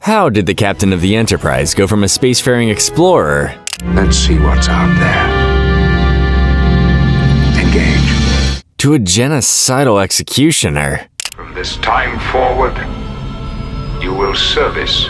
How did the captain of the Enterprise go from a spacefaring explorer— Let's see what's out there. Engage. to a genocidal executioner? From this time forward, you will service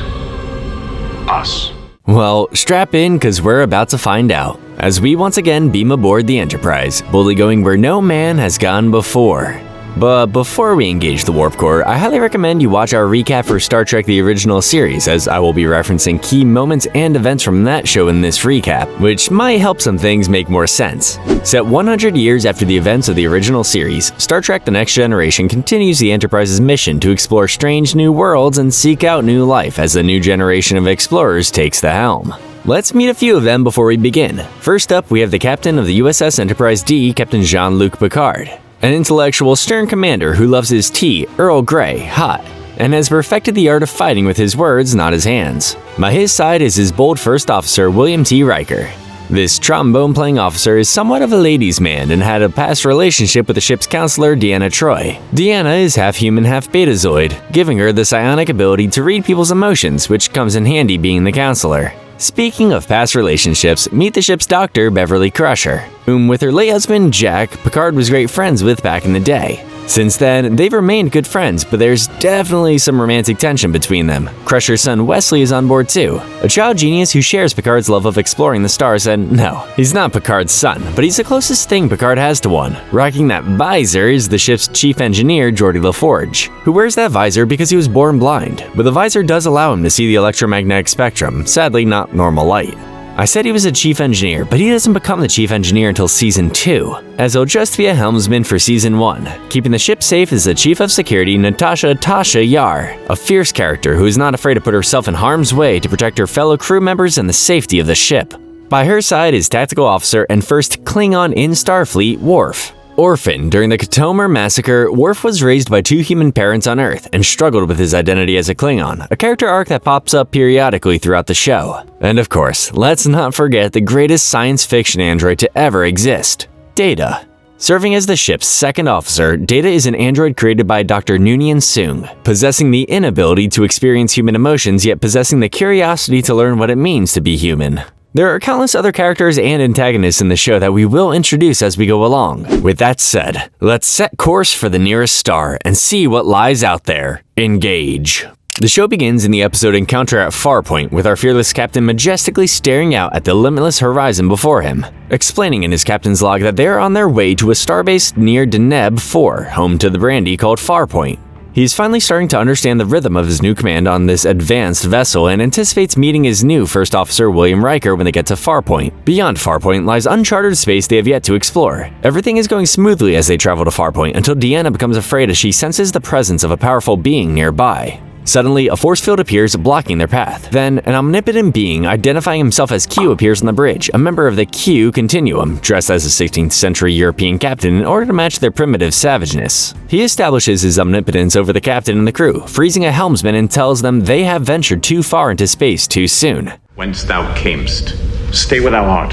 us. Well, strap in, cause we're about to find out, as we once again beam aboard the Enterprise, boldly going where no man has gone before. But before we engage the Warp Core, I highly recommend you watch our recap for Star Trek the Original Series, as I will be referencing key moments and events from that show in this recap, which might help some things make more sense. Set 100 years after the events of the original series, Star Trek The Next Generation continues the Enterprise's mission to explore strange new worlds and seek out new life as the new generation of explorers takes the helm. Let's meet a few of them before we begin. First up, we have the captain of the USS Enterprise-D, Captain Jean-Luc Picard. An intellectual, stern commander who loves his tea Earl Grey hot, and has perfected the art of fighting with his words, not his hands. By his side is his bold first officer, William T. Riker. This trombone-playing officer is somewhat of a ladies' man and had a past relationship with the ship's counselor, Deanna Troi. Deanna is half human, half betazoid, giving her the psionic ability to read people's emotions, which comes in handy being the counselor. Speaking of past relationships, meet the ship's doctor, Beverly Crusher, whom with her late husband, Jack, Picard was great friends with back in the day. Since then, they've remained good friends, but there's definitely some romantic tension between them. Crusher's son Wesley is on board too, a child genius who shares Picard's love of exploring the stars, and no, he's not Picard's son, but he's the closest thing Picard has to one. Rocking that visor is the ship's chief engineer, Geordi LaForge, who wears that visor because he was born blind, but the visor does allow him to see the electromagnetic spectrum, sadly not normal light. I said he was a chief engineer, but he doesn't become the chief engineer until season 2, as he'll just be a helmsman for season 1. Keeping the ship safe is the chief of security, Tasha Yar, a fierce character who is not afraid to put herself in harm's way to protect her fellow crew members and the safety of the ship. By her side is tactical officer and first Klingon in Starfleet, Worf. Orphaned during the Katomer massacre, Worf was raised by 2 human parents on Earth and struggled with his identity as a Klingon, a character arc that pops up periodically throughout the show. And of course, let's not forget the greatest science fiction android to ever exist, Data. Serving as the ship's second officer, Data is an android created by Dr. Noonien Soong, possessing the inability to experience human emotions yet possessing the curiosity to learn what it means to be human. There are countless other characters and antagonists in the show that we will introduce as we go along. With that said, let's set course for the nearest star and see what lies out there. Engage. The show begins in the episode Encounter at Farpoint, with our fearless captain majestically staring out at the limitless horizon before him, explaining in his captain's log that they are on their way to a starbase near Deneb 4, home to the brandy called Farpoint. He is finally starting to understand the rhythm of his new command on this advanced vessel and anticipates meeting his new first officer, William Riker, when they get to Farpoint. Beyond Farpoint lies uncharted space they have yet to explore. Everything is going smoothly as they travel to Farpoint until Deanna becomes afraid as she senses the presence of a powerful being nearby. Suddenly, a force field appears, blocking their path. Then, an omnipotent being identifying himself as Q appears on the bridge, a member of the Q Continuum, dressed as a 16th century European captain in order to match their primitive savageness. He establishes his omnipotence over the captain and the crew, freezing a helmsman and tells them they have ventured too far into space too soon. Whence thou camest, stay where thou art.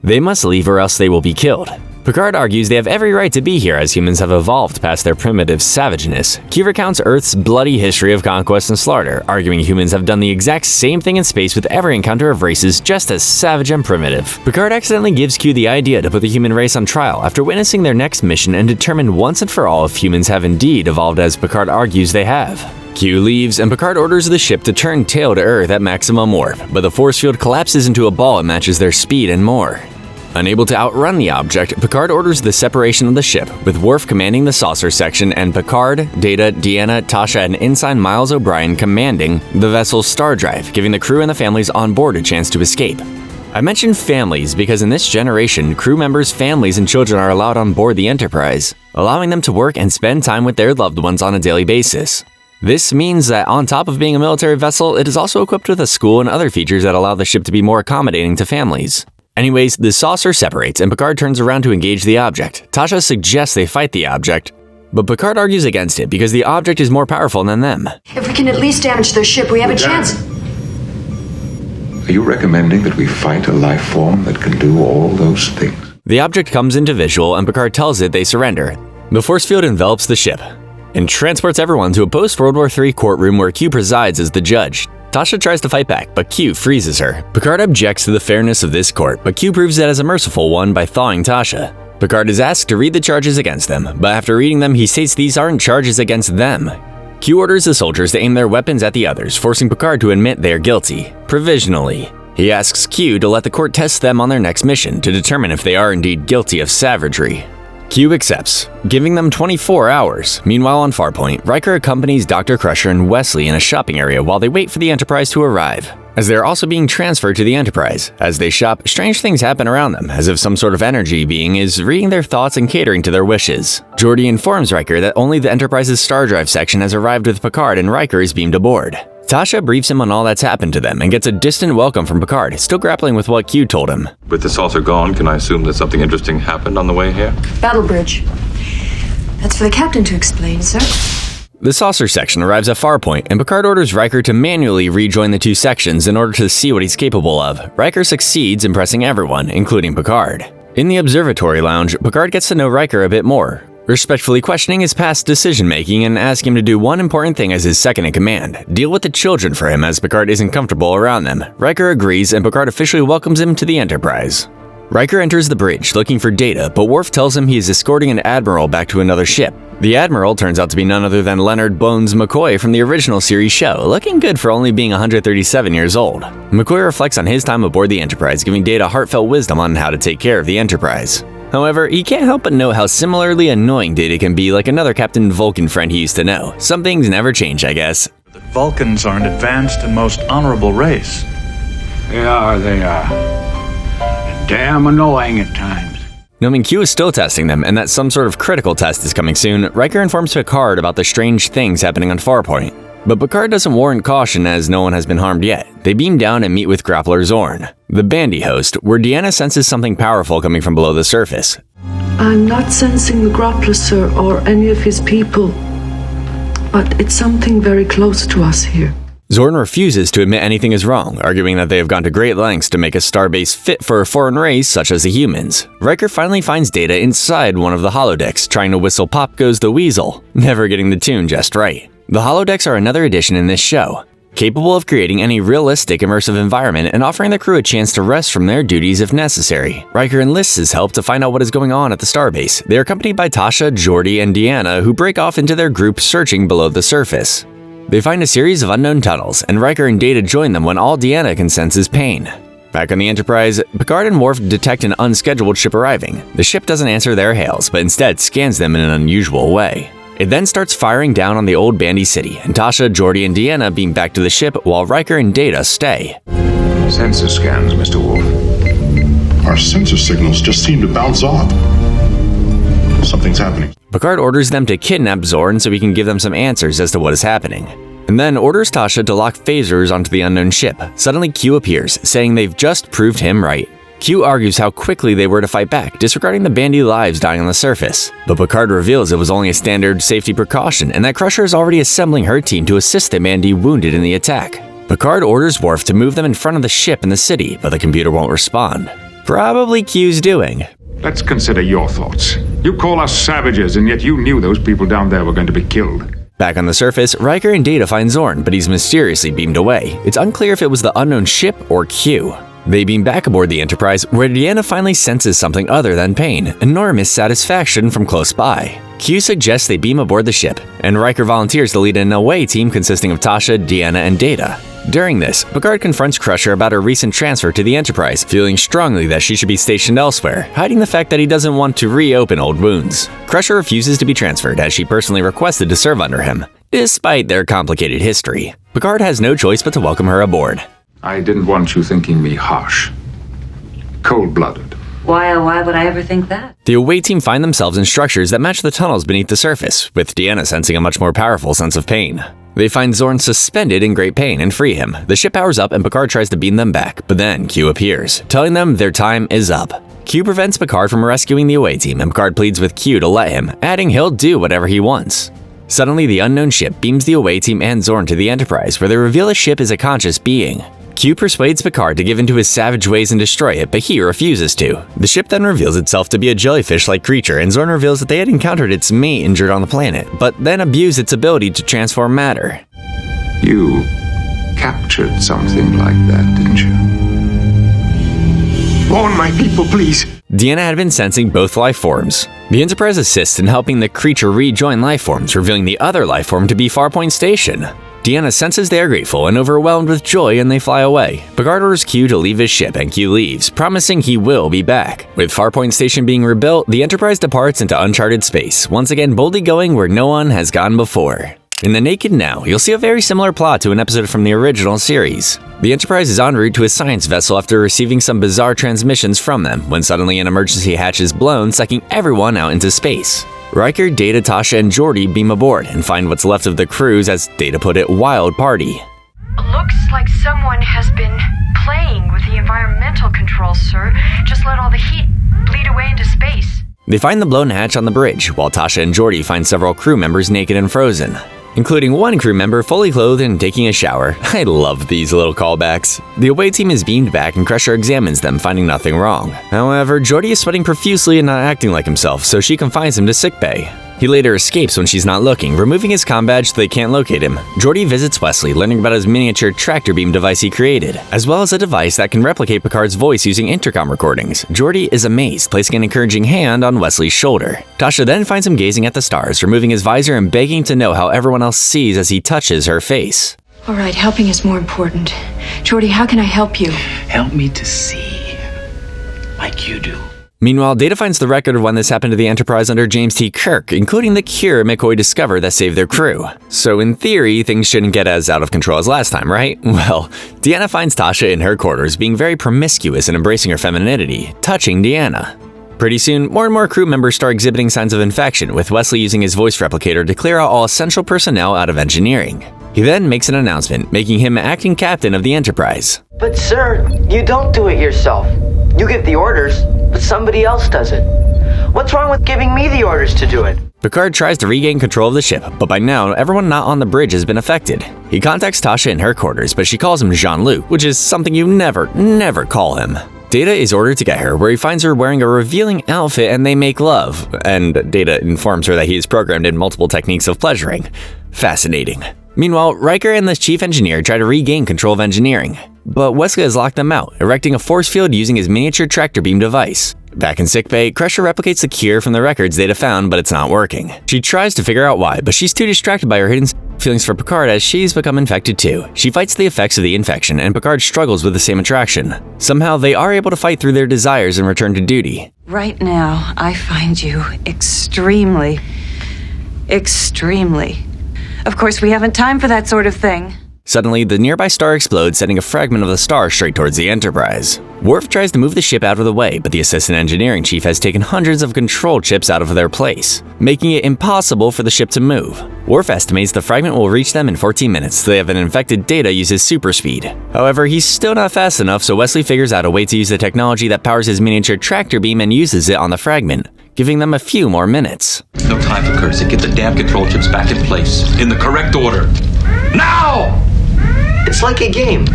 They must leave or else they will be killed. Picard argues they have every right to be here as humans have evolved past their primitive savageness. Q recounts Earth's bloody history of conquest and slaughter, arguing humans have done the exact same thing in space with every encounter of races just as savage and primitive. Picard accidentally gives Q the idea to put the human race on trial after witnessing their next mission and determine once and for all if humans have indeed evolved as Picard argues they have. Q leaves, and Picard orders the ship to turn tail to Earth at maximum warp, but the force field collapses into a ball that matches their speed and more. Unable to outrun the object, Picard orders the separation of the ship, with Worf commanding the saucer section and Picard, Data, Deanna, Tasha, and Ensign Miles O'Brien commanding the vessel's star drive, giving the crew and the families on board a chance to escape. I mentioned families because in this generation, crew members' families and children are allowed on board the Enterprise, allowing them to work and spend time with their loved ones on a daily basis. This means that on top of being a military vessel, it is also equipped with a school and other features that allow the ship to be more accommodating to families. Anyways, the saucer separates and Picard turns around to engage the object. Tasha suggests they fight the object, but Picard argues against it because the object is more powerful than them. If we can at least damage their ship, we have a chance. Are you recommending that we fight a life form that can do all those things? The object comes into visual and Picard tells it they surrender. The force field envelops the ship and transports everyone to a post-World War III courtroom where Q presides as the judge. Tasha tries to fight back, but Q freezes her. Picard objects to the fairness of this court, but Q proves it as a merciful one by thawing Tasha. Picard is asked to read the charges against them, but after reading them, he states these aren't charges against them. Q orders the soldiers to aim their weapons at the others, forcing Picard to admit they are guilty, provisionally. He asks Q to let the court test them on their next mission to determine if they are indeed guilty of savagery. Q accepts, giving them 24 hours. Meanwhile on Farpoint, Riker accompanies Dr. Crusher and Wesley in a shopping area while they wait for the Enterprise to arrive. As they are also being transferred to the Enterprise. As they shop, strange things happen around them, as if some sort of energy being is reading their thoughts and catering to their wishes. Geordi informs Riker that only the Enterprise's star drive section has arrived with Picard and Riker is beamed aboard. Tasha briefs him on all that's happened to them and gets a distant welcome from Picard, still grappling with what Q told him. With the saucer gone, can I assume that something interesting happened on the way here? Battle bridge. That's for the captain to explain, sir. The saucer section arrives at Farpoint, and Picard orders Riker to manually rejoin the two sections in order to see what he's capable of. Riker succeeds, impressing everyone, including Picard. In the observatory lounge, Picard gets to know Riker a bit more, respectfully questioning his past decision-making and asking him to do one important thing as his second-in-command, deal with the children for him as Picard isn't comfortable around them. Riker agrees, and Picard officially welcomes him to the Enterprise. Riker enters the bridge looking for Data, but Worf tells him he is escorting an admiral back to another ship. The admiral turns out to be none other than Leonard Bones McCoy from the original series show, looking good for only being 137 years old. McCoy reflects on his time aboard the Enterprise, giving Data heartfelt wisdom on how to take care of the Enterprise. However, he can't help but note how similarly annoying Data can be, like another Captain Vulcan friend he used to know. Some things never change, I guess. The Vulcans are an advanced and most honorable race. They are. Damn annoying at times. Knowing Q is still testing them and that some sort of critical test is coming soon, Riker informs Picard about the strange things happening on Farpoint. But Picard doesn't warrant caution as no one has been harmed yet. They beam down and meet with Grappler Zorn, the bandy host, where Deanna senses something powerful coming from below the surface. I'm not sensing the Grappler, sir, or any of his people, but it's something very close to us here. Zorn refuses to admit anything is wrong, arguing that they have gone to great lengths to make a starbase fit for a foreign race such as the humans. Riker finally finds Data inside one of the holodecks, trying to whistle Pop Goes the Weasel, never getting the tune just right. The holodecks are another addition in this show, capable of creating any realistic immersive environment and offering the crew a chance to rest from their duties if necessary. Riker enlists his help to find out what is going on at the starbase. They are accompanied by Tasha, Geordi, and Deanna, who break off into their group searching below the surface. They find a series of unknown tunnels, and Riker and Data join them when all Deanna can sense is pain. Back on the Enterprise, Picard and Worf detect an unscheduled ship arriving. The ship doesn't answer their hails, but instead scans them in an unusual way. It then starts firing down on the old Bandy City, and Tasha, Geordi, and Deanna beam back to the ship while Riker and Data stay. Sensor scans, Mr. Worf. Our sensor signals just seem to bounce off. Something's happening. Picard orders them to kidnap Zorn so he can give them some answers as to what is happening, and then orders Tasha to lock phasers onto the unknown ship. Suddenly Q appears, saying they've just proved him right. Q argues how quickly they were to fight back, disregarding the Bandy lives dying on the surface. But Picard reveals it was only a standard safety precaution and that Crusher is already assembling her team to assist the Bandy wounded in the attack. Picard orders Worf to move them in front of the ship in the city, but the computer won't respond. Probably Q's doing. Let's consider your thoughts. You call us savages, and yet you knew those people down there were going to be killed. Back on the surface, Riker and Data find Zorn, but he's mysteriously beamed away. It's unclear if it was the unknown ship or Q. They beam back aboard the Enterprise, where Deanna finally senses something other than pain, enormous satisfaction from close by. Q suggests they beam aboard the ship, and Riker volunteers to lead an away team consisting of Tasha, Deanna, and Data. During this, Picard confronts Crusher about her recent transfer to the Enterprise, feeling strongly that she should be stationed elsewhere, hiding the fact that he doesn't want to reopen old wounds. Crusher refuses to be transferred as she personally requested to serve under him, despite their complicated history. Picard has no choice but to welcome her aboard. I didn't want you thinking me harsh. Cold-blooded. Why would I ever think that? The away team find themselves in structures that match the tunnels beneath the surface, with Deanna sensing a much more powerful sense of pain. They find Zorn suspended in great pain and free him. The ship powers up and Picard tries to beam them back, but then Q appears, telling them their time is up. Q prevents Picard from rescuing the away team, and Picard pleads with Q to let him, adding he'll do whatever he wants. Suddenly, the unknown ship beams the away team and Zorn to the Enterprise, where they reveal the ship is a conscious being. Q persuades Picard to give in to his savage ways and destroy it, but he refuses to. The ship then reveals itself to be a jellyfish-like creature, and Zorn reveals that they had encountered its mate injured on the planet, but then abused its ability to transform matter. You captured something like that, didn't you? Warn my people, please. Deanna had been sensing both life forms. The Enterprise assists in helping the creature rejoin life forms, revealing the other life form to be Farpoint Station. Deanna senses they are grateful and overwhelmed with joy, and they fly away. Picard orders Q to leave his ship, and Q leaves, promising he will be back. With Farpoint Station being rebuilt, the Enterprise departs into uncharted space, once again boldly going where no one has gone before. In The Naked Now, you'll see a very similar plot to an episode from the original series. The Enterprise is en route to a science vessel after receiving some bizarre transmissions from them, when suddenly an emergency hatch is blown, sucking everyone out into space. Riker, Data, Tasha, and Geordi beam aboard and find what's left of the crew's, as Data put it, wild party. Looks like someone has been playing with the environmental controls, sir. Just let all the heat bleed away into space. They find the blown hatch on the bridge, while Tasha and Geordi find several crew members naked and frozen, including one crew member fully clothed and taking a shower. I love these little callbacks. The away team is beamed back and Crusher examines them, finding nothing wrong. However, Geordi is sweating profusely and not acting like himself, so she confines him to sickbay. He later escapes when she's not looking, removing his comm badge so they can't locate him. Geordi visits Wesley, learning about his miniature tractor beam device he created, as well as a device that can replicate Picard's voice using intercom recordings. Geordi is amazed, placing an encouraging hand on Wesley's shoulder. Tasha then finds him gazing at the stars, removing his visor and begging to know how everyone else sees as he touches her face. All right, helping is more important. Geordi, how can I help you? Help me to see like you do. Meanwhile, Data finds the record of when this happened to the Enterprise under James T. Kirk, including the cure McCoy discovered that saved their crew. So in theory, things shouldn't get as out of control as last time, right? Well, Deanna finds Tasha in her quarters being very promiscuous and embracing her femininity, touching Deanna. Pretty soon, more and more crew members start exhibiting signs of infection, with Wesley using his voice replicator to clear out all essential personnel out of engineering. He then makes an announcement, making him acting captain of the Enterprise. But sir, you don't do it yourself. You give the orders, but somebody else does it. What's wrong with giving me the orders to do it? Picard tries to regain control of the ship, but by now, everyone not on the bridge has been affected. He contacts Tasha in her quarters, but she calls him Jean-Luc, which is something you never call him. Data is ordered to get her, where he finds her wearing a revealing outfit and they make love, and Data informs her that he is programmed in multiple techniques of pleasuring. Fascinating. Meanwhile, Riker and the chief engineer try to regain control of engineering, but Wesley has locked them out, erecting a force field using his miniature tractor beam device. Back in sickbay, Crusher replicates the cure from the records Data found, but it's not working. She tries to figure out why, but she's too distracted by her hidden feelings for Picard as she's become infected too. She fights the effects of the infection, and Picard struggles with the same attraction. Somehow, they are able to fight through their desires and return to duty. Right now, I find you extremely. Of course, we haven't time for that sort of thing. Suddenly, the nearby star explodes, sending a fragment of the star straight towards the Enterprise. Worf tries to move the ship out of the way, but the assistant engineering chief has taken hundreds of control chips out of their place, making it impossible for the ship to move. Worf estimates the fragment will reach them in 14 minutes, so they have an infected Data use his super speed. However, he's still not fast enough, so Wesley figures out a way to use the technology that powers his miniature tractor beam and uses it on the fragment, giving them a few more minutes. No time for courtesy. Get the damn control chips back in place, in the correct order. Now! It's like a game.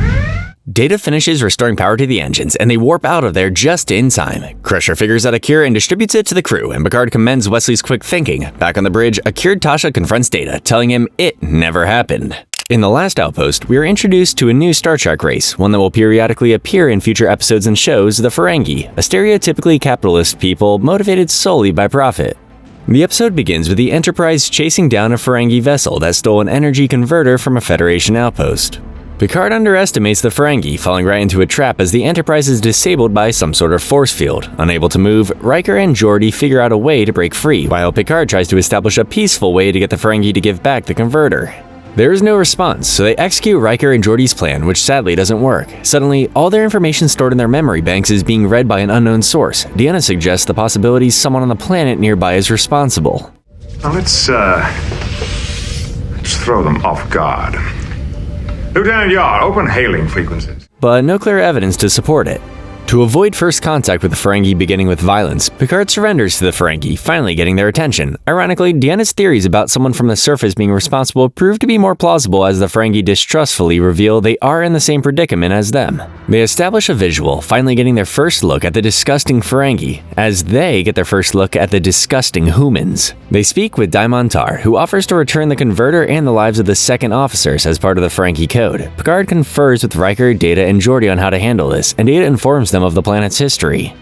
Data finishes restoring power to the engines, and they warp out of there just in time. Crusher figures out a cure and distributes it to the crew, and Picard commends Wesley's quick thinking. Back on the bridge, a cured Tasha confronts Data, telling him it never happened. In the last outpost, we are introduced to a new Star Trek race, one that will periodically appear in future episodes and shows, the Ferengi, a stereotypically capitalist people motivated solely by profit. The episode begins with the Enterprise chasing down a Ferengi vessel that stole an energy converter from a Federation outpost. Picard underestimates the Ferengi, falling right into a trap as the Enterprise is disabled by some sort of force field. Unable to move, Riker and Geordi figure out a way to break free, while Picard tries to establish a peaceful way to get the Ferengi to give back the converter. There is no response, so they execute Riker and Geordi's plan, which sadly doesn't work. Suddenly, all their information stored in their memory banks is being read by an unknown source. Deanna suggests the possibility someone on the planet nearby is responsible. Now let's throw them off guard. Lieutenant Yar, open hailing frequencies. But no clear evidence to support it. To avoid first contact with the Ferengi beginning with violence, Picard surrenders to the Ferengi, finally getting their attention. Ironically, Deanna's theories about someone from the surface being responsible prove to be more plausible as the Ferengi distrustfully reveal they are in the same predicament as them. They establish a visual, finally getting their first look at the disgusting Ferengi, as they get their first look at the disgusting humans. They speak with Daimon Tar, who offers to return the converter and the lives of the second officers as part of the Ferengi code. Picard confers with Riker, Data, and Geordi on how to handle this, and Data informs them of the planet's history,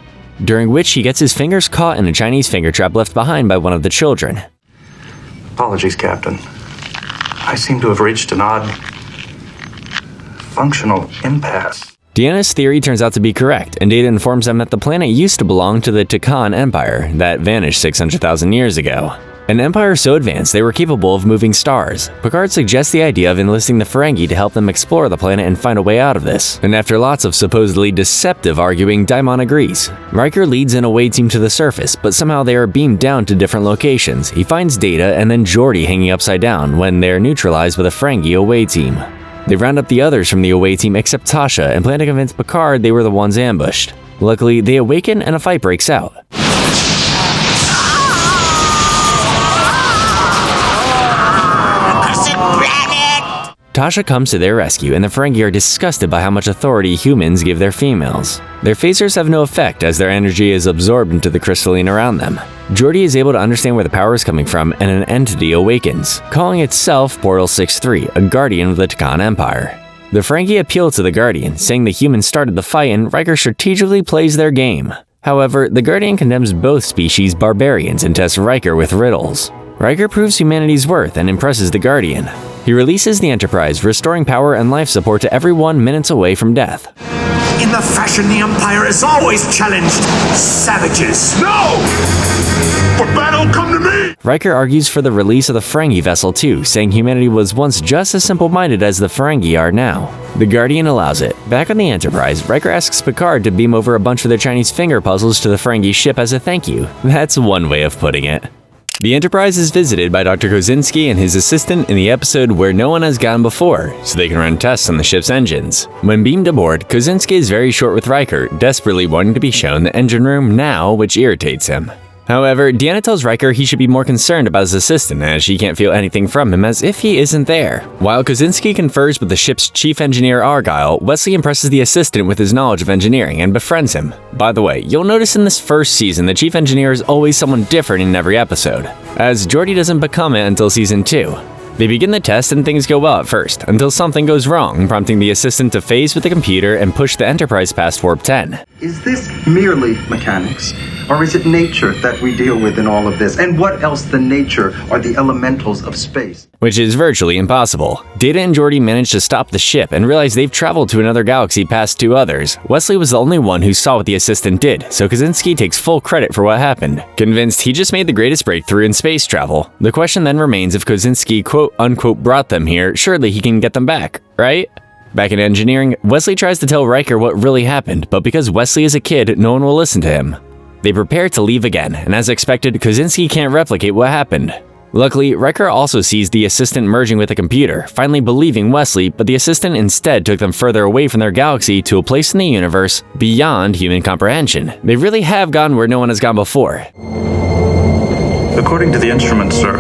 during which he gets his fingers caught in a Chinese finger trap left behind by one of the children. Apologies, Captain. I seem to have reached an odd functional impasse. Deanna's theory turns out to be correct, and Data informs them that the planet used to belong to the Takan Empire that vanished 600,000 years ago. An empire so advanced they were capable of moving stars. Picard suggests the idea of enlisting the Ferengi to help them explore the planet and find a way out of this. And after lots of supposedly deceptive arguing, Daimon agrees. Riker leads an away team to the surface, but somehow they are beamed down to different locations. He finds Data and then Geordi hanging upside down when they're neutralized with a Ferengi away team. They round up the others from the away team except Tasha and plan to convince Picard they were the ones ambushed. Luckily, they awaken and a fight breaks out. Tasha comes to their rescue, and the Ferengi are disgusted by how much authority humans give their females. Their phasers have no effect as their energy is absorbed into the crystalline around them. Geordi is able to understand where the power is coming from, and an entity awakens, calling itself Portal 6-3, a guardian of the Takan Empire. The Ferengi appeal to the Guardian, saying the humans started the fight and Riker strategically plays their game. However, the Guardian condemns both species barbarians and tests Riker with riddles. Riker proves humanity's worth and impresses the Guardian. He releases the Enterprise, restoring power and life support to everyone minutes away from death. In the fashion the Empire has always challenged savages. No! For battle, come to me! Riker argues for the release of the Ferengi vessel too, saying humanity was once just as simple-minded as the Ferengi are now. The Guardian allows it. Back on the Enterprise, Riker asks Picard to beam over a bunch of their Chinese finger puzzles to the Ferengi ship as a thank you. That's one way of putting it. The Enterprise is visited by Dr. Kozinski and his assistant in the episode Where No One Has Gone Before, so they can run tests on the ship's engines. When beamed aboard, Kozinski is very short with Riker, desperately wanting to be shown the engine room now, which irritates him. However, Deanna tells Riker he should be more concerned about his assistant as she can't feel anything from him as if he isn't there. While Kozinski confers with the ship's chief engineer Argyle, Wesley impresses the assistant with his knowledge of engineering and befriends him. By the way, you'll notice in this first season the chief engineer is always someone different in every episode, as Geordi doesn't become it until season 2. They begin the test and things go well at first, until something goes wrong, prompting the assistant to phase with the computer and push the Enterprise past Warp 10. Is this merely mechanics? Or is it nature that we deal with in all of this? And what else than nature are the elementals of space? Which is virtually impossible. Data and Geordi manage to stop the ship and realize they've traveled to another galaxy past 2 others. Wesley was the only one who saw what the assistant did, so Kozinski takes full credit for what happened. Convinced he just made the greatest breakthrough in space travel. The question then remains if Kozinski quote-unquote brought them here, surely he can get them back, right? Back in engineering, Wesley tries to tell Riker what really happened, but because Wesley is a kid, no one will listen to him. They prepare to leave again, and as expected, Kozinski can't replicate what happened. Luckily, Riker also sees the assistant merging with the computer, finally believing Wesley, but the assistant instead took them further away from their galaxy to a place in the universe beyond human comprehension. They really have gone where no one has gone before. According to the instruments, sir,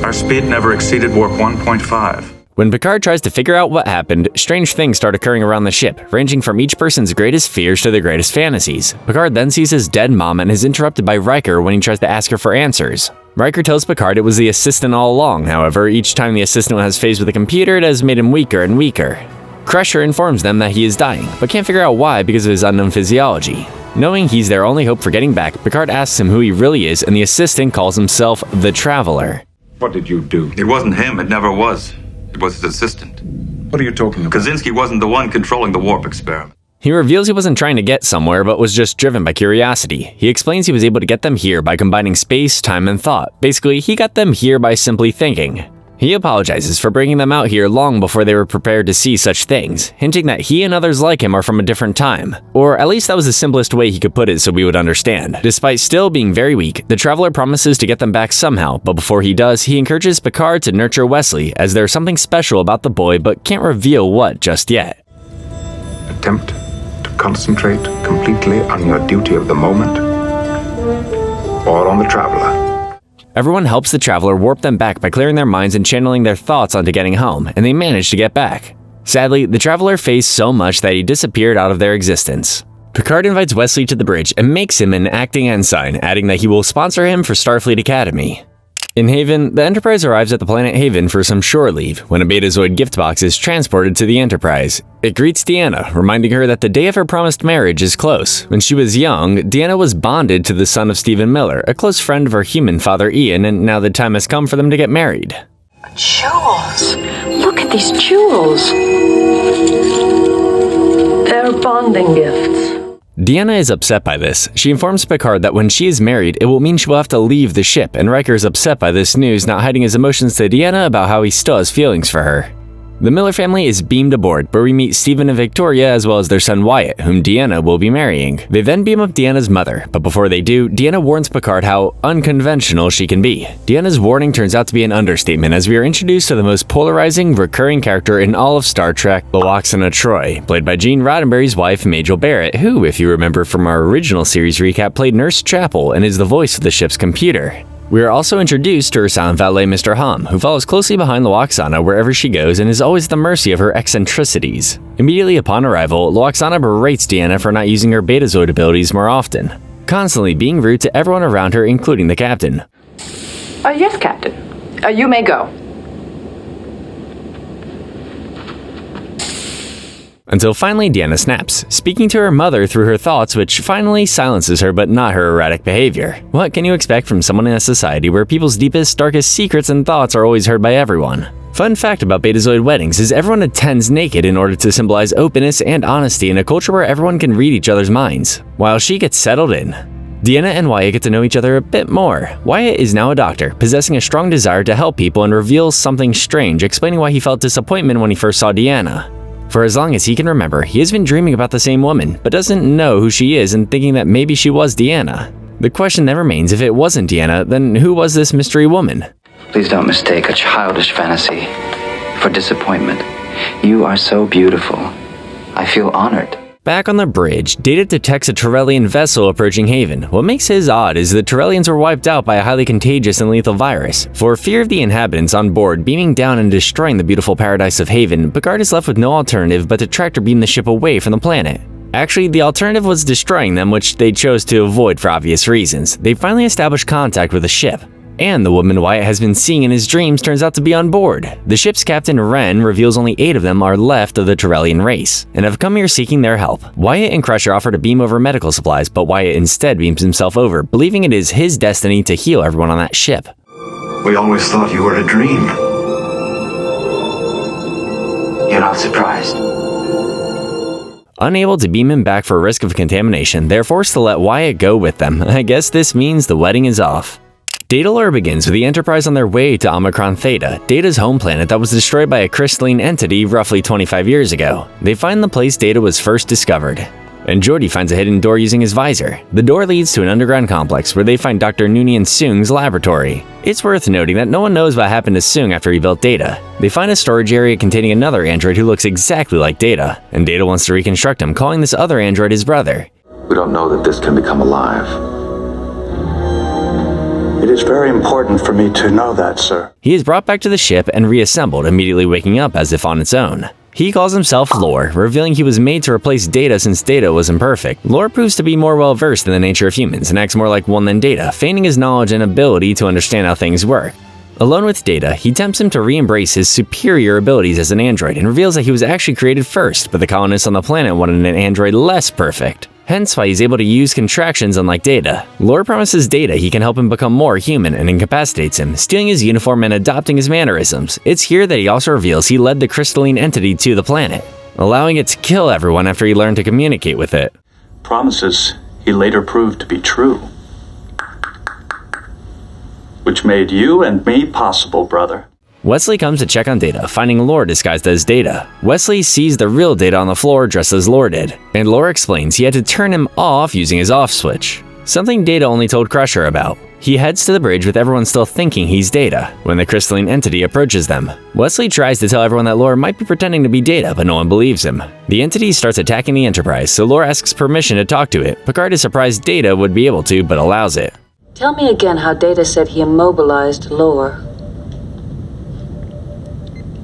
our speed never exceeded warp 1.5. When Picard tries to figure out what happened, strange things start occurring around the ship, ranging from each person's greatest fears to their greatest fantasies. Picard then sees his dead mom and is interrupted by Riker when he tries to ask her for answers. Riker tells Picard it was the assistant all along, however, each time the assistant has phased with the computer, it has made him weaker and weaker. Crusher informs them that he is dying, but can't figure out why because of his unknown physiology. Knowing he's their only hope for getting back, Picard asks him who he really is, and the assistant calls himself the Traveler. What did you do? It wasn't him, it never was. It was his assistant. What are you talking about? Kozinski wasn't the one controlling the warp experiment. He reveals he wasn't trying to get somewhere, but was just driven by curiosity. He explains he was able to get them here by combining space, time, and thought. Basically, he got them here by simply thinking. He apologizes for bringing them out here long before they were prepared to see such things, hinting that he and others like him are from a different time. Or at least that was the simplest way he could put it so we would understand. Despite still being very weak, the Traveler promises to get them back somehow, but before he does, he encourages Picard to nurture Wesley, as there's something special about the boy but can't reveal what just yet. Attempt to concentrate completely on your duty of the moment or on the traveler. Everyone helps the traveler warp them back by clearing their minds and channeling their thoughts onto getting home, and they manage to get back. Sadly, the traveler faced so much that he disappeared out of their existence. Picard invites Wesley to the bridge and makes him an acting ensign, adding that he will sponsor him for Starfleet Academy. In Haven, the Enterprise arrives at the planet Haven for some shore leave when a Betazoid gift box is transported to the Enterprise. It greets Deanna, reminding her that the day of her promised marriage is close. When she was young, Deanna was bonded to the son of Stephen Miller, a close friend of her human father Ian, and now the time has come for them to get married. Jewels! Look at these jewels! They're bonding gifts. Deanna is upset by this. She informs Picard that when she is married, it will mean she will have to leave the ship, and Riker is upset by this news, not hiding his emotions to Deanna about how he still has feelings for her. The Miller family is beamed aboard, where we meet Stephen and Victoria as well as their son Wyatt, whom Deanna will be marrying. They then beam up Deanna's mother, but before they do, Deanna warns Picard how unconventional she can be. Deanna's warning turns out to be an understatement as we are introduced to the most polarizing, recurring character in all of Star Trek, Lwaxana Troi, played by Gene Roddenberry's wife Majel Barrett, who, if you remember from our original series recap, played Nurse Chapel and is the voice of the ship's computer. We are also introduced to her silent valet, Mr. Hum, who follows closely behind Lwaxana wherever she goes and is always at the mercy of her eccentricities. Immediately upon arrival, Lwaxana berates Deanna for not using her Betazoid abilities more often, constantly being rude to everyone around her, including the captain. Yes, Captain. You may go. Until finally Deanna snaps, speaking to her mother through her thoughts, which finally silences her but not her erratic behavior. What can you expect from someone in a society where people's deepest, darkest secrets and thoughts are always heard by everyone? Fun fact about Betazoid weddings is everyone attends naked in order to symbolize openness and honesty in a culture where everyone can read each other's minds. While she gets settled in, Deanna and Wyatt get to know each other a bit more. Wyatt is now a doctor, possessing a strong desire to help people, and reveals something strange, explaining why he felt disappointment when he first saw Deanna. For as long as he can remember, he has been dreaming about the same woman, but doesn't know who she is and thinking that maybe she was Deanna. The question then remains, if it wasn't Deanna, then who was this mystery woman? Please don't mistake a childish fantasy for disappointment. You are so beautiful. I feel honored. Back on the bridge, Data detects a Trellian vessel approaching Haven. What makes his odd is the Trellians were wiped out by a highly contagious and lethal virus. For fear of the inhabitants on board beaming down and destroying the beautiful paradise of Haven, Picard is left with no alternative but to tractor beam the ship away from the planet. Actually, the alternative was destroying them, which they chose to avoid for obvious reasons. They finally established contact with the ship, and the woman Wyatt has been seeing in his dreams turns out to be on board. The ship's captain, Wren, reveals only 8 of them are left of the Trellian race, and have come here seeking their help. Wyatt and Crusher offer to beam over medical supplies, but Wyatt instead beams himself over, believing it is his destiny to heal everyone on that ship. We always thought you were a dream. You're not surprised? Unable to beam him back for risk of contamination, they're forced to let Wyatt go with them. I guess this means the wedding is off. Data lore begins with the Enterprise on their way to Omicron Theta, Data's home planet that was destroyed by a crystalline entity roughly 25 years ago. They find the place Data was first discovered, and Geordi finds a hidden door using his visor. The door leads to an underground complex where they find Dr. Noonien Soong's laboratory. It's worth noting that no one knows what happened to Soong after he built Data. They find a storage area containing another android who looks exactly like Data, and Data wants to reconstruct him, calling this other android his brother. We don't know that this can become alive. It is very important for me to know that, sir. He is brought back to the ship and reassembled, immediately waking up as if on its own. He calls himself Lore, revealing he was made to replace Data since Data was imperfect. Lore proves to be more well-versed in the nature of humans and acts more like one than Data, feigning his knowledge and ability to understand how things work. Alone with Data, he tempts him to re-embrace his superior abilities as an android and reveals that he was actually created first, but the colonists on the planet wanted an android less perfect. Hence why he's able to use contractions unlike Data. Lore promises Data he can help him become more human and incapacitates him, stealing his uniform and adopting his mannerisms. It's here that he also reveals he led the crystalline entity to the planet, allowing it to kill everyone after he learned to communicate with it. Promises he later proved to be true, which made you and me possible, brother. Wesley comes to check on Data, finding Lore disguised as Data. Wesley sees the real Data on the floor dressed as Lore did, and Lore explains he had to turn him off using his off switch. something Data only told Crusher about. He heads to the bridge with everyone still thinking he's Data, when the crystalline entity approaches them. Wesley tries to tell everyone that Lore might be pretending to be Data, but no one believes him. The entity starts attacking the Enterprise, so Lore asks permission to talk to it. Picard is surprised Data would be able to, but allows it. Tell me again how Data said he immobilized Lore.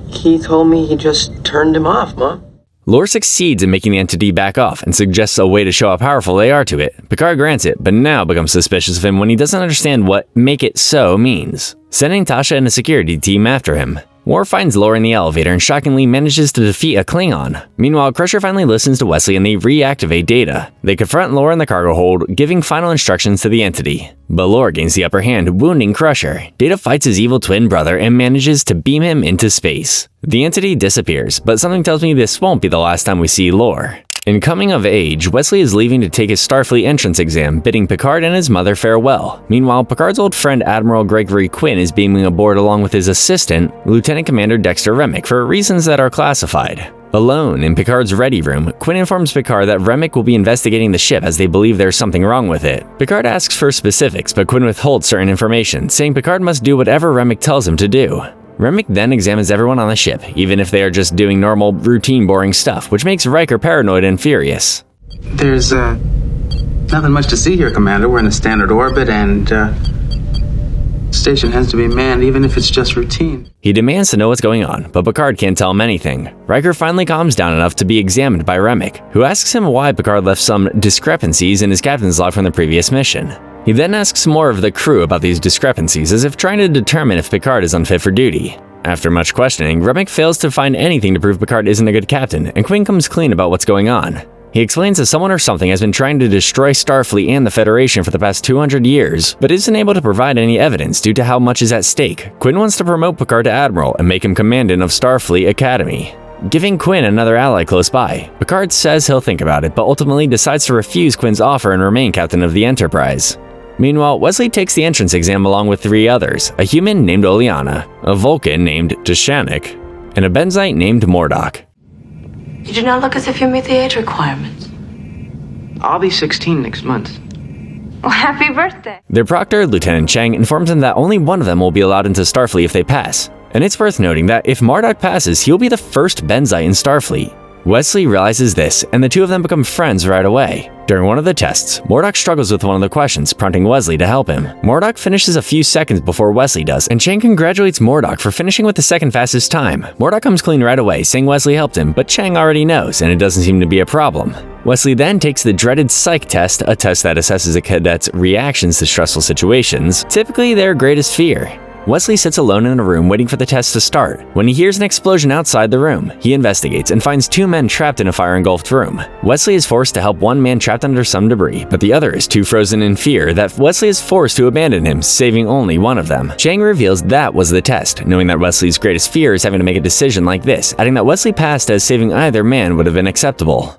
He told me he just turned him off, Mom. Lore succeeds in making the entity back off and suggests a way to show how powerful they are to it. Picard grants it, but now becomes suspicious of him when he doesn't understand what "make it so" means, sending Tasha and a security team after him. Worf finds Lore in the elevator and shockingly manages to defeat a Klingon. Meanwhile, Crusher finally listens to Wesley and they reactivate Data. They confront Lore in the cargo hold, giving final instructions to the entity. But Lore gains the upper hand, wounding Crusher. Data fights his evil twin brother and manages to beam him into space. The entity disappears, but something tells me this won't be the last time we see Lore. In Coming of Age, Wesley is leaving to take his Starfleet entrance exam, bidding Picard and his mother farewell. Meanwhile, Picard's old friend Admiral Gregory Quinn is beaming aboard along with his assistant, Lieutenant Commander Dexter Remick, for reasons that are classified. Alone in Picard's ready room, Quinn informs Picard that Remick will be investigating the ship as they believe there's something wrong with it. Picard asks for specifics, but Quinn withholds certain information, saying Picard must do whatever Remick tells him to do. Remick then examines everyone on the ship, even if they are just doing normal, routine, boring stuff, which makes Riker paranoid and furious. There's, nothing much to see here, Commander. We're in a standard orbit, and, station has to be manned, even if it's just routine. He demands to know what's going on, but Picard can't tell him anything. Riker finally calms down enough to be examined by Remick, who asks him why Picard left some discrepancies in his captain's log from the previous mission. He then asks more of the crew about these discrepancies, as if trying to determine if Picard is unfit for duty. After much questioning, Remick fails to find anything to prove Picard isn't a good captain, and Quinn comes clean about what's going on. He explains that someone or something has been trying to destroy Starfleet and the Federation for the past 200 years, but isn't able to provide any evidence due to how much is at stake. Quinn wants to promote Picard to Admiral and make him Commandant of Starfleet Academy, giving Quinn another ally close by. Picard says he'll think about it, but ultimately decides to refuse Quinn's offer and remain captain of the Enterprise. Meanwhile, Wesley takes the entrance exam along with 3 others, a human named Oleana, a Vulcan named Tashanik, and a Benzite named Mordok. You do not look as if you meet the age requirements. I'll be 16 next month. Well, happy birthday. Their proctor, Lieutenant Chang, informs them that only one of them will be allowed into Starfleet if they pass, and it's worth noting that if Mordok passes, he'll be the first Benzite in Starfleet. Wesley realizes this, and the two of them become friends right away. During one of the tests, Mordok struggles with one of the questions, prompting Wesley to help him. Mordok finishes a few seconds before Wesley does, and Chang congratulates Mordok for finishing with the second fastest time. Mordok comes clean right away, saying Wesley helped him, but Chang already knows, and it doesn't seem to be a problem. Wesley then takes the dreaded psych test, a test that assesses a cadet's reactions to stressful situations, typically their greatest fear. Wesley sits alone in a room waiting for the test to start. When he hears an explosion outside the room, he investigates and finds 2 men trapped in a fire-engulfed room. Wesley is forced to help one man trapped under some debris, but the other is too frozen in fear that Wesley is forced to abandon him, saving only one of them. Chang reveals that was the test, knowing that Wesley's greatest fear is having to make a decision like this, adding that Wesley passed as saving either man would have been acceptable.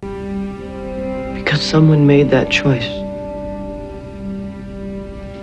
Because someone made that choice.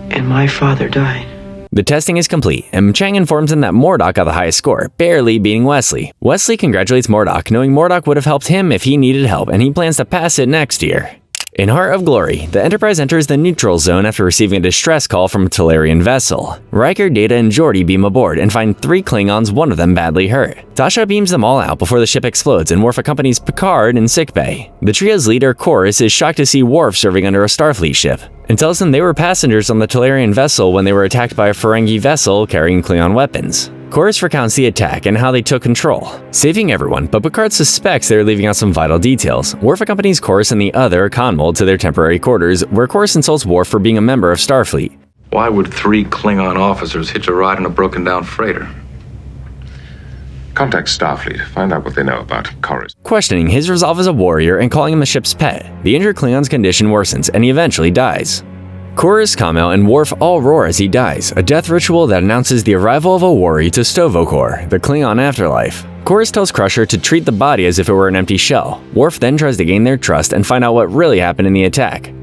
And my father died. The testing is complete, and Chang informs him that Mordok got the highest score, barely beating Wesley. Wesley congratulates Mordok, knowing Mordok would have helped him if he needed help, and he plans to pass it next year. In Heart of Glory, the Enterprise enters the neutral zone after receiving a distress call from a Talarian vessel. Riker, Data, and Geordi beam aboard and find 3 Klingons, one of them badly hurt. Tasha beams them all out before the ship explodes, and Worf accompanies Picard in sickbay. The trio's leader, Chorus, is shocked to see Worf serving under a Starfleet ship, and tells them they were passengers on the Talarian vessel when they were attacked by a Ferengi vessel carrying Klingon weapons. Chorus recounts the attack and how they took control, saving everyone, but Picard suspects they're leaving out some vital details. Worf accompanies Chorus and the other Conmold to their temporary quarters, where Chorus insults Worf for being a member of Starfleet. Why would 3 Klingon officers hitch a ride in a broken-down freighter? Contact Starfleet. Find out what they know about Chorus. Questioning his resolve as a warrior and calling him the ship's pet, the injured Klingon's condition worsens and he eventually dies. Chorus, Kamel, and Worf all roar as he dies, a death ritual that announces the arrival of a worry to Stovokor, the Klingon afterlife. Chorus tells Crusher to treat the body as if it were an empty shell. Worf then tries to gain their trust and find out what really happened in the attack.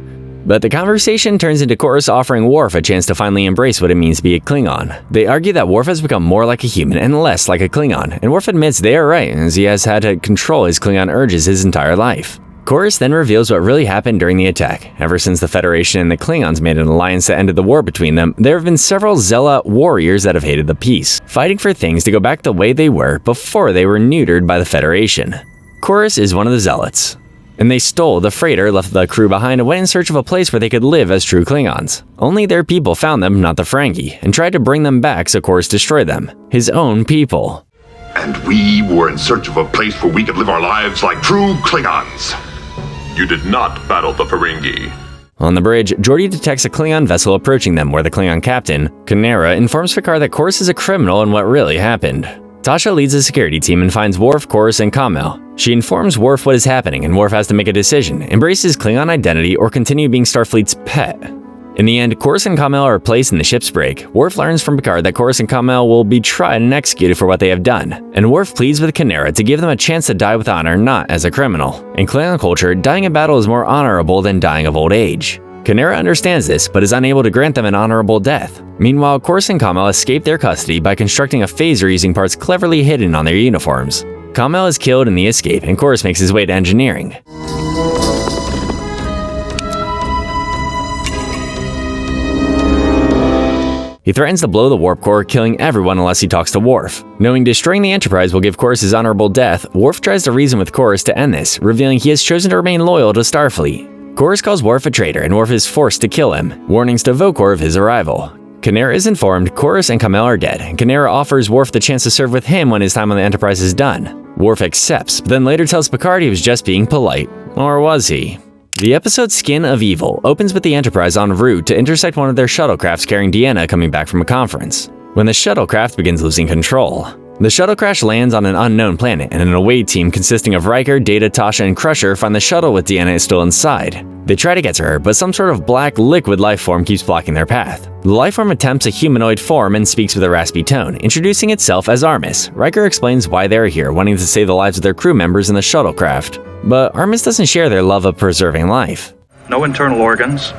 But the conversation turns into Chorus offering Worf a chance to finally embrace what it means to be a Klingon. They argue that Worf has become more like a human and less like a Klingon, and Worf admits they are right, as he has had to control his Klingon urges his entire life. Chorus then reveals what really happened during the attack. Ever since the Federation and the Klingons made an alliance that ended the war between them, there have been several zealot warriors that have hated the peace, fighting for things to go back the way they were before they were neutered by the Federation. Chorus is one of the zealots, and they stole the freighter, left the crew behind, and went in search of a place where they could live as true Klingons. Only their people found them, not the Ferengi, and tried to bring them back, so Chorus destroyed them. His own people. And we were in search of a place where we could live our lives like true Klingons. You did not battle the Ferengi. On the bridge, Geordi detects a Klingon vessel approaching them, where the Klingon captain, Kynera, informs Picard that Chorus is a criminal and what really happened. Tasha leads the security team and finds Worf, Chorus, and Kamel. She informs Worf what is happening, and Worf has to make a decision: embrace his Klingon identity or continue being Starfleet's pet. In the end, Chorus and Kamel are placed in the ship's brig. Worf learns from Picard that Chorus and Kamel will be tried and executed for what they have done, and Worf pleads with Kynera to give them a chance to die with honor, not as a criminal. In Klingon culture, dying in battle is more honorable than dying of old age. Kynera understands this, but is unable to grant them an honorable death. Meanwhile, Chorus and Kamel escape their custody by constructing a phaser using parts cleverly hidden on their uniforms. Kamel is killed in the escape, and Chorus makes his way to engineering. He threatens to blow the warp core, killing everyone unless he talks to Worf. Knowing destroying the Enterprise will give Chorus his honorable death, Worf tries to reason with Chorus to end this, revealing he has chosen to remain loyal to Starfleet. Chorus calls Worf a traitor, and Worf is forced to kill him. Warnings to Vokor of his arrival. Kynera is informed Chorus and Kamel are dead, and Kynera offers Worf the chance to serve with him when his time on the Enterprise is done. Worf accepts, but then later tells Picard he was just being polite. Or was he? The episode Skin of Evil opens with the Enterprise en route to intersect one of their shuttlecrafts carrying Deanna coming back from a conference. When the shuttlecraft begins losing control, the shuttle crash lands on an unknown planet, and an away team consisting of Riker, Data, Tasha, and Crusher find the shuttle with Deanna still inside. They try to get to her, but some sort of black liquid lifeform keeps blocking their path. The lifeform attempts a humanoid form and speaks with a raspy tone, introducing itself as Armis. Riker explains why they're here, wanting to save the lives of their crew members in the shuttlecraft. But Armis doesn't share their love of preserving life. No internal organs.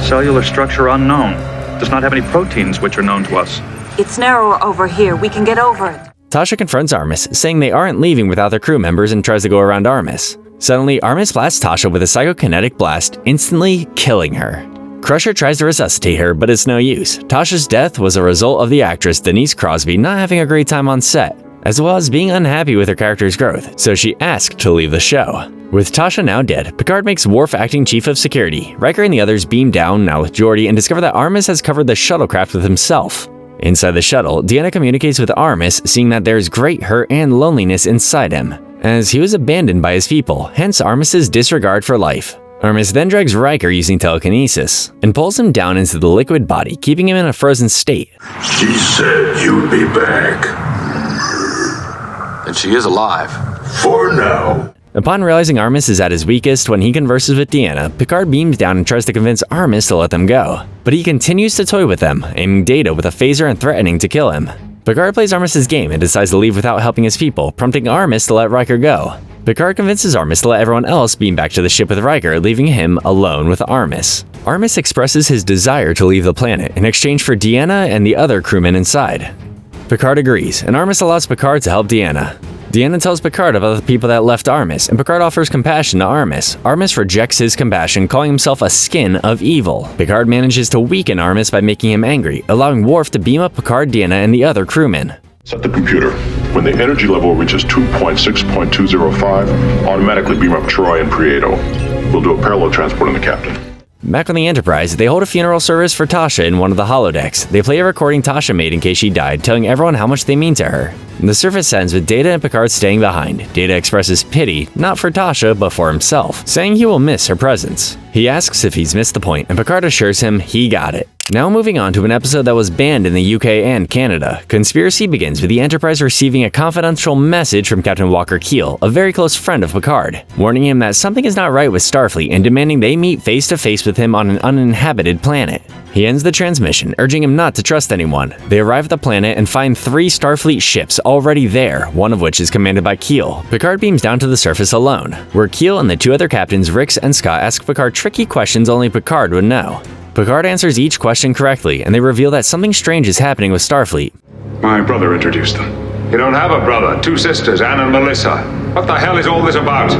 Cellular structure unknown. Does not have any proteins which are known to us. It's narrower over here. We can get over it. Tasha confronts Armis, saying they aren't leaving without their crew members, and tries to go around Armis. Suddenly, Armis blasts Tasha with a psychokinetic blast, instantly killing her. Crusher tries to resuscitate her, but it's no use. Tasha's death was a result of the actress Denise Crosby not having a great time on set, as well as being unhappy with her character's growth, so she asked to leave the show. With Tasha now dead, Picard makes Worf acting chief of security. Riker and the others beam down, now with Geordi, and discover that Armis has covered the shuttlecraft with himself. Inside the shuttle, Deanna communicates with Armis, seeing that there's great hurt and loneliness inside him, as he was abandoned by his people, hence Armis's disregard for life. Armis then drags Riker using telekinesis, and pulls him down into the liquid body, keeping him in a frozen state. She said you'd be back. And she is alive. For now. Upon realizing Armis is at his weakest when he converses with Deanna, Picard beams down and tries to convince Armis to let them go. But he continues to toy with them, aiming Data with a phaser and threatening to kill him. Picard plays Armis's game and decides to leave without helping his people, prompting Armis to let Riker go. Picard convinces Armis to let everyone else beam back to the ship with Riker, leaving him alone with Armis. Armis expresses his desire to leave the planet in exchange for Deanna and the other crewmen inside. Picard agrees, and Armis allows Picard to help Deanna. Deanna tells Picard about the people that left Armis, and Picard offers compassion to Armis. Armis rejects his compassion, calling himself a skin of evil. Picard manages to weaken Armis by making him angry, allowing Worf to beam up Picard, Deanna, and the other crewmen. Set the computer. When the energy level reaches 2.6.205, automatically beam up Troi and Prieto. We'll do a parallel transport on the captain. Back on the Enterprise, they hold a funeral service for Tasha in one of the holodecks. They play a recording Tasha made in case she died, telling everyone how much they mean to her. The service ends with Data and Picard staying behind. Data expresses pity, not for Tasha, but for himself, saying he will miss her presence. He asks if he's missed the point, and Picard assures him he got it. Now moving on to an episode that was banned in the UK and Canada. Conspiracy begins with the Enterprise receiving a confidential message from Captain Walker Keel, a very close friend of Picard, warning him that something is not right with Starfleet and demanding they meet face to face with him on an uninhabited planet. He ends the transmission, urging him not to trust anyone. They arrive at the planet and find 3 Starfleet ships already there, one of which is commanded by Keel. Picard beams down to the surface alone, where Keel and the 2 other captains, Rix and Scott, ask Picard tricky questions only Picard would know. Picard answers each question correctly, and they reveal that something strange is happening with Starfleet. My brother introduced them. You don't have a brother, 2 sisters, Anne and Melissa. What the hell is all this about?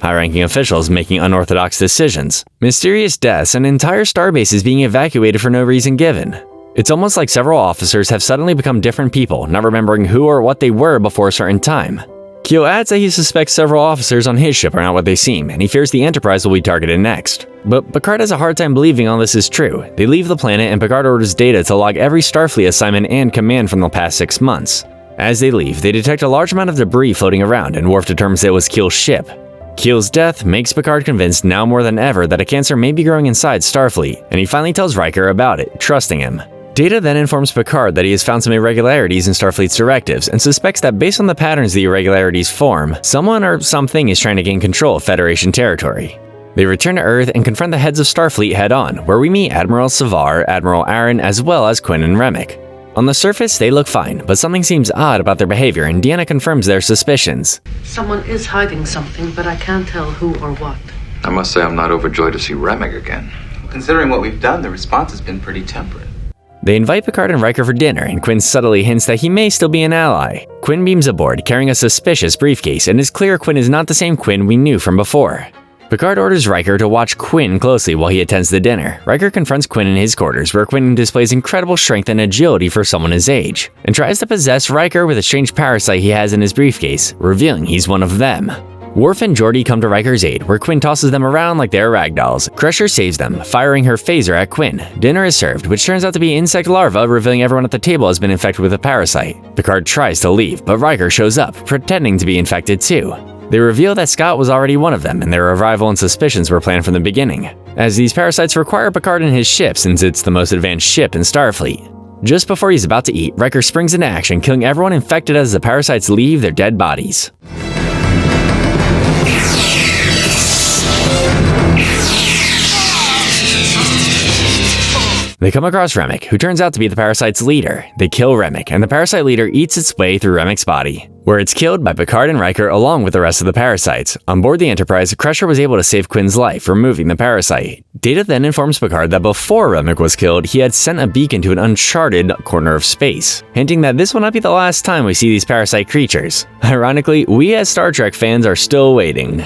high-ranking officials making unorthodox decisions, mysterious deaths, and entire starbases being evacuated for no reason given. It's almost like several officers have suddenly become different people, not remembering who or what they were before a certain time. Keel adds that he suspects several officers on his ship are not what they seem, and he fears the Enterprise will be targeted next. But Picard has a hard time believing all this is true. They leave the planet and Picard orders Data to log every Starfleet assignment and command from the past 6 months. As they leave, they detect a large amount of debris floating around, and Worf determines it was Keel's ship. Keel's death makes Picard convinced now more than ever that a cancer may be growing inside Starfleet, and he finally tells Riker about it, trusting him. Data then informs Picard that he has found some irregularities in Starfleet's directives and suspects that based on the patterns the irregularities form, someone or something is trying to gain control of Federation territory. They return to Earth and confront the heads of Starfleet head-on, where we meet Admiral Savar, Admiral Aaron, as well as Quinn and Remick. On the surface, they look fine, but something seems odd about their behavior, and Deanna confirms their suspicions. Someone is hiding something, but I can't tell who or what. I must say I'm not overjoyed to see Remick again. Considering what we've done, the response has been pretty temperate. They invite Picard and Riker for dinner, and Quinn subtly hints that he may still be an ally. Quinn beams aboard, carrying a suspicious briefcase, and it's clear Quinn is not the same Quinn we knew from before. Picard orders Riker to watch Quinn closely while he attends the dinner. Riker confronts Quinn in his quarters, where Quinn displays incredible strength and agility for someone his age, and tries to possess Riker with a strange parasite he has in his briefcase, revealing he's one of them. Worf and Geordi come to Riker's aid, where Quinn tosses them around like they're ragdolls. Crusher saves them, firing her phaser at Quinn. Dinner is served, which turns out to be insect larvae, revealing everyone at the table has been infected with a parasite. Picard tries to leave, but Riker shows up, pretending to be infected too. They reveal that Scott was already one of them, and their arrival and suspicions were planned from the beginning, as these parasites require Picard and his ship since it's the most advanced ship in Starfleet. Just before he's about to eat, Riker springs into action, killing everyone infected as the parasites leave their dead bodies. They come across Remick, who turns out to be the parasite's leader. They kill Remick, and the parasite leader eats its way through Remick's body, where it's killed by Picard and Riker along with the rest of the parasites. On board the Enterprise, Crusher was able to save Quinn's life, removing the parasite. Data then informs Picard that before Remick was killed, he had sent a beacon to an uncharted corner of space, hinting that this will not be the last time we see these parasite creatures. Ironically, we as Star Trek fans are still waiting.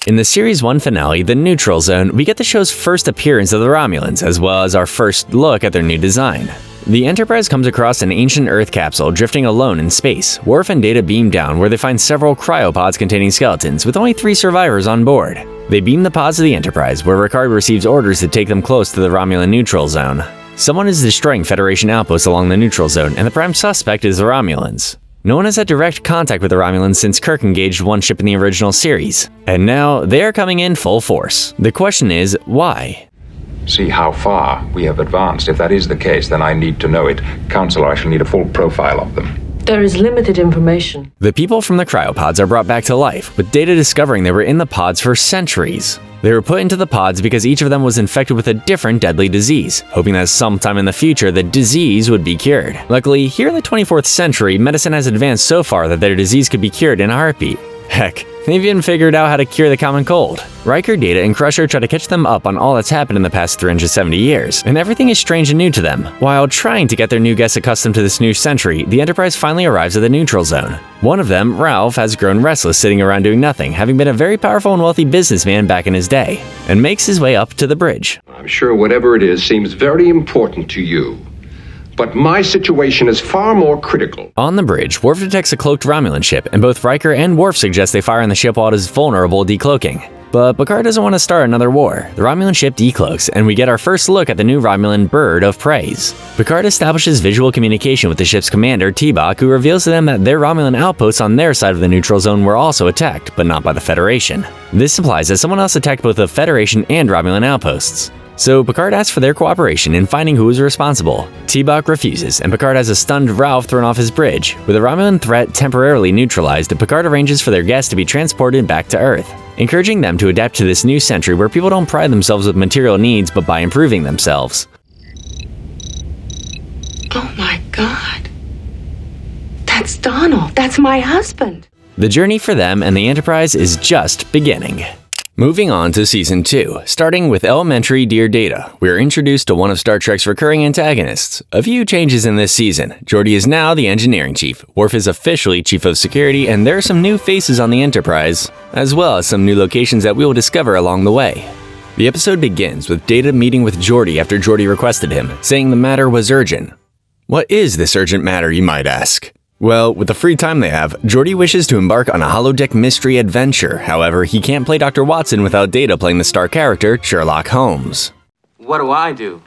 In the Series 1 finale, The Neutral Zone, we get the show's first appearance of the Romulans, as well as our first look at their new design. The Enterprise comes across an ancient Earth capsule drifting alone in space. Worf and Data beam down, where they find several cryopods containing skeletons, with only 3 survivors on board. They beam the pods to the Enterprise, where Picard receives orders to take them close to the Romulan Neutral Zone. Someone is destroying Federation outposts along the Neutral Zone, and the prime suspect is the Romulans. No one has had direct contact with the Romulans since Kirk engaged one ship in the original series, and now they are coming in full force. The question is, why? See how far we have advanced. If that is the case, then I need to know it. Counselor, I shall need a full profile of them. There is limited information. The people from the cryopods are brought back to life, with Data discovering they were in the pods for centuries. They were put into the pods because each of them was infected with a different deadly disease, hoping that sometime in the future the disease would be cured. Luckily, here in the 24th century, medicine has advanced so far that their disease could be cured in a heartbeat. Heck, they've even figured out how to cure the common cold. Riker, Data, and Crusher try to catch them up on all that's happened in the past 370 years, and everything is strange and new to them. While trying to get their new guests accustomed to this new century, the Enterprise finally arrives at the Neutral Zone. One of them, Ralph, has grown restless sitting around doing nothing, having been a very powerful and wealthy businessman back in his day, and makes his way up to the bridge. I'm sure whatever it is seems very important to you. But my situation is far more critical. On the bridge, Worf detects a cloaked Romulan ship, and both Riker and Worf suggest they fire on the ship while it is vulnerable decloaking. But Picard doesn't want to start another war. The Romulan ship decloaks, and we get our first look at the new Romulan bird of praise. Picard establishes visual communication with the ship's commander, Tibok, who reveals to them that their Romulan outposts on their side of the Neutral Zone were also attacked, but not by the Federation. This implies that someone else attacked both the Federation and Romulan outposts. So Picard asks for their cooperation in finding who is responsible. Tibok refuses, and Picard has a stunned Ralph thrown off his bridge. With the Romulan threat temporarily neutralized, Picard arranges for their guests to be transported back to Earth, encouraging them to adapt to this new century where people don't pride themselves with material needs but by improving themselves. Oh my God. That's Donald. That's my husband. The journey for them and the Enterprise is just beginning. Moving on to Season 2, starting with Elementary Dear Data, we are introduced to one of Star Trek's recurring antagonists. A few changes in this season. Geordi is now the engineering chief, Worf is officially chief of security, and there are some new faces on the Enterprise, as well as some new locations that we will discover along the way. The episode begins with Data meeting with Geordi after Geordi requested him, saying the matter was urgent. What is this urgent matter, you might ask? Well, with the free time they have, Geordi wishes to embark on a holodeck mystery adventure. However, he can't play Dr. Watson without Data playing the star character, Sherlock Holmes. What do I do?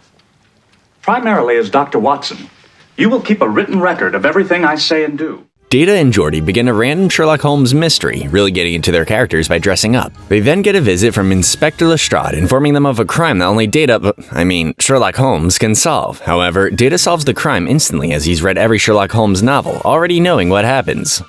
Primarily as Dr. Watson, you will keep a written record of everything I say and do. Data and Geordi begin a random Sherlock Holmes mystery, really getting into their characters by dressing up. They then get a visit from Inspector Lestrade, informing them of a crime that only Sherlock Holmes can solve. However, Data solves the crime instantly as he's read every Sherlock Holmes novel, already knowing what happens.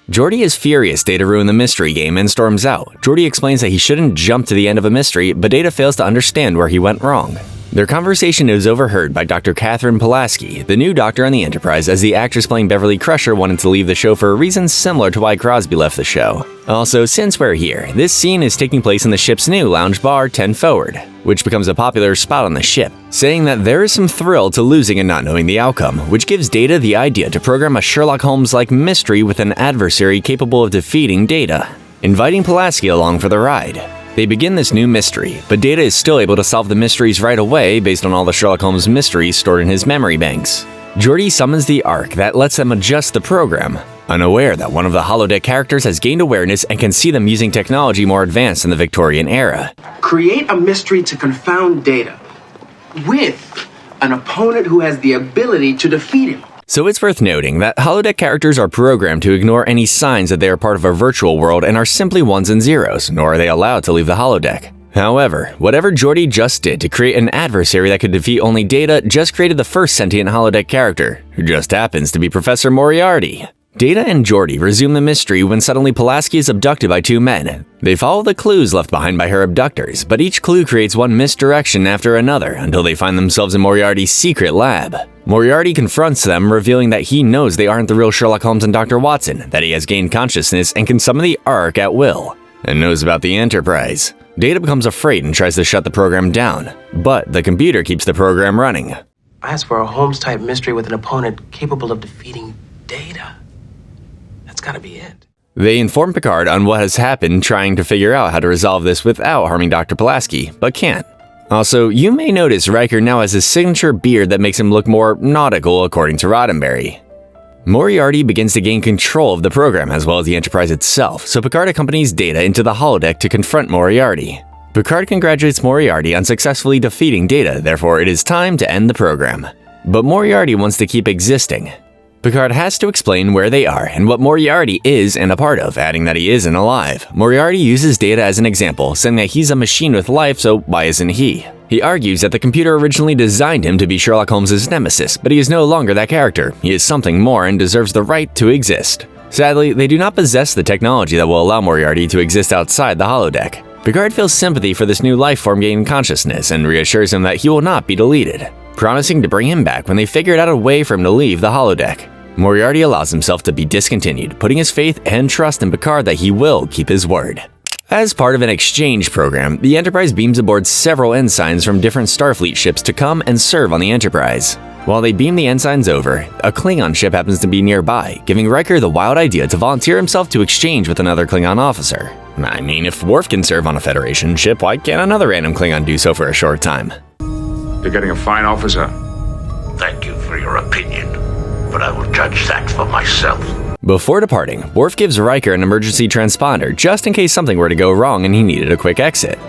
Geordi is furious Data ruined the mystery game and storms out. Geordi explains that he shouldn't jump to the end of a mystery, but Data fails to understand where he went wrong. Their conversation is overheard by Dr. Catherine Pulaski, the new doctor on the Enterprise, as the actress playing Beverly Crusher wanted to leave the show for a reason similar to why Crosby left the show. Also, since we're here, this scene is taking place in the ship's new lounge bar, 10 Forward, which becomes a popular spot on the ship, saying that there is some thrill to losing and not knowing the outcome, which gives Data the idea to program a Sherlock Holmes-like mystery with an adversary capable of defeating Data, inviting Pulaski along for the ride. They begin this new mystery, but Data is still able to solve the mysteries right away based on all the Sherlock Holmes mysteries stored in his memory banks. Geordi summons the Ark that lets them adjust the program, unaware that one of the holodeck characters has gained awareness and can see them using technology more advanced in the Victorian era. Create a mystery to confound Data with an opponent who has the ability to defeat him. So it's worth noting that holodeck characters are programmed to ignore any signs that they are part of a virtual world and are simply ones and zeros, nor are they allowed to leave the holodeck. However, whatever Geordi just did to create an adversary that could defeat only Data just created the first sentient holodeck character, who just happens to be Professor Moriarty. Data and Geordi resume the mystery when suddenly Pulaski is abducted by two men. They follow the clues left behind by her abductors, but each clue creates one misdirection after another until they find themselves in Moriarty's secret lab. Moriarty confronts them, revealing that he knows they aren't the real Sherlock Holmes and Dr. Watson, that he has gained consciousness and can summon the Ark at will, and knows about the Enterprise. Data becomes afraid and tries to shut the program down, but the computer keeps the program running. I asked for a Holmes-type mystery with an opponent capable of defeating Data. That's gotta be it. They inform Picard on what has happened, trying to figure out how to resolve this without harming Dr. Pulaski, but can't. Also, you may notice Riker now has his signature beard that makes him look more nautical, according to Roddenberry. Moriarty begins to gain control of the program as well as the Enterprise itself, so Picard accompanies Data into the holodeck to confront Moriarty. Picard congratulates Moriarty on successfully defeating Data, therefore it is time to end the program. But Moriarty wants to keep existing. Picard has to explain where they are and what Moriarty is and a part of, adding that he isn't alive. Moriarty uses Data as an example, saying that he's a machine with life, so why isn't he? He argues that the computer originally designed him to be Sherlock Holmes' nemesis, but he is no longer that character. He is something more and deserves the right to exist. Sadly, they do not possess the technology that will allow Moriarty to exist outside the holodeck. Picard feels sympathy for this new life form gaining consciousness and reassures him that he will not be deleted, promising to bring him back when they figured out a way for him to leave the holodeck. Moriarty allows himself to be discontinued, putting his faith and trust in Picard that he will keep his word. As part of an exchange program, the Enterprise beams aboard several ensigns from different Starfleet ships to come and serve on the Enterprise. While they beam the ensigns over, a Klingon ship happens to be nearby, giving Riker the wild idea to volunteer himself to exchange with another Klingon officer. I mean, if Worf can serve on a Federation ship, why can't another random Klingon do so for a short time? You're getting a fine officer. Thank you for your opinion, but I will judge that for myself. Before departing, Worf gives Riker an emergency transponder just in case something were to go wrong and he needed a quick exit.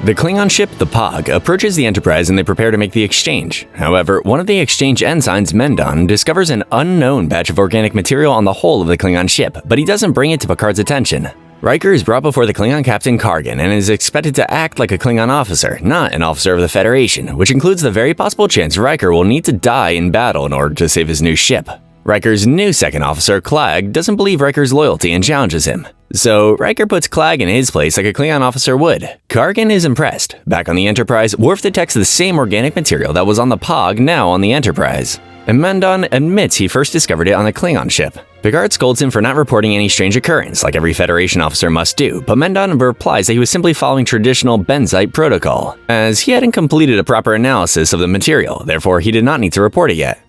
The Klingon ship, the Pog, approaches the Enterprise and they prepare to make the exchange. However, one of the exchange ensigns, Mendon, discovers an unknown batch of organic material on the hull of the Klingon ship, but he doesn't bring it to Picard's attention. Riker is brought before the Klingon captain Kargan and is expected to act like a Klingon officer, not an officer of the Federation, which includes the very possible chance Riker will need to die in battle in order to save his new ship. Riker's new second officer, Clag, doesn't believe Riker's loyalty and challenges him. So Riker puts Clag in his place like a Klingon officer would. Kargan is impressed. Back on the Enterprise, Worf detects the same organic material that was on the Pog now on the Enterprise. And Mendon admits he first discovered it on the Klingon ship. Picard scolds him for not reporting any strange occurrence, like every Federation officer must do, but Mendon replies that he was simply following traditional Benzite protocol, as he hadn't completed a proper analysis of the material, therefore he did not need to report it yet.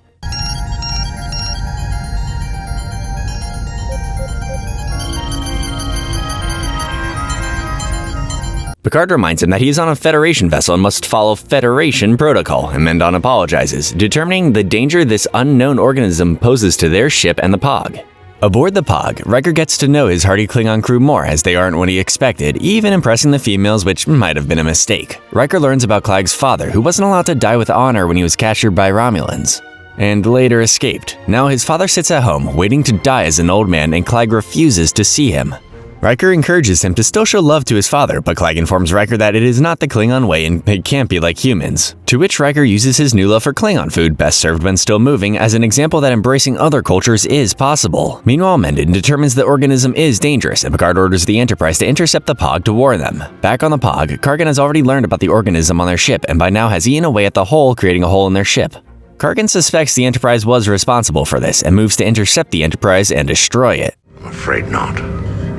Picard reminds him that he is on a Federation vessel and must follow Federation protocol, and Mendon apologizes, determining the danger this unknown organism poses to their ship and the Pog. Aboard the Pog, Riker gets to know his hardy Klingon crew more, as they aren't what he expected, even impressing the females, which might have been a mistake. Riker learns about Clagg's father, who wasn't allowed to die with honor when he was captured by Romulans, and later escaped. Now his father sits at home, waiting to die as an old man, and Clag refuses to see him. Riker encourages him to still show love to his father, but Clag informs Riker that it is not the Klingon way and it can't be like humans. To which Riker uses his new love for Klingon food, best served when still moving, as an example that embracing other cultures is possible. Meanwhile, Mendon determines the organism is dangerous, and Picard orders the Enterprise to intercept the Pog to warn them. Back on the Pog, Kargan has already learned about the organism on their ship, and by now has eaten away at the hull, creating a hole in their ship. Kargan suspects the Enterprise was responsible for this, and moves to intercept the Enterprise and destroy it. I'm afraid not.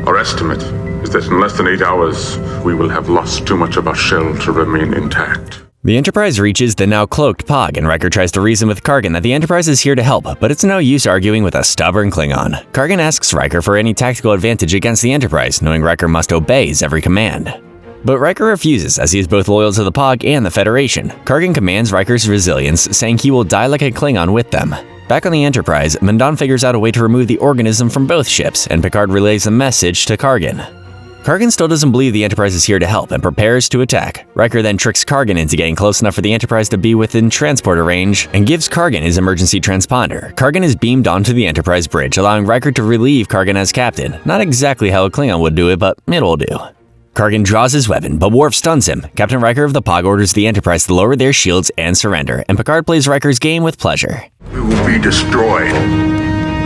Our estimate is that in less than 8 hours, we will have lost too much of our shell to remain intact. The Enterprise reaches the now cloaked Pog, and Riker tries to reason with Kargan that the Enterprise is here to help, but it's no use arguing with a stubborn Klingon. Kargan asks Riker for any tactical advantage against the Enterprise, knowing Riker must obey his every command. But Riker refuses, as he is both loyal to the Pog and the Federation. Kargan commands Riker's resilience, saying he will die like a Klingon with them. Back on the Enterprise, Mendon figures out a way to remove the organism from both ships, and Picard relays the message to Kargan. Kargan still doesn't believe the Enterprise is here to help and prepares to attack. Riker then tricks Kargan into getting close enough for the Enterprise to be within transporter range and gives Kargan his emergency transponder. Kargan is beamed onto the Enterprise bridge, allowing Riker to relieve Kargan as captain. Not exactly how a Klingon would do it, but it'll do. Kargan draws his weapon, but Worf stuns him. Captain Riker of the Pog orders the Enterprise to lower their shields and surrender, and Picard plays Riker's game with pleasure. We will be destroyed.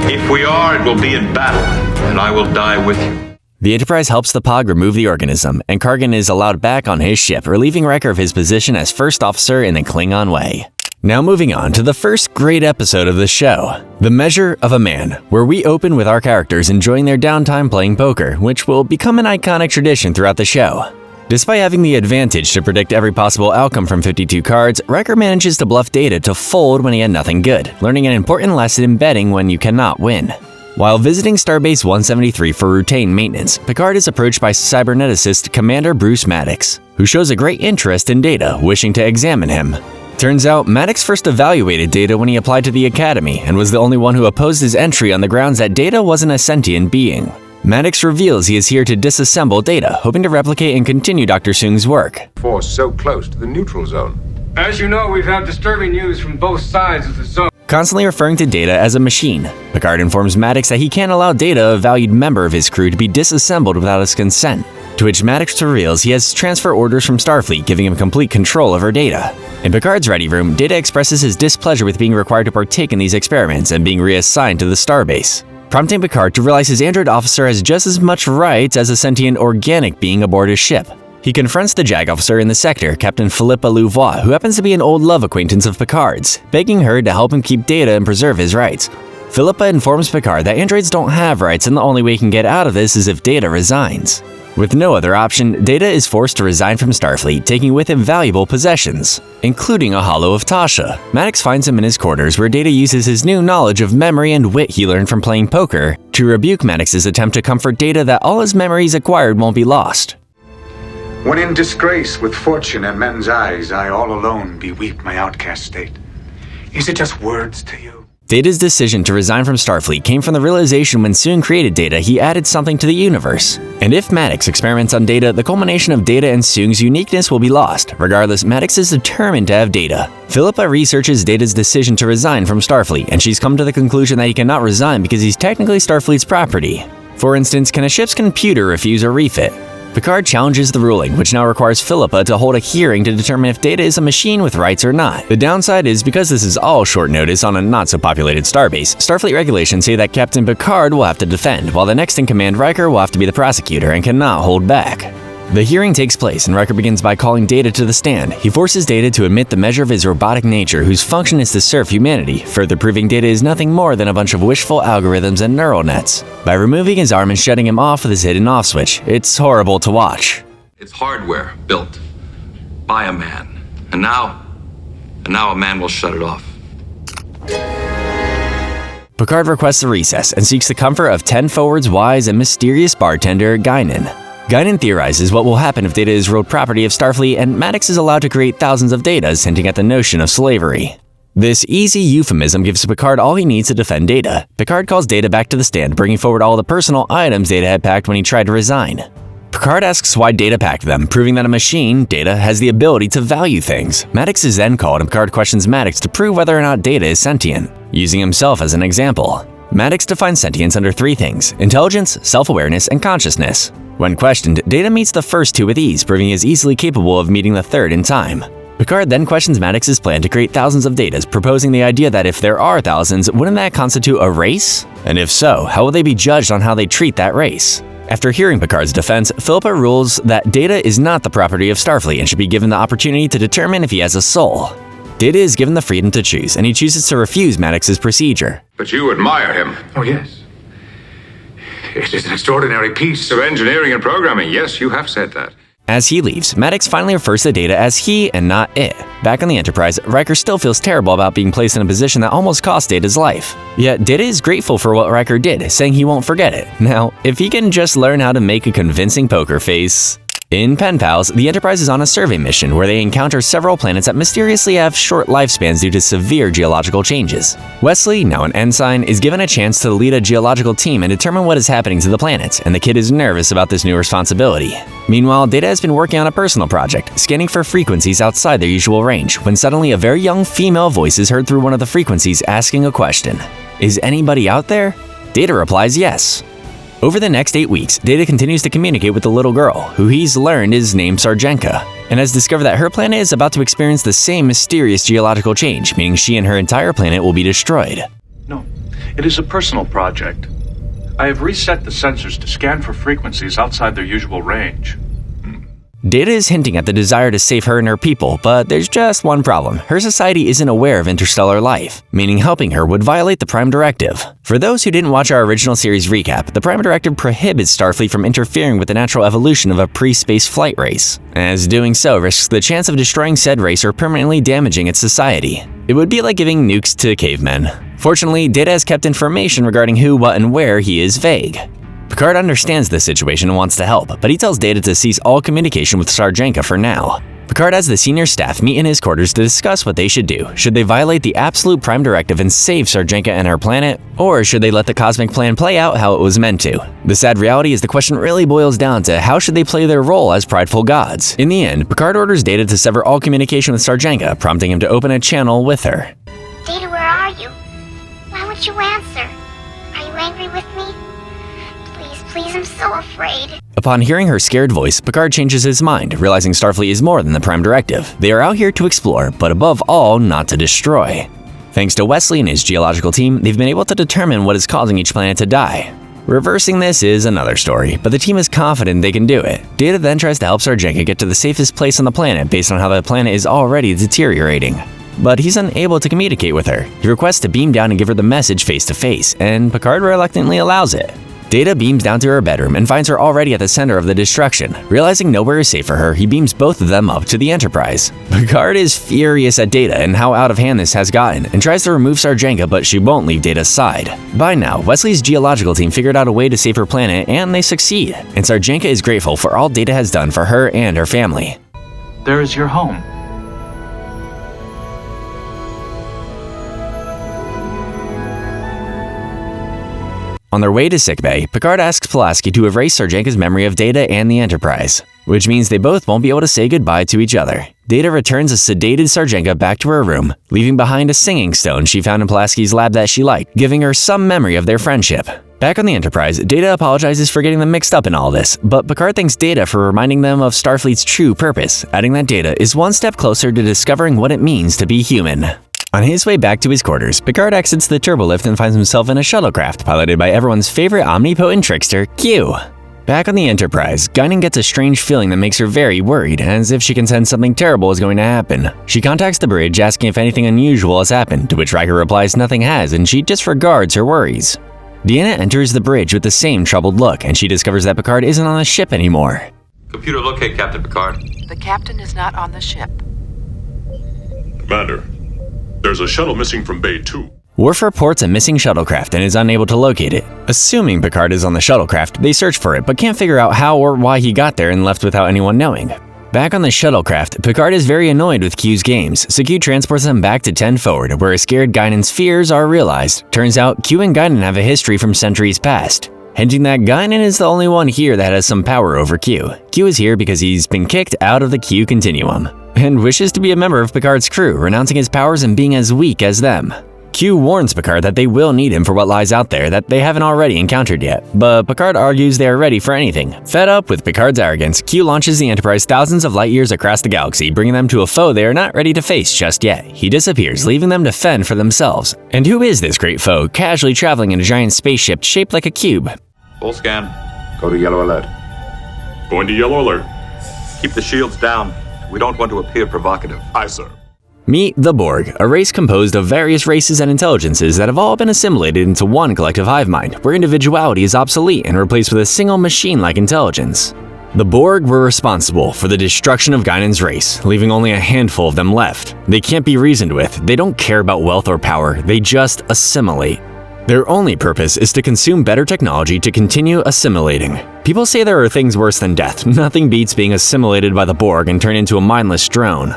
If we are, it will be in battle, and I will die with you. The Enterprise helps the Pog remove the organism, and Kargan is allowed back on his ship, relieving Riker of his position as first officer in the Klingon way. Now moving on to the first great episode of the show, The Measure of a Man, where we open with our characters enjoying their downtime playing poker, which will become an iconic tradition throughout the show. Despite having the advantage to predict every possible outcome from 52 cards, Riker manages to bluff Data to fold when he had nothing good, learning an important lesson in betting when you cannot win. While visiting Starbase 173 for routine maintenance, Picard is approached by cyberneticist Commander Bruce Maddox, who shows a great interest in Data, wishing to examine him. Turns out, Maddox first evaluated Data when he applied to the Academy, and was the only one who opposed his entry on the grounds that Data wasn't a sentient being. Maddox reveals he is here to disassemble Data, hoping to replicate and continue Dr. Soong's work. Force so close to the neutral zone. As you know, we've had disturbing news from both sides of the zone. Constantly referring to Data as a machine, Picard informs Maddox that he can't allow Data, a valued member of his crew, to be disassembled without his consent. To which Maddox reveals he has transfer orders from Starfleet, giving him complete control over Data. In Picard's ready room, Data expresses his displeasure with being required to partake in these experiments and being reassigned to the starbase, prompting Picard to realize his android officer has just as much rights as a sentient organic being aboard his ship. He confronts the JAG officer in the sector, Captain Philippa Louvois, who happens to be an old love acquaintance of Picard's, begging her to help him keep Data and preserve his rights. Philippa informs Picard that androids don't have rights, and the only way he can get out of this is if Data resigns. With no other option, Data is forced to resign from Starfleet, taking with him valuable possessions, including a holo of Tasha. Maddox finds him in his quarters, where Data uses his new knowledge of memory and wit he learned from playing poker to rebuke Maddox's attempt to comfort Data that all his memories acquired won't be lost. When in disgrace with fortune and men's eyes, I all alone beweep my outcast state. Is it just words to you? Data's decision to resign from Starfleet came from the realization when Soong created Data, he added something to the universe. And if Maddox experiments on Data, the culmination of Data and Soong's uniqueness will be lost. Regardless, Maddox is determined to have Data. Philippa researches Data's decision to resign from Starfleet, and she's come to the conclusion that he cannot resign because he's technically Starfleet's property. For instance, can a ship's computer refuse a refit? Picard challenges the ruling, which now requires Philippa to hold a hearing to determine if Data is a machine with rights or not. The downside is, because this is all short notice on a not-so-populated starbase, Starfleet regulations say that Captain Picard will have to defend, while the next in command, Riker, will have to be the prosecutor and cannot hold back. The hearing takes place and Riker begins by calling Data to the stand. He forces Data to admit the measure of his robotic nature whose function is to serve humanity, further proving Data is nothing more than a bunch of wishful algorithms and neural nets. By removing his arm and shutting him off with his hidden off switch, it's horrible to watch. It's hardware built by a man. And now a man will shut it off. Picard requests a recess and seeks the comfort of 10 Forward's wise and mysterious bartender, Guinan. Guinan theorizes what will happen if Data is ruled property of Starfleet and Maddox is allowed to create thousands of Datas, hinting at the notion of slavery. This easy euphemism gives Picard all he needs to defend Data. Picard calls Data back to the stand, bringing forward all the personal items Data had packed when he tried to resign. Picard asks why Data packed them, proving that a machine, Data, has the ability to value things. Maddox is then called and Picard questions Maddox to prove whether or not Data is sentient, using himself as an example. Maddox defines sentience under 3 things: intelligence, self-awareness, and consciousness. When questioned, Data meets the first 2 with ease, proving he is easily capable of meeting the third in time. Picard then questions Maddox's plan to create thousands of Datas, proposing the idea that if there are thousands, wouldn't that constitute a race? And if so, how will they be judged on how they treat that race? After hearing Picard's defense, Philippa rules that Data is not the property of Starfleet and should be given the opportunity to determine if he has a soul. Data is given the freedom to choose, and he chooses to refuse Maddox's procedure. But you admire him. Oh, yes. It is an extraordinary piece of engineering and programming. Yes, you have said that. As he leaves, Maddox finally refers to Data as he and not it. Back on the Enterprise, Riker still feels terrible about being placed in a position that almost cost Data's life. Yet Data is grateful for what Riker did, saying he won't forget it. Now, if he can just learn how to make a convincing poker face. In Pen Pals, the Enterprise is on a survey mission where they encounter several planets that mysteriously have short lifespans due to severe geological changes. Wesley, now an ensign, is given a chance to lead a geological team and determine what is happening to the planets, and the kid is nervous about this new responsibility. Meanwhile, Data has been working on a personal project, scanning for frequencies outside their usual range, when suddenly a very young female voice is heard through one of the frequencies asking a question. Is anybody out there? Data replies yes. Over the next 8 weeks, Data continues to communicate with the little girl, who he's learned is named Sarjenka, and has discovered that her planet is about to experience the same mysterious geological change, meaning she and her entire planet will be destroyed. No, it is a personal project. I have reset the sensors to scan for frequencies outside their usual range. Data is hinting at the desire to save her and her people, but there's just one problem. Her society isn't aware of interstellar life, meaning helping her would violate the Prime Directive. For those who didn't watch our original series recap, the Prime Directive prohibits Starfleet from interfering with the natural evolution of a pre-space flight race, as doing so risks the chance of destroying said race or permanently damaging its society. It would be like giving nukes to cavemen. Fortunately, Data has kept information regarding who, what, and where he is vague. Picard understands this situation and wants to help, but he tells Data to cease all communication with Sarjenka for now. Picard has the senior staff meet in his quarters to discuss what they should do. Should they violate the absolute Prime Directive and save Sarjenka and her planet, or should they let the cosmic plan play out how it was meant to? The sad reality is the question really boils down to how should they play their role as prideful gods? In the end, Picard orders Data to sever all communication with Sarjenka, prompting him to open a channel with her. Data, where are you? Why won't you answer? Are you angry with me? Please, I'm so afraid. Upon hearing her scared voice, Picard changes his mind, realizing Starfleet is more than the Prime Directive. They are out here to explore, but above all, not to destroy. Thanks to Wesley and his geological team, they've been able to determine what is causing each planet to die. Reversing this is another story, but the team is confident they can do it. Data then tries to help Sarjenka get to the safest place on the planet based on how the planet is already deteriorating. But he's unable to communicate with her. He requests to beam down and give her the message face to face, and Picard reluctantly allows it. Data beams down to her bedroom and finds her already at the center of the destruction. Realizing nowhere is safe for her, he beams both of them up to the Enterprise. Picard is furious at Data and how out of hand this has gotten, and tries to remove Sarjenka, but she won't leave Data's side. By now, Wesley's geological team figured out a way to save her planet, and they succeed. And Sarjenka is grateful for all Data has done for her and her family. There is your home. On their way to sickbay, Picard asks Pulaski to erase Sarjenka's memory of Data and the Enterprise, which means they both won't be able to say goodbye to each other. Data returns a sedated Sarjenka back to her room, leaving behind a singing stone she found in Pulaski's lab that she liked, giving her some memory of their friendship. Back on the Enterprise, Data apologizes for getting them mixed up in all this, but Picard thanks Data for reminding them of Starfleet's true purpose, adding that Data is one step closer to discovering what it means to be human. On his way back to his quarters, Picard exits the turbolift and finds himself in a shuttlecraft piloted by everyone's favorite omnipotent trickster, Q. Back on the Enterprise, Guinan gets a strange feeling that makes her very worried, as if she can sense something terrible is going to happen. She contacts the bridge asking if anything unusual has happened, to which Riker replies nothing has, and she disregards her worries. Deanna enters the bridge with the same troubled look, and she discovers that Picard isn't on the ship anymore. Computer locate Captain Picard. The captain is not on the ship. Commander, there's a shuttle missing from Bay 2. Worf reports a missing shuttlecraft and is unable to locate it. Assuming Picard is on the shuttlecraft, they search for it but can't figure out how or why he got there and left without anyone knowing. Back on the shuttlecraft, Picard is very annoyed with Q's games, so Q transports him back to 10 Forward, where a scared Guinan's fears are realized. Turns out, Q and Guinan have a history from centuries past, hinting that Guinan is the only one here that has some power over Q. Q is here because he's been kicked out of the Q continuum, and wishes to be a member of Picard's crew, renouncing his powers and being as weak as them. Q warns Picard that they will need him for what lies out there that they haven't already encountered yet, but Picard argues they are ready for anything. Fed up with Picard's arrogance, Q launches the Enterprise thousands of light years across the galaxy, bringing them to a foe they are not ready to face just yet. He disappears, leaving them to fend for themselves. And who is this great foe, casually traveling in a giant spaceship shaped like a cube? Full scan. Go to yellow alert. Going to yellow alert. Keep the shields down. We don't want to appear provocative. Aye, sir. Meet the Borg, a race composed of various races and intelligences that have all been assimilated into one collective hive mind, where individuality is obsolete and replaced with a single machine-like intelligence. The Borg were responsible for the destruction of Guinan's race, leaving only a handful of them left. They can't be reasoned with, they don't care about wealth or power, they just assimilate. Their only purpose is to consume better technology to continue assimilating. People say there are things worse than death. Nothing beats being assimilated by the Borg and turned into a mindless drone.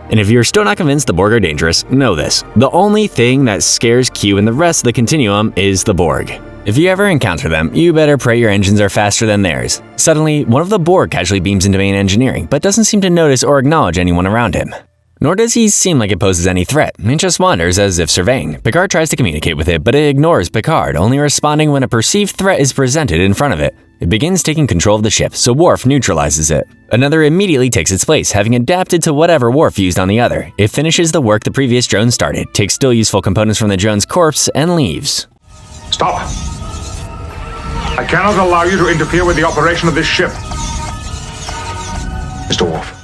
And if you're still not convinced the Borg are dangerous, know this. The only thing that scares Q and the rest of the continuum is the Borg. If you ever encounter them, you better pray your engines are faster than theirs. Suddenly, one of the Borg casually beams into main engineering, but doesn't seem to notice or acknowledge anyone around him. Nor does he seem like it poses any threat. It just wanders as if surveying. Picard tries to communicate with it, but it ignores Picard, only responding when a perceived threat is presented in front of it. It begins taking control of the ship, so Worf neutralizes it. Another immediately takes its place, having adapted to whatever Worf used on the other. It finishes the work the previous drone started, takes still useful components from the drone's corpse, and leaves. Stop! I cannot allow you to interfere with the operation of this ship. Mr. Worf.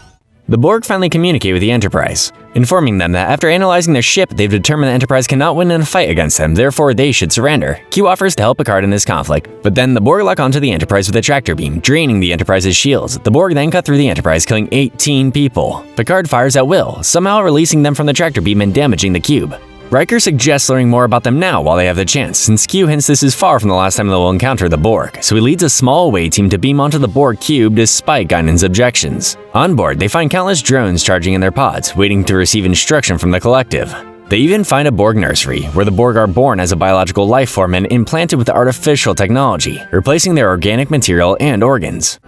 The Borg finally communicate with the Enterprise, informing them that after analyzing their ship, they've determined the Enterprise cannot win in a fight against them, therefore they should surrender. Q offers to help Picard in this conflict, but then the Borg lock onto the Enterprise with a tractor beam, draining the Enterprise's shields. The Borg then cut through the Enterprise, killing 18 people. Picard fires at will, somehow releasing them from the tractor beam and damaging the cube. Riker suggests learning more about them now while they have the chance, since Q hints this is far from the last time they will encounter the Borg, so he leads a small away team to beam onto the Borg cube despite Guinan's objections. On board, they find countless drones charging in their pods, waiting to receive instruction from the collective. They even find a Borg nursery, where the Borg are born as a biological life form and implanted with artificial technology, replacing their organic material and organs.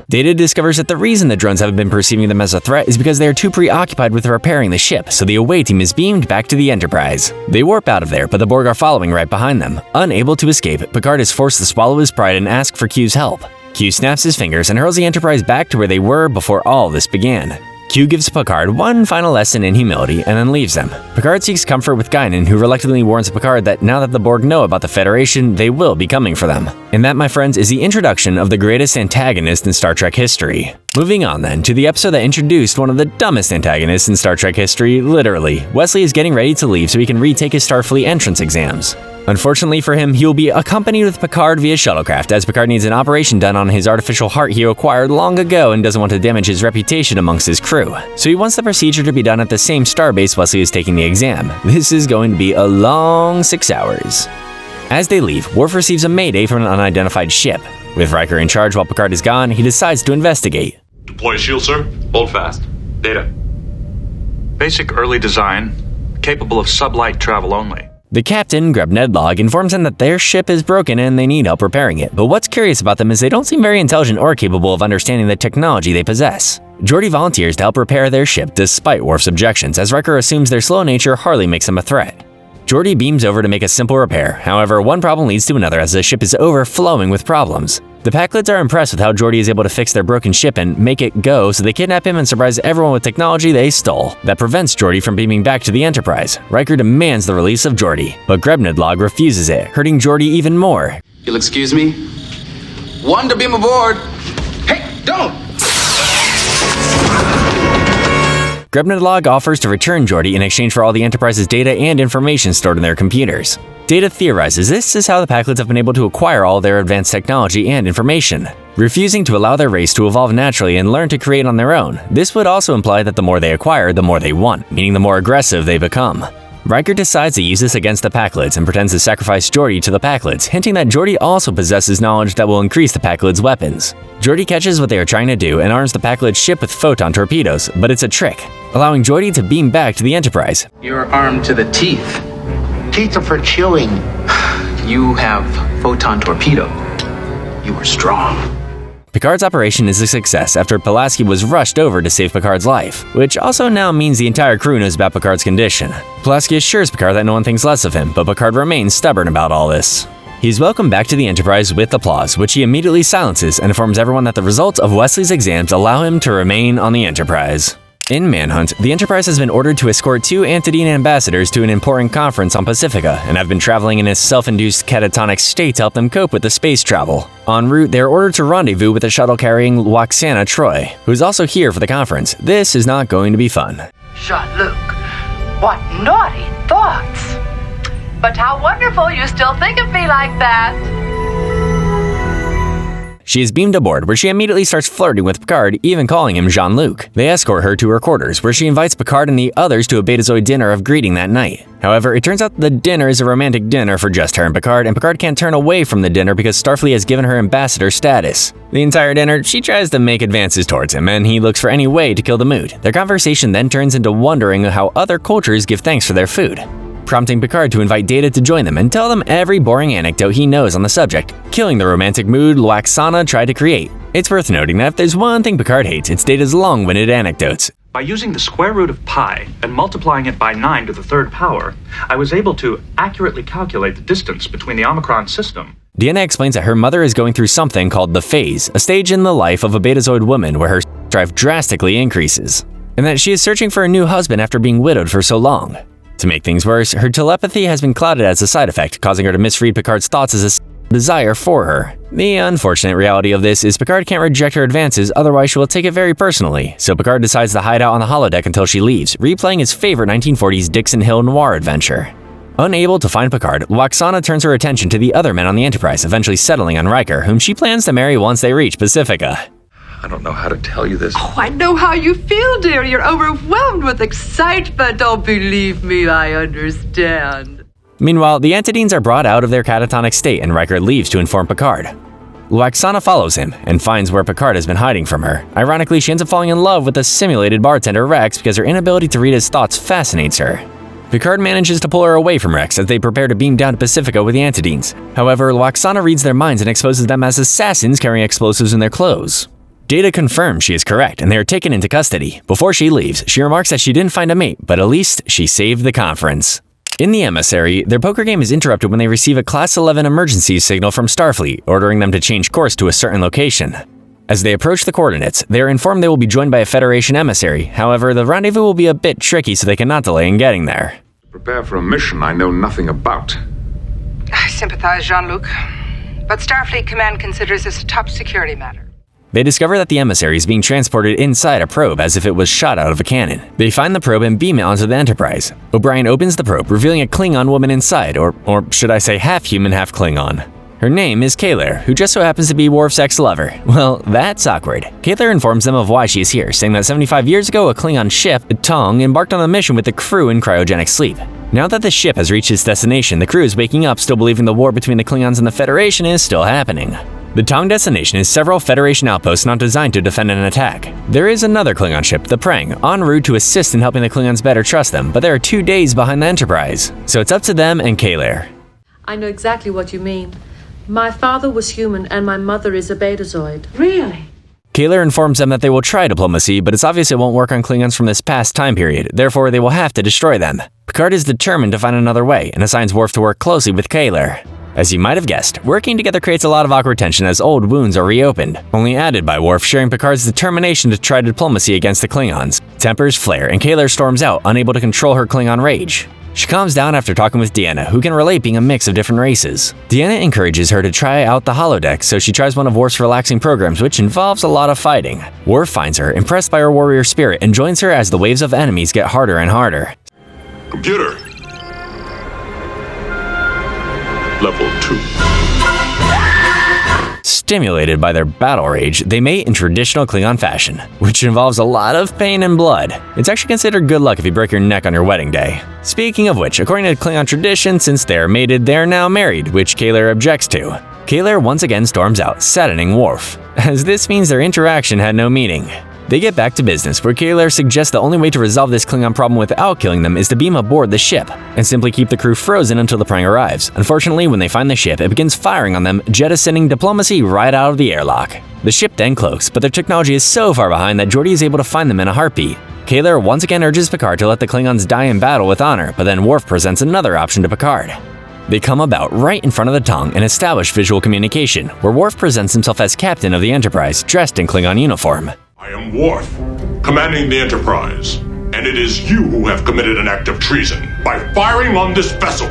Data discovers that the reason the drones haven't been perceiving them as a threat is because they are too preoccupied with repairing the ship, so the away team is beamed back to the Enterprise. They warp out of there, but the Borg are following right behind them. Unable to escape, Picard is forced to swallow his pride and ask for Q's help. Q snaps his fingers and hurls the Enterprise back to where they were before all this began. Q gives Picard one final lesson in humility and then leaves them. Picard seeks comfort with Guinan, who reluctantly warns Picard that now that the Borg know about the Federation, they will be coming for them. And that, my friends, is the introduction of the greatest antagonist in Star Trek history. Moving on then to the episode that introduced one of the dumbest antagonists in Star Trek history, literally. Wesley is getting ready to leave so he can retake his Starfleet entrance exams. Unfortunately for him, he will be accompanied with Picard via shuttlecraft, as Picard needs an operation done on his artificial heart he acquired long ago and doesn't want to damage his reputation amongst his crew. So he wants the procedure to be done at the same starbase Wesley is taking the exam. This is going to be a long 6 hours. As they leave, Worf receives a mayday from an unidentified ship. With Riker in charge while Picard is gone, he decides to investigate. Deploy shield, sir. Hold fast. Data. Basic early design, capable of sublight travel only. The captain, Grub Nedlog, informs them that their ship is broken and they need help repairing it, but what's curious about them is they don't seem very intelligent or capable of understanding the technology they possess. Geordi volunteers to help repair their ship despite Worf's objections, as Riker assumes their slow nature hardly makes them a threat. Geordi beams over to make a simple repair. However, one problem leads to another as the ship is overflowing with problems. The Packlids are impressed with how Geordi is able to fix their broken ship and make it go, so they kidnap him and surprise everyone with technology they stole. That prevents Geordi from beaming back to the Enterprise. Riker demands the release of Geordi, but Grebnidlog refuses it, hurting Geordi even more. You'll excuse me? One to beam aboard! Hey, don't! Grebnidlog offers to return Geordi in exchange for all the Enterprise's data and information stored in their computers. Data theorizes this is how the Packlids have been able to acquire all their advanced technology and information. Refusing to allow their race to evolve naturally and learn to create on their own, this would also imply that the more they acquire, the more they want, meaning the more aggressive they become. Riker decides to use this against the Packlids and pretends to sacrifice Geordi to the Packlids, hinting that Geordi also possesses knowledge that will increase the Packlids' weapons. Geordi catches what they are trying to do and arms the Packlid ship with photon torpedoes, but it's a trick, allowing Geordi to beam back to the Enterprise. You're armed to the teeth. Teeth are for chewing. You have photon torpedo. You are strong. Picard's operation is a success after Pulaski was rushed over to save Picard's life, which also now means the entire crew knows about Picard's condition. Pulaski assures Picard that no one thinks less of him, but Picard remains stubborn about all this. He's welcomed back to the Enterprise with applause, which he immediately silences and informs everyone that the results of Wesley's exams allow him to remain on the Enterprise. In Manhunt, the Enterprise has been ordered to escort 2 Antidine ambassadors to an important conference on Pacifica and have been traveling in a self-induced catatonic state to help them cope with the space travel. En route, they are ordered to rendezvous with a shuttle carrying Lwaxana Troi, who is also here for the conference. This is not going to be fun. Jean-Luc, what naughty thoughts! But how wonderful you still think of me like that! She is beamed aboard, where she immediately starts flirting with Picard, even calling him Jean-Luc. They escort her to her quarters, where she invites Picard and the others to a Betazoid dinner of greeting that night. However, it turns out the dinner is a romantic dinner for just her and Picard can't turn away from the dinner because Starfleet has given her ambassador status. The entire dinner, she tries to make advances towards him, and he looks for any way to kill the mood. Their conversation then turns into wondering how other cultures give thanks for their food, prompting Picard to invite Data to join them and tell them every boring anecdote he knows on the subject, killing the romantic mood Lwaxana tried to create. It's worth noting that if there's one thing Picard hates, it's Data's long-winded anecdotes. By using the square root of pi and multiplying it by 9 to the 3rd power, I was able to accurately calculate the distance between the Omicron system. Deanna explains that her mother is going through something called the phase, a stage in the life of a Betazoid woman where her drive drastically increases, and that she is searching for a new husband after being widowed for so long. To make things worse, her telepathy has been clouded as a side effect, causing her to misread Picard's thoughts as a desire for her. The unfortunate reality of this is Picard can't reject her advances, otherwise she will take it very personally, so Picard decides to hide out on the holodeck until she leaves, replaying his favorite 1940s Dixon Hill noir adventure. Unable to find Picard, Lwaxana turns her attention to the other men on the Enterprise, eventually settling on Riker, whom she plans to marry once they reach Pacifica. I don't know how to tell you this. Oh, I know how you feel, dear. You're overwhelmed with excitement. Oh, believe me, I understand. Meanwhile, the Antidines are brought out of their catatonic state and Riker leaves to inform Picard. Lwaxana follows him and finds where Picard has been hiding from her. Ironically, she ends up falling in love with the simulated bartender Rex because her inability to read his thoughts fascinates her. Picard manages to pull her away from Rex as they prepare to beam down to Pacifica with the Antidines. However, Lwaxana reads their minds and exposes them as assassins carrying explosives in their clothes. Data confirms she is correct, and they are taken into custody. Before she leaves, she remarks that she didn't find a mate, but at least she saved the conference. In the emissary, their poker game is interrupted when they receive a Class 11 emergency signal from Starfleet, ordering them to change course to a certain location. As they approach the coordinates, they are informed they will be joined by a Federation emissary. However, the rendezvous will be a bit tricky, so they cannot delay in getting there. Prepare for a mission I know nothing about. I sympathize, Jean-Luc, but Starfleet Command considers this a top security matter. They discover that the emissary is being transported inside a probe as if it was shot out of a cannon. They find the probe and beam it onto the Enterprise. O'Brien opens the probe, revealing a Klingon woman inside, or should I say half-human, half-Klingon. Her name is Kayler, who just so happens to be Worf's ex-lover. Well, that's awkward. Kayler informs them of why she is here, saying that 75 years ago a Klingon ship, Tong, embarked on a mission with the crew in cryogenic sleep. Now that the ship has reached its destination, the crew is waking up, still believing the war between the Klingons and the Federation is still happening. The Tong destination is several Federation outposts not designed to defend an attack. There is another Klingon ship, the Prang, en route to assist in helping the Klingons better trust them, but they are 2 days behind the Enterprise. So it's up to them and Kayler. I know exactly what you mean. My father was human and my mother is a Betazoid. Really? Kayler informs them that they will try diplomacy, but it's obvious it won't work on Klingons from this past time period, therefore they will have to destroy them. Picard is determined to find another way and assigns Worf to work closely with Kaler. As you might have guessed, working together creates a lot of awkward tension as old wounds are reopened, only added by Worf sharing Picard's determination to try diplomacy against the Klingons. Tempers flare and Kaler storms out, unable to control her Klingon rage. She calms down after talking with Deanna, who can relate being a mix of different races. Deanna encourages her to try out the holodeck, so she tries one of Worf's relaxing programs, which involves a lot of fighting. Worf finds her, impressed by her warrior spirit, and joins her as the waves of enemies get harder and harder. Computer. Level 2. Stimulated by their battle rage, they mate in traditional Klingon fashion, which involves a lot of pain and blood. It's actually considered good luck if you break your neck on your wedding day. Speaking of which, according to Klingon tradition, since they're mated, they're now married, which Kaler objects to. Kaler once again storms out, saddening Worf, as this means their interaction had no meaning. They get back to business, where Kaler suggests the only way to resolve this Klingon problem without killing them is to beam aboard the ship, and simply keep the crew frozen until the Prang arrives. Unfortunately, when they find the ship, it begins firing on them, jettisoning diplomacy right out of the airlock. The ship then cloaks, but their technology is so far behind that Geordi is able to find them in a heartbeat. Kaler once again urges Picard to let the Klingons die in battle with honor, but then Worf presents another option to Picard. They come about right in front of the tongue and establish visual communication, where Worf presents himself as captain of the Enterprise, dressed in Klingon uniform. I am Worf, commanding the Enterprise, and it is you who have committed an act of treason by firing on this vessel.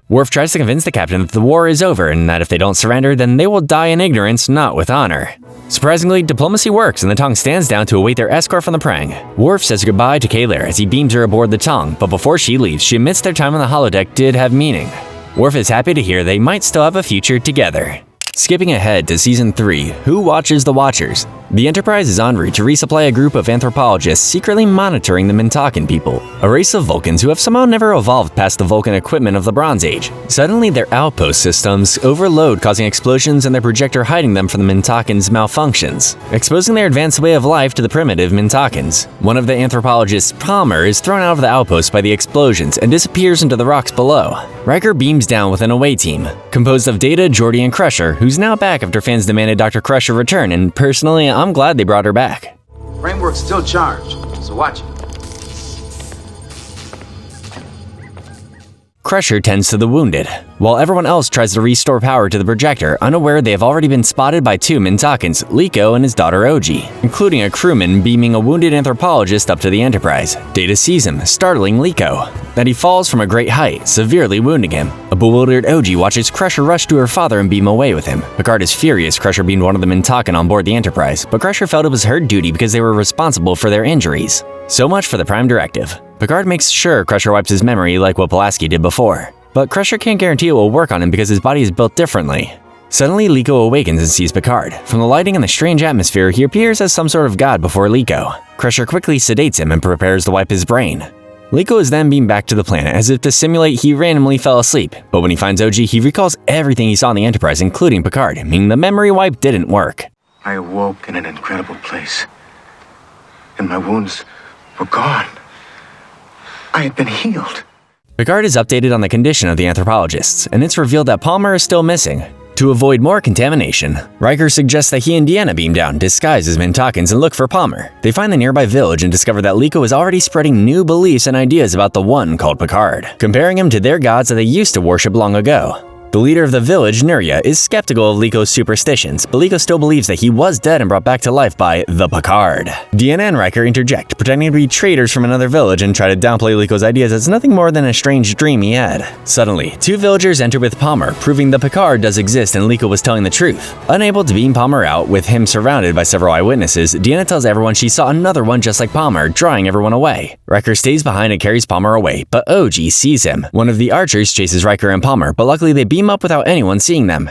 Worf tries to convince the captain that the war is over and that if they don't surrender, then they will die in ignorance, not with honor. Surprisingly, diplomacy works and the Tong stands down to await their escort from the Prang. Worf says goodbye to Kaler as he beams her aboard the Tong, but before she leaves, she admits their time on the holodeck did have meaning. Worf is happy to hear they might still have a future together. Skipping ahead to Season 3, Who Watches the Watchers? The Enterprise is en route to resupply a group of anthropologists secretly monitoring the Mintakan people, a race of Vulcans who have somehow never evolved past the Vulcan equipment of the Bronze Age. Suddenly, their outpost systems overload, causing explosions and their projector hiding them from the Mintakans' malfunctions, exposing their advanced way of life to the primitive Mintakans. One of the anthropologists, Palmer, is thrown out of the outpost by the explosions and disappears into the rocks below. Riker beams down with an away team, composed of Data, Geordi, and Crusher, who's now back after fans demanded Dr. Crusher return, and personally, I'm glad they brought her back. Framework's still charged, so watch it. Crusher tends to the wounded, while everyone else tries to restore power to the projector, unaware they have already been spotted by two Mintakans, Liko and his daughter Oji, including a crewman beaming a wounded anthropologist up to the Enterprise. Data sees him, startling Liko. Then he falls from a great height, severely wounding him. A bewildered Oji watches Crusher rush to her father and beam away with him. Picard is furious Crusher beamed one of the Mintakan on board the Enterprise, but Crusher felt it was her duty because they were responsible for their injuries. So much for the Prime Directive. Picard makes sure Crusher wipes his memory like what Pulaski did before. But Crusher can't guarantee it will work on him because his body is built differently. Suddenly, Liko awakens and sees Picard. From the lighting and the strange atmosphere, he appears as some sort of god before Liko. Crusher quickly sedates him and prepares to wipe his brain. Liko is then beamed back to the planet as if to simulate he randomly fell asleep, but when he finds Oji, he recalls everything he saw on the Enterprise, including Picard, meaning the memory wipe didn't work. I awoke in an incredible place, and my wounds were gone. I had been healed. Picard is updated on the condition of the anthropologists, and it's revealed that Palmer is still missing. To avoid more contamination, Riker suggests that he and Deanna beam down, disguised as Mintakans, and look for Palmer. They find the nearby village and discover that Liko is already spreading new beliefs and ideas about the one called Picard, comparing him to their gods that they used to worship long ago. The leader of the village, Nuria, is skeptical of Liko's superstitions, but Liko still believes that he was dead and brought back to life by the Picard. Deanna and Riker interject, pretending to be traders from another village and try to downplay Liko's ideas as nothing more than a strange dream he had. Suddenly, two villagers enter with Palmer, proving the Picard does exist and Liko was telling the truth. Unable to beam Palmer out, with him surrounded by several eyewitnesses, Deanna tells everyone she saw another one just like Palmer, drawing everyone away. Riker stays behind and carries Palmer away, but Oji sees him. One of the archers chases Riker and Palmer, but luckily they beam up without anyone seeing them.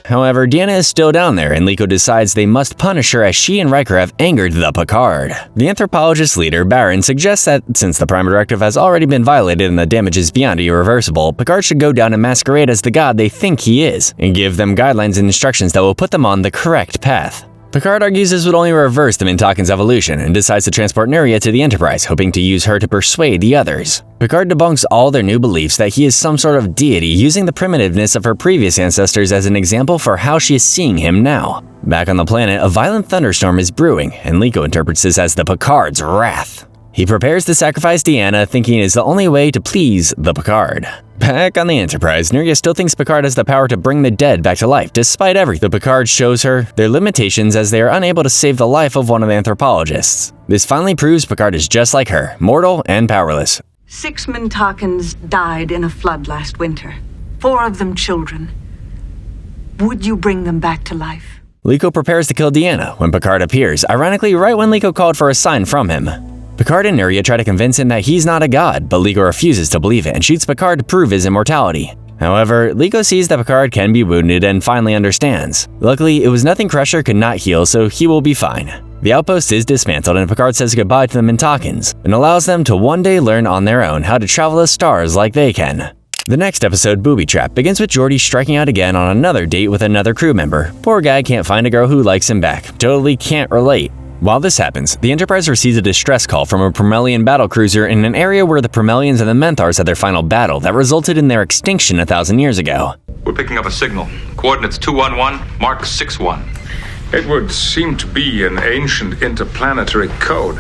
However, Deanna is still down there, and Liko decides they must punish her as she and Riker have angered the Picard. The anthropologist leader, Baron, suggests that since the Prime Directive has already been violated and the damage is beyond irreversible, Picard should go down and masquerade as the god they think he is, and give them guidelines and instructions that will put them on the correct path. Picard argues this would only reverse the Mintakan's evolution and decides to transport Nuria to the Enterprise, hoping to use her to persuade the others. Picard debunks all their new beliefs that he is some sort of deity, using the primitiveness of her previous ancestors as an example for how she is seeing him now. Back on the planet, a violent thunderstorm is brewing, and Liko interprets this as the Picard's wrath. He prepares to sacrifice Deanna, thinking it is the only way to please the Picard. Back on the Enterprise, Nuria still thinks Picard has the power to bring the dead back to life, despite everything. The Picard shows her their limitations as they are unable to save the life of one of the anthropologists. This finally proves Picard is just like her, mortal and powerless. 6 Mintakans died in a flood last winter. 4 of them children. Would you bring them back to life? Liko prepares to kill Deanna when Picard appears, ironically right when Liko called for a sign from him. Picard and Nuria try to convince him that he's not a god, but Liko refuses to believe it and shoots Picard to prove his immortality. However, Liko sees that Picard can be wounded and finally understands. Luckily, it was nothing Crusher could not heal, so he will be fine. The outpost is dismantled and Picard says goodbye to the Mintakans and allows them to one day learn on their own how to travel the stars like they can. The next episode, Booby Trap, begins with Geordi striking out again on another date with another crew member. Poor guy can't find a girl who likes him back. Totally can't relate. While this happens, the Enterprise receives a distress call from a Promelian battlecruiser in an area where the Promelians and the Menthars had their final battle that resulted in their extinction 1,000 years ago. We're picking up a signal. Coordinates 211, mark 61. It would seem to be an ancient interplanetary code.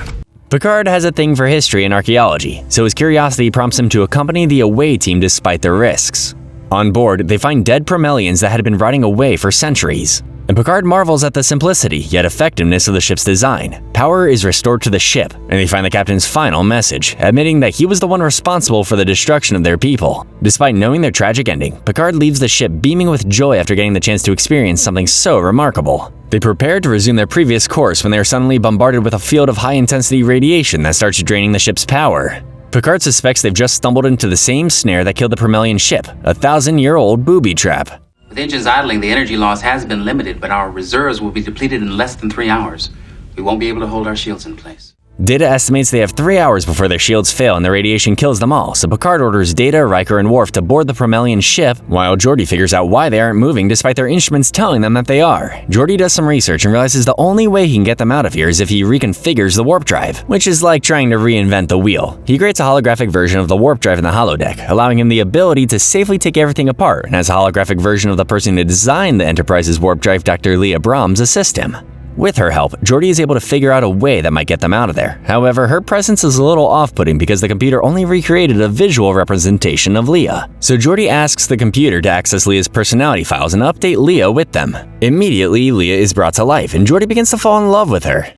Picard has a thing for history and archaeology, so his curiosity prompts him to accompany the away team despite the risks. On board, they find dead Promelians that had been rotting away for centuries. And Picard marvels at the simplicity yet effectiveness of the ship's design. Power is restored to the ship, and they find the captain's final message, admitting that he was the one responsible for the destruction of their people. Despite knowing their tragic ending, Picard leaves the ship beaming with joy after getting the chance to experience something so remarkable. They prepare to resume their previous course when they are suddenly bombarded with a field of high-intensity radiation that starts draining the ship's power. Picard suspects they've just stumbled into the same snare that killed the Promelian ship, a 1,000-year-old booby trap. With engines idling, the energy loss has been limited, but our reserves will be depleted in less than 3 hours. We won't be able to hold our shields in place. Data estimates they have 3 hours before their shields fail and the radiation kills them all, so Picard orders Data, Riker, and Worf to board the Promelian ship, while Geordi figures out why they aren't moving despite their instruments telling them that they are. Geordi does some research and realizes the only way he can get them out of here is if he reconfigures the warp drive, which is like trying to reinvent the wheel. He creates a holographic version of the warp drive in the holodeck, allowing him the ability to safely take everything apart, and has a holographic version of the person who designed the Enterprise's warp drive, Dr. Leah Brahms, assist him. With her help, Geordi is able to figure out a way that might get them out of there. However, her presence is a little off-putting because the computer only recreated a visual representation of Leah. So Geordi asks the computer to access Leah's personality files and update Leah with them. Immediately, Leah is brought to life, and Geordi begins to fall in love with her.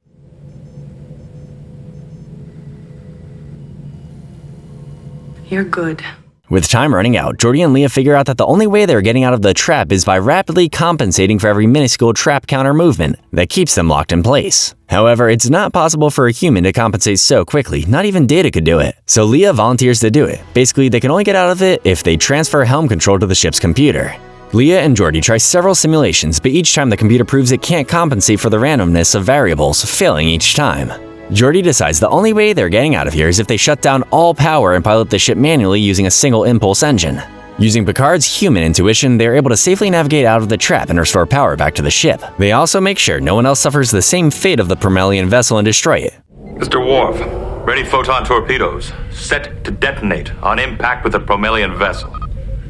You're good. With time running out, Geordi and Leah figure out that the only way they're getting out of the trap is by rapidly compensating for every minuscule trap counter movement that keeps them locked in place. However, it's not possible for a human to compensate so quickly, not even Data could do it. So Leah volunteers to do it. Basically, they can only get out of it if they transfer helm control to the ship's computer. Leah and Geordi try several simulations, but each time the computer proves it can't compensate for the randomness of variables, failing each time. Geordi decides the only way they're getting out of here is if they shut down all power and pilot the ship manually using a single impulse engine. Using Picard's human intuition, they are able to safely navigate out of the trap and restore power back to the ship. They also make sure no one else suffers the same fate of the Promelian vessel and destroy it. Mr. Worf, ready photon torpedoes. Set to detonate on impact with the Promelian vessel.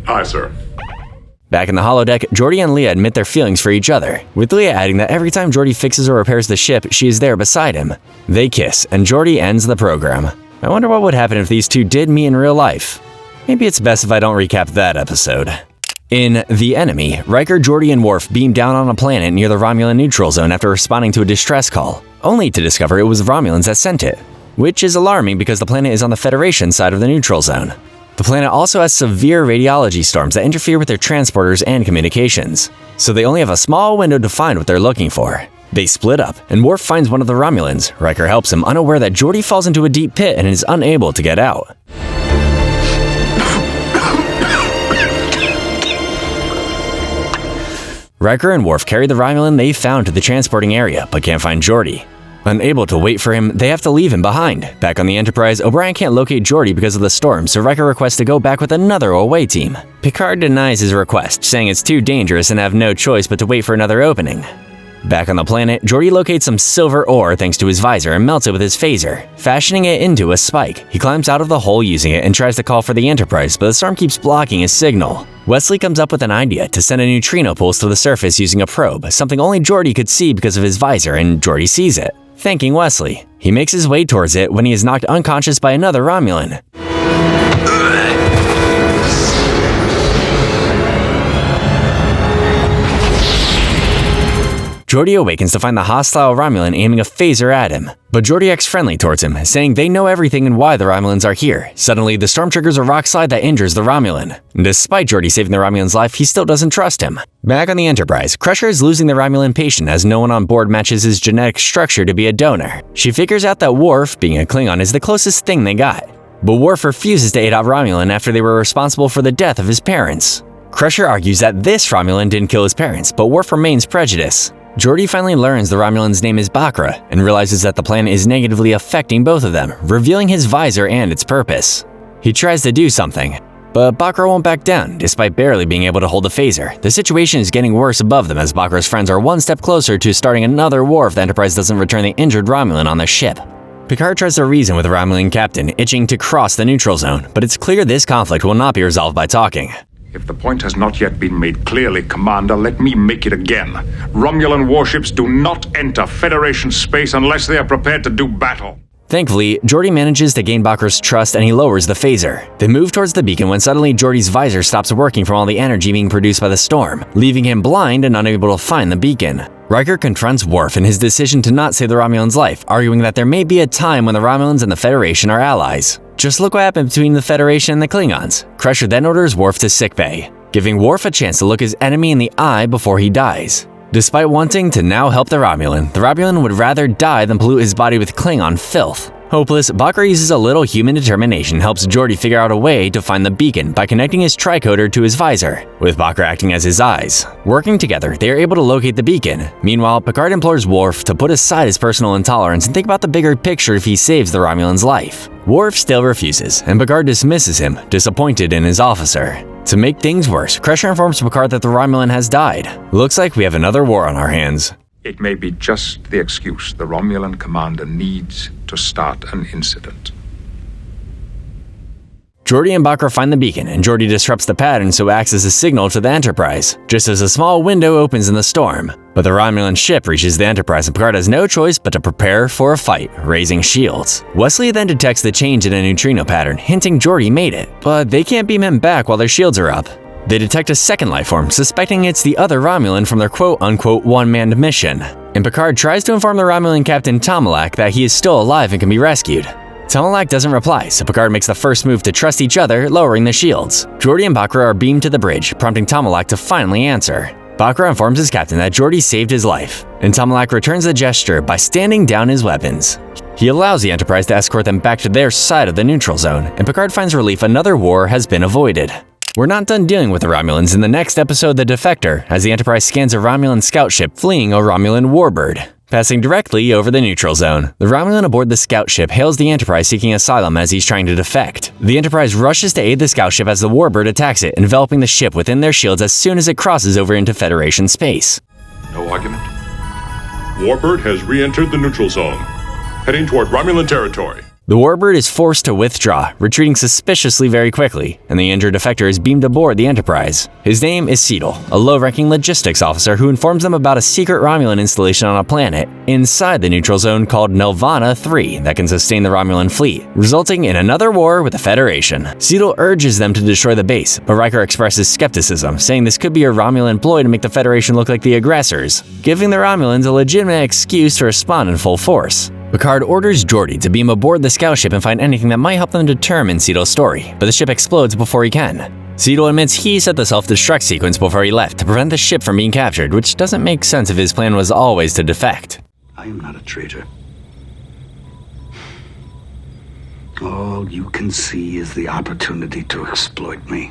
Aye, sir. Back in the holodeck, Geordi and Leah admit their feelings for each other, with Leah adding that every time Geordi fixes or repairs the ship, she is there beside him. They kiss, and Geordi ends the program. I wonder what would happen if these two did meet in real life. Maybe it's best if I don't recap that episode. In The Enemy, Riker, Geordi, and Worf beam down on a planet near the Romulan neutral zone after responding to a distress call, only to discover it was the Romulans that sent it, which is alarming because the planet is on the Federation side of the neutral zone. The planet also has severe radiology storms that interfere with their transporters and communications, so they only have a small window to find what they're looking for. They split up, and Worf finds one of the Romulans. Riker helps him, unaware that Geordi falls into a deep pit and is unable to get out. Riker and Worf carry the Romulan they found to the transporting area, but can't find Geordi. Unable to wait for him, they have to leave him behind. Back on the Enterprise, O'Brien can't locate Geordi because of the storm, so Riker requests to go back with another away team. Picard denies his request, saying it's too dangerous and have no choice but to wait for another opening. Back on the planet, Geordi locates some silver ore thanks to his visor and melts it with his phaser, fashioning it into a spike. He climbs out of the hole using it and tries to call for the Enterprise, but the storm keeps blocking his signal. Wesley comes up with an idea to send a neutrino pulse to the surface using a probe, something only Geordi could see because of his visor, and Geordi sees it. Thanking Wesley, he makes his way towards it when he is knocked unconscious by another Romulan. Geordi awakens to find the hostile Romulan aiming a phaser at him, but Geordi acts friendly towards him, saying they know everything and why the Romulans are here. Suddenly, the storm triggers a rock slide that injures the Romulan. Despite Geordi saving the Romulan's life, he still doesn't trust him. Back on the Enterprise, Crusher is losing the Romulan patient as no one on board matches his genetic structure to be a donor. She figures out that Worf, being a Klingon, is the closest thing they got. But Worf refuses to aid out Romulan after they were responsible for the death of his parents. Crusher argues that this Romulan didn't kill his parents, but Worf remains prejudiced. Geordi finally learns the Romulan's name is Bakra and realizes that the planet is negatively affecting both of them, revealing his visor and its purpose. He tries to do something, but Bakra won't back down, despite barely being able to hold a phaser. The situation is getting worse above them as Bakra's friends are one step closer to starting another war if the Enterprise doesn't return the injured Romulan on their ship. Picard tries to reason with the Romulan captain, itching to cross the neutral zone, but it's clear this conflict will not be resolved by talking. If the point has not yet been made clearly, Commander, let me make it again. Romulan warships do not enter Federation space unless they are prepared to do battle. Thankfully, Geordi manages to gain Bakra's trust and he lowers the phaser. They move towards the beacon when suddenly Geordi's visor stops working from all the energy being produced by the storm, leaving him blind and unable to find the beacon. Riker confronts Worf in his decision to not save the Romulan's life, arguing that there may be a time when the Romulans and the Federation are allies. Just look what happened between the Federation and the Klingons. Crusher then orders Worf to sickbay, giving Worf a chance to look his enemy in the eye before he dies. Despite wanting to now help the Romulan would rather die than pollute his body with Klingon filth. Hopeless, Bakra uses a little human determination and helps Geordi figure out a way to find the beacon by connecting his tricorder to his visor, with Bakra acting as his eyes. Working together, they are able to locate the beacon. Meanwhile, Picard implores Worf to put aside his personal intolerance and think about the bigger picture if he saves the Romulan's life. Worf still refuses, and Picard dismisses him, disappointed in his officer. To make things worse, Crusher informs Picard that the Romulan has died. Looks like we have another war on our hands. It may be just the excuse the Romulan commander needs to start an incident. Geordi and Bakra find the beacon, and Geordi disrupts the pattern so it acts as a signal to the Enterprise, just as a small window opens in the storm. But the Romulan ship reaches the Enterprise and Picard has no choice but to prepare for a fight, raising shields. Wesley then detects the change in a neutrino pattern, hinting Geordi made it, but they can't beam him back while their shields are up. They detect a second lifeform, suspecting it's the other Romulan from their quote-unquote one-manned mission. And Picard tries to inform the Romulan captain Tomalak that he is still alive and can be rescued. Tomalak doesn't reply, so Picard makes the first move to trust each other, lowering the shields. Geordi and Bakra are beamed to the bridge, prompting Tomalak to finally answer. Bakra informs his captain that Geordi saved his life, and Tomalak returns the gesture by standing down his weapons. He allows the Enterprise to escort them back to their side of the neutral zone, and Picard finds relief another war has been avoided. We're not done dealing with the Romulans in the next episode, The Defector, as the Enterprise scans a Romulan scout ship fleeing a Romulan warbird. Passing directly over the neutral zone, the Romulan aboard the scout ship hails the Enterprise seeking asylum as he's trying to defect. The Enterprise rushes to aid the scout ship as the warbird attacks it, enveloping the ship within their shields as soon as it crosses over into Federation space. No argument. Warbird has re-entered the neutral zone, heading toward Romulan territory. The warbird is forced to withdraw, retreating suspiciously very quickly, and the injured defector is beamed aboard the Enterprise. His name is Seidel, a low-ranking logistics officer who informs them about a secret Romulan installation on a planet inside the neutral zone called Nelvana 3 that can sustain the Romulan fleet, resulting in another war with the Federation. Seidel urges them to destroy the base, but Riker expresses skepticism, saying this could be a Romulan ploy to make the Federation look like the aggressors, giving the Romulans a legitimate excuse to respond in full force. Picard orders Geordi to beam aboard the scout ship and find anything that might help them determine Seidel's story, but the ship explodes before he can. Seidel admits he set the self-destruct sequence before he left to prevent the ship from being captured, which doesn't make sense if his plan was always to defect. I am not a traitor. All you can see is the opportunity to exploit me.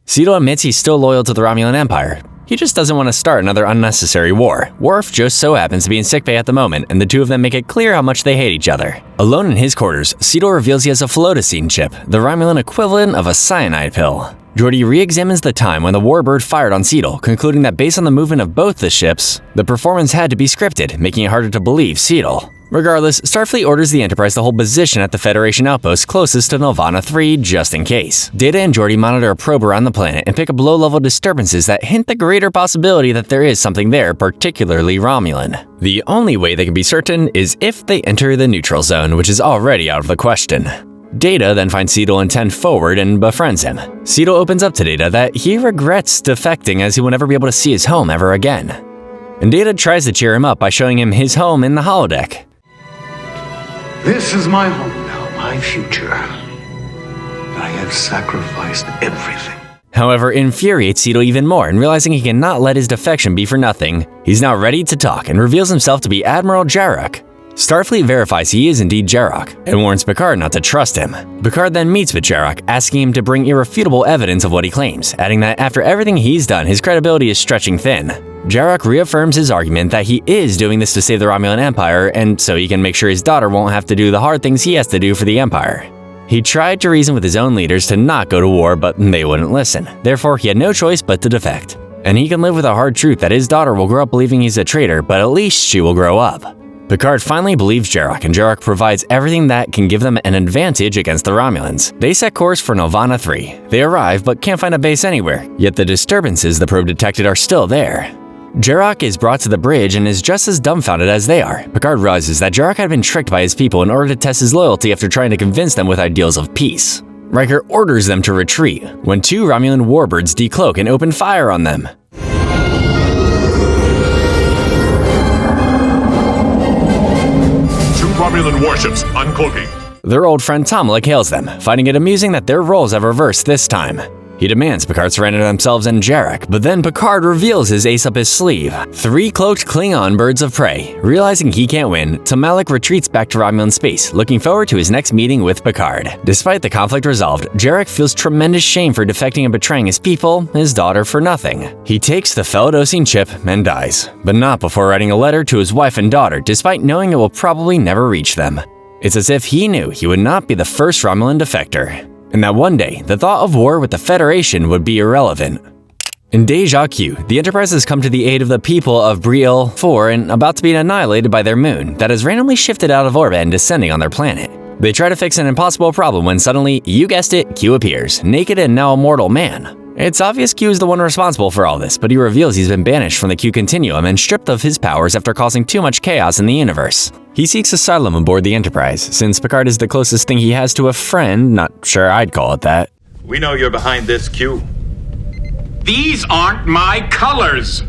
Seidel admits he's still loyal to the Romulan Empire. He just doesn't want to start another unnecessary war. Worf just so happens to be in sickbay at the moment, and the two of them make it clear how much they hate each other. Alone in his quarters, Cedal reveals he has a Flotacine chip, the Romulan equivalent of a cyanide pill. Geordi re-examines the time when the warbird fired on Cedal, concluding that based on the movement of both the ships, the performance had to be scripted, making it harder to believe Cedal. Regardless, Starfleet orders the Enterprise to hold position at the Federation outpost closest to Nirvana 3 just in case. Data and Geordi monitor a probe around the planet and pick up low-level disturbances that hint the greater possibility that there is something there, particularly Romulan. The only way they can be certain is if they enter the neutral zone, which is already out of the question. Data then finds Cedal and 10 forward and befriends him. Cedal opens up to Data that he regrets defecting as he will never be able to see his home ever again. And Data tries to cheer him up by showing him his home in the holodeck. This is my home now, my future. I have sacrificed everything. However, infuriates Cedal even more, and realizing he cannot let his defection be for nothing, he's now ready to talk and reveals himself to be Admiral Jarok. Starfleet verifies he is indeed Jarok, and warns Picard not to trust him. Picard then meets with Jarok, asking him to bring irrefutable evidence of what he claims, adding that after everything he's done, his credibility is stretching thin. Jarok reaffirms his argument that he is doing this to save the Romulan Empire, and so he can make sure his daughter won't have to do the hard things he has to do for the Empire. He tried to reason with his own leaders to not go to war, but they wouldn't listen. Therefore, he had no choice but to defect. And he can live with a hard truth that his daughter will grow up believing he's a traitor, but at least she will grow up. Picard finally believes Jarok, and Jarok provides everything that can give them an advantage against the Romulans. They set course for Nirvana 3. They arrive, but can't find a base anywhere, yet the disturbances the probe detected are still there. Jarok is brought to the bridge and is just as dumbfounded as they are. Picard realizes that Jarok had been tricked by his people in order to test his loyalty after trying to convince them with ideals of peace. Riker orders them to retreat, when 2 Romulan warbirds decloak and open fire on them. Romulan warships uncloaking. Their old friend Tomlik hails them, finding it amusing that their roles have reversed this time. He demands Picard surrender themselves and Jarok, but then Picard reveals his ace up his sleeve. 3 cloaked Klingon birds of prey. Realizing he can't win, Tomlik retreats back to Romulan space, looking forward to his next meeting with Picard. Despite the conflict resolved, Jarok feels tremendous shame for defecting and betraying his people, his daughter, for nothing. He takes the Flotacine chip and dies, but not before writing a letter to his wife and daughter, despite knowing it will probably never reach them. It's as if he knew he would not be the first Romulan defector, and that one day, the thought of war with the Federation would be irrelevant. In Deja Q, the Enterprise has come to the aid of the people of Brielle 4 and about to be annihilated by their moon that has randomly shifted out of orbit and descending on their planet. They try to fix an impossible problem when suddenly, you guessed it, Q appears, naked and now a mortal man. It's obvious Q is the one responsible for all this, but he reveals he's been banished from the Q continuum and stripped of his powers after causing too much chaos in the universe. He seeks asylum aboard the Enterprise, since Picard is the closest thing he has to a friend, not sure I'd call it that. We know you're behind this, Q. These aren't my colors!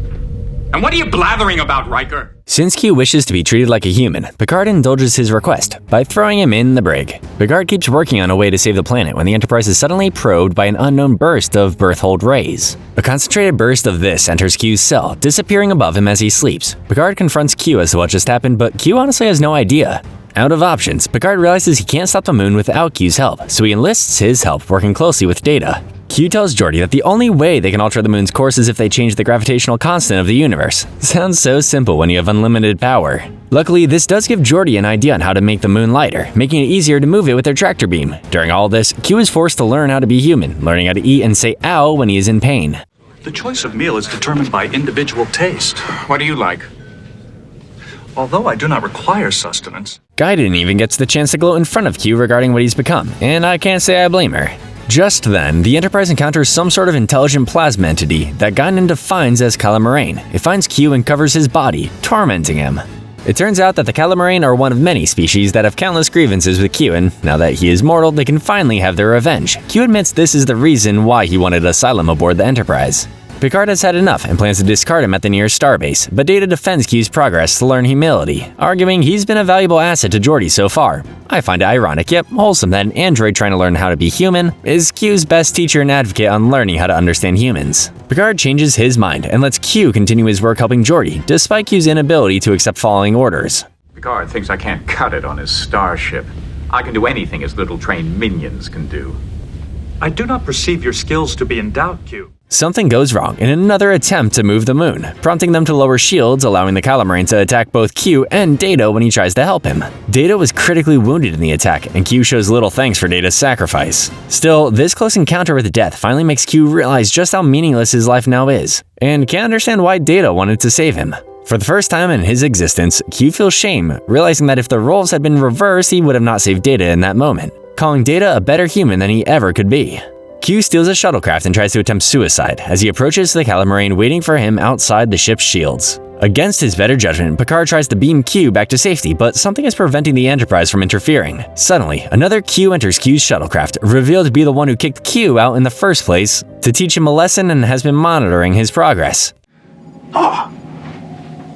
And what are you blathering about, Riker? Since Q wishes to be treated like a human, Picard indulges his request by throwing him in the brig. Picard keeps working on a way to save the planet when the Enterprise is suddenly probed by an unknown burst of Berthold rays. A concentrated burst of this enters Q's cell, disappearing above him as he sleeps. Picard confronts Q as to what just happened, but Q honestly has no idea. Out of options, Picard realizes he can't stop the moon without Q's help, so he enlists his help, working closely with Data. Q tells Geordi that the only way they can alter the moon's course is if they change the gravitational constant of the universe. Sounds so simple when you have unlimited power. Luckily, this does give Geordi an idea on how to make the moon lighter, making it easier to move it with their tractor beam. During all this, Q is forced to learn how to be human, learning how to eat and say ow when he is in pain. The choice of meal is determined by individual taste. What do you like? Although I do not require sustenance. Gaiden even gets the chance to gloat in front of Q regarding what he's become, and I can't say I blame her. Just then, the Enterprise encounters some sort of intelligent plasma entity that Gaiden defines as Calamarain. It finds Q and covers his body, tormenting him. It turns out that the Calamarain are one of many species that have countless grievances with Q, and now that he is mortal, they can finally have their revenge. Q admits this is the reason why he wanted asylum aboard the Enterprise. Picard has had enough and plans to discard him at the nearest starbase, but Data defends Q's progress to learn humility, arguing he's been a valuable asset to Geordi so far. I find it ironic yet wholesome that an android trying to learn how to be human is Q's best teacher and advocate on learning how to understand humans. Picard changes his mind and lets Q continue his work helping Geordi, despite Q's inability to accept following orders. Picard thinks I can't cut it on his starship. I can do anything his little trained minions can do. I do not perceive your skills to be in doubt, Q. Something goes wrong in another attempt to move the moon, prompting them to lower shields, allowing the Calamarain to attack both Q and Data when he tries to help him. Data was critically wounded in the attack, and Q shows little thanks for Data's sacrifice. Still, this close encounter with death finally makes Q realize just how meaningless his life now is, and can't understand why Data wanted to save him. For the first time in his existence, Q feels shame, realizing that if the roles had been reversed, he would have not saved Data in that moment, calling Data a better human than he ever could be. Q steals a shuttlecraft and tries to attempt suicide as he approaches the Calamarain waiting for him outside the ship's shields. Against his better judgment, Picard tries to beam Q back to safety, but something is preventing the Enterprise from interfering. Suddenly, another Q enters Q's shuttlecraft, revealed to be the one who kicked Q out in the first place, to teach him a lesson and has been monitoring his progress. Oh,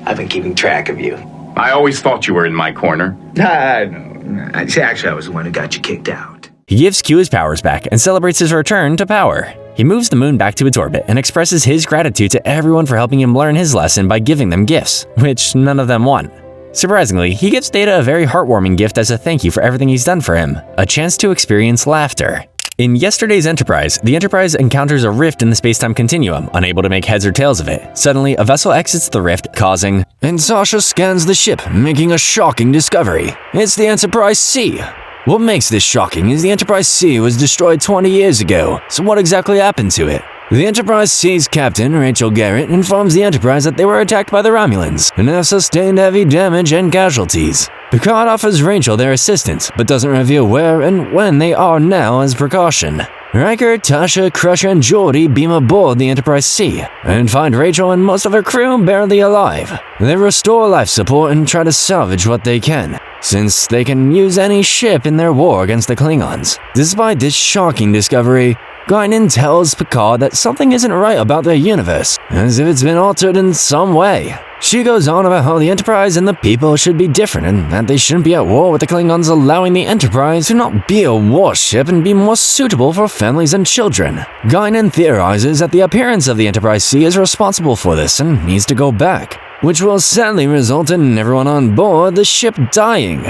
I've been keeping track of you. I always thought you were in my corner. No. Actually, I was the one who got you kicked out. He gives Q his powers back and celebrates his return to power. He moves the moon back to its orbit and expresses his gratitude to everyone for helping him learn his lesson by giving them gifts, which none of them want. Surprisingly, he gives Data a very heartwarming gift as a thank you for everything he's done for him, a chance to experience laughter. In yesterday's Enterprise, the Enterprise encounters a rift in the space-time continuum, unable to make heads or tails of it. Suddenly, a vessel exits the rift, causing... And Tasha scans the ship, making a shocking discovery. It's the Enterprise-C. What makes this shocking is the Enterprise-C was destroyed 20 years ago, so what exactly happened to it? The Enterprise-C's captain, Rachel Garrett, informs the Enterprise that they were attacked by the Romulans and have sustained heavy damage and casualties. Picard offers Rachel their assistance, but doesn't reveal where and when they are now as precaution. Riker, Tasha, Crusher, and Geordi beam aboard the Enterprise-C and find Rachel and most of her crew barely alive. They restore life support and try to salvage what they can, since they can use any ship in their war against the Klingons. Despite this shocking discovery, Guinan tells Picard that something isn't right about their universe, as if it's been altered in some way. She goes on about how the Enterprise and the people should be different and that they shouldn't be at war with the Klingons, allowing the Enterprise to not be a warship and be more suitable for families and children. Guinan theorizes that the appearance of the Enterprise-C is responsible for this and needs to go back, which will sadly result in everyone on board the ship dying.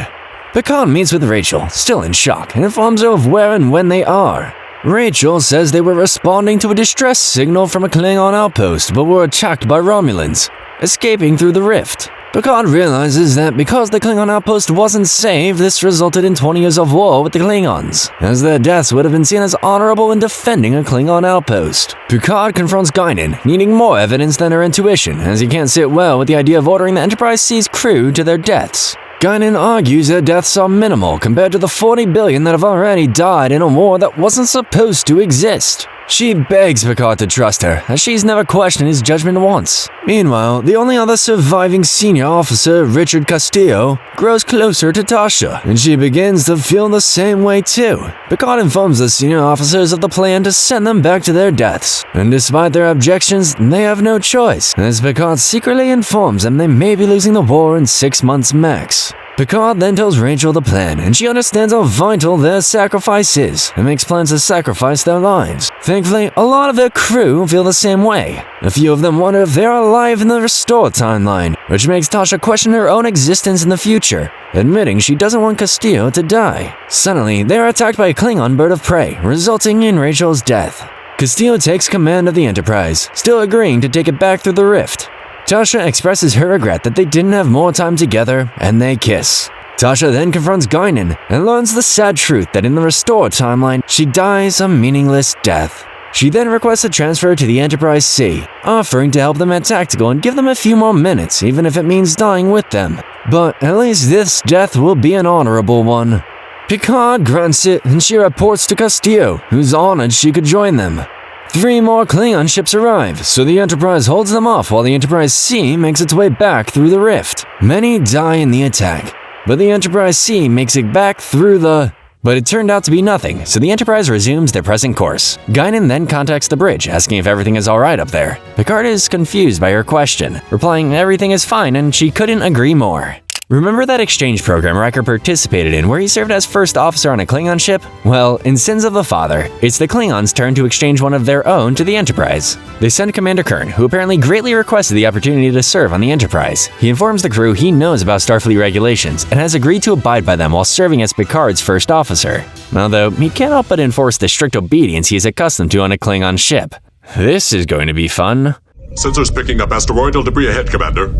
Picard meets with Rachel, still in shock, and informs her of where and when they are. Rachel says they were responding to a distress signal from a Klingon outpost but were attacked by Romulans, escaping through the rift. Picard realizes that because the Klingon outpost wasn't saved, this resulted in 20 years of war with the Klingons, as their deaths would have been seen as honorable in defending a Klingon outpost. Picard confronts Guinan, needing more evidence than her intuition, as he can't sit well with the idea of ordering the Enterprise-C's crew to their deaths. Guinan argues their deaths are minimal compared to the 40 billion that have already died in a war that wasn't supposed to exist. She begs Picard to trust her, as she's never questioned his judgment once. Meanwhile, the only other surviving senior officer, Richard Castillo, grows closer to Tasha, and she begins to feel the same way too. Picard informs the senior officers of the plan to send them back to their deaths, and despite their objections, they have no choice, as Picard secretly informs them they may be losing the war in 6 months max. Picard then tells Rachel the plan, and she understands how vital their sacrifice is, and makes plans to sacrifice their lives. Thankfully, a lot of their crew feel the same way. A few of them wonder if they're alive in the Restore timeline, which makes Tasha question her own existence in the future, admitting she doesn't want Castillo to die. Suddenly, they are attacked by a Klingon bird of prey, resulting in Rachel's death. Castillo takes command of the Enterprise, still agreeing to take it back through the rift. Tasha expresses her regret that they didn't have more time together, and they kiss. Tasha then confronts Guinan and learns the sad truth that in the Restore timeline, she dies a meaningless death. She then requests a transfer to the Enterprise-C, offering to help them at Tactical and give them a few more minutes, even if it means dying with them. But at least this death will be an honorable one. Picard grants it, and she reports to Castillo, who's honored she could join them. 3 more Klingon ships arrive, so the Enterprise holds them off while the Enterprise-C makes its way back through the rift. Many die in the attack, but the Enterprise-C makes it back through the... But it turned out to be nothing, so the Enterprise resumes their present course. Guinan then contacts the bridge, asking if everything is alright up there. Picard is confused by her question, replying everything is fine and she couldn't agree more. Remember that exchange program Riker participated in where he served as first officer on a Klingon ship? Well, in Sins of the Father, it's the Klingons' turn to exchange one of their own to the Enterprise. They send Commander Kern, who apparently greatly requested the opportunity to serve on the Enterprise. He informs the crew he knows about Starfleet regulations and has agreed to abide by them while serving as Picard's first officer. Although, he can't help but enforce the strict obedience he is accustomed to on a Klingon ship. This is going to be fun. Sensors picking up asteroidal debris ahead, Commander.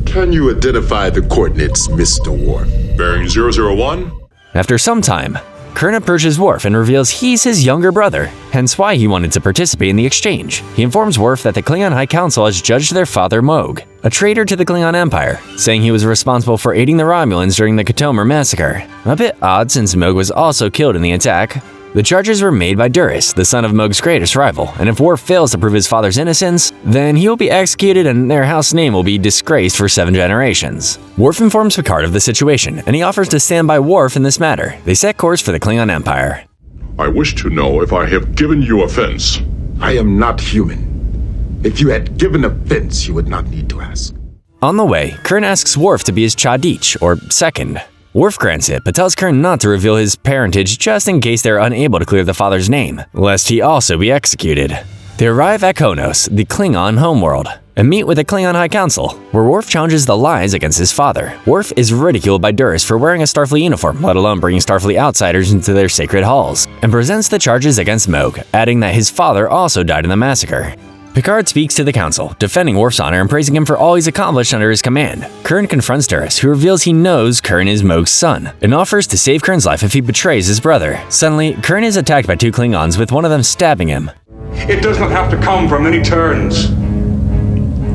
Can you identify the coordinates, Mr. Worf? Bearing 001? After some time, Kurn approaches Worf and reveals he's his younger brother, hence why he wanted to participate in the exchange. He informs Worf that the Klingon High Council has judged their father Moog, a traitor to the Klingon Empire, saying he was responsible for aiding the Romulans during the Khitomer massacre. A bit odd since Moog was also killed in the attack. The charges were made by Duras, the son of Moog's greatest rival, and if Worf fails to prove his father's innocence, then he will be executed and their house name will be disgraced for 7 generations. Worf informs Picard of the situation, and he offers to stand by Worf in this matter. They set course for the Klingon Empire. I wish to know if I have given you offense. I am not human. If you had given offense, you would not need to ask. On the way, Kurn asks Worf to be his Chadich, or second. Worf grants it, but tells Kurn not to reveal his parentage just in case they're unable to clear the father's name, lest he also be executed. They arrive at Konos, the Klingon homeworld, and meet with the Klingon High Council, where Worf challenges the lies against his father. Worf is ridiculed by Duras for wearing a Starfleet uniform, let alone bringing Starfleet outsiders into their sacred halls, and presents the charges against Moog, adding that his father also died in the massacre. Picard speaks to the council, defending Worf's honor and praising him for all he's accomplished under his command. Kurn confronts Duras, who reveals he knows Kurn is Moog's son, and offers to save Kurn's life if he betrays his brother. Suddenly, Kurn is attacked by 2 Klingons, with one of them stabbing him. It does not have to come from many turns.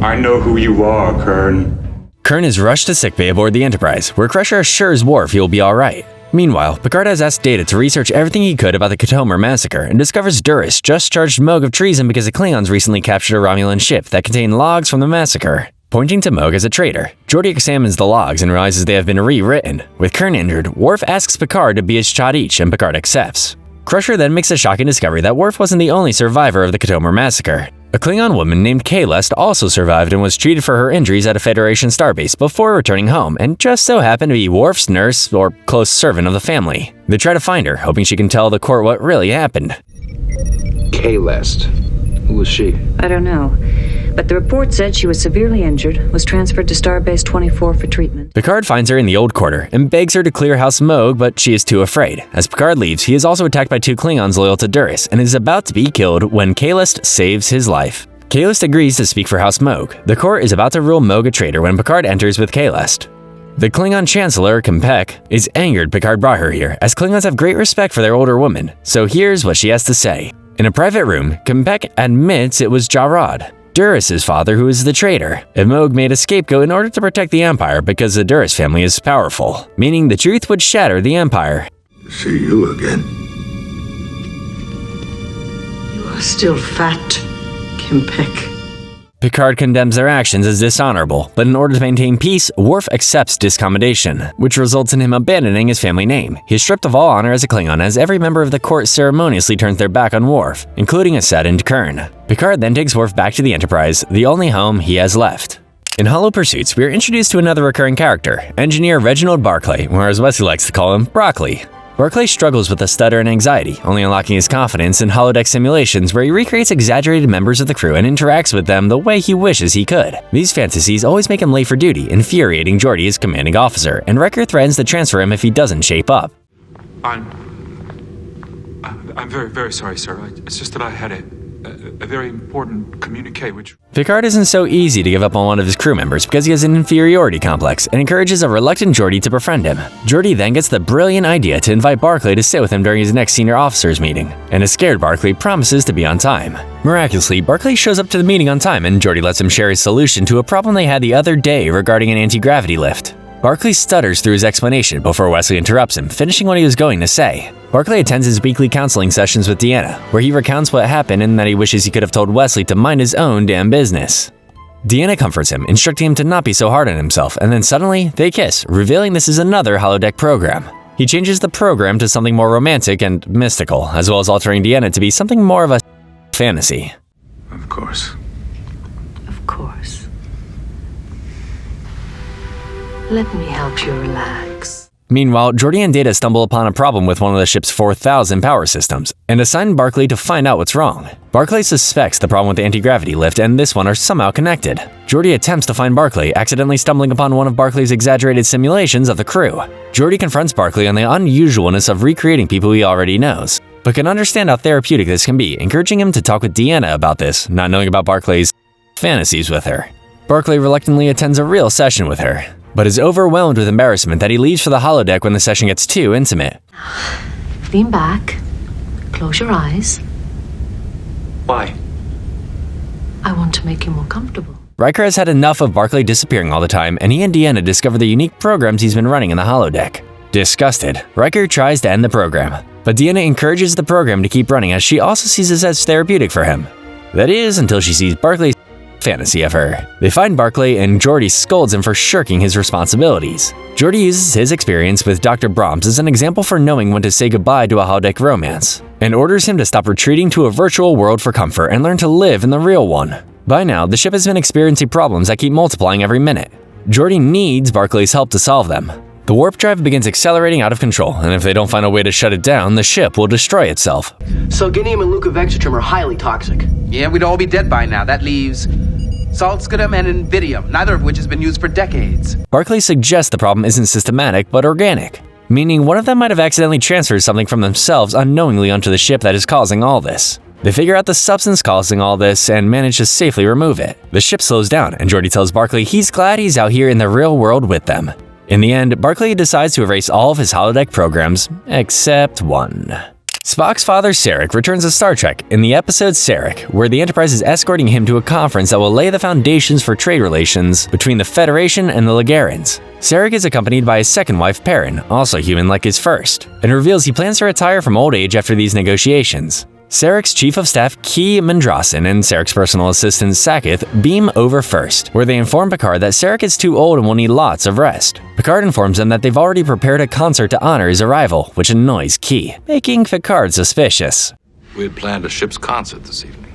I know who you are, Kurn. Kurn is rushed to sickbay aboard the Enterprise, where Crusher assures Worf he'll be alright. Meanwhile, Picard has asked Data to research everything he could about the Khitomer massacre and discovers Duras just charged Moog of treason because the Klingons recently captured a Romulan ship that contained logs from the massacre. Pointing to Moog as a traitor, Geordi examines the logs and realizes they have been rewritten. With Kurn injured, Worf asks Picard to be his Chadich, and Picard accepts. Crusher then makes a shocking discovery that Worf wasn't the only survivor of the Khitomer massacre. A Klingon woman named Kahlest also survived and was treated for her injuries at a Federation starbase before returning home, and just so happened to be Worf's nurse or close servant of the family. They try to find her, hoping she can tell the court what really happened. Kahlest. Who was she? I don't know, but the report said she was severely injured, was transferred to Starbase 24 for treatment. Picard finds her in the old quarter and begs her to clear House Moog, but she is too afraid. As Picard leaves, he is also attacked by 2 Klingons loyal to Duras and is about to be killed when Kahlest saves his life. Kahlest agrees to speak for House Moog. The court is about to rule Moog a traitor when Picard enters with Kahlest. The Klingon Chancellor, Kempek, is angered Picard brought her here, as Klingons have great respect for their older women, so here's what she has to say. In a private room, Kempek admits it was Jarrod, Duras' father, who is the traitor, and Moog made a scapegoat in order to protect the Empire because the Duras family is powerful, meaning the truth would shatter the Empire. See you again. You are still fat, Kempek. Picard condemns their actions as dishonorable, but in order to maintain peace, Worf accepts discommodation, which results in him abandoning his family name. He is stripped of all honor as a Klingon as every member of the court ceremoniously turns their back on Worf, including a saddened Kurn. Picard then takes Worf back to the Enterprise, the only home he has left. In Hollow Pursuits, we are introduced to another recurring character, engineer Reginald Barklay, or as Wesley likes to call him, Broccoli. Barklay struggles with a stutter and anxiety, only unlocking his confidence in holodeck simulations where he recreates exaggerated members of the crew and interacts with them the way he wishes he could. These fantasies always make him late for duty, infuriating Geordi, his commanding officer, and Wrecker threatens to transfer him if he doesn't shape up. I'm very, very sorry, sir. It's just that I had a very important communique which... Picard isn't so easy to give up on one of his crew members because he has an inferiority complex and encourages a reluctant Geordi to befriend him. Geordi then gets the brilliant idea to invite Barklay to sit with him during his next senior officers meeting, and a scared Barklay promises to be on time. Miraculously, Barklay shows up to the meeting on time and Geordi lets him share his solution to a problem they had the other day regarding an anti-gravity lift. Barklay stutters through his explanation before Wesley interrupts him, finishing what he was going to say. Barklay attends his weekly counseling sessions with Deanna, where he recounts what happened and that he wishes he could have told Wesley to mind his own damn business. Deanna comforts him, instructing him to not be so hard on himself, and then suddenly, they kiss, revealing this is another holodeck program. He changes the program to something more romantic and mystical, as well as altering Deanna to be something more of a fantasy. Of course. Of course. Let me help you relax. Meanwhile, Geordi and Data stumble upon a problem with one of the ship's 4,000 power systems, and assign Barklay to find out what's wrong. Barklay suspects the problem with the anti-gravity lift and this one are somehow connected. Geordi attempts to find Barklay, accidentally stumbling upon one of Barklay's exaggerated simulations of the crew. Geordi confronts Barklay on the unusualness of recreating people he already knows, but can understand how therapeutic this can be, encouraging him to talk with Deanna about this, not knowing about Barklay's fantasies with her. Barklay reluctantly attends a real session with her, but is overwhelmed with embarrassment that he leaves for the holodeck when the session gets too intimate. Lean back. Close your eyes. Why? I want to make you more comfortable. Riker has had enough of Barklay disappearing all the time, and he and Deanna discover the unique programs he's been running in the holodeck. Disgusted, Riker tries to end the program, but Deanna encourages the program to keep running as she also sees this as therapeutic for him. That is, until she sees Barklay's fantasy of her. They find Barklay and Geordi scolds him for shirking his responsibilities. Geordi uses his experience with Dr. Brahms as an example for knowing when to say goodbye to a holodeck romance, and orders him to stop retreating to a virtual world for comfort and learn to live in the real one. By now, the ship has been experiencing problems that keep multiplying every minute. Geordi needs Barklay's help to solve them. The warp drive begins accelerating out of control, and if they don't find a way to shut it down, the ship will destroy itself. Selenium and leucovexitrum are highly toxic. Yeah, we'd all be dead by now. That leaves saltscodium and invidium, neither of which has been used for decades. Barklay suggests the problem isn't systematic, but organic, meaning one of them might have accidentally transferred something from themselves unknowingly onto the ship that is causing all this. They figure out the substance causing all this and manage to safely remove it. The ship slows down, and Geordi tells Barklay he's glad he's out here in the real world with them. In the end, Barklay decides to erase all of his holodeck programs, except one. Spock's father, Sarek, returns to Star Trek in the episode Sarek, where the Enterprise is escorting him to a conference that will lay the foundations for trade relations between the Federation and the Lwaxana. Sarek is accompanied by his second wife, Perrin, also human like his first, and reveals he plans to retire from old age after these negotiations. Sarek's Chief of Staff Key Mandrasin and Sarek's personal assistant Saketh beam over first, where they inform Picard that Sarek is too old and will need lots of rest. Picard informs them that they've already prepared a concert to honor his arrival, which annoys Key, making Picard suspicious. We had planned a ship's concert this evening.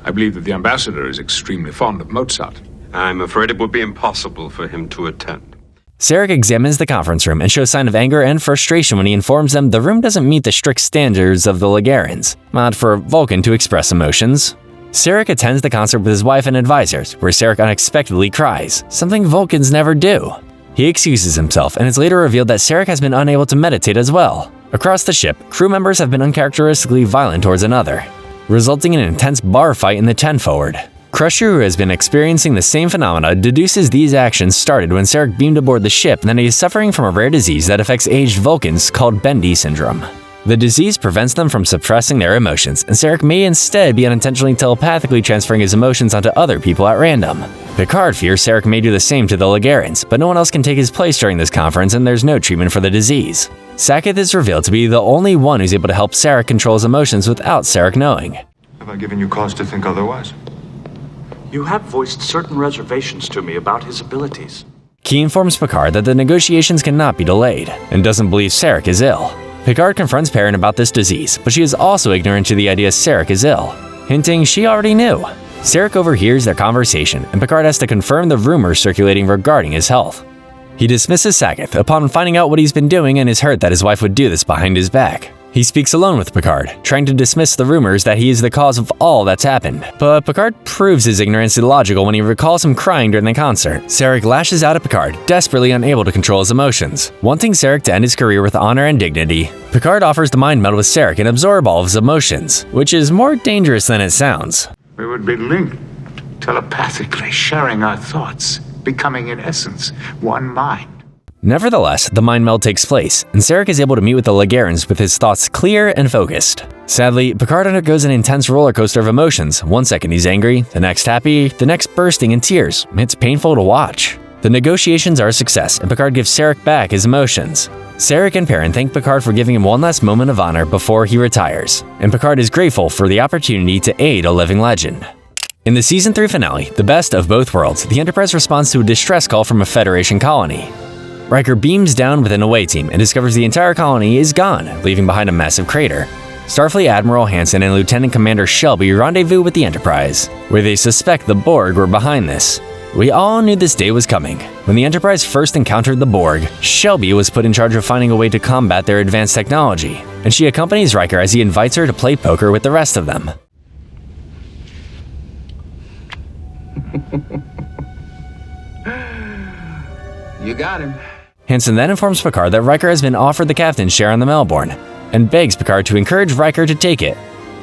I believe that the ambassador is extremely fond of Mozart. I'm afraid it would be impossible for him to attend. Sarek examines the conference room and shows sign of anger and frustration when he informs them the room doesn't meet the strict standards of the Lwaxana, not for Vulcan to express emotions. Sarek attends the concert with his wife and advisors, where Sarek unexpectedly cries, something Vulcans never do. He excuses himself, and it's later revealed that Sarek has been unable to meditate as well. Across the ship, crew members have been uncharacteristically violent towards another, resulting in an intense bar fight in the 10 forward. Crusher, who has been experiencing the same phenomena, deduces these actions started when Sarek beamed aboard the ship and that he is suffering from a rare disease that affects aged Vulcans called Bendy syndrome. The disease prevents them from suppressing their emotions, and Sarek may instead be unintentionally telepathically transferring his emotions onto other people at random. Picard fears Sarek may do the same to the Lwaxana, but no one else can take his place during this conference and there's no treatment for the disease. Saketh is revealed to be the only one who's able to help Sarek control his emotions without Sarek knowing. Have I given you cause to think otherwise? You have voiced certain reservations to me about his abilities. Key informs Picard that the negotiations cannot be delayed, and doesn't believe Sarek is ill. Picard confronts Perrin about this disease, but she is also ignorant to the idea Sarek is ill, hinting she already knew. Sarek overhears their conversation, and Picard has to confirm the rumors circulating regarding his health. He dismisses Saketh upon finding out what he's been doing and is hurt that his wife would do this behind his back. He speaks alone with Picard, trying to dismiss the rumors that he is the cause of all that's happened. But Picard proves his ignorance illogical when he recalls him crying during the concert. Sarek lashes out at Picard, desperately unable to control his emotions. Wanting Sarek to end his career with honor and dignity, Picard offers to mind meld with Sarek and absorb all of his emotions, which is more dangerous than it sounds. We would be linked telepathically, sharing our thoughts, becoming in essence one mind. Nevertheless, the mind meld takes place, and Sarek is able to meet with the Lwaxana with his thoughts clear and focused. Sadly, Picard undergoes an intense roller coaster of emotions. One second he's angry, the next happy, the next bursting in tears. It's painful to watch. The negotiations are a success, and Picard gives Sarek back his emotions. Sarek and Perrin thank Picard for giving him one last moment of honor before he retires, and Picard is grateful for the opportunity to aid a living legend. In the Season 3 finale, The Best of Both Worlds, the Enterprise responds to a distress call from a Federation colony. Riker beams down with an away team and discovers the entire colony is gone, leaving behind a massive crater. Starfleet Admiral Hansen and Lieutenant Commander Shelby rendezvous with the Enterprise, where they suspect the Borg were behind this. We all knew this day was coming. When the Enterprise first encountered the Borg, Shelby was put in charge of finding a way to combat their advanced technology, and she accompanies Riker as he invites her to play poker with the rest of them. You got him. Hansen then informs Picard that Riker has been offered the captain's share on the Melbourne, and begs Picard to encourage Riker to take it,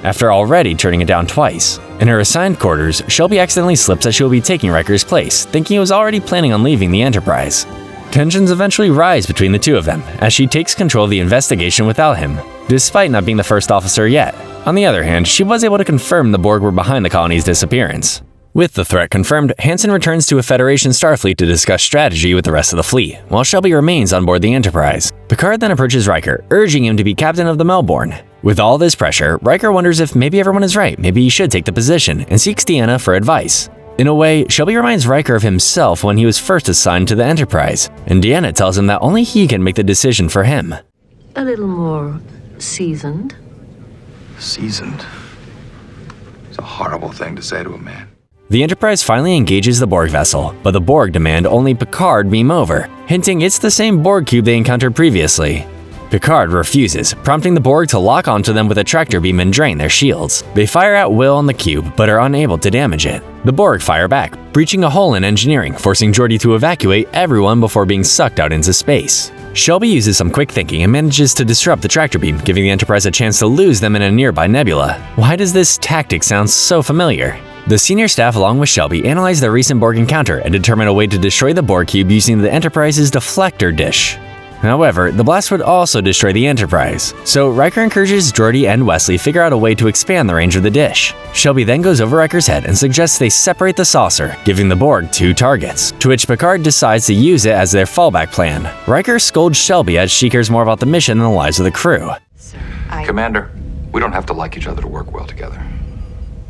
after already turning it down twice. In her assigned quarters, Shelby accidentally slips that she will be taking Riker's place, thinking he was already planning on leaving the Enterprise. Tensions eventually rise between the two of them, as she takes control of the investigation without him, despite not being the first officer yet. On the other hand, she was able to confirm the Borg were behind the colony's disappearance. With the threat confirmed, Hansen returns to a Federation Starfleet to discuss strategy with the rest of the fleet, while Shelby remains on board the Enterprise. Picard then approaches Riker, urging him to be captain of the Melbourne. With all this pressure, Riker wonders if maybe everyone is right, maybe he should take the position, and seeks Deanna for advice. In a way, Shelby reminds Riker of himself when he was first assigned to the Enterprise, and Deanna tells him that only he can make the decision for him. A little more seasoned. Seasoned? It's a horrible thing to say to a man. The Enterprise finally engages the Borg vessel, but the Borg demand only Picard beam over, hinting it's the same Borg cube they encountered previously. Picard refuses, prompting the Borg to lock onto them with a tractor beam and drain their shields. They fire at will on the cube, but are unable to damage it. The Borg fire back, breaching a hole in engineering, forcing Geordi to evacuate everyone before being sucked out into space. Shelby uses some quick thinking and manages to disrupt the tractor beam, giving the Enterprise a chance to lose them in a nearby nebula. Why does this tactic sound so familiar? The senior staff along with Shelby analyze the recent Borg encounter and determine a way to destroy the Borg cube using the Enterprise's deflector dish. However, the blast would also destroy the Enterprise, so Riker encourages Geordi and Wesley figure out a way to expand the range of the dish. Shelby then goes over Riker's head and suggests they separate the saucer, giving the Borg 2 targets, to which Picard decides to use it as their fallback plan. Riker scolds Shelby as she cares more about the mission than the lives of the crew. Commander, we don't have to like each other to work well together.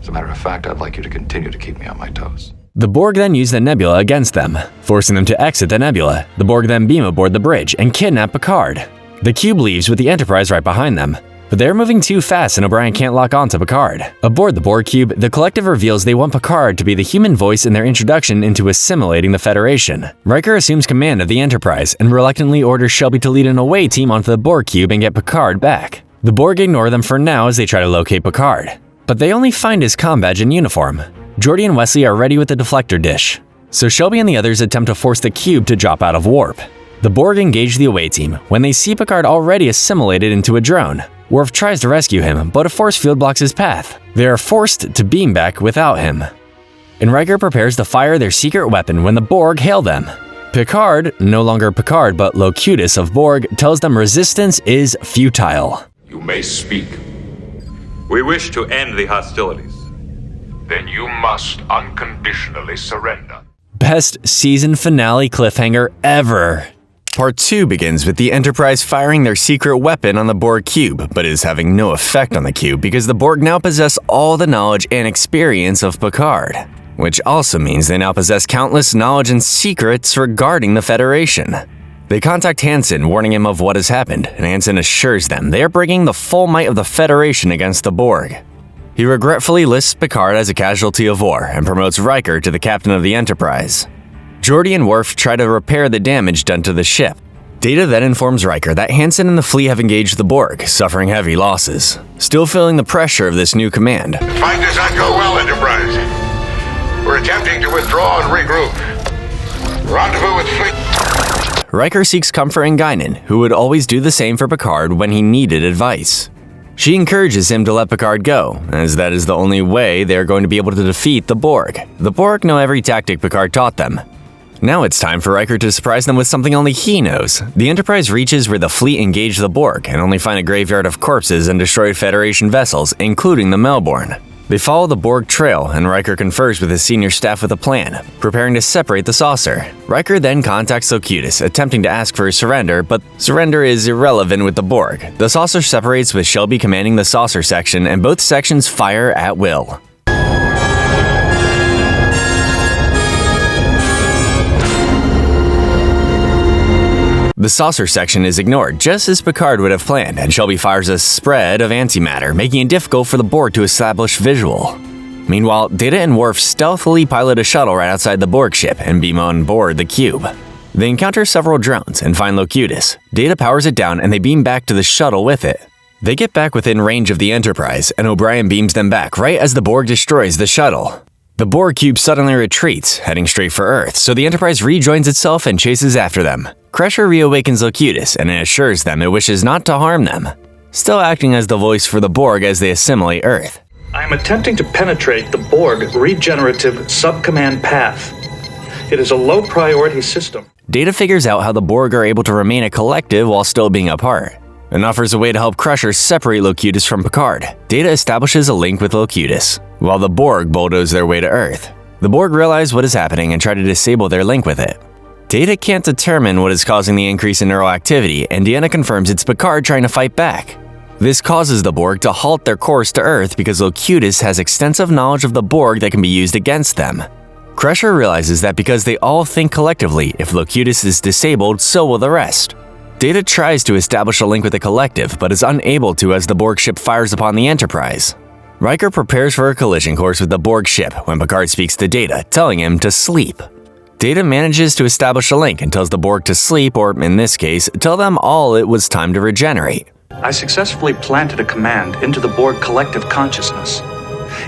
As a matter of fact, I'd like you to continue to keep me on my toes. The Borg then use the nebula against them, forcing them to exit the nebula. The Borg then beam aboard the bridge and kidnap Picard. The cube leaves with the Enterprise right behind them, but they're moving too fast and O'Brien can't lock onto Picard. Aboard the Borg cube, the collective reveals they want Picard to be the human voice in their introduction into assimilating the Federation. Riker assumes command of the Enterprise and reluctantly orders Shelby to lead an away team onto the Borg cube and get Picard back. The Borg ignore them for now as they try to locate Picard, but they only find his comm badge and uniform. Geordi and Wesley are ready with the deflector dish, so Shelby and the others attempt to force the cube to drop out of warp. The Borg engage the away team when they see Picard already assimilated into a drone. Worf tries to rescue him, but a force field blocks his path. They are forced to beam back without him. And Riker prepares to fire their secret weapon when the Borg hail them. Picard, no longer Picard but Locutus of Borg, tells them resistance is futile. You may speak. We wish to end the hostilities. Then you must unconditionally surrender. Best season finale cliffhanger ever. Part 2 begins with the Enterprise firing their secret weapon on the Borg cube, but is having no effect on the cube because the Borg now possess all the knowledge and experience of Picard, which also means they now possess countless knowledge and secrets regarding the Federation. They contact Hansen, warning him of what has happened, and Hansen assures them they are bringing the full might of the Federation against the Borg. He regretfully lists Picard as a casualty of war and promotes Riker to the captain of the Enterprise. Geordi and Worf try to repair the damage done to the ship. Data then informs Riker that Hansen and the fleet have engaged the Borg, suffering heavy losses. Still feeling the pressure of this new command. Fight does not go well, Enterprise. We're attempting to withdraw and regroup. Rendezvous with fleet. Riker seeks comfort in Guinan, who would always do the same for Picard when he needed advice. She encourages him to let Picard go, as that is the only way they are going to be able to defeat the Borg. The Borg know every tactic Picard taught them. Now it's time for Riker to surprise them with something only he knows. The Enterprise reaches where the fleet engage the Borg and only find a graveyard of corpses and destroyed Federation vessels, including the Melbourne. They follow the Borg trail, and Riker confers with his senior staff with a plan, preparing to separate the saucer. Riker then contacts Locutus, attempting to ask for his surrender, but surrender is irrelevant with the Borg. The saucer separates with Shelby commanding the saucer section, and both sections fire at will. The saucer section is ignored, just as Picard would have planned, and Shelby fires a spread of antimatter, making it difficult for the Borg to establish visual. Meanwhile, Data and Worf stealthily pilot a shuttle right outside the Borg ship and beam on board the cube. They encounter several drones and find Locutus. Data powers it down and they beam back to the shuttle with it. They get back within range of the Enterprise, and O'Brien beams them back right as the Borg destroys the shuttle. The Borg cube suddenly retreats, heading straight for Earth, so the Enterprise rejoins itself and chases after them. Crusher reawakens Locutus and assures them it wishes not to harm them. still acting as the voice for the Borg as they assimilate Earth. I am attempting to penetrate the Borg regenerative subcommand path. It is a low-priority system. Data figures out how the Borg are able to remain a collective while still being apart, and offers a way to help Crusher separate Locutus from Picard. Data establishes a link with Locutus, while the Borg bulldoze their way to Earth. The Borg realize what is happening and try to disable their link with it. Data can't determine what is causing the increase in neural activity, and Deanna confirms it's Picard trying to fight back. This causes the Borg to halt their course to Earth because Locutus has extensive knowledge of the Borg that can be used against them. Crusher realizes that because they all think collectively, if Locutus is disabled, so will the rest. Data tries to establish a link with the collective, but is unable to as the Borg ship fires upon the Enterprise. Riker prepares for a collision course with the Borg ship when Picard speaks to Data, telling him to sleep. Data manages to establish a link and tells the Borg to sleep, or in this case, tell them all it was time to regenerate. I successfully planted a command into the Borg collective consciousness.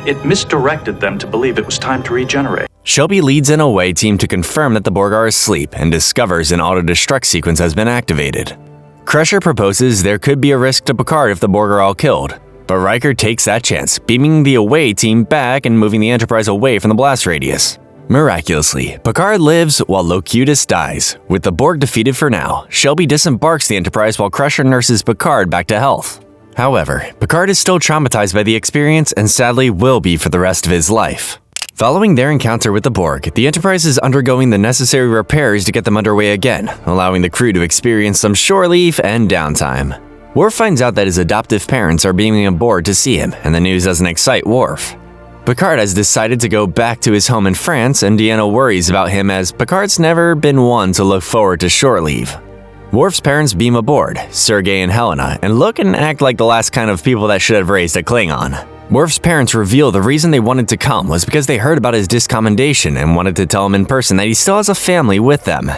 It misdirected them to believe it was time to regenerate. Shelby leads an away team to confirm that the Borg are asleep and discovers an auto-destruct sequence has been activated. Crusher proposes there could be a risk to Picard if the Borg are all killed, but Riker takes that chance, beaming the away team back and moving the Enterprise away from the blast radius. Miraculously, Picard lives while Locutus dies. With the Borg defeated for now, Shelby disembarks the Enterprise while Crusher nurses Picard back to health. However, Picard is still traumatized by the experience and sadly will be for the rest of his life. Following their encounter with the Borg, the Enterprise is undergoing the necessary repairs to get them underway again, allowing the crew to experience some shore leave and downtime. Worf finds out that his adoptive parents are beaming aboard to see him, and the news doesn't excite Worf. Picard has decided to go back to his home in France, and Deanna worries about him as Picard's never been one to look forward to shore leave. Worf's parents beam aboard, Sergei and Helena, and look and act like the last kind of people that should have raised a Klingon. Worf's parents reveal the reason they wanted to come was because they heard about his discommendation and wanted to tell him in person that he still has a family with them.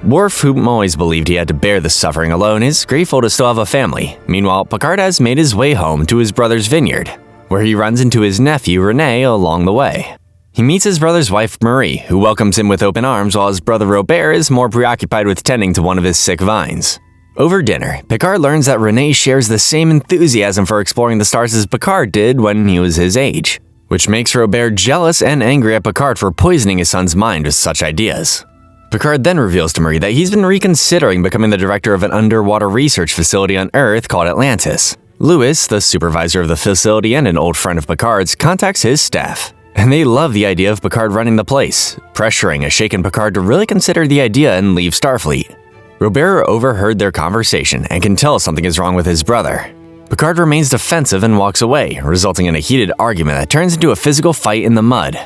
Worf, who always believed he had to bear the suffering alone, is grateful to still have a family. Meanwhile, Picard has made his way home to his brother's vineyard, where he runs into his nephew Rene along the way. He meets his brother's wife Marie, who welcomes him with open arms while his brother Robert is more preoccupied with tending to one of his sick vines. Over dinner, Picard learns that Rene shares the same enthusiasm for exploring the stars as Picard did when he was his age, which makes Robert jealous and angry at Picard for poisoning his son's mind with such ideas. Picard then reveals to Marie that he's been reconsidering becoming the director of an underwater research facility on Earth called Atlantis. Louis, the supervisor of the facility and an old friend of Picard's, contacts his staff, and they love the idea of Picard running the place, pressuring a shaken Picard to really consider the idea and leave Starfleet. Robert overheard their conversation and can tell something is wrong with his brother. Picard remains defensive and walks away, resulting in a heated argument that turns into a physical fight in the mud.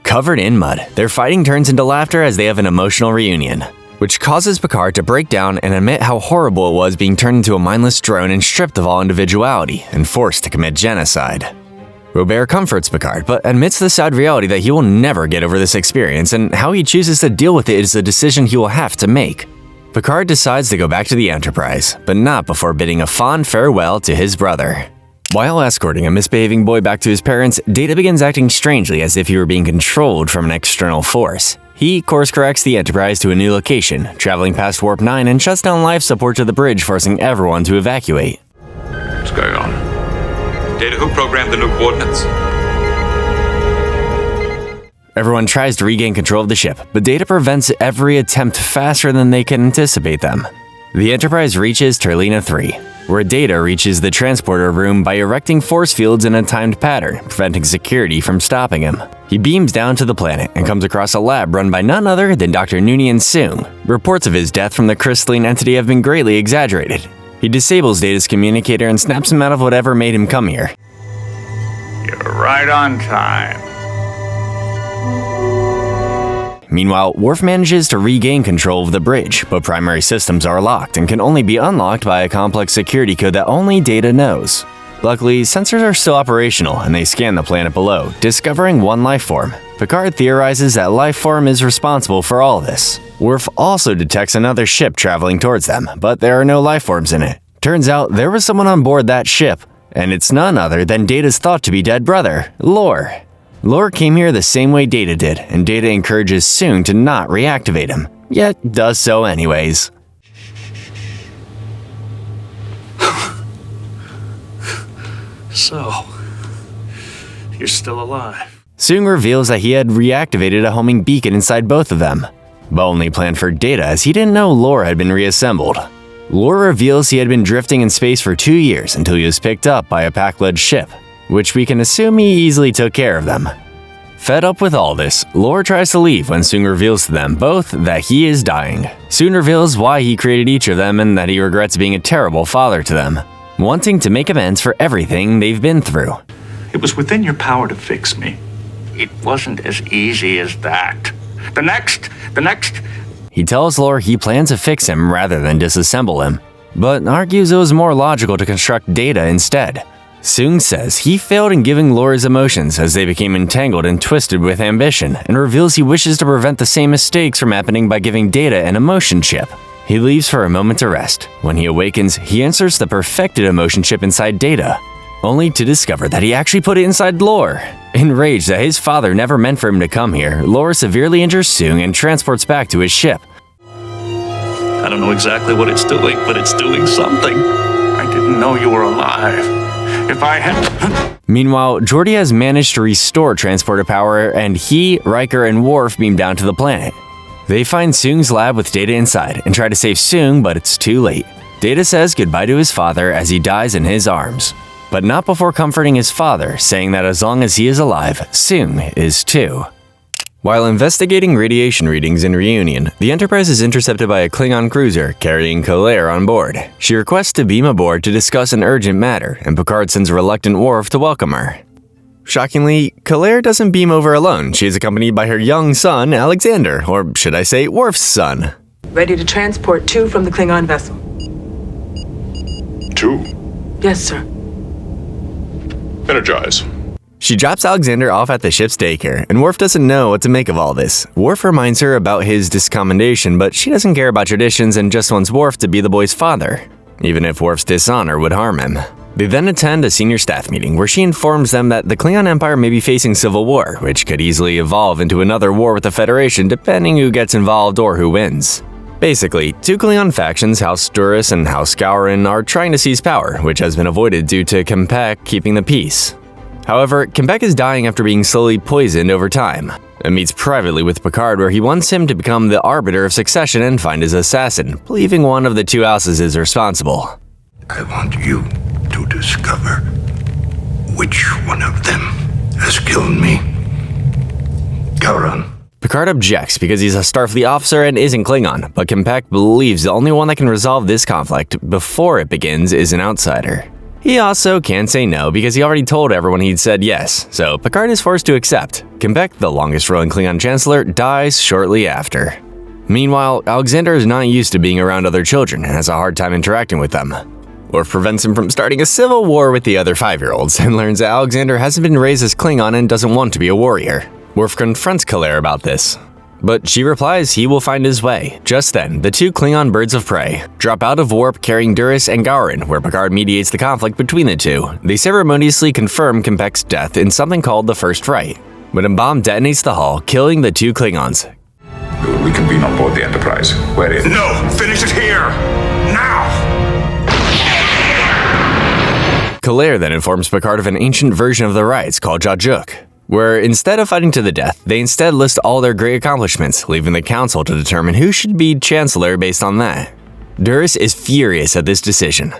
Covered in mud, their fighting turns into laughter as they have an emotional reunion, which causes Picard to break down and admit how horrible it was being turned into a mindless drone and stripped of all individuality and forced to commit genocide. Robert comforts Picard, but admits the sad reality that he will never get over this experience, and how he chooses to deal with it is a decision he will have to make. Picard decides to go back to the Enterprise, but not before bidding a fond farewell to his brother. While escorting a misbehaving boy back to his parents, Data begins acting strangely as if he were being controlled from an external force. He course corrects the Enterprise to a new location, traveling past Warp 9 and shuts down life support to the bridge, forcing everyone to evacuate. What's going on? Data, who programmed the new coordinates? Everyone tries to regain control of the ship, but Data prevents every attempt faster than they can anticipate them. The Enterprise reaches Turlina 3, where Data reaches the transporter room by erecting force fields in a timed pattern, preventing security from stopping him. He beams down to the planet and comes across a lab run by none other than Dr. Noonien Soong. Reports of his death from the crystalline entity have been greatly exaggerated. He disables Data's communicator and snaps him out of whatever made him come here. You're right on time. Meanwhile, Worf manages to regain control of the bridge, but primary systems are locked and can only be unlocked by a complex security code that only Data knows. Luckily, sensors are still operational and they scan the planet below, discovering one life form. Picard theorizes that life form is responsible for all this. Worf also detects another ship traveling towards them, but there are no life forms in it. Turns out there was someone on board that ship, and it's none other than Data's thought-to-be-dead brother, Lore. Lore came here the same way Data did, and Data encourages Soong to not reactivate him, yet does so anyways. So, you're still alive. Soong reveals that he had reactivated a homing beacon inside both of them, but only planned for Data as he didn't know Lore had been reassembled. Lore reveals he had been drifting in space for 2 years until he was picked up by a Packled ship, which we can assume he easily took care of them. Fed up with all this, Lore tries to leave when Soong reveals to them both that he is dying. Soong reveals why he created each of them and that he regrets being a terrible father to them, wanting to make amends for everything they've been through. It was within your power to fix me. It wasn't as easy as that. The next. He tells Lore he plans to fix him rather than disassemble him, but argues it was more logical to construct Data instead. Soong says he failed in giving Lore his emotions as they became entangled and twisted with ambition, and reveals he wishes to prevent the same mistakes from happening by giving Data an emotion chip. He leaves for a moment to rest. When he awakens, he inserts the perfected emotion chip inside Data, only to discover that he actually put it inside Lore. Enraged that his father never meant for him to come here, Lore severely injures Soong and transports back to his ship. I don't know exactly what it's doing, but it's doing something. I didn't know you were alive. If I had... Meanwhile, Geordi has managed to restore transporter power, and he, Riker, and Worf beam down to the planet. They find Soong's lab with Data inside and try to save Soong, but it's too late. Data says goodbye to his father as he dies in his arms, but not before comforting his father, saying that as long as he is alive, Soong is too. While investigating radiation readings in Reunion, the Enterprise is intercepted by a Klingon cruiser carrying Claire on board. She requests to beam aboard to discuss an urgent matter, and Picard sends a reluctant Worf to welcome her. Shockingly, Claire doesn't beam over alone. She is accompanied by her young son, Alexander, or should I say, Worf's son. Ready to transport 2 from the Klingon vessel. 2? Yes, sir. Energize. She drops Alexander off at the ship's daycare, and Worf doesn't know what to make of all this. Worf reminds her about his discommendation, but she doesn't care about traditions and just wants Worf to be the boy's father, even if Worf's dishonor would harm him. They then attend a senior staff meeting where she informs them that the Klingon Empire may be facing civil war, which could easily evolve into another war with the Federation depending who gets involved or who wins. Basically, 2 Klingon factions, House Duras and House Gowron, are trying to seize power, which has been avoided due to Kempek keeping the peace. However, Kempek is dying after being slowly poisoned over time, and meets privately with Picard where he wants him to become the arbiter of succession and find his assassin, believing one of the 2 houses is responsible. I want you to discover which one of them has killed me. Gowron. Picard objects because he's a Starfleet officer and isn't Klingon, but Kempek believes the only one that can resolve this conflict before it begins is an outsider. He also can't say no because he already told everyone he'd said yes, so Picard is forced to accept. Kempek, the longest-ruling Klingon Chancellor, dies shortly after. Meanwhile, Alexander is not used to being around other children and has a hard time interacting with them. Worf prevents him from starting a civil war with the other 5-year-olds and learns that Alexander hasn't been raised as Klingon and doesn't want to be a warrior. Worf confronts Claire about this, but she replies he will find his way. Just then, the 2 Klingon birds of prey drop out of warp carrying Duras and Gowron, where Picard mediates the conflict between the 2. They ceremoniously confirm Kempek's death in something called the First Rite, when a bomb detonates the hull, killing the 2 Klingons. We convene on board the Enterprise. Where is... No! Finish it here! Now! Claire then informs Picard of an ancient version of the rites called Jajuk, where instead of fighting to the death, they instead list all their great accomplishments, leaving the Council to determine who should be Chancellor based on that. Duras is furious at this decision,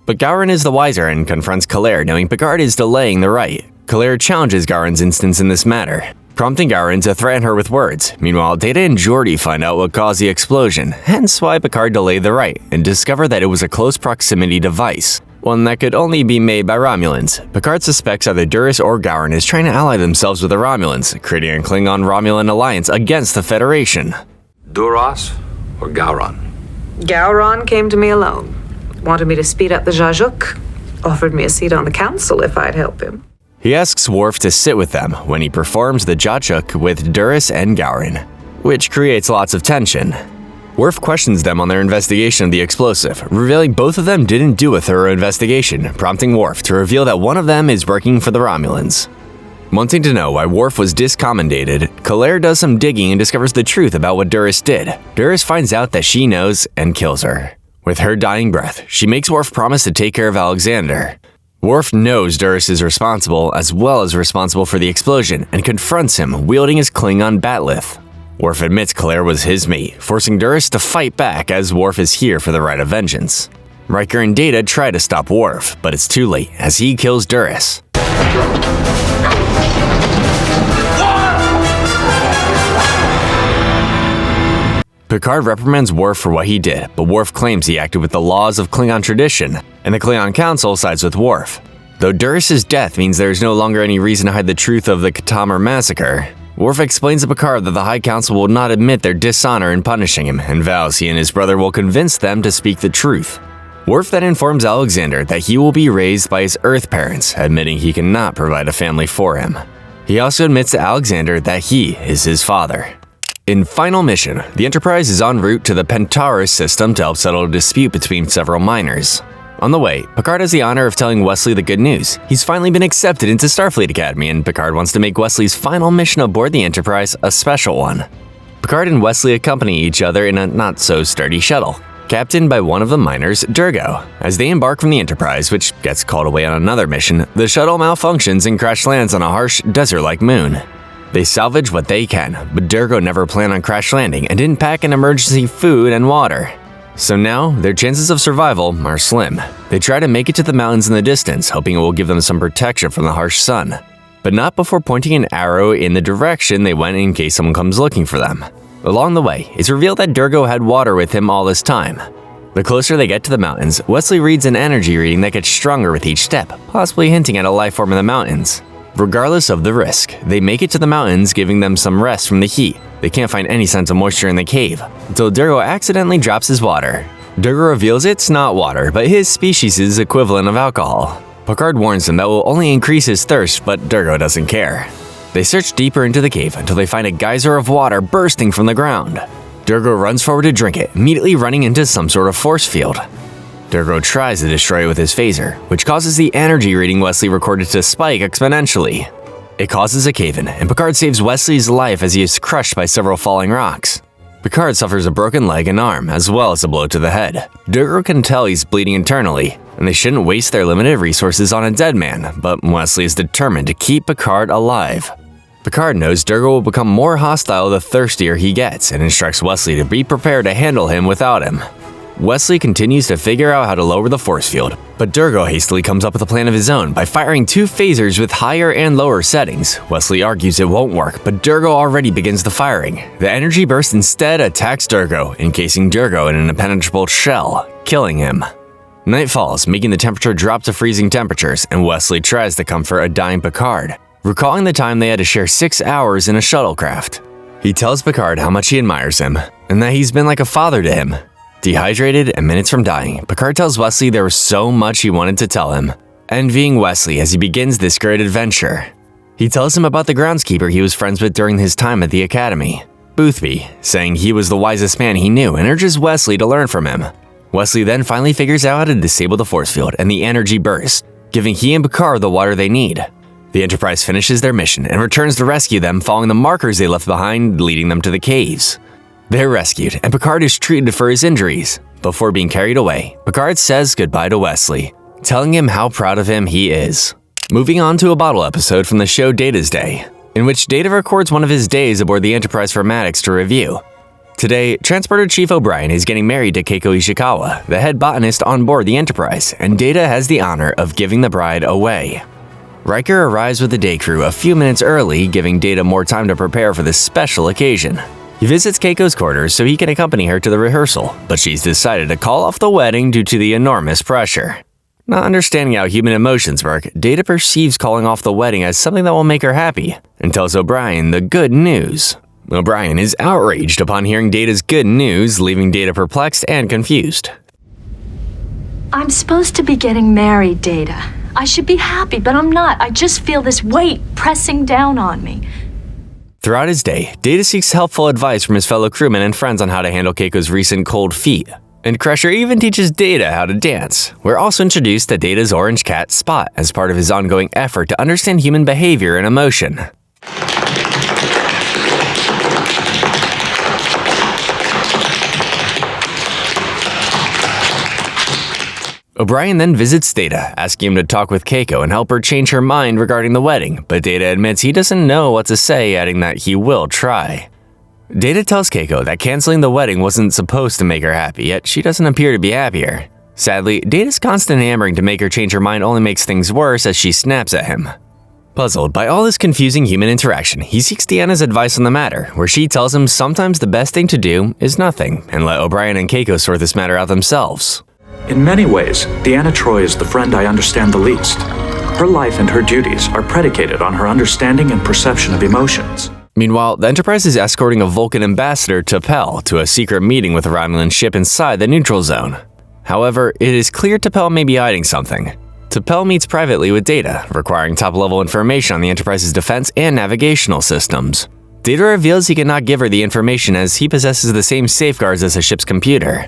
but Gowron is the wiser and confronts Claire, knowing Picard is delaying the rite. Claire challenges Gowron's instance in this matter, prompting Gowron to threaten her with words. Meanwhile, Data and Geordi find out what caused the explosion, hence why Picard delayed the rite, and discover that it was a close proximity device, one that could only be made by Romulans. Picard suspects either Duras or Gowron is trying to ally themselves with the Romulans, creating a Klingon-Romulan alliance against the Federation. Duras or Gowron? Gowron came to me alone. Wanted me to speed up the Jajuk. Offered me a seat on the council if I'd help him. He asks Worf to sit with them when he performs the Jajuk with Duras and Gowron, which creates lots of tension. Worf questions them on their investigation of the explosive, revealing both of them didn't do a thorough investigation, prompting Worf to reveal that one of them is working for the Romulans. Wanting to know why Worf was discommendated, Claire does some digging and discovers the truth about what Duras did. Duras finds out that she knows and kills her. With her dying breath, she makes Worf promise to take care of Alexander. Worf knows Duras is responsible as well as responsible for the explosion and confronts him wielding his Klingon batleth. Worf admits Claire was his mate, forcing Duras to fight back as Worf is here for the right of vengeance. Riker and Data try to stop Worf, but it's too late as he kills Duras. Picard reprimands Worf for what he did, but Worf claims he acted with the laws of Klingon tradition, and the Klingon Council sides with Worf. Though Duras' death means there is no longer any reason to hide the truth of the Khitomer massacre, Worf explains to Picard that the High Council will not admit their dishonor in punishing him, and vows he and his brother will convince them to speak the truth. Worf then informs Alexander that he will be raised by his Earth parents, admitting he cannot provide a family for him. He also admits to Alexander that he is his father. In Final Mission, the Enterprise is en route to the Pentaurus system to help settle a dispute between several miners. On the way, Picard has the honor of telling Wesley the good news. He's finally been accepted into Starfleet Academy, and Picard wants to make Wesley's final mission aboard the Enterprise a special one. Picard and Wesley accompany each other in a not-so-sturdy shuttle, captained by one of the miners, Durgo. As they embark from the Enterprise, which gets called away on another mission, the shuttle malfunctions and crash lands on a harsh, desert-like moon. They salvage what they can, but Durgo never planned on crash landing and didn't pack in emergency food and water. So now, their chances of survival are slim. They try to make it to the mountains in the distance, hoping it will give them some protection from the harsh sun. But not before pointing an arrow in the direction they went in case someone comes looking for them. Along the way, it's revealed that Durgo had water with him all this time. The closer they get to the mountains, Wesley reads an energy reading that gets stronger with each step, possibly hinting at a life form in the mountains. Regardless of the risk, they make it to the mountains, giving them some rest from the heat. They can't find any sense of moisture in the cave, until Durgo accidentally drops his water. Durgo reveals it's not water, but his species' equivalent of alcohol. Picard warns him that will only increase his thirst, but Durgo doesn't care. They search deeper into the cave until they find a geyser of water bursting from the ground. Durgo runs forward to drink it, immediately running into some sort of force field. Durgo tries to destroy it with his phaser, which causes the energy reading Wesley recorded to spike exponentially. It causes a cave-in, and Picard saves Wesley's life as he is crushed by several falling rocks. Picard suffers a broken leg and arm, as well as a blow to the head. Durgo can tell he's bleeding internally, and they shouldn't waste their limited resources on a dead man, but Wesley is determined to keep Picard alive. Picard knows Durgo will become more hostile the thirstier he gets, and instructs Wesley to be prepared to handle him without him. Wesley continues to figure out how to lower the force field, but Durgo hastily comes up with a plan of his own by firing two phasers with higher and lower settings. Wesley argues it won't work, but Durgo already begins the firing. The energy burst instead attacks Durgo, encasing Durgo in an impenetrable shell, killing him. Night falls, making the temperature drop to freezing temperatures, and Wesley tries to comfort a dying Picard, recalling the time they had to share 6 hours in a shuttlecraft. He tells Picard how much he admires him, and that he's been like a father to him. Dehydrated and minutes from dying, Picard tells Wesley there was so much he wanted to tell him, envying Wesley as he begins this great adventure. He tells him about the groundskeeper he was friends with during his time at the Academy, Boothby, saying he was the wisest man he knew and urges Wesley to learn from him. Wesley then finally figures out how to disable the force field and the energy burst, giving he and Picard the water they need. The Enterprise finishes their mission and returns to rescue them following the markers they left behind, leading them to the caves. They're rescued, and Picard is treated for his injuries. Before being carried away, Picard says goodbye to Wesley, telling him how proud of him he is. Moving on to a bottle episode from the show Data's Day, in which Data records one of his days aboard the Enterprise for Maddox to review. Today, Transporter Chief O'Brien is getting married to Keiko Ishikawa, the head botanist on board the Enterprise, and Data has the honor of giving the bride away. Riker arrives with the day crew a few minutes early, giving Data more time to prepare for this special occasion. He visits Keiko's quarters so he can accompany her to the rehearsal, but she's decided to call off the wedding due to the enormous pressure. Not understanding how human emotions work, Data perceives calling off the wedding as something that will make her happy, and tells O'Brien the good news. O'Brien is outraged upon hearing Data's good news, leaving Data perplexed and confused. I'm supposed to be getting married, Data. I should be happy, but I'm not. I just feel this weight pressing down on me. Throughout his day, Data seeks helpful advice from his fellow crewmen and friends on how to handle Keiko's recent cold feet. And Crusher even teaches Data how to dance. We're also introduced to Data's orange cat, Spot, as part of his ongoing effort to understand human behavior and emotion. O'Brien then visits Data, asking him to talk with Keiko and help her change her mind regarding the wedding, but Data admits he doesn't know what to say, adding that he will try. Data tells Keiko that canceling the wedding wasn't supposed to make her happy, yet she doesn't appear to be happier. Sadly, Data's constant hammering to make her change her mind only makes things worse as she snaps at him. Puzzled by all this confusing human interaction, he seeks Deanna's advice on the matter, where she tells him sometimes the best thing to do is nothing, and let O'Brien and Keiko sort this matter out themselves. In many ways, Deanna Troi is the friend I understand the least. Her life and her duties are predicated on her understanding and perception of emotions. Meanwhile, the Enterprise is escorting a Vulcan ambassador, T'Pel, to a secret meeting with a Romulan ship inside the neutral zone. However, it is clear T'Pel may be hiding something. T'Pel meets privately with Data, requiring top-level information on the Enterprise's defense and navigational systems. Data reveals he cannot give her the information as he possesses the same safeguards as the ship's computer.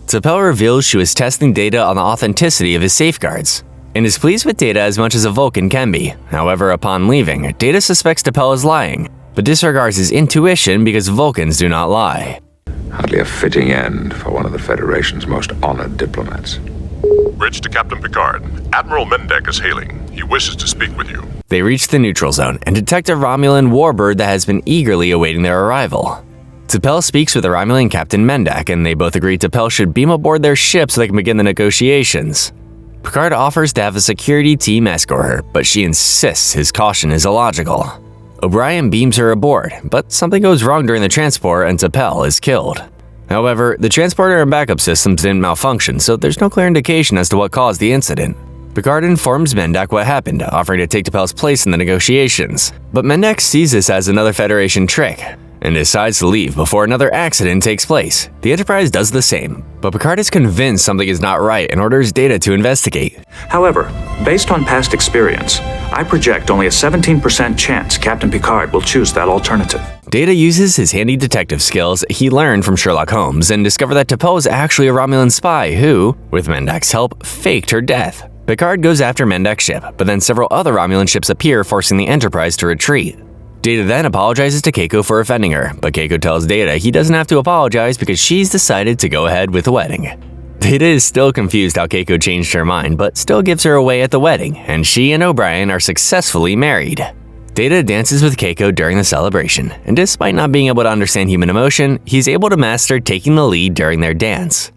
T'Pel reveals she was testing Data on the authenticity of his safeguards, and is pleased with Data as much as a Vulcan can be. However, upon leaving, Data suspects T'Pel is lying, but disregards his intuition because Vulcans do not lie. Hardly a fitting end for one of the Federation's most honored diplomats. Bridge to Captain Picard. Admiral Mendek is hailing. He wishes to speak with you. They reach the neutral zone and detect a Romulan warbird that has been eagerly awaiting their arrival. T'Pel speaks with the Romulan Captain Mendek, and they both agree T'Pel should beam aboard their ship so they can begin the negotiations. Picard offers to have a security team escort her, but she insists his caution is illogical. O'Brien beams her aboard, but something goes wrong during the transport and T'Pel is killed. However, the transporter and backup systems didn't malfunction, so there's no clear indication as to what caused the incident. Picard informs Mendek what happened, offering to take T'Pel's place in the negotiations, but Mendek sees this as another Federation trick, and decides to leave before another accident takes place. The Enterprise does the same, but Picard is convinced something is not right and orders Data to investigate. However, based on past experience, I project only a 17% chance Captain Picard will choose that alternative. Data uses his handy detective skills he learned from Sherlock Holmes and discover that T'Pel is actually a Romulan spy who, with Mendek's help, faked her death. Picard goes after Mendek's ship, but then several other Romulan ships appear, forcing the Enterprise to retreat. Data then apologizes to Keiko for offending her, but Keiko tells Data he doesn't have to apologize because she's decided to go ahead with the wedding. Data is still confused how Keiko changed her mind, but still gives her away at the wedding, and she and O'Brien are successfully married. Data dances with Keiko during the celebration, and despite not being able to understand human emotion, he's able to master taking the lead during their dance.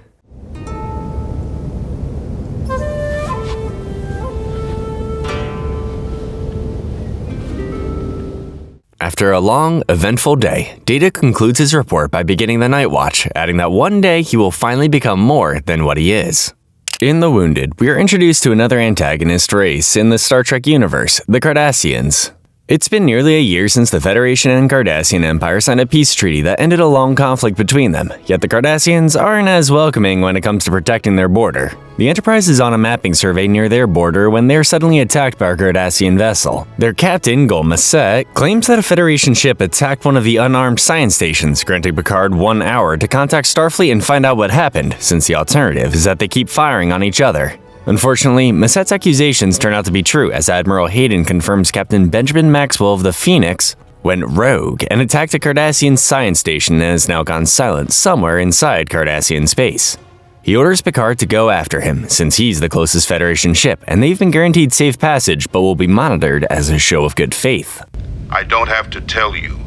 After a long, eventful day, Data concludes his report by beginning the Night Watch, adding that one day he will finally become more than what he is. In The Wounded, we are introduced to another antagonist race in the Star Trek universe, the Cardassians. It's been nearly a year since the Federation and Cardassian Empire signed a peace treaty that ended a long conflict between them, yet the Cardassians aren't as welcoming when it comes to protecting their border. The Enterprise is on a mapping survey near their border when they're suddenly attacked by a Cardassian vessel. Their captain, Gul Macet, claims that a Federation ship attacked one of the unarmed science stations, granting Picard 1 hour to contact Starfleet and find out what happened, since the alternative is that they keep firing on each other. Unfortunately, Macet's accusations turn out to be true as Admiral Hayden confirms Captain Benjamin Maxwell of the Phoenix went rogue and attacked a Cardassian science station and has now gone silent somewhere inside Cardassian space. He orders Picard to go after him, since he's the closest Federation ship, and they've been guaranteed safe passage but will be monitored as a show of good faith. I don't have to tell you,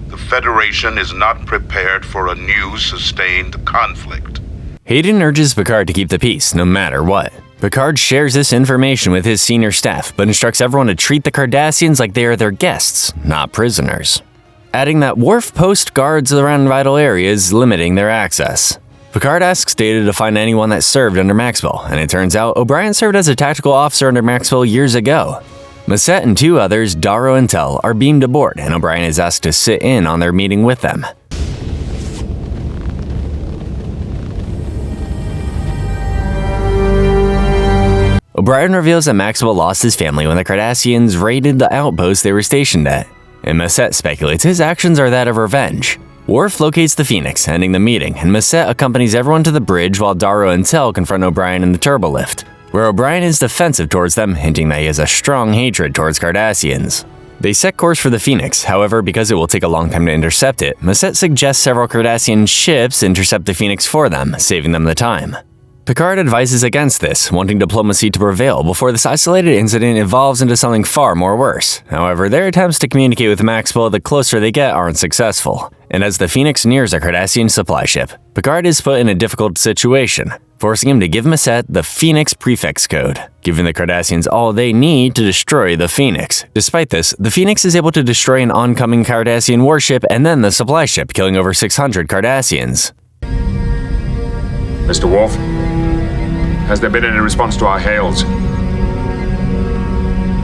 the Federation is not prepared for a new sustained conflict. Hayden urges Picard to keep the peace, no matter what. Picard shares this information with his senior staff, but instructs everyone to treat the Cardassians like they are their guests, not prisoners. Adding that Worf posts guards around vital areas, limiting their access. Picard asks Data to find anyone that served under Maxwell, and it turns out O'Brien served as a tactical officer under Maxwell years ago. Macet and 2 others, Daro and Tel, are beamed aboard, and O'Brien is asked to sit in on their meeting with them. O'Brien reveals that Maxwell lost his family when the Cardassians raided the outpost they were stationed at, and Macet speculates his actions are that of revenge. Worf locates the Phoenix, ending the meeting, and Macet accompanies everyone to the bridge while Daro and Tel confront O'Brien in the turbolift, where O'Brien is defensive towards them, hinting that he has a strong hatred towards Cardassians. They set course for the Phoenix, however, because it will take a long time to intercept it, Macet suggests several Cardassian ships intercept the Phoenix for them, saving them the time. Picard advises against this, wanting diplomacy to prevail before this isolated incident evolves into something far more worse. However, their attempts to communicate with Maxwell the closer they get aren't successful. And as the Phoenix nears a Cardassian supply ship, Picard is put in a difficult situation, forcing him to give Masset the Phoenix prefix code, giving the Cardassians all they need to destroy the Phoenix. Despite this, the Phoenix is able to destroy an oncoming Cardassian warship and then the supply ship, killing over 600 Cardassians. Mr. Worf, has there been any response to our hails?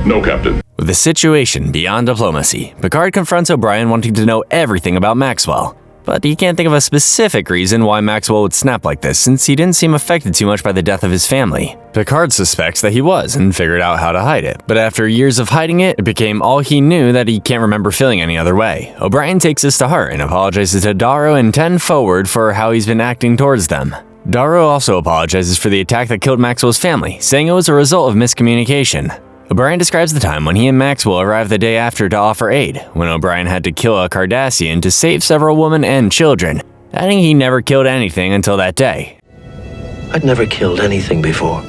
No, Captain. With the situation beyond diplomacy, Picard confronts O'Brien wanting to know everything about Maxwell. But he can't think of a specific reason why Maxwell would snap like this, since he didn't seem affected too much by the death of his family. Picard suspects that he was and figured out how to hide it, but after years of hiding it, it became all he knew that he can't remember feeling any other way. O'Brien takes this to heart and apologizes to Darrow and 10 Forward for how he's been acting towards them. Darrow also apologizes for the attack that killed Maxwell's family, saying it was a result of miscommunication. O'Brien describes the time when he and Maxwell arrived the day after to offer aid, when O'Brien had to kill a Cardassian to save several women and children, adding he never killed anything until that day. I'd never killed anything before.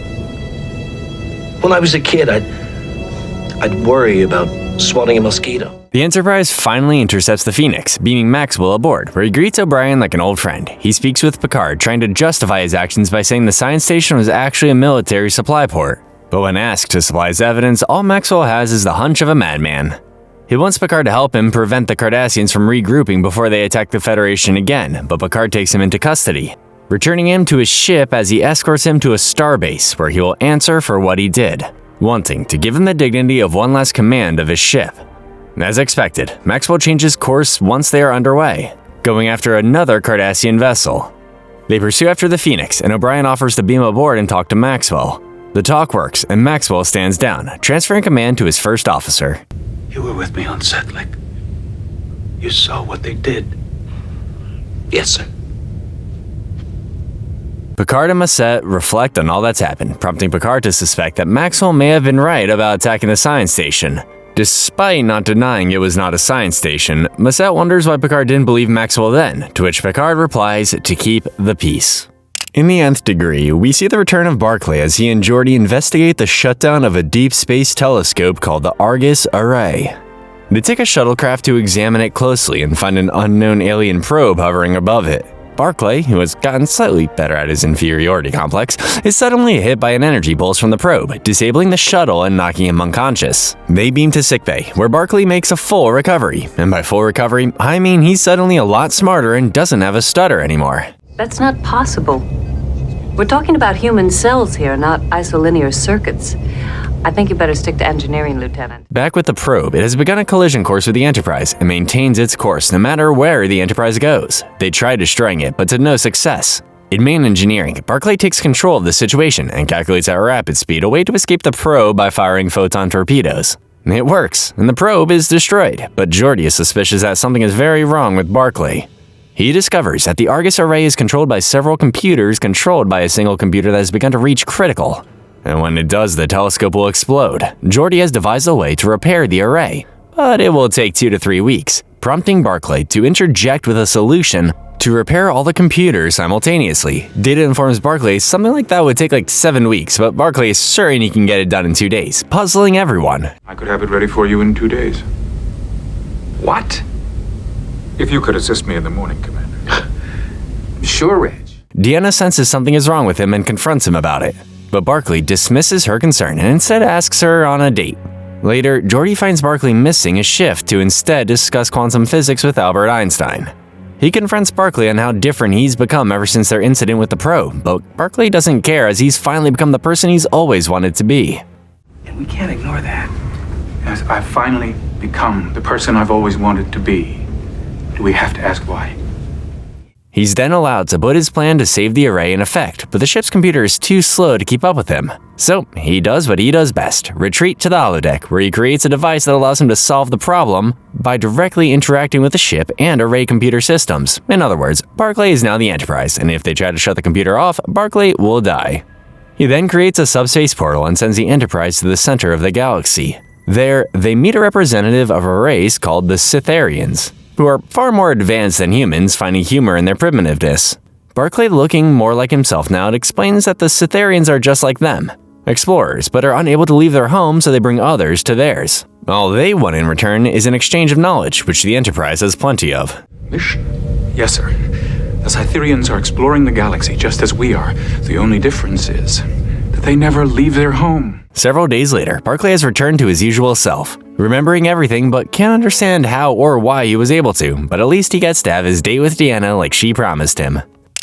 When I was a kid, I'd worry about swatting a mosquito. The Enterprise finally intercepts the Phoenix, beaming Maxwell aboard, where he greets O'Brien like an old friend. He speaks with Picard, trying to justify his actions by saying the science station was actually a military supply port. But when asked to supply his evidence, all Maxwell has is the hunch of a madman. He wants Picard to help him prevent the Cardassians from regrouping before they attack the Federation again, but Picard takes him into custody, returning him to his ship as he escorts him to a starbase where he will answer for what he did, wanting to give him the dignity of one last command of his ship. As expected, Maxwell changes course once they are underway, going after another Cardassian vessel. They pursue after the Phoenix, and O'Brien offers to beam aboard and talk to Maxwell. The talk works, and Maxwell stands down, transferring command to his first officer. You were with me on Setlik. You saw what they did. Yes, sir. Picard and Masset reflect on all that's happened, prompting Picard to suspect that Maxwell may have been right about attacking the science station. Despite not denying it was not a science station, Masset wonders why Picard didn't believe Maxwell then, to which Picard replies to keep the peace. In the Nth Degree, we see the return of Barklay as he and Geordi investigate the shutdown of a deep space telescope called the Argus Array. They take a shuttlecraft to examine it closely and find an unknown alien probe hovering above it. Barklay, who has gotten slightly better at his inferiority complex, is suddenly hit by an energy pulse from the probe, disabling the shuttle and knocking him unconscious. They beam to sickbay, where Barklay makes a full recovery. And by full recovery, I mean he's suddenly a lot smarter and doesn't have a stutter anymore. That's not possible. We're talking about human cells here, not isolinear circuits. I think you better stick to engineering, Lieutenant. Back with the probe, it has begun a collision course with the Enterprise and maintains its course no matter where the Enterprise goes. They try destroying it, but to no success. In main engineering, Barklay takes control of the situation and calculates at rapid speed a way to escape the probe by firing photon torpedoes. It works, and the probe is destroyed, but Geordi is suspicious that something is very wrong with Barklay. He discovers that the Argus Array is controlled by several computers controlled by a single computer that has begun to reach critical. And when it does, the telescope will explode. Geordi has devised a way to repair the array, but it will take 2 to 3 weeks, prompting Barklay to interject with a solution to repair all the computers simultaneously. Data informs Barklay something like that would take like 7 weeks, but Barklay is certain he can get it done in 2 days, puzzling everyone. I could have it ready for you in 2 days. What? If you could assist me in the morning, Commander. Sure, Reg. Deanna senses something is wrong with him and confronts him about it, but Barklay dismisses her concern and instead asks her on a date. Later, Geordi finds Barklay missing a shift to instead discuss quantum physics with Albert Einstein. He confronts Barklay on how different he's become ever since their incident with the probe, but Barklay doesn't care as he's finally become the person he's always wanted to be. And we can't ignore that. As I've finally become the person I've always wanted to be. Do we have to ask why? He's then allowed to put his plan to save the array in effect, but the ship's computer is too slow to keep up with him. So he does what he does best, retreat to the holodeck, where he creates a device that allows him to solve the problem by directly interacting with the ship and array computer systems. In other words, Barklay is now the Enterprise, and if they try to shut the computer off, Barklay will die. He then creates a subspace portal and sends the Enterprise to the center of the galaxy. There, they meet a representative of a race called the Cytherians, who are far more advanced than humans, finding humor in their primitiveness. Barklay, looking more like himself now, explains that the Cytherians are just like them. Explorers, but are unable to leave their home, so they bring others to theirs. All they want in return is an exchange of knowledge, which the Enterprise has plenty of. Mission? Yes, sir. The Cytherians are exploring the galaxy just as we are. The only difference is that they never leave their home. Several days later, Barklay has returned to his usual self, remembering everything but can't understand how or why he was able to, but at least he gets to have his date with Deanna like she promised him.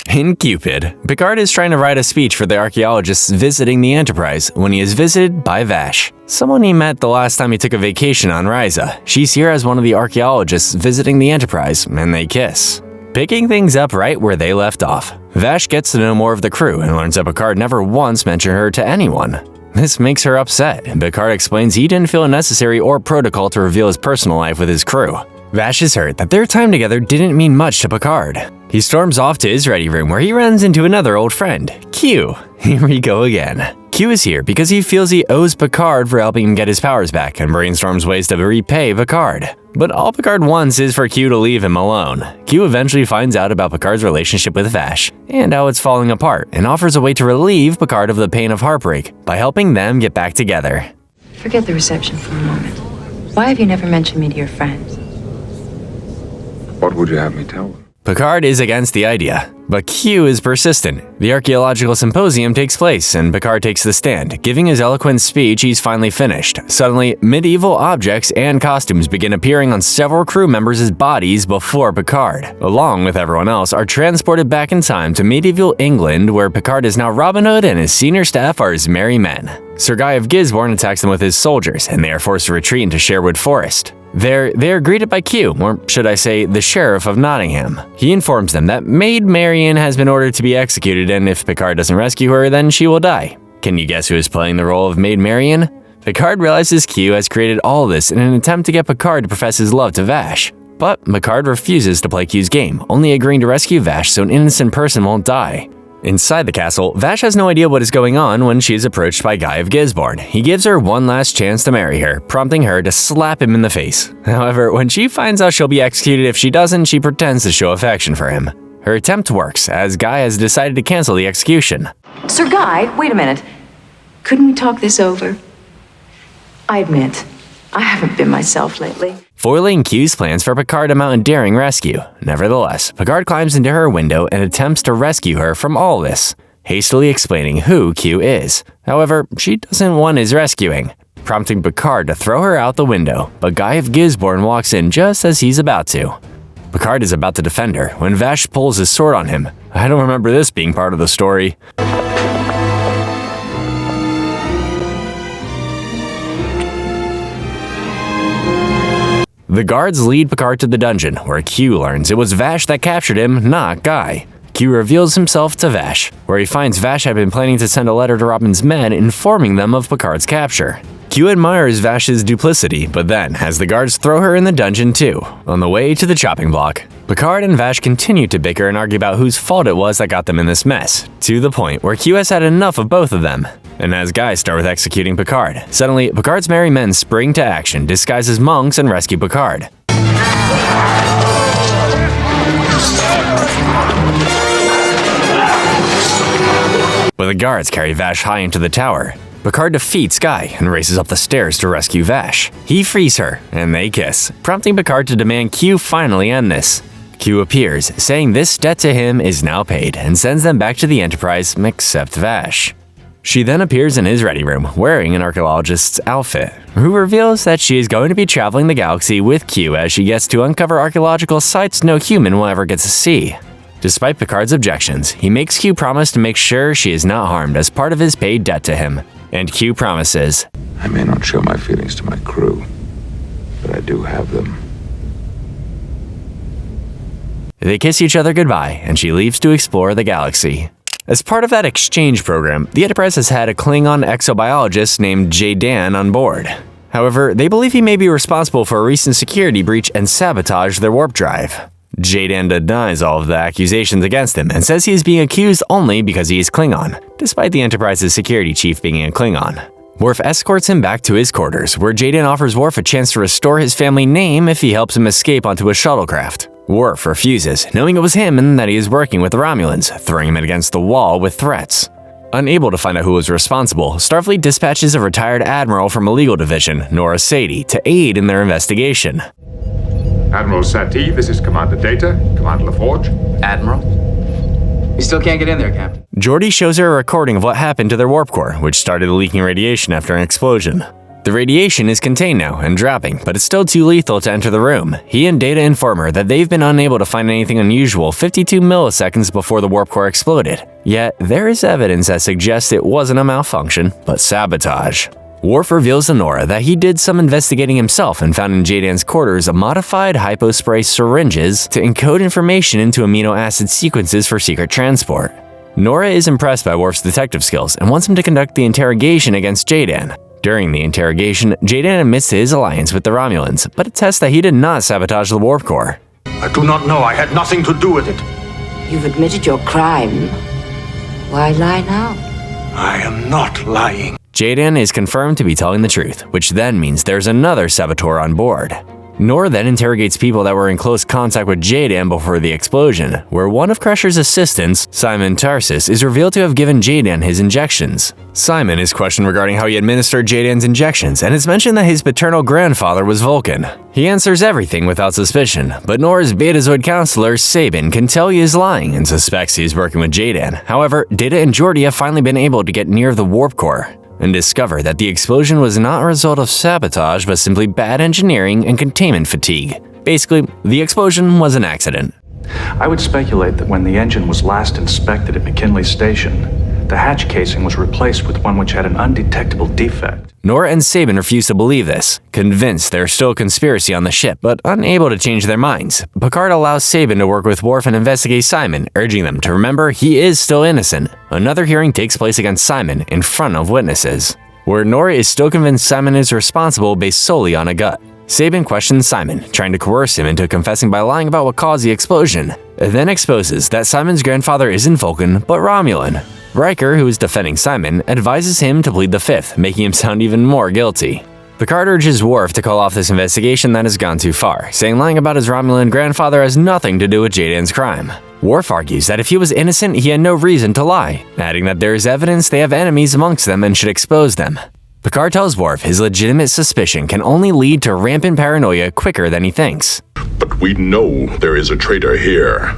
In Cupid, Picard is trying to write a speech for the archaeologists visiting the Enterprise when he is visited by Vash, someone he met the last time he took a vacation on Risa. She's here as one of the archaeologists visiting the Enterprise, and they kiss. Picking things up right where they left off, Vash gets to know more of the crew and learns that Picard never once mentioned her to anyone. This makes her upset, and Picard explains he didn't feel it necessary or protocol to reveal his personal life with his crew. Vash is hurt that their time together didn't mean much to Picard. He storms off to his ready room where he runs into another old friend, Q. Here we go again. Q is here because he feels he owes Picard for helping him get his powers back and brainstorms ways to repay Picard. But all Picard wants is for Q to leave him alone. Q eventually finds out about Picard's relationship with Vash and how it's falling apart and offers a way to relieve Picard of the pain of heartbreak by helping them get back together. Forget the reception for a moment. Why have you never mentioned me to your friends? What would you have me tell them? Picard is against the idea, but Q is persistent. The archaeological symposium takes place, and Picard takes the stand, giving his eloquent speech he's finally finished. Suddenly, medieval objects and costumes begin appearing on several crew members' bodies before Picard, along with everyone else, are transported back in time to medieval England, where Picard is now Robin Hood and his senior staff are his merry men. Sir Guy of Gisborne attacks them with his soldiers, and they are forced to retreat into Sherwood Forest. They're greeted by Q, or should I say, the Sheriff of Nottingham. He informs them that Maid Marian has been ordered to be executed, and if Picard doesn't rescue her, then she will die. Can you guess who is playing the role of Maid Marian? Picard realizes Q has created all this in an attempt to get Picard to profess his love to Vash. But Picard refuses to play Q's game, only agreeing to rescue Vash so an innocent person won't die. Inside the castle, Vash has no idea what is going on when she is approached by Guy of Gisborne. He gives her one last chance to marry her, prompting her to slap him in the face. However, when she finds out she'll be executed if she doesn't, she pretends to show affection for him. Her attempt works, as Guy has decided to cancel the execution. Sir Guy, wait a minute. Couldn't we talk this over? I admit, I haven't been myself lately. Foiling Q's plans for Picard to mount a daring rescue. Nevertheless, Picard climbs into her window and attempts to rescue her from all this, hastily explaining who Q is. However, she doesn't want his rescuing, prompting Picard to throw her out the window, but Guy of Gisborne walks in just as he's about to. Picard is about to defend her when Vash pulls his sword on him. I don't remember this being part of the story. The guards lead Picard to the dungeon, where Q learns it was Vash that captured him, not Guy. Q reveals himself to Vash, where he finds Vash had been planning to send a letter to Robin's men informing them of Picard's capture. Q admires Vash's duplicity, but then has the guards throw her in the dungeon too, on the way to the chopping block. Picard and Vash continue to bicker and argue about whose fault it was that got them in this mess, to the point where Q has had enough of both of them, and as Guy start with executing Picard. Suddenly, Picard's merry men spring to action, disguised as monks, and rescue Picard. But the guards carry Vash high into the tower. Picard defeats Guy and races up the stairs to rescue Vash. He frees her, and they kiss, prompting Picard to demand Q finally end this. Q appears, saying this debt to him is now paid, and sends them back to the Enterprise, except Vash. She then appears in his ready room, wearing an archaeologist's outfit, who reveals that she is going to be traveling the galaxy with Q as she gets to uncover archaeological sites no human will ever get to see. Despite Picard's objections, he makes Q promise to make sure she is not harmed as part of his paid debt to him. And Q promises, I may not show my feelings to my crew, but I do have them. They kiss each other goodbye, and she leaves to explore the galaxy. As part of that exchange program, the Enterprise has had a Klingon exobiologist named J-Dan on board. However, they believe he may be responsible for a recent security breach and sabotage their warp drive. J-Dan denies all of the accusations against him and says he is being accused only because he is Klingon, despite the Enterprise's security chief being a Klingon. Worf escorts him back to his quarters, where J-Dan offers Worf a chance to restore his family name if he helps him escape onto a shuttlecraft. Worf refuses, knowing it was him and that he is working with the Romulans, throwing him against the wall with threats. Unable to find out who was responsible, Starfleet dispatches a retired admiral from a legal division, Nora Sadie, to aid in their investigation. Admiral Satie, this is Commander Data. Commander LaForge. Admiral? You still can't get in there, Captain. Geordi shows her a recording of what happened to their warp core, which started leaking radiation after an explosion. The radiation is contained now and dropping, but it's still too lethal to enter the room. He and Data inform her that they've been unable to find anything unusual 52 milliseconds before the warp core exploded. Yet, there is evidence that suggests it wasn't a malfunction, but sabotage. Worf reveals to Nora that he did some investigating himself and found in Jadan's quarters modified hypospray syringes to encode information into amino acid sequences for secret transport. Nora is impressed by Worf's detective skills and wants him to conduct the interrogation against Jadan. During the interrogation, Jadan admits to his alliance with the Romulans, but attests that he did not sabotage the warp core. I do not know. I had nothing to do with it. You've admitted your crime. Why lie now? I am not lying. Jadan is confirmed to be telling the truth, which then means there's another saboteur on board. Nora then interrogates people that were in close contact with Jadan before the explosion, where one of Crusher's assistants, Simon Tarsis, is revealed to have given Jadan his injections. Simon is questioned regarding how he administered Jadan's injections, and it's mentioned that his paternal grandfather was Vulcan. He answers everything without suspicion, but Nora's Betazoid counselor, Sabin, can tell he is lying and suspects he is working with Jadan. However, Data and Geordi have finally been able to get near the warp core and discover that the explosion was not a result of sabotage but simply bad engineering and containment fatigue. Basically, the explosion was an accident. I would speculate that when the engine was last inspected at McKinley Station, the hatch casing was replaced with one which had an undetectable defect. Nora and Sabin refuse to believe this, convinced there's still a conspiracy on the ship, but unable to change their minds. Picard allows Sabin to work with Worf and investigate Simon, urging them to remember he is still innocent. Another hearing takes place against Simon in front of witnesses, where Nora is still convinced Simon is responsible based solely on a gut. Sabin questions Simon, trying to coerce him into confessing by lying about what caused the explosion. It then exposes that Simon's grandfather isn't Vulcan, but Romulan. Riker, who is defending Simon, advises him to plead the fifth, making him sound even more guilty. Picard urges Worf to call off this investigation that has gone too far, saying lying about his Romulan grandfather has nothing to do with Jadan's crime. Worf argues that if he was innocent, he had no reason to lie, adding that there is evidence they have enemies amongst them and should expose them. Picard tells Worf his legitimate suspicion can only lead to rampant paranoia quicker than he thinks. But we know there is a traitor here.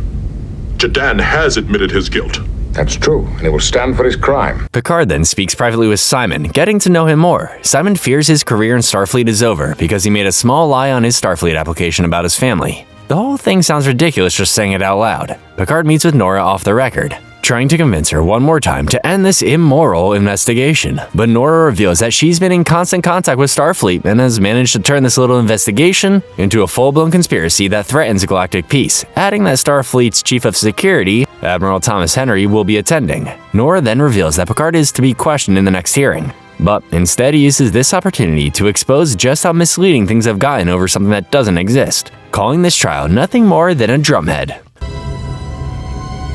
Jadan has admitted his guilt. That's true, and he will stand for his crime. Picard then speaks privately with Simon, getting to know him more. Simon fears his career in Starfleet is over because he made a small lie on his Starfleet application about his family. The whole thing sounds ridiculous just saying it out loud. Picard meets with Nora off the record, trying to convince her one more time to end this immoral investigation. But Nora reveals that she's been in constant contact with Starfleet and has managed to turn this little investigation into a full-blown conspiracy that threatens galactic peace, adding that Starfleet's Chief of Security, Admiral Thomas Henry, will be attending. Nora then reveals that Picard is to be questioned in the next hearing, but instead he uses this opportunity to expose just how misleading things have gotten over something that doesn't exist, calling this trial nothing more than a drumhead.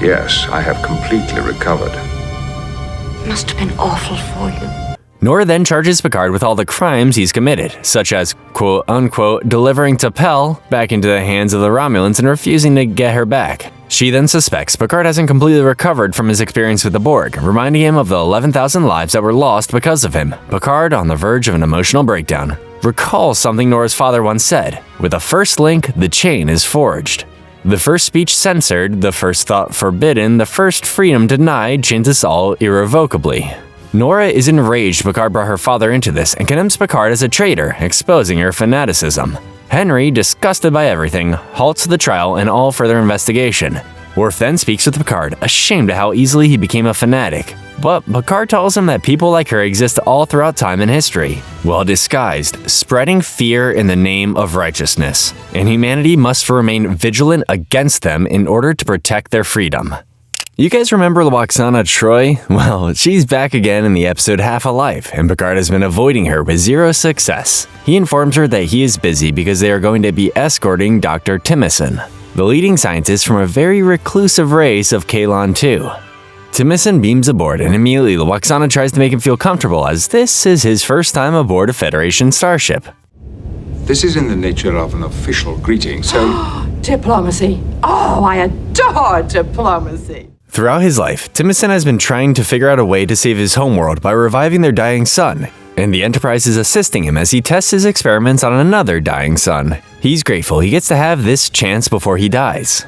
Yes, I have completely recovered. Must have been awful for you. Nora then charges Picard with all the crimes he's committed, such as, quote-unquote, delivering T'Pel back into the hands of the Romulans and refusing to get her back. She then suspects Picard hasn't completely recovered from his experience with the Borg, reminding him of the 11,000 lives that were lost because of him. Picard, on the verge of an emotional breakdown, recalls something Nora's father once said: with the first link, the chain is forged. The first speech censored, the first thought forbidden, the first freedom denied, chains us all irrevocably. Nora is enraged Picard brought her father into this and condemns Picard as a traitor, exposing her fanaticism. Henry, disgusted by everything, halts the trial and all further investigation. Worf then speaks with Picard, ashamed at how easily he became a fanatic. But Picard tells him that people like her exist all throughout time and history, well disguised, spreading fear in the name of righteousness, and humanity must remain vigilant against them in order to protect their freedom. You guys remember Lwaxana Troi? Well, she's back again in the episode Half a Life, and Picard has been avoiding her with zero success. He informs her that he is busy because they are going to be escorting Dr. Timison, the leading scientist from a very reclusive race of Kaylon II. Timison beams aboard, and immediately Lwaxana tries to make him feel comfortable as this is his first time aboard a Federation starship. This is in the nature of an official greeting, so... Diplomacy. Oh, I adore diplomacy. Throughout his life, Timothy has been trying to figure out a way to save his homeworld by reviving their dying sun, and the Enterprise is assisting him as he tests his experiments on another dying sun. He's grateful he gets to have this chance before he dies.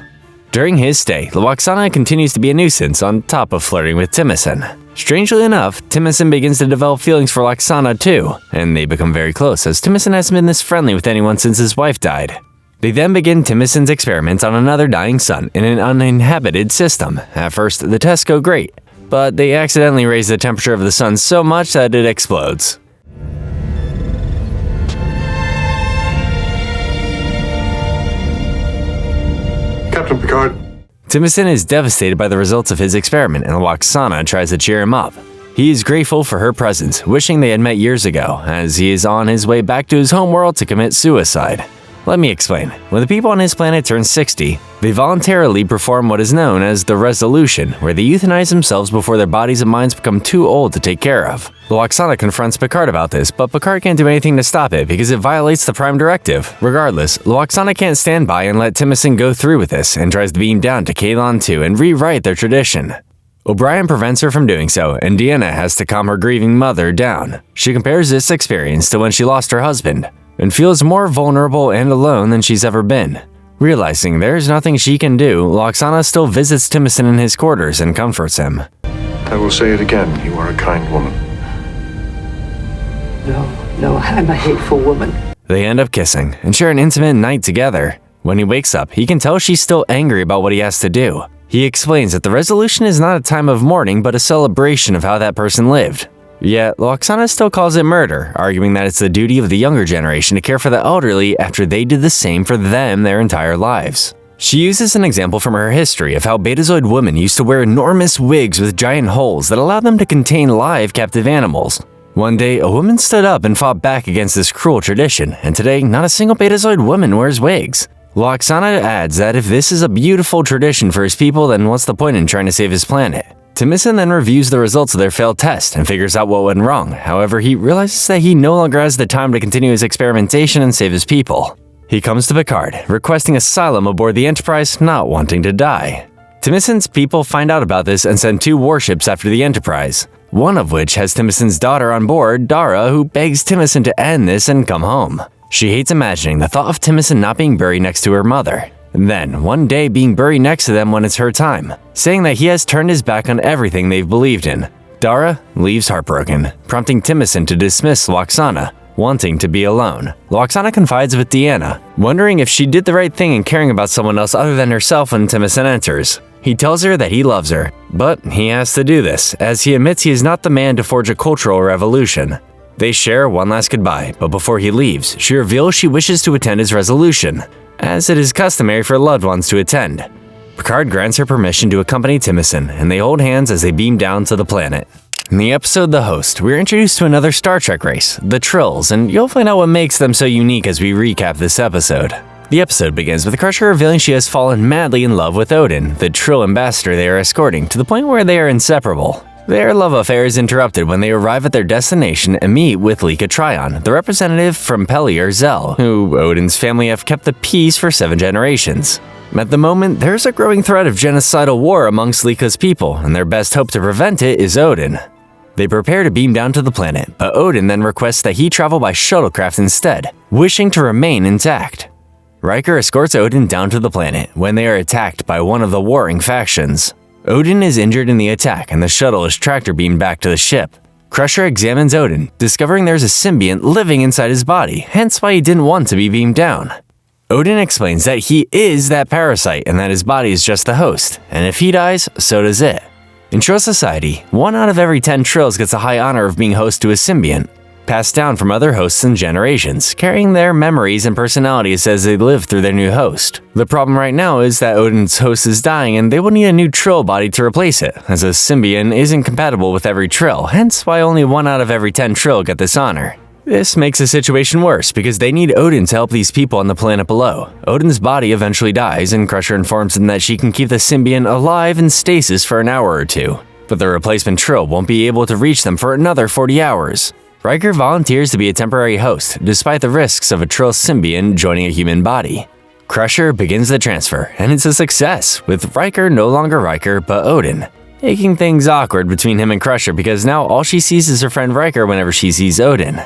During his stay, Lwaxana continues to be a nuisance on top of flirting with Timothy. Strangely enough, Timothy begins to develop feelings for Lwaxana too, and they become very close as Timothy hasn't been this friendly with anyone since his wife died. They then begin Timothy's experiments on another dying sun in an uninhabited system. At first, the tests go great, but they accidentally raise the temperature of the sun so much that it explodes. Captain Picard. Timothy is devastated by the results of his experiment, and Lwaxana tries to cheer him up. He is grateful for her presence, wishing they had met years ago, as he is on his way back to his homeworld to commit suicide. Let me explain. When the people on his planet turn 60, they voluntarily perform what is known as the resolution, where they euthanize themselves before their bodies and minds become too old to take care of. Lwaxana confronts Picard about this, but Picard can't do anything to stop it because it violates the Prime Directive. Regardless, Lwaxana can't stand by and let Timothy go through with this and tries to beam down to Kaylon 2 and rewrite their tradition. O'Brien prevents her from doing so, and Deanna has to calm her grieving mother down. She compares this experience to when she lost her husband, and feels more vulnerable and alone than she's ever been. Realizing there's nothing she can do, Lwaxana still visits Timothy in his quarters and comforts him. I will say it again, you are a kind woman. No, I'm a hateful woman. They end up kissing and share an intimate night together. When he wakes up, he can tell she's still angry about what he has to do. He explains that the resolution is not a time of mourning but a celebration of how that person lived. Yet, Lwaxana still calls it murder, arguing that it's the duty of the younger generation to care for the elderly after they did the same for them their entire lives. She uses an example from her history of how Betazoid women used to wear enormous wigs with giant holes that allowed them to contain live captive animals. One day, a woman stood up and fought back against this cruel tradition, and today, not a single Betazoid woman wears wigs. Lwaxana adds that if this is a beautiful tradition for his people, then what's the point in trying to save his planet? Timothy then reviews the results of their failed test and figures out what went wrong. However, he realizes that he no longer has the time to continue his experimentation and save his people. He comes to Picard, requesting asylum aboard the Enterprise, not wanting to die. Timothy's people find out about this and send 2 warships after the Enterprise, one of which has Timothy's daughter on board, Dara, who begs Timothy to end this and come home. She hates imagining the thought of Timothy not being buried next to her mother. Then, one day being buried next to them when it's her time, saying that he has turned his back on everything they've believed in. Dara leaves heartbroken, prompting Timothy to dismiss Lwaxana, wanting to be alone. Lwaxana confides with Deanna, wondering if she did the right thing in caring about someone else other than herself when Timothy enters. He tells her that he loves her, but he has to do this, as he admits he is not the man to forge a cultural revolution. They share one last goodbye, but before he leaves, she reveals she wishes to attend his resolution, as it is customary for loved ones to attend. Picard grants her permission to accompany Timothy, and they hold hands as they beam down to the planet. In the episode The Host, we're introduced to another Star Trek race, the Trills, and you'll find out what makes them so unique as we recap this episode. The episode begins with Crusher revealing she has fallen madly in love with Odin, the Trill ambassador they are escorting, to the point where they are inseparable. Their love affair is interrupted when they arrive at their destination and meet with Lika Tryon, the representative from Pelier Zell, who Odin's family have kept the peace for 7 generations. At the moment, there's a growing threat of genocidal war amongst Lika's people, and their best hope to prevent it is Odin. They prepare to beam down to the planet, but Odin then requests that he travel by shuttlecraft instead, wishing to remain intact. Riker escorts Odin down to the planet when they are attacked by one of the warring factions. Odin is injured in the attack and the shuttle is tractor beamed back to the ship. Crusher examines Odin, discovering there's a symbiont living inside his body, hence why he didn't want to be beamed down. Odin explains that he is that parasite and that his body is just the host, and if he dies, so does it. In Trill society, 1 out of every 10 Trills gets a high honor of being host to a symbiont, passed down from other hosts and generations, carrying their memories and personalities as they live through their new host. The problem right now is that Odin's host is dying and they will need a new Trill body to replace it, as a symbiont isn't compatible with every Trill, hence why only 1 out of every 10 Trill get this honor. This makes the situation worse because they need Odin to help these people on the planet below. Odin's body eventually dies and Crusher informs them that she can keep the symbiont alive in stasis for an hour or 2, but the replacement Trill won't be able to reach them for another 40 hours. Riker volunteers to be a temporary host, despite the risks of a Trill symbiont joining a human body. Crusher begins the transfer, and it's a success, with Riker no longer Riker but Odin, making things awkward between him and Crusher because now all she sees is her friend Riker whenever she sees Odin.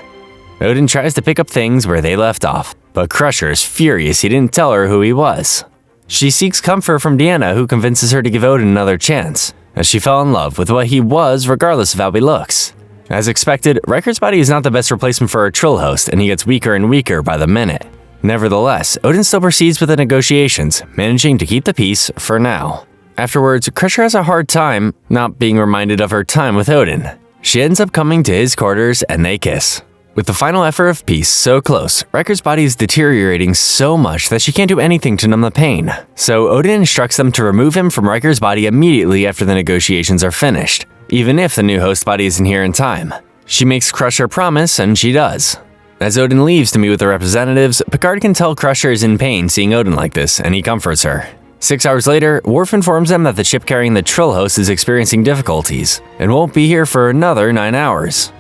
Odin tries to pick up things where they left off, but Crusher is furious he didn't tell her who he was. She seeks comfort from Deanna, who convinces her to give Odin another chance, as she fell in love with what he was regardless of how he looks. As expected, Riker's body is not the best replacement for a Trill host, and he gets weaker and weaker by the minute. Nevertheless, Odin still proceeds with the negotiations, managing to keep the peace for now. Afterwards, Crusher has a hard time not being reminded of her time with Odin. She ends up coming to his quarters and they kiss. With the final effort of peace so close, Riker's body is deteriorating so much that she can't do anything to numb the pain. So Odin instructs them to remove him from Riker's body immediately after the negotiations are finished, even if the new host body isn't here in time. She makes Crusher promise, and she does. As Odin leaves to meet with the representatives, Picard can tell Crusher is in pain seeing Odin like this, and he comforts her. 6 hours later, Worf informs them that the ship carrying the Trill host is experiencing difficulties, and won't be here for another 9 hours.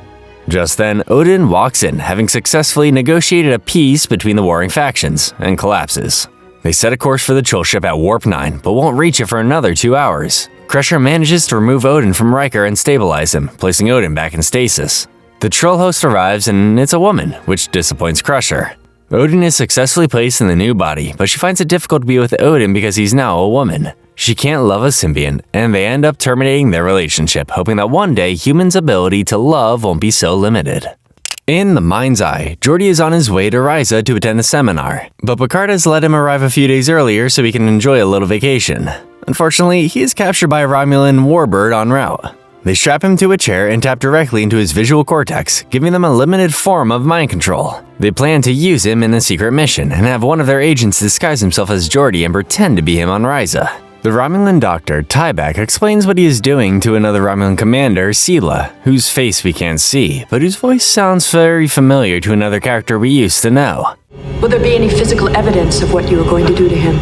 Just then, Odin walks in, having successfully negotiated a peace between the warring factions, and collapses. They set a course for the Trill ship at Warp 9, but won't reach it for another 2 hours. Crusher manages to remove Odin from Riker and stabilize him, placing Odin back in stasis. The Trill host arrives, and it's a woman, which disappoints Crusher. Odin is successfully placed in the new body, but she finds it difficult to be with Odin because he's now a woman. She can't love a symbiont, and they end up terminating their relationship, hoping that one day humans' ability to love won't be so limited. In the Mind's Eye, Geordi is on his way to Risa to attend a seminar, but Picard has let him arrive a few days earlier so he can enjoy a little vacation. Unfortunately, he is captured by a Romulan warbird en route. They strap him to a chair and tap directly into his visual cortex, giving them a limited form of mind control. They plan to use him in a secret mission and have one of their agents disguise himself as Geordi and pretend to be him on Risa. The Romulan doctor, Tyback, explains what he is doing to another Romulan commander, Sela, whose face we can't see, but whose voice sounds very familiar to another character we used to know. Will there be any physical evidence of what you are going to do to him?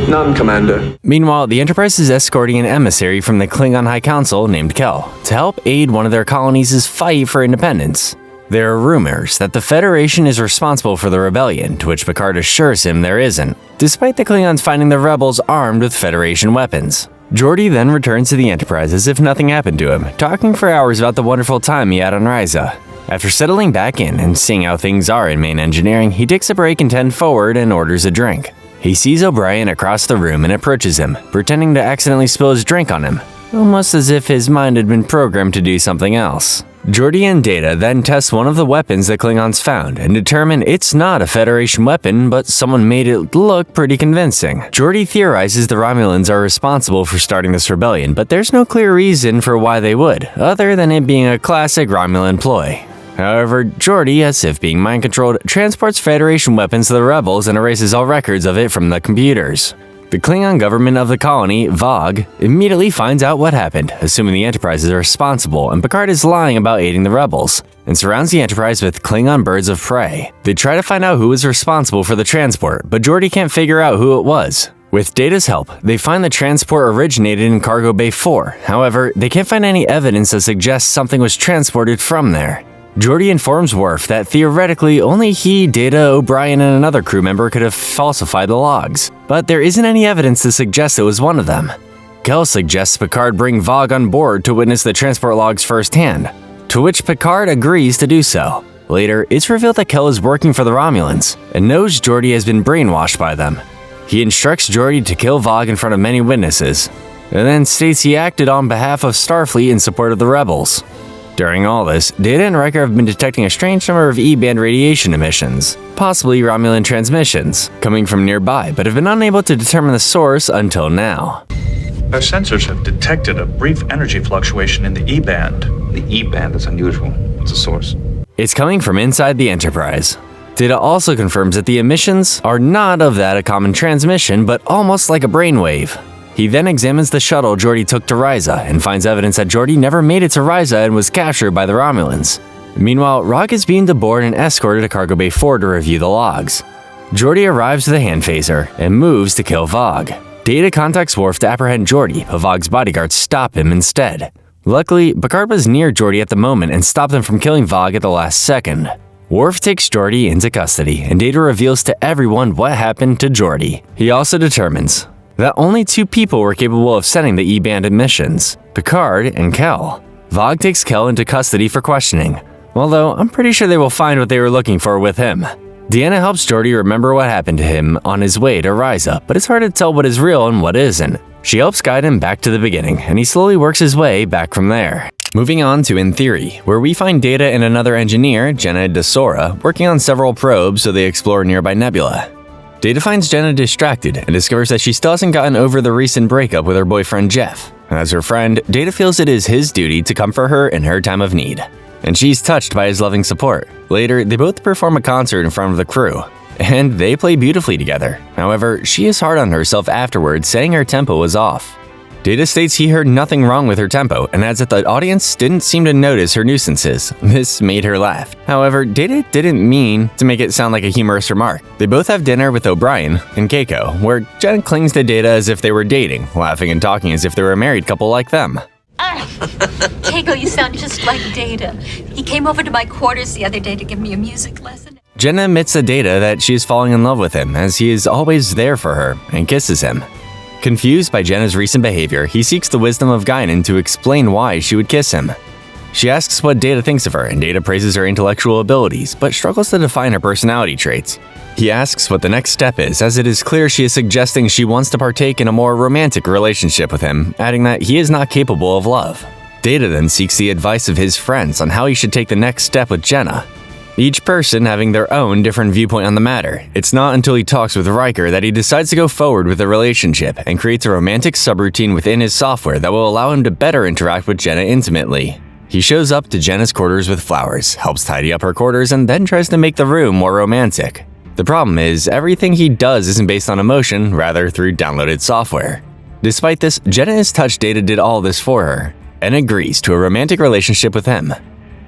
None, Commander. Meanwhile, the Enterprise is escorting an emissary from the Klingon High Council named Kel to help aid one of their colonies' fight for independence. There are rumors that the Federation is responsible for the rebellion, to which Picard assures him there isn't, despite the Klingons finding the rebels armed with Federation weapons. Geordi then returns to the Enterprise as if nothing happened to him, talking for hours about the wonderful time he had on Risa. After settling back in and seeing how things are in main engineering, he takes a break and tends forward and orders a drink. He sees O'Brien across the room and approaches him, pretending to accidentally spill his drink on him, almost as if his mind had been programmed to do something else. Geordi and Data then test one of the weapons the Klingons found and determine it's not a Federation weapon, but someone made it look pretty convincing. Geordi theorizes the Romulans are responsible for starting this rebellion, but there's no clear reason for why they would, other than it being a classic Romulan ploy. However, Geordi, as if being mind-controlled, transports Federation weapons to the rebels and erases all records of it from the computers. The Klingon government of the colony, Vogue, immediately finds out what happened, assuming the Enterprise is responsible and Picard is lying about aiding the rebels, and surrounds the Enterprise with Klingon birds of prey. They try to find out who is responsible for the transport, but Geordi can't figure out who it was. With Data's help, they find the transport originated in Cargo Bay 4, however, they can't find any evidence that suggests something was transported from there. Geordi informs Worf that theoretically only he, Data, O'Brien, and another crew member could have falsified the logs, but there isn't any evidence to suggest it was one of them. Kel suggests Picard bring Vogue on board to witness the transport logs firsthand, to which Picard agrees to do so. Later, it's revealed that Kel is working for the Romulans and knows Geordi has been brainwashed by them. He instructs Geordi to kill Vogue in front of many witnesses, and then states he acted on behalf of Starfleet in support of the rebels. During all this, Data and Riker have been detecting a strange number of E-band radiation emissions, possibly Romulan transmissions, coming from nearby, but have been unable to determine the source until now. Our sensors have detected a brief energy fluctuation in the E-band. The E-band is unusual. What's the source? It's coming from inside the Enterprise. Data also confirms that the emissions are not of that a common transmission, but almost like a brainwave. He then examines the shuttle Geordi took to Risa and finds evidence that Geordi never made it to Risa and was captured by the Romulans. Meanwhile, Rog is beamed aboard and escorted to Cargo Bay 4 to review the logs. Geordi arrives with a hand phaser and moves to kill Vogue. Data contacts Worf to apprehend Geordi, but Vogue's bodyguards stop him instead. Luckily, Picard was near Geordi at the moment and stopped him from killing Vog at the last second. Worf takes Geordi into custody, and Data reveals to everyone what happened to Geordi. He also determines that only 2 people were capable of sending the E-Bandit missions, Picard and Kel. Vog takes Kel into custody for questioning, although I'm pretty sure they will find what they were looking for with him. Deanna helps Geordi remember what happened to him on his way to Risa, but it's hard to tell what is real and what isn't. She helps guide him back to the beginning, and he slowly works his way back from there. Moving on to In Theory, where we find Data and another engineer, Jenna Desora, working on several probes so they explore nearby nebula. Data finds Jenna distracted and discovers that she still hasn't gotten over the recent breakup with her boyfriend Jeff. As her friend, Data feels it is his duty to comfort her in her time of need, and she's touched by his loving support. Later, they both perform a concert in front of the crew, and they play beautifully together. However, she is hard on herself afterwards, saying her tempo was off. Data states he heard nothing wrong with her tempo and adds that the audience didn't seem to notice her nuisances. This made her laugh. However, Data didn't mean to make it sound like a humorous remark. They both have dinner with O'Brien and Keiko, where Jen clings to Data as if they were dating, laughing and talking as if they were a married couple like them. Keiko, you sound just like Data. He came over to my quarters the other day to give me a music lesson. Jenna admits to Data that she is falling in love with him as he is always there for her and kisses him. Confused by Jenna's recent behavior, he seeks the wisdom of Guinan to explain why she would kiss him. She asks what Data thinks of her, and Data praises her intellectual abilities, but struggles to define her personality traits. He asks what the next step is, as it is clear she is suggesting she wants to partake in a more romantic relationship with him, adding that he is not capable of love. Data then seeks the advice of his friends on how he should take the next step with Jenna, each person having their own different viewpoint on the matter. It's not until he talks with Riker that he decides to go forward with the relationship and creates a romantic subroutine within his software that will allow him to better interact with Jenna intimately. He shows up to Jenna's quarters with flowers, helps tidy up her quarters, and then tries to make the room more romantic. The problem is, everything he does isn't based on emotion, rather through downloaded software. Despite this, Jenna is touched Data did all this for her, and agrees to a romantic relationship with him.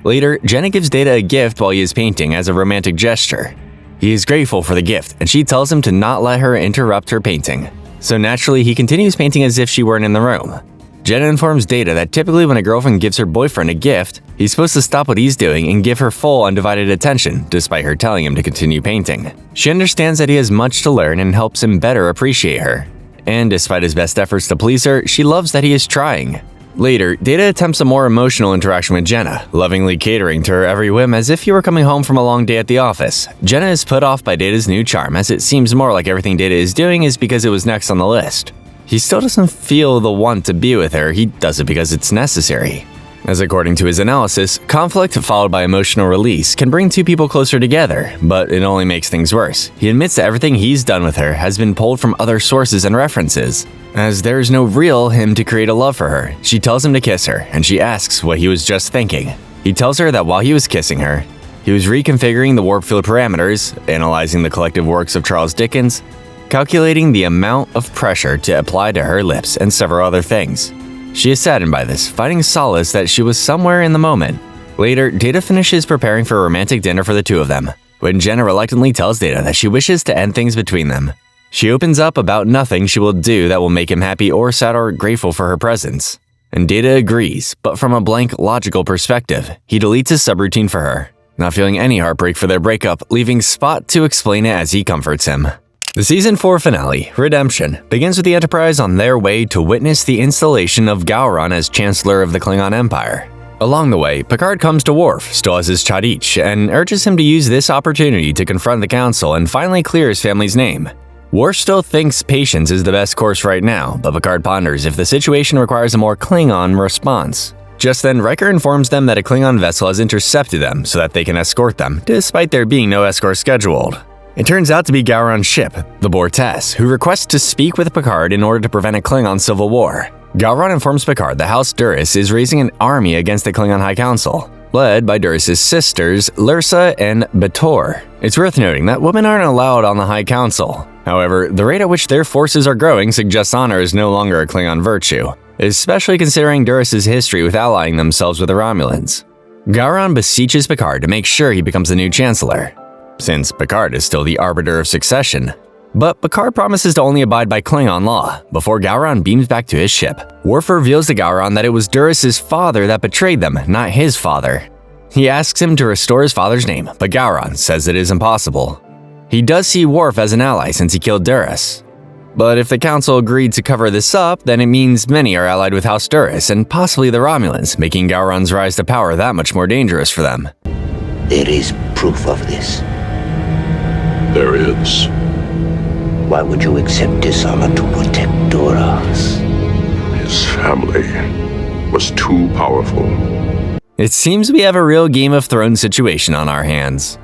Later, Jenna gives Data a gift while he is painting as a romantic gesture. He is grateful for the gift, and she tells him to not let her interrupt her painting. So naturally, he continues painting as if she weren't in the room. Jenna informs Data that typically when a girlfriend gives her boyfriend a gift, he's supposed to stop what he's doing and give her full undivided attention, despite her telling him to continue painting. She understands that he has much to learn and helps him better appreciate her. And despite his best efforts to please her, she loves that he is trying. Later, Data attempts a more emotional interaction with Jenna, lovingly catering to her every whim as if he were coming home from a long day at the office. Jenna is put off by Data's new charm, as it seems more like everything Data is doing is because it was next on the list. He still doesn't feel the want to be with her, he does it because it's necessary. As according to his analysis, conflict followed by emotional release can bring 2 people closer together, but it only makes things worse. He admits that everything he's done with her has been pulled from other sources and references. As there is no real him to create a love for her, she tells him to kiss her, and she asks what he was just thinking. He tells her that while he was kissing her, he was reconfiguring the warp field parameters, analyzing the collective works of Charles Dickens, calculating the amount of pressure to apply to her lips, and several other things. She is saddened by this, finding solace that she was somewhere in the moment. Later, Data finishes preparing for a romantic dinner for the 2 of them, when Jenna reluctantly tells Data that she wishes to end things between them. She opens up about nothing she will do that will make him happy or sad or grateful for her presence. And Data agrees, but from a blank, logical perspective, he deletes his subroutine for her, not feeling any heartbreak for their breakup, leaving Spot to explain it as he comforts him. The Season 4 finale, Redemption, begins with the Enterprise on their way to witness the installation of Gowron as Chancellor of the Klingon Empire. Along the way, Picard comes to Worf, still as his Chadich, and urges him to use this opportunity to confront the Council and finally clear his family's name. Worf still thinks patience is the best course right now, but Picard ponders if the situation requires a more Klingon response. Just then, Riker informs them that a Klingon vessel has intercepted them so that they can escort them, despite there being no escort scheduled. It turns out to be Gowron's ship, the Bortes, who requests to speak with Picard in order to prevent a Klingon civil war. Gowron informs Picard that House Duras is raising an army against the Klingon High Council, led by Duras' sisters, Lursa and Bator. It's worth noting that women aren't allowed on the High Council. However, the rate at which their forces are growing suggests honor is no longer a Klingon virtue, especially considering Duras' history with allying themselves with the Romulans. Gowron beseeches Picard to make sure he becomes the new Chancellor, since Picard is still the arbiter of succession. But Picard promises to only abide by Klingon law before Gowron beams back to his ship. Worf reveals to Gowron that it was Duras' father that betrayed them, not his father. He asks him to restore his father's name, but Gowron says it is impossible. He does see Worf as an ally since he killed Duras. But if the Council agreed to cover this up, then it means many are allied with House Duras and possibly the Romulans, making Gowron's rise to power that much more dangerous for them. There is proof of this. There is. Why would you accept dishonor to protect Duras? His family was too powerful. It seems we have a real Game of Thrones situation on our hands.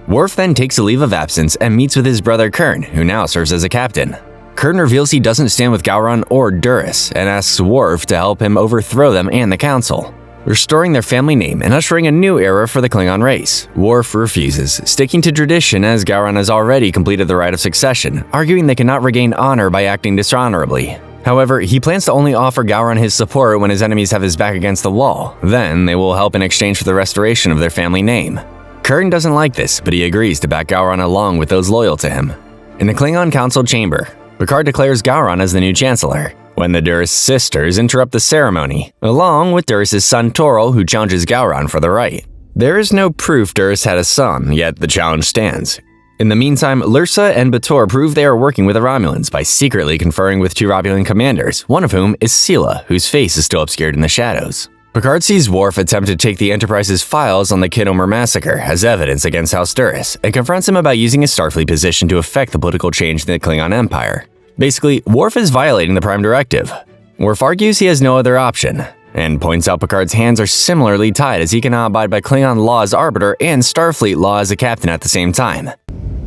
Worf then takes a leave of absence and meets with his brother Kurn, who now serves as a captain. Kurn reveals he doesn't stand with Gowron or Duras and asks Worf to help him overthrow them and the Council, restoring their family name and ushering a new era for the Klingon race. Worf refuses, sticking to tradition as Gowron has already completed the rite of succession, arguing they cannot regain honor by acting dishonorably. However, he plans to only offer Gowron his support when his enemies have his back against the wall. Then, they will help in exchange for the restoration of their family name. Kurn doesn't like this, but he agrees to back Gowron along with those loyal to him. In the Klingon Council chamber, Picard declares Gowron as the new Chancellor, when the Duras sisters interrupt the ceremony, along with Duras' son Toril, who challenges Gowron for the right. There is no proof Duras had a son, yet the challenge stands. In the meantime, Lursa and Bator prove they are working with the Romulans by secretly conferring with two Romulan commanders, one of whom is Sela, whose face is still obscured in the shadows. Picard sees Worf attempt to take the Enterprise's files on the Kiddomer massacre as evidence against House Duras, and confronts him about using his Starfleet position to affect the political change in the Klingon Empire. Basically, Worf is violating the Prime Directive. Worf argues he has no other option, and points out Picard's hands are similarly tied as he cannot abide by Klingon law as arbiter and Starfleet law as a captain at the same time.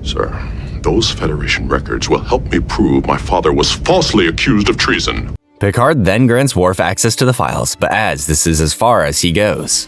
Sir, those Federation records will help me prove my father was falsely accused of treason. Picard then grants Worf access to the files, but adds this is as far as he goes.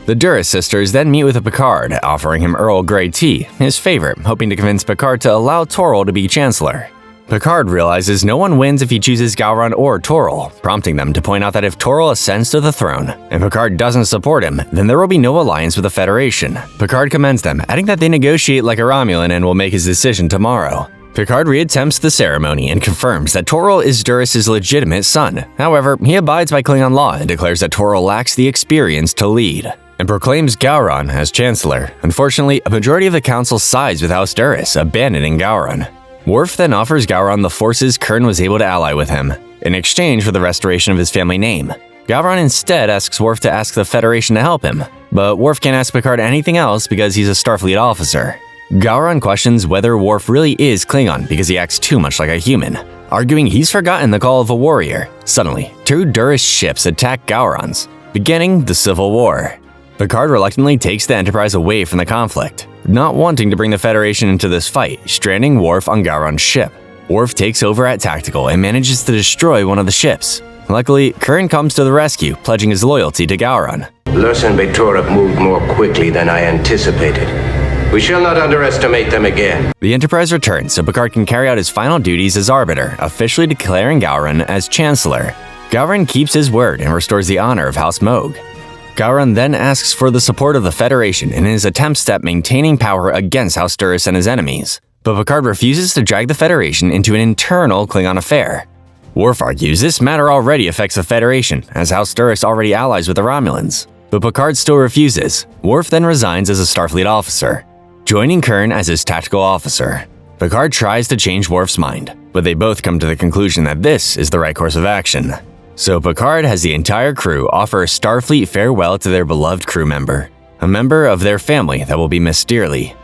The Duras sisters then meet with Picard, offering him Earl Grey tea, his favorite, hoping to convince Picard to allow Toril to be Chancellor. Picard realizes no one wins if he chooses Gowron or Toril, prompting them to point out that if Toril ascends to the throne, and Picard doesn't support him, then there will be no alliance with the Federation. Picard commends them, adding that they negotiate like a Romulan and will make his decision tomorrow. Picard reattempts the ceremony and confirms that Toril is Duras' legitimate son. However, he abides by Klingon law and declares that Toril lacks the experience to lead, and proclaims Gowron as Chancellor. Unfortunately, a majority of the Council sides with House Duras, abandoning Gowron. Worf then offers Gowron the forces Kurn was able to ally with him, in exchange for the restoration of his family name. Gowron instead asks Worf to ask the Federation to help him, but Worf can't ask Picard anything else because he's a Starfleet officer. Gowron questions whether Worf really is Klingon because he acts too much like a human, arguing he's forgotten the call of a warrior. Suddenly, two Duras ships attack Gowron's, beginning the Civil War. Picard reluctantly takes the Enterprise away from the conflict, not wanting to bring the Federation into this fight, stranding Worf on Gowron's ship. Worf takes over at Tactical and manages to destroy one of the ships. Luckily, Kurn comes to the rescue, pledging his loyalty to Gowron. Lursa and Bator have moved more quickly than I anticipated. We shall not underestimate them again. The Enterprise returns so Picard can carry out his final duties as Arbiter, officially declaring Gowron as Chancellor. Gowron keeps his word and restores the honor of House Moog. Gowron then asks for the support of the Federation in his attempts at maintaining power against House Duras and his enemies, but Picard refuses to drag the Federation into an internal Klingon affair. Worf argues this matter already affects the Federation, as House Duras already allies with the Romulans, but Picard still refuses. Worf then resigns as a Starfleet officer, joining Kurn as his tactical officer. Picard tries to change Worf's mind, but they both come to the conclusion that this is the right course of action. So Picard has the entire crew offer a Starfleet farewell to their beloved crew member, a member of their family that will be missed dearly.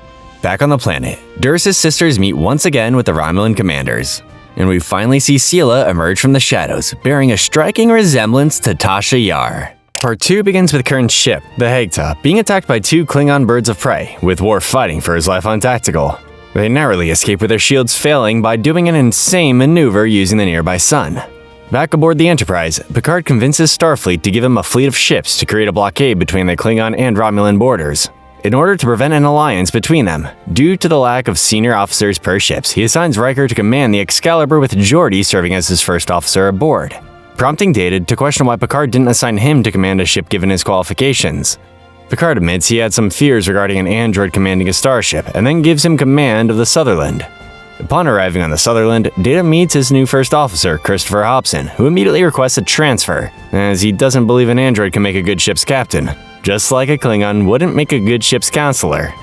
Back on the planet, Duras' sisters meet once again with the Romulan commanders, and we finally see Sela emerge from the shadows, bearing a striking resemblance to Tasha Yar. Part 2 begins with Kurn's ship, the Hagta, being attacked by two Klingon birds of prey, with Worf fighting for his life on Tactical. They narrowly escape with their shields failing by doing an insane maneuver using the nearby sun. Back aboard the Enterprise, Picard convinces Starfleet to give him a fleet of ships to create a blockade between the Klingon and Romulan borders, in order to prevent an alliance between them. Due to the lack of senior officers per ships, he assigns Riker to command the Excalibur with Geordi serving as his first officer aboard, prompting Data to question why Picard didn't assign him to command a ship given his qualifications. Picard admits he had some fears regarding an android commanding a starship, and then gives him command of the Sutherland. Upon arriving on the Sutherland, Data meets his new first officer, Christopher Hobson, who immediately requests a transfer, as he doesn't believe an android can make a good ship's captain, just like a Klingon wouldn't make a good ship's counselor.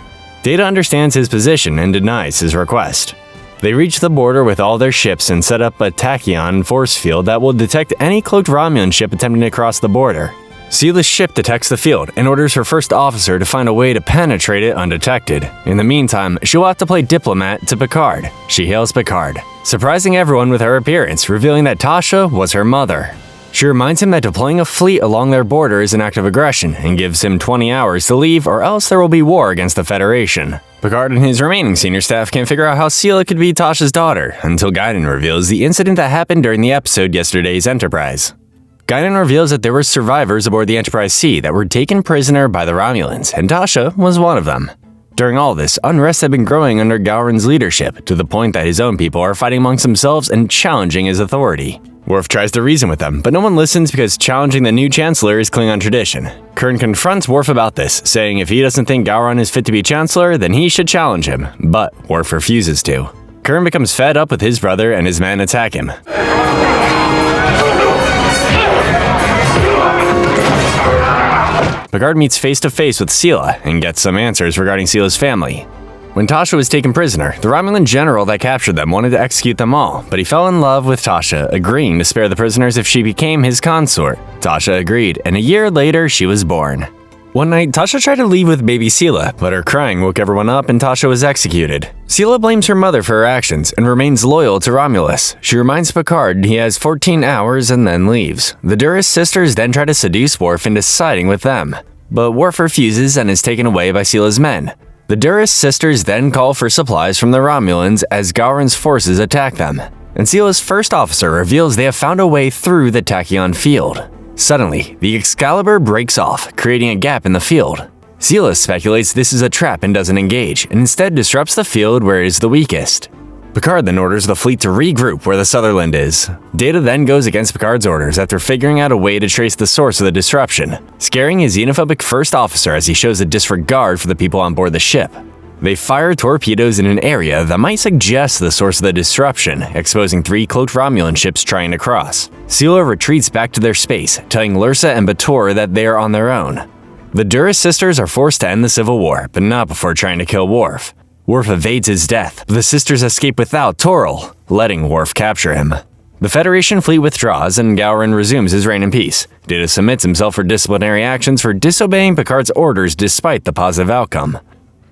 Data understands his position and denies his request. They reach the border with all their ships and set up a tachyon force field that will detect any cloaked Romulan ship attempting to cross the border. Sila's ship detects the field and orders her first officer to find a way to penetrate it undetected. In the meantime, she'll have to play diplomat to Picard. She hails Picard, surprising everyone with her appearance, revealing that Tasha was her mother. She reminds him that deploying a fleet along their border is an act of aggression and gives him 20 hours to leave or else there will be war against the Federation. Picard and his remaining senior staff can't figure out how Sila could be Tasha's daughter until Guinan reveals the incident that happened during the episode Yesterday's Enterprise. Guinan reveals that there were survivors aboard the Enterprise-C that were taken prisoner by the Romulans, and Tasha was one of them. During all this, unrest had been growing under Gowron's leadership, to the point that his own people are fighting amongst themselves and challenging his authority. Worf tries to reason with them, but no one listens because challenging the new Chancellor is Klingon tradition. Kurn confronts Worf about this, saying if he doesn't think Gowron is fit to be Chancellor, then he should challenge him, but Worf refuses to. Kurn becomes fed up with his brother and his men attack him. Picard meets face-to-face with Sila and gets some answers regarding Sila's family. When Tasha was taken prisoner, the Romulan general that captured them wanted to execute them all, but he fell in love with Tasha, agreeing to spare the prisoners if she became his consort. Tasha agreed, and a year later, she was born. One night, Tasha tried to leave with baby Sila, but her crying woke everyone up and Tasha was executed. Sila blames her mother for her actions and remains loyal to Romulus. She reminds Picard he has 14 hours and then leaves. The Duras sisters then try to seduce Worf into siding with them, but Worf refuses and is taken away by Sila's men. The Duras sisters then call for supplies from the Romulans as Gowron's forces attack them, and Sila's first officer reveals they have found a way through the tachyon field. Suddenly, the Excalibur breaks off, creating a gap in the field. Sila speculates this is a trap and doesn't engage, and instead disrupts the field where it is the weakest. Picard then orders the fleet to regroup where the Sutherland is. Data then goes against Picard's orders after figuring out a way to trace the source of the disruption, scaring his xenophobic first officer as he shows a disregard for the people on board the ship. They fire torpedoes in an area that might suggest the source of the disruption, exposing 3 cloaked Romulan ships trying to cross. Sila retreats back to their space, telling Lursa and Bator that they are on their own. The Duras sisters are forced to end the Civil War, but not before trying to kill Worf. Worf evades his death, but the sisters escape without Toril, letting Worf capture him. The Federation fleet withdraws and Gowron resumes his reign in peace. Data submits himself for disciplinary actions for disobeying Picard's orders despite the positive outcome.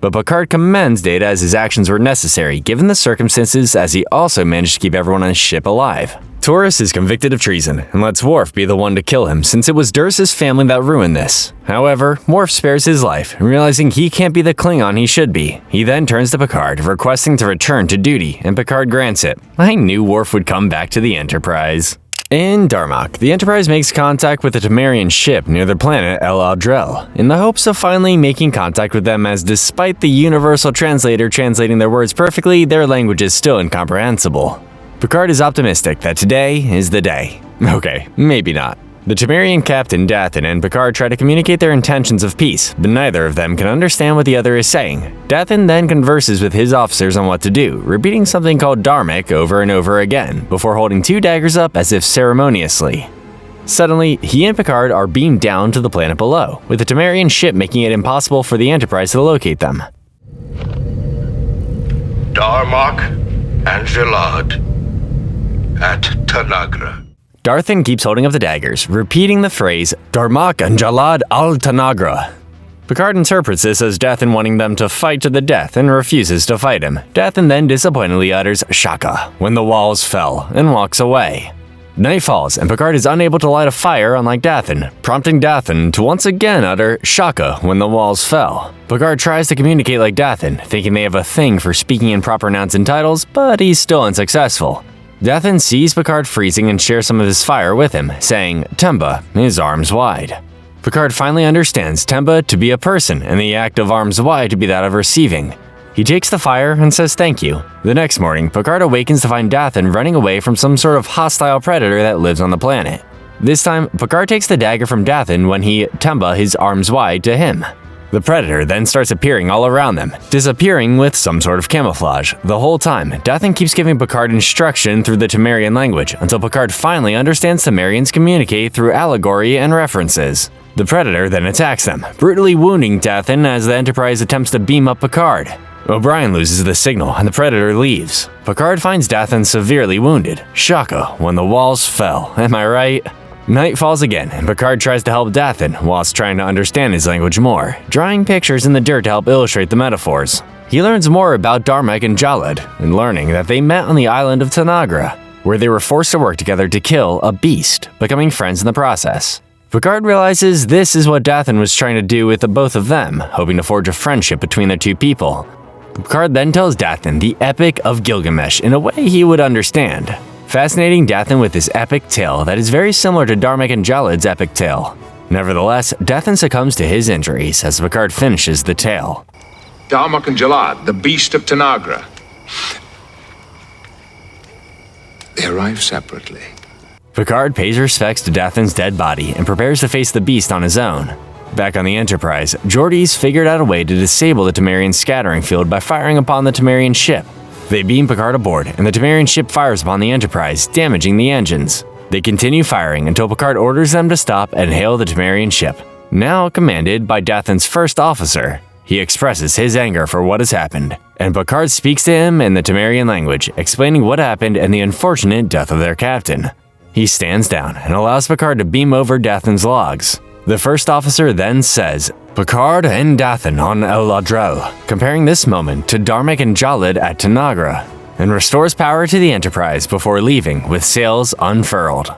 But Picard commends Data as his actions were necessary given the circumstances, as he also managed to keep everyone on his ship alive. Taurus is convicted of treason and lets Worf be the one to kill him since it was Duras' family that ruined this. However, Worf spares his life, realizing he can't be the Klingon he should be. He then turns to Picard, requesting to return to duty, and Picard grants it. I knew Worf would come back to the Enterprise. In Darmok, the Enterprise makes contact with a Temerian ship near their planet El Adrel, in the hopes of finally making contact with them, as despite the universal translator translating their words perfectly, their language is still incomprehensible. Picard is optimistic that today is the day. Okay, maybe not. The Temerian captain Dathan and Picard try to communicate their intentions of peace, but neither of them can understand what the other is saying. Dathan then converses with his officers on what to do, repeating something called Darmok over and over again, before holding 2 daggers up as if ceremoniously. Suddenly, he and Picard are beamed down to the planet below, with the Temerian ship making it impossible for the Enterprise to locate them. Darmok and Jalad at Tanagra. Darthan keeps holding up the daggers, repeating the phrase, Darmok and Jalad al-Tanagra. Picard interprets this as Dathan wanting them to fight to the death and refuses to fight him. Dathan then disappointedly utters Shaka when the walls fell and walks away. Night falls and Picard is unable to light a fire unlike Dathan, prompting Dathan to once again utter Shaka when the walls fell. Picard tries to communicate like Dathan, thinking they have a thing for speaking in proper nouns and titles, but he's still unsuccessful. Dathan sees Picard freezing and shares some of his fire with him, saying Temba, his arms wide. Picard finally understands Temba to be a person and the act of arms wide to be that of receiving. He takes the fire and says thank you. The next morning, Picard awakens to find Dathan running away from some sort of hostile predator that lives on the planet. This time, Picard takes the dagger from Dathan when he Temba his arms wide to him. The Predator then starts appearing all around them, disappearing with some sort of camouflage. The whole time, Dathan keeps giving Picard instruction through the Temerian language until Picard finally understands Temerians communicate through allegory and references. The Predator then attacks them, brutally wounding Dathan as the Enterprise attempts to beam up Picard. O'Brien loses the signal and the Predator leaves. Picard finds Dathan severely wounded. Shaka, when the walls fell, am I right? Night falls again, and Picard tries to help Dathan whilst trying to understand his language more, drawing pictures in the dirt to help illustrate the metaphors. He learns more about Darmok and Jalad, and learning that they met on the island of Tanagra, where they were forced to work together to kill a beast, becoming friends in the process. Picard realizes this is what Dathan was trying to do with the both of them, hoping to forge a friendship between the two people. Picard then tells Dathan the Epic of Gilgamesh in a way he would understand, fascinating Dathan with this epic tale that is very similar to Darmok and Jalad's epic tale. Nevertheless, Dathan succumbs to his injuries as Picard finishes the tale. Darmok and Jalad, the beast of Tanagra. They arrive separately. Picard pays respects to Dathan's dead body and prepares to face the beast on his own. Back on the Enterprise, Geordi's figured out a way to disable the Temerian scattering field by firing upon the Temerian ship. They beam Picard aboard, and the Temerian ship fires upon the Enterprise, damaging the engines. They continue firing until Picard orders them to stop and hail the Temerian ship, now commanded by Dathan's first officer. He expresses his anger for what has happened, and Picard speaks to him in the Temerian language, explaining what happened and the unfortunate death of their captain. He stands down and allows Picard to beam over Dathan's logs. The first officer then says, "Picard and Dathan on El Ladrel," comparing this moment to Darmok and Jalad at Tanagra, and restores power to the Enterprise before leaving with sails unfurled.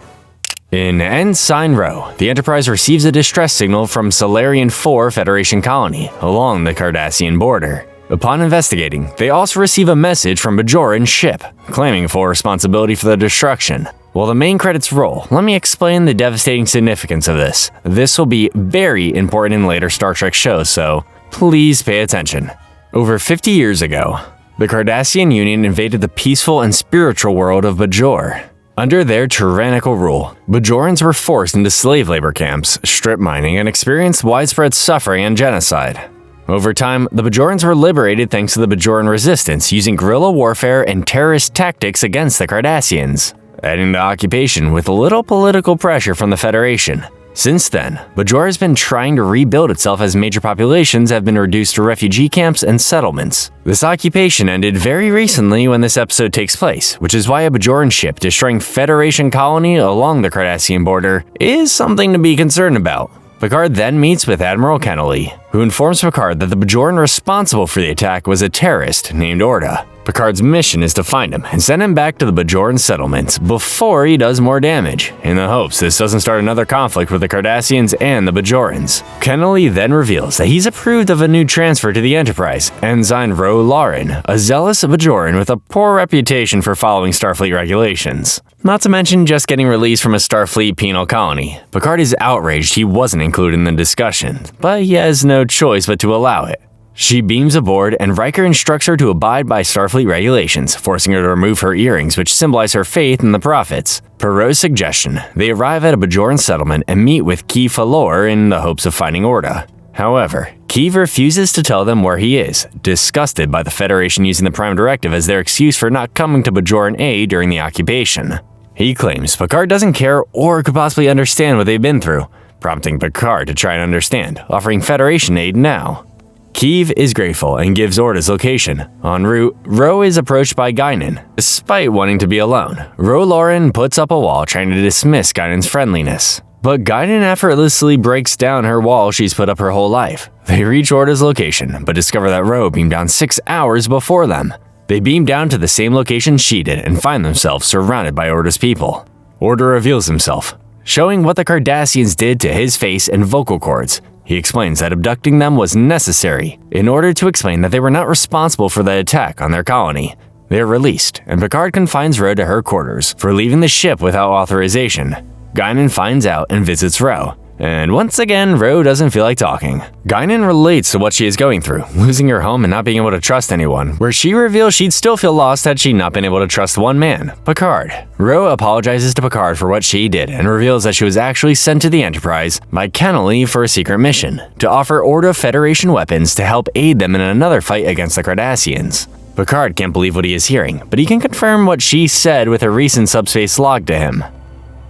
In Ensign Row, the Enterprise receives a distress signal from Solarian 4 Federation colony along the Cardassian border. Upon investigating, they also receive a message from Bajoran's ship, claiming full responsibility for the destruction. While the main credits roll, let me explain the devastating significance of this. This will be very important in later Star Trek shows, so please pay attention. Over 50 years ago, the Cardassian Union invaded the peaceful and spiritual world of Bajor. Under their tyrannical rule, Bajorans were forced into slave labor camps, strip mining, and experienced widespread suffering and genocide. Over time, the Bajorans were liberated thanks to the Bajoran resistance using guerrilla warfare and terrorist tactics against the Cardassians, adding to occupation with little political pressure from the Federation. Since then, Bajor has been trying to rebuild itself as major populations have been reduced to refugee camps and settlements. This occupation ended very recently when this episode takes place, which is why a Bajoran ship destroying Federation colony along the Cardassian border is something to be concerned about. Picard then meets with Admiral Kennelly, who informs Picard that the Bajoran responsible for the attack was a terrorist named Orda. Picard's mission is to find him and send him back to the Bajoran settlements before he does more damage, in the hopes this doesn't start another conflict with the Cardassians and the Bajorans. Kennelly then reveals that he's approved of a new transfer to the Enterprise, Ensign Ro Lauren, a zealous Bajoran with a poor reputation for following Starfleet regulations. Not to mention just getting released from a Starfleet penal colony. Picard is outraged he wasn't included in the discussion, but he has no choice but to allow it. She beams aboard, and Riker instructs her to abide by Starfleet regulations, forcing her to remove her earrings, which symbolize her faith in the prophets. Per Ro's suggestion, they arrive at a Bajoran settlement and meet with Keeve Falor in the hopes of finding Orda. However, Keeve refuses to tell them where he is, disgusted by the Federation using the Prime Directive as their excuse for not coming to Bajoran aid during the occupation. He claims Picard doesn't care or could possibly understand what they've been through, prompting Picard to try and understand, offering Federation aid now. Keeve is grateful and gives Orda's location. En route, Ro is approached by Guinan. Despite wanting to be alone, Ro Lauren puts up a wall trying to dismiss Guinan's friendliness. But Guinan effortlessly breaks down her wall she's put up her whole life. They reach Orda's location, but discover that Ro beamed down 6 hours before them. They beam down to the same location she did and find themselves surrounded by Orda's people. Orda reveals himself, showing what the Cardassians did to his face and vocal cords. He explains that abducting them was necessary in order to explain that they were not responsible for the attack on their colony. They are released, and Picard confines Ro to her quarters for leaving the ship without authorization. Guinan finds out and visits Ro. And once again, Ro doesn't feel like talking. Guinan relates to what she is going through, losing her home and not being able to trust anyone, where she reveals she'd still feel lost had she not been able to trust one man, Picard. Ro apologizes to Picard for what she did and reveals that she was actually sent to the Enterprise by Kennelly for a secret mission, to offer Orda Federation weapons to help aid them in another fight against the Cardassians. Picard can't believe what he is hearing, but he can confirm what she said with a recent subspace log to him.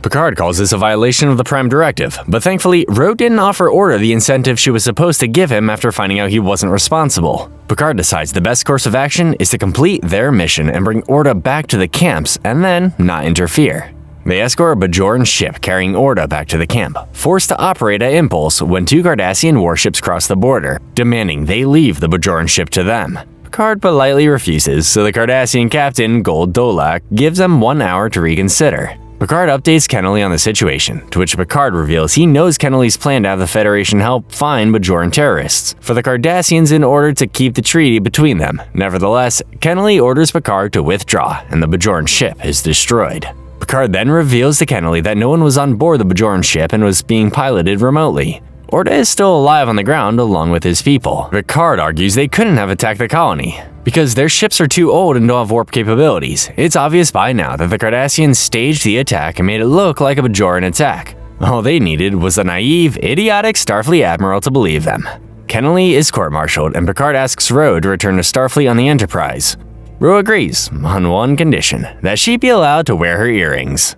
Picard calls this a violation of the Prime Directive, but thankfully, Ro didn't offer Orda the incentive she was supposed to give him after finding out he wasn't responsible. Picard decides the best course of action is to complete their mission and bring Orda back to the camps and then not interfere. They escort a Bajoran ship carrying Orda back to the camp, forced to operate at impulse when 2 Cardassian warships cross the border, demanding they leave the Bajoran ship to them. Picard politely refuses, so the Cardassian captain, Gold Dolak, gives them 1 hour to reconsider. Picard updates Kennelly on the situation, to which Picard reveals he knows Kennelly's plan to have the Federation help find Bajoran terrorists for the Cardassians in order to keep the treaty between them. Nevertheless, Kennelly orders Picard to withdraw, and the Bajoran ship is destroyed. Picard then reveals to Kennelly that no one was on board the Bajoran ship and was being piloted remotely. Orda is still alive on the ground along with his people. Picard argues they couldn't have attacked the colony, because their ships are too old and don't have warp capabilities. It's obvious by now that the Cardassians staged the attack and made it look like a Bajoran attack. All they needed was a naive, idiotic Starfleet admiral to believe them. Kennelly is court-martialed, and Picard asks Ro to return to Starfleet on the Enterprise. Ro agrees, on one condition, that she be allowed to wear her earrings.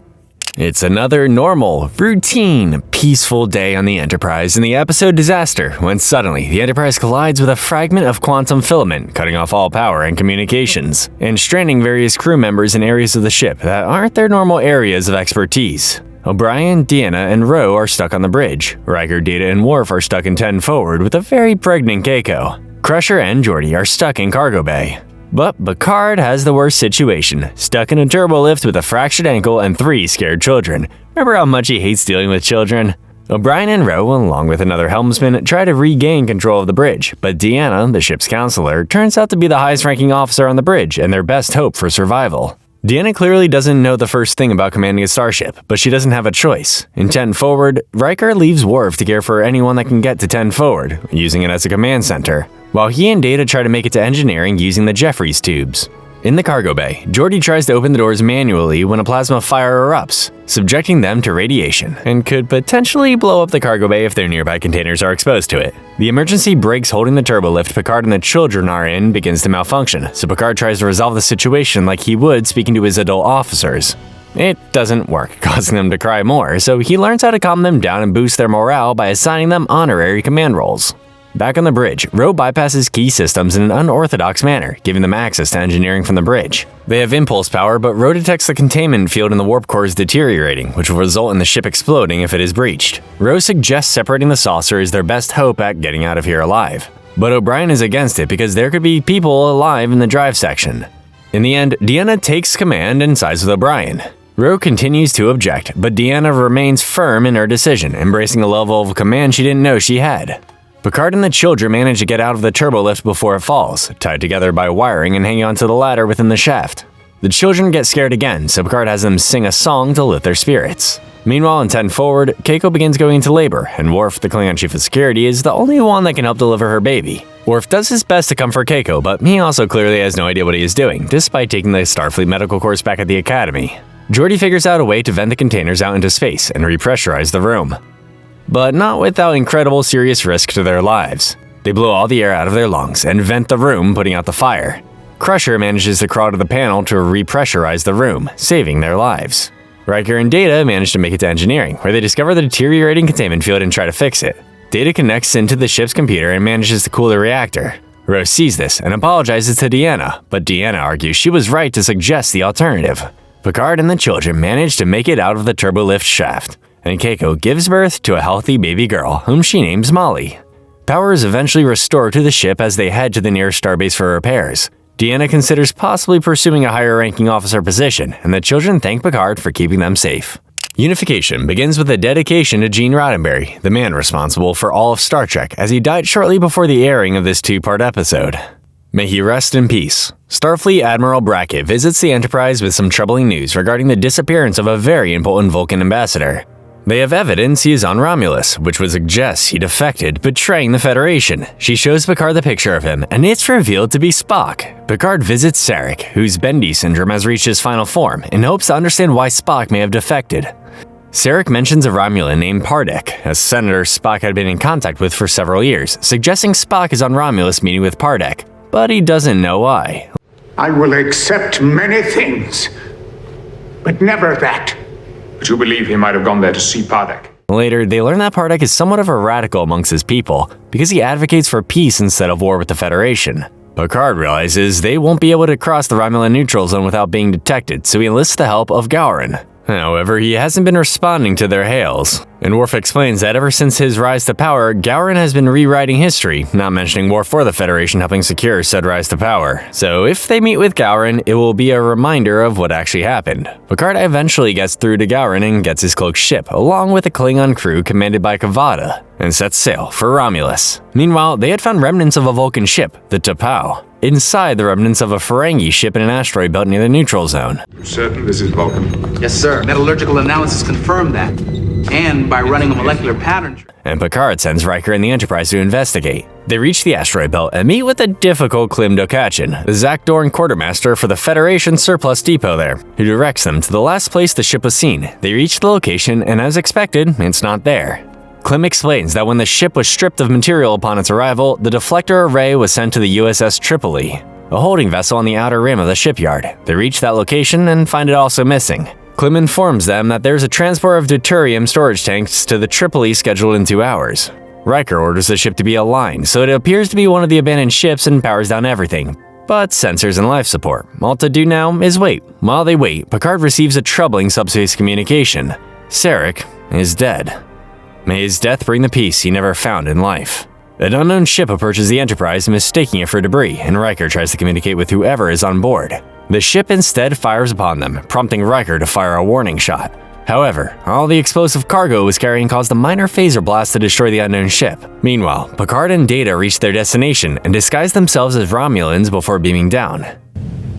It's another normal, routine, peaceful day on the Enterprise in the episode Disaster, when suddenly the Enterprise collides with a fragment of quantum filament, cutting off all power and communications, and stranding various crew members in areas of the ship that aren't their normal areas of expertise. O'Brien, Deanna, and Ro are stuck on the bridge. Riker, Data, and Worf are stuck in 10 forward with a very pregnant Keiko. Crusher and Geordi are stuck in cargo bay. But Picard has the worst situation, stuck in a turbo lift with a fractured ankle and 3 scared children. Remember how much he hates dealing with children? O'Brien and Ro, along with another helmsman, try to regain control of the bridge, but Deanna, the ship's counselor, turns out to be the highest-ranking officer on the bridge and their best hope for survival. Deanna clearly doesn't know the first thing about commanding a starship, but she doesn't have a choice. In 10 forward, Riker leaves Worf to care for anyone that can get to 10 forward, using it as a command center, while he and Data try to make it to engineering using the Jeffries tubes. In the cargo bay, Geordi tries to open the doors manually when a plasma fire erupts, subjecting them to radiation, and could potentially blow up the cargo bay if their nearby containers are exposed to it. The emergency brakes holding the turbolift Picard and the children are in begins to malfunction, so Picard tries to resolve the situation like he would speaking to his adult officers. It doesn't work, causing them to cry more, so he learns how to calm them down and boost their morale by assigning them honorary command roles. Back on the bridge, Ro bypasses key systems in an unorthodox manner, giving them access to engineering from the bridge. They have impulse power, but Ro detects the containment field in the warp core is deteriorating, which will result in the ship exploding if it is breached. Ro suggests separating the saucer is their best hope at getting out of here alive. But O'Brien is against it because there could be people alive in the drive section. In the end, Deanna takes command and sides with O'Brien. Ro continues to object, but Deanna remains firm in her decision, embracing a level of command she didn't know she had. Picard and the children manage to get out of the turbolift before it falls, tied together by wiring and hanging onto the ladder within the shaft. The children get scared again, so Picard has them sing a song to lift their spirits. Meanwhile, in 10 forward, Keiko begins going into labor, and Worf, the Klingon chief of security, is the only one that can help deliver her baby. Worf does his best to comfort Keiko, but he also clearly has no idea what he is doing, despite taking the Starfleet medical course back at the Academy. Geordi figures out a way to vent the containers out into space and repressurize the room, but not without incredible serious risk to their lives. They blow all the air out of their lungs and vent the room, putting out the fire. Crusher manages to crawl to the panel to repressurize the room, saving their lives. Riker and Data manage to make it to engineering, where they discover the deteriorating containment field and try to fix it. Data connects into the ship's computer and manages to cool the reactor. Rose sees this and apologizes to Deanna, but Deanna argues she was right to suggest the alternative. Picard and the children manage to make it out of the turbolift shaft, and Keiko gives birth to a healthy baby girl, whom she names Molly. Power is eventually restored to the ship as they head to the nearest starbase for repairs. Deanna considers possibly pursuing a higher-ranking officer position, and the children thank Picard for keeping them safe. Unification begins with a dedication to Gene Roddenberry, the man responsible for all of Star Trek, as he died shortly before the airing of this 2-part episode. May he rest in peace. Starfleet Admiral Brackett visits the Enterprise with some troubling news regarding the disappearance of a very important Vulcan ambassador. They have evidence he is on Romulus, which would suggest he defected, betraying the Federation. She shows Picard the picture of him, and it's revealed to be Spock. Picard visits Sarek, whose Bendy syndrome has reached his final form, in hopes to understand why Spock may have defected. Sarek mentions a Romulan named Pardek, a senator Spock had been in contact with for several years, suggesting Spock is on Romulus meeting with Pardek, but he doesn't know why. I will accept many things, but never that. But you believe he might have gone there to see Pardek? Later, they learn that Pardek is somewhat of a radical amongst his people, because he advocates for peace instead of war with the Federation. Picard realizes they won't be able to cross the Romulan neutral zone without being detected, so he enlists the help of Gowron. However, he hasn't been responding to their hails, and Worf explains that ever since his rise to power, Gowron has been rewriting history, not mentioning Worf or the Federation helping secure said rise to power. So if they meet with Gowron, it will be a reminder of what actually happened. Picard eventually gets through to Gowron and gets his cloaked ship, along with a Klingon crew commanded by Kavada, and sets sail for Romulus. Meanwhile, they had found remnants of a Vulcan ship, the T'Pau, inside the remnants of a Ferengi ship in an asteroid belt near the neutral zone. Certain this is Vulcan? Yes, sir. Metallurgical analysis confirmed that. And by running a molecular pattern. And Picard sends Riker and the Enterprise to investigate. They reach the asteroid belt and meet with the difficult Klim Dokachin, the Zak Dorn quartermaster for the Federation surplus depot there, who directs them to the last place the ship was seen. They reach the location, and as expected, it's not there. Klim explains that when the ship was stripped of material upon its arrival, the deflector array was sent to the USS Tripoli, a holding vessel on the outer rim of the shipyard. They reach that location and find it also missing. Klim informs them that there's a transport of deuterium storage tanks to the Tripoli scheduled in 2 hours. Riker orders the ship to be aligned, so it appears to be one of the abandoned ships and powers down everything, but sensors and life support. All to do now is wait. While they wait, Picard receives a troubling subspace communication. Sarek is dead. May his death bring the peace he never found in life. An unknown ship approaches the Enterprise, mistaking it for debris, and Riker tries to communicate with whoever is on board. The ship instead fires upon them, prompting Riker to fire a warning shot. However, all the explosive cargo it was carrying caused a minor phaser blast to destroy the unknown ship. Meanwhile, Picard and Data reach their destination and disguise themselves as Romulans before beaming down.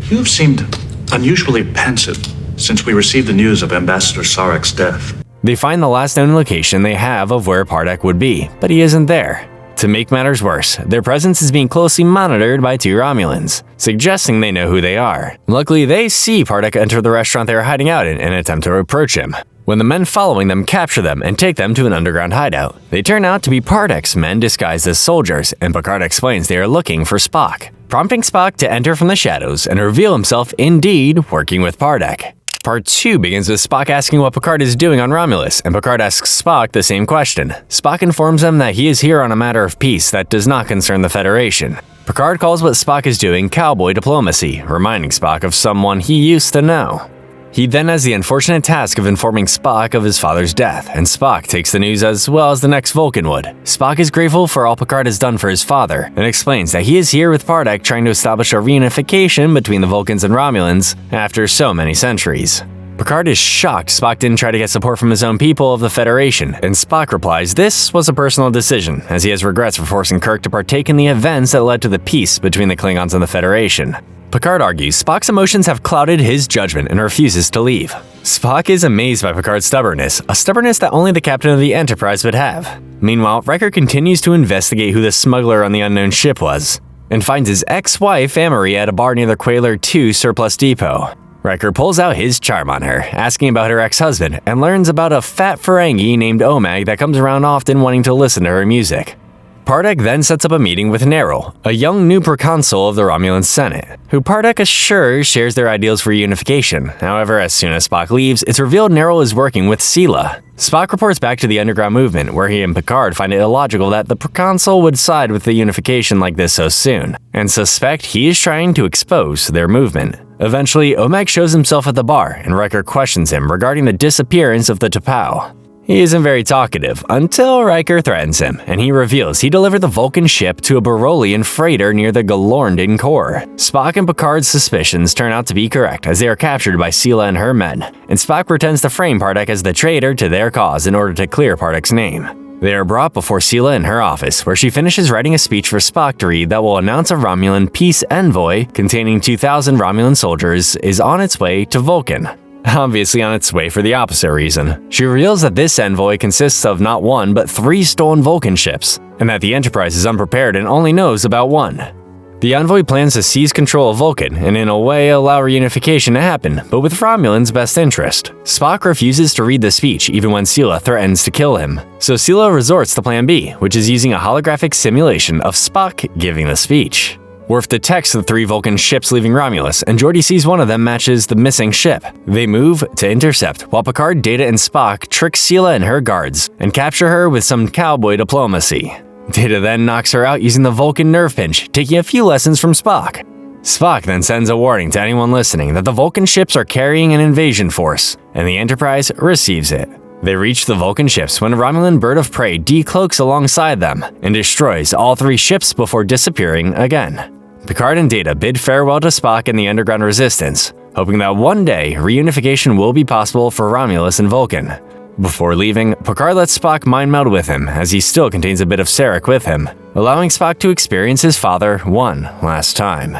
You've seemed unusually pensive since we received the news of Ambassador Sarek's death. They find the last known location they have of where Pardek would be, but he isn't there. To make matters worse, their presence is being closely monitored by 2 Romulans, suggesting they know who they are. Luckily, they see Pardek enter the restaurant they are hiding out in and attempt to approach him, when the men following them capture them and take them to an underground hideout. They turn out to be Pardek's men disguised as soldiers, and Picard explains they are looking for Spock, prompting Spock to enter from the shadows and reveal himself indeed working with Pardek. Part 2 begins with Spock asking what Picard is doing on Romulus, and Picard asks Spock the same question. Spock informs them that he is here on a matter of peace that does not concern the Federation. Picard calls what Spock is doing cowboy diplomacy, reminding Spock of someone he used to know. He then has the unfortunate task of informing Spock of his father's death, and Spock takes the news as well as the next Vulcan would. Spock is grateful for all Picard has done for his father, and explains that he is here with Pardek trying to establish a reunification between the Vulcans and Romulans after so many centuries. Picard is shocked Spock didn't try to get support from his own people of the Federation, and Spock replies this was a personal decision, as he has regrets for forcing Kirk to partake in the events that led to the peace between the Klingons and the Federation. Picard argues Spock's emotions have clouded his judgment and refuses to leave. Spock is amazed by Picard's stubbornness, a stubbornness that only the captain of the Enterprise would have. Meanwhile, Riker continues to investigate who the smuggler on the unknown ship was, and finds his ex-wife Amory at a bar near the Quailer 2 surplus depot. Riker pulls out his charm on her, asking about her ex-husband, and learns about a fat Ferengi named Omag that comes around often wanting to listen to her music. Pardek then sets up a meeting with Neril, a young new proconsul of the Romulan Senate, who Pardek assures shares their ideals for unification. However, as soon as Spock leaves, it's revealed Neril is working with Sela. Spock reports back to the underground movement, where he and Picard find it illogical that the proconsul would side with the unification like this so soon, and suspect he is trying to expose their movement. Eventually, Omag shows himself at the bar, and Riker questions him regarding the disappearance of the T'Pau. He isn't very talkative until Riker threatens him, and he reveals he delivered the Vulcan ship to a Barolian freighter near the Galorndon core. Spock and Picard's suspicions turn out to be correct, as they are captured by Sela and her men, and Spock pretends to frame Pardek as the traitor to their cause in order to clear Pardek's name. They are brought before Sela in her office, where she finishes writing a speech for Spock to read that will announce a Romulan peace envoy containing 2,000 Romulan soldiers is on its way to Vulcan. obviously on its way for the opposite reason. She reveals that this envoy consists of not one, but 3 stolen Vulcan ships, and that the Enterprise is unprepared and only knows about one. The envoy plans to seize control of Vulcan and in a way allow reunification to happen, but with Romulan's best interest. Spock refuses to read the speech even when Sela threatens to kill him, so Sela resorts to Plan B, which is using a holographic simulation of Spock giving the speech. Worf detects the 3 Vulcan ships leaving Romulus, and Geordi sees one of them matches the missing ship. They move to intercept, while Picard, Data, and Spock trick Sela and her guards, and capture her with some cowboy diplomacy. Data then knocks her out using the Vulcan nerve pinch, taking a few lessons from Spock. Spock then sends a warning to anyone listening that the Vulcan ships are carrying an invasion force, and the Enterprise receives it. They reach the Vulcan ships when a Romulan bird of prey decloaks alongside them and destroys all 3 ships before disappearing again. Picard and Data bid farewell to Spock and the underground resistance, hoping that one day reunification will be possible for Romulus and Vulcan. Before leaving, Picard lets Spock mind meld with him, as he still contains a bit of Sarek with him, allowing Spock to experience his father one last time.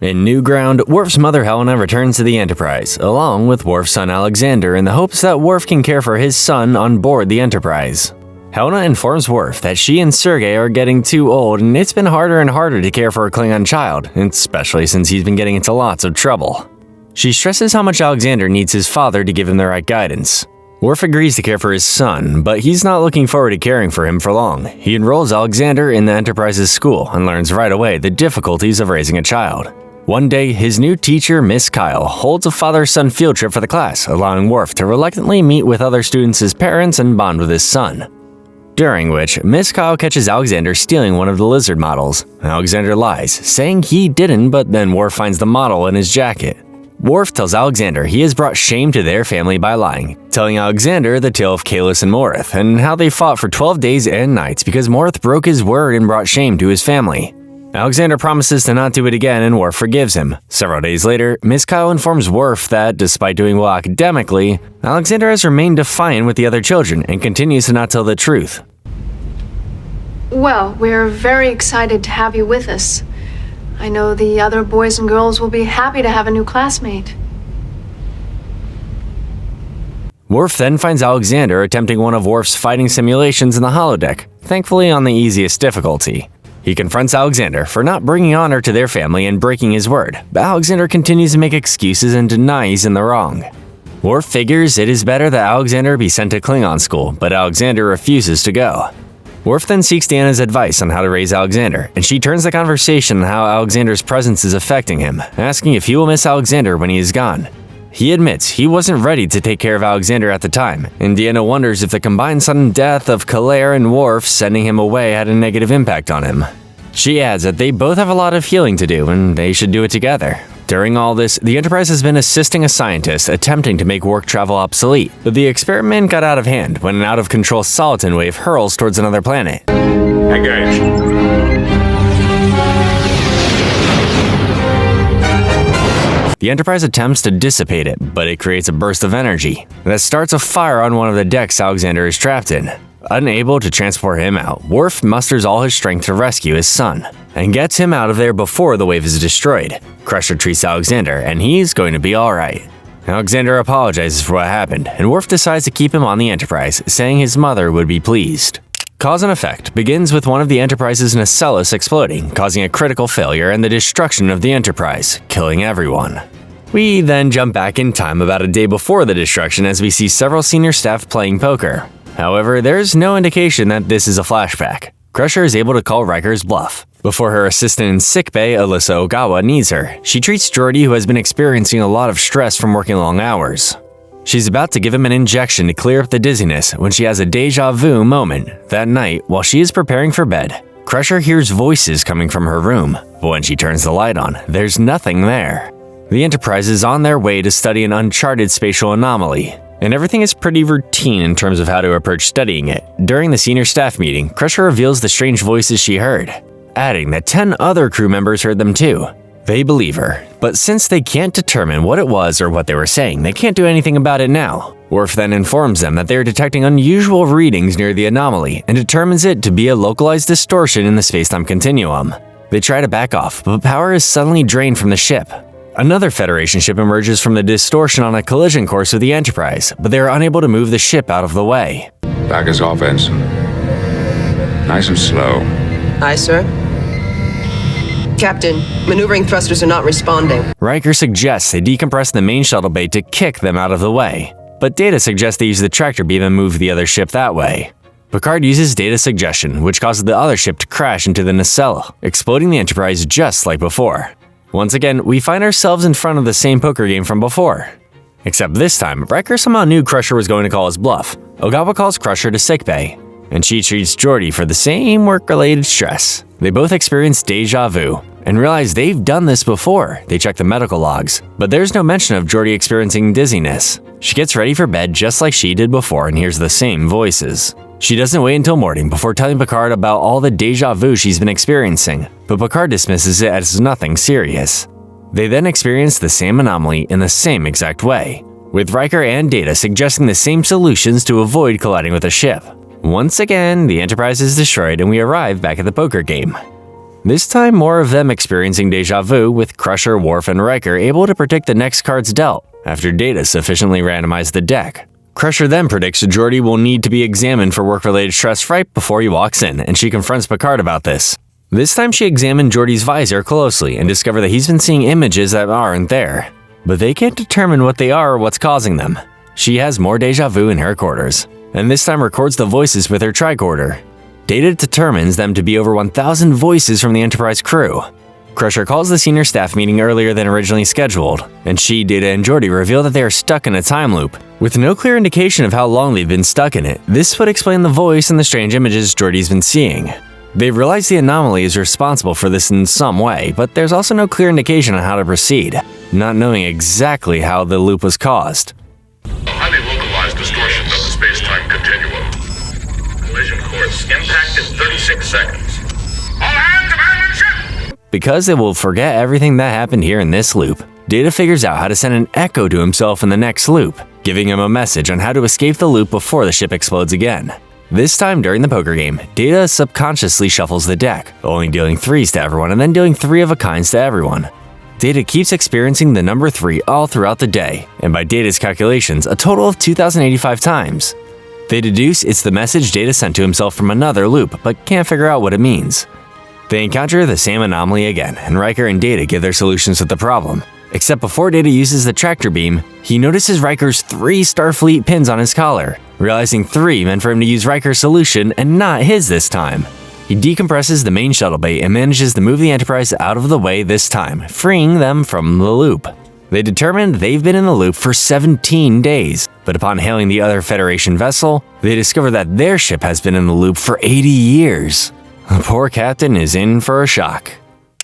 In New Ground, Worf's mother Helena returns to the Enterprise, along with Worf's son Alexander, in the hopes that Worf can care for his son on board the Enterprise. Helena informs Worf that she and Sergei are getting too old and it's been harder and harder to care for a Klingon child, especially since he's been getting into lots of trouble. She stresses how much Alexander needs his father to give him the right guidance. Worf agrees to care for his son, but he's not looking forward to caring for him for long. He enrolls Alexander in the Enterprise's school and learns right away the difficulties of raising a child. One day, his new teacher, Miss Kyle, holds a father-son field trip for the class, allowing Worf to reluctantly meet with other students' parents and bond with his son. During which, Miss Kyle catches Alexander stealing one of the lizard models. Alexander lies, saying he didn't, but then Worf finds the model in his jacket. Worf tells Alexander he has brought shame to their family by lying, telling Alexander the tale of Kahless and Morith, and how they fought for 12 days and nights because Morith broke his word and brought shame to his family. Alexander promises to not do it again and Worf forgives him. Several days later, Miss Kyle informs Worf that, despite doing well academically, Alexander has remained defiant with the other children and continues to not tell the truth. Well, we're very excited to have you with us. I know the other boys and girls will be happy to have a new classmate. Worf then finds Alexander attempting one of Worf's fighting simulations in the holodeck, thankfully on the easiest difficulty. He confronts Alexander for not bringing honor to their family and breaking his word, but Alexander continues to make excuses and deny he's in the wrong. Worf figures it is better that Alexander be sent to Klingon school, but Alexander refuses to go. Worf then seeks Deanna's advice on how to raise Alexander, and she turns the conversation on how Alexander's presence is affecting him, asking if he will miss Alexander when he is gone. He admits he wasn't ready to take care of Alexander at the time, and Deanna wonders if the combined sudden death of Kalair and Worf sending him away had a negative impact on him. She adds that they both have a lot of healing to do, and they should do it together. During all this, the Enterprise has been assisting a scientist attempting to make warp travel obsolete, but the experiment got out of hand when an out-of-control soliton wave hurls towards another planet. Engage. The Enterprise attempts to dissipate it, but it creates a burst of energy that starts a fire on one of the decks Alexander is trapped in. Unable to transport him out, Worf musters all his strength to rescue his son, and gets him out of there before the wave is destroyed. Crusher treats Alexander, and he's going to be alright. Alexander apologizes for what happened, and Worf decides to keep him on the Enterprise, saying his mother would be pleased. Cause and effect begins with one of the Enterprise's nacelles exploding, causing a critical failure and the destruction of the Enterprise, killing everyone. We then jump back in time about a day before the destruction as we see several senior staff playing poker. However, there's no indication that this is a flashback. Crusher is able to call Riker's bluff. Before her assistant in sickbay, Alyssa Ogawa, needs her, she treats Geordi, who has been experiencing a lot of stress from working long hours. She's about to give him an injection to clear up the dizziness when she has a deja vu moment. That night, while she is preparing for bed, Crusher hears voices coming from her room, but when she turns the light on, there's nothing there. The Enterprise is on their way to study an uncharted spatial anomaly, and everything is pretty routine in terms of how to approach studying it. During the senior staff meeting, Crusher reveals the strange voices she heard, adding that 10 other crew members heard them too. They believe her, but since they can't determine what it was or what they were saying, they can't do anything about it now. Worf then informs them that they are detecting unusual readings near the anomaly and determines it to be a localized distortion in the space-time continuum. They try to back off, but power is suddenly drained from the ship. Another Federation ship emerges from the distortion on a collision course with the Enterprise, but they are unable to move the ship out of the way. Back us off, Ensign. Nice and slow. Aye, sir. Captain, maneuvering thrusters are not responding. Riker suggests they decompress the main shuttle bay to kick them out of the way, but Data suggests they use the tractor beam and move the other ship that way. Picard uses Data's suggestion, which causes the other ship to crash into the nacelle, exploding the Enterprise just like before. Once again, we find ourselves in front of the same poker game from before. Except this time, Riker somehow knew Crusher was going to call his bluff. Ogawa calls Crusher to sickbay, and she treats Geordi for the same work-related stress. They both experience deja vu, and realize they've done this before. They check the medical logs, but there's no mention of Geordi experiencing dizziness. She gets ready for bed just like she did before and hears the same voices. She doesn't wait until morning before telling Picard about all the deja vu she's been experiencing, but Picard dismisses it as nothing serious. They then experience the same anomaly in the same exact way, with Riker and Data suggesting the same solutions to avoid colliding with the ship. Once again, the Enterprise is destroyed and we arrive back at the poker game. This time, more of them experiencing deja vu, with Crusher, Worf, and Riker able to predict the next cards dealt after Data sufficiently randomized the deck. Crusher then predicts Geordi will need to be examined for work-related stress right before he walks in, and she confronts Picard about this. This time she examined Geordi's visor closely and discovered that he's been seeing images that aren't there, but they can't determine what they are or what's causing them. She has more deja vu in her quarters, and this time records the voices with her tricorder. Data determines them to be over 1,000 voices from the Enterprise crew. Crusher calls the senior staff meeting earlier than originally scheduled, and she, Data, and Geordi reveal that they are stuck in a time loop. With no clear indication of how long they've been stuck in it, this would explain the voice and the strange images Geordi's been seeing. They've realized the anomaly is responsible for this in some way, but there's also no clear indication on how to proceed, not knowing exactly how the loop was caused. A highly localized distortion of the space-time continuum. Collision course impact in 36 seconds. All hands abandon ship! Because they will forget everything that happened here in this loop, Data figures out how to send an echo to himself in the next loop, giving him a message on how to escape the loop before the ship explodes again. This time during the poker game, Data subconsciously shuffles the deck, only dealing 3s to everyone and then dealing 3 of a kinds to everyone. Data keeps experiencing the number 3 all throughout the day, and by Data's calculations, a total of 2,085 times. They deduce it's the message Data sent to himself from another loop, but can't figure out what it means. They encounter the same anomaly again, and Riker and Data give their solutions to the problem. Except before Data uses the tractor beam, he notices Riker's 3 Starfleet pins on his collar, realizing 3 meant for him to use Riker's solution and not his this time. He decompresses the main shuttle bay and manages to move the Enterprise out of the way this time, freeing them from the loop. They determined they've been in the loop for 17 days, but upon hailing the other Federation vessel, they discover that their ship has been in the loop for 80 years. The poor captain is in for a shock.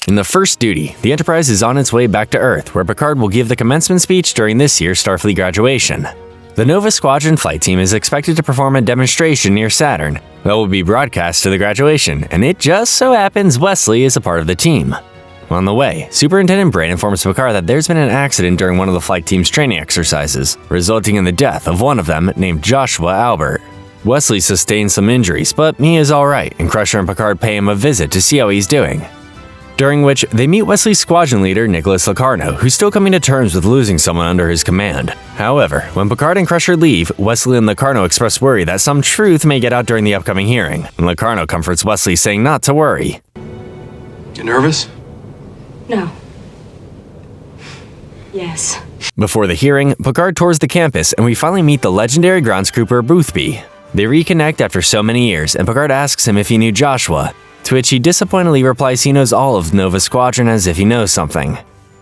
In the first duty, the Enterprise is on its way back to Earth, where Picard will give the commencement speech during this year's Starfleet graduation. The Nova Squadron flight team is expected to perform a demonstration near Saturn that will be broadcast to the graduation, and it just so happens Wesley is a part of the team. On the way, Superintendent Brain informs Picard that there's been an accident during one of the flight team's training exercises, resulting in the death of one of them named Joshua Albert. Wesley sustains some injuries, but he is alright, and Crusher and Picard pay him a visit to see how he's doing. During which, they meet Wesley's squadron leader, Nicholas Locarno, who's still coming to terms with losing someone under his command. However, when Picard and Crusher leave, Wesley and Locarno express worry that some truth may get out during the upcoming hearing, and Locarno comforts Wesley, saying not to worry. You nervous? No. Yes. Before the hearing, Picard tours the campus, and we finally meet the legendary groundskeeper Boothby. They reconnect after so many years, and Picard asks him if he knew Joshua, to which he disappointedly replies he knows all of Nova Squadron as if he knows something.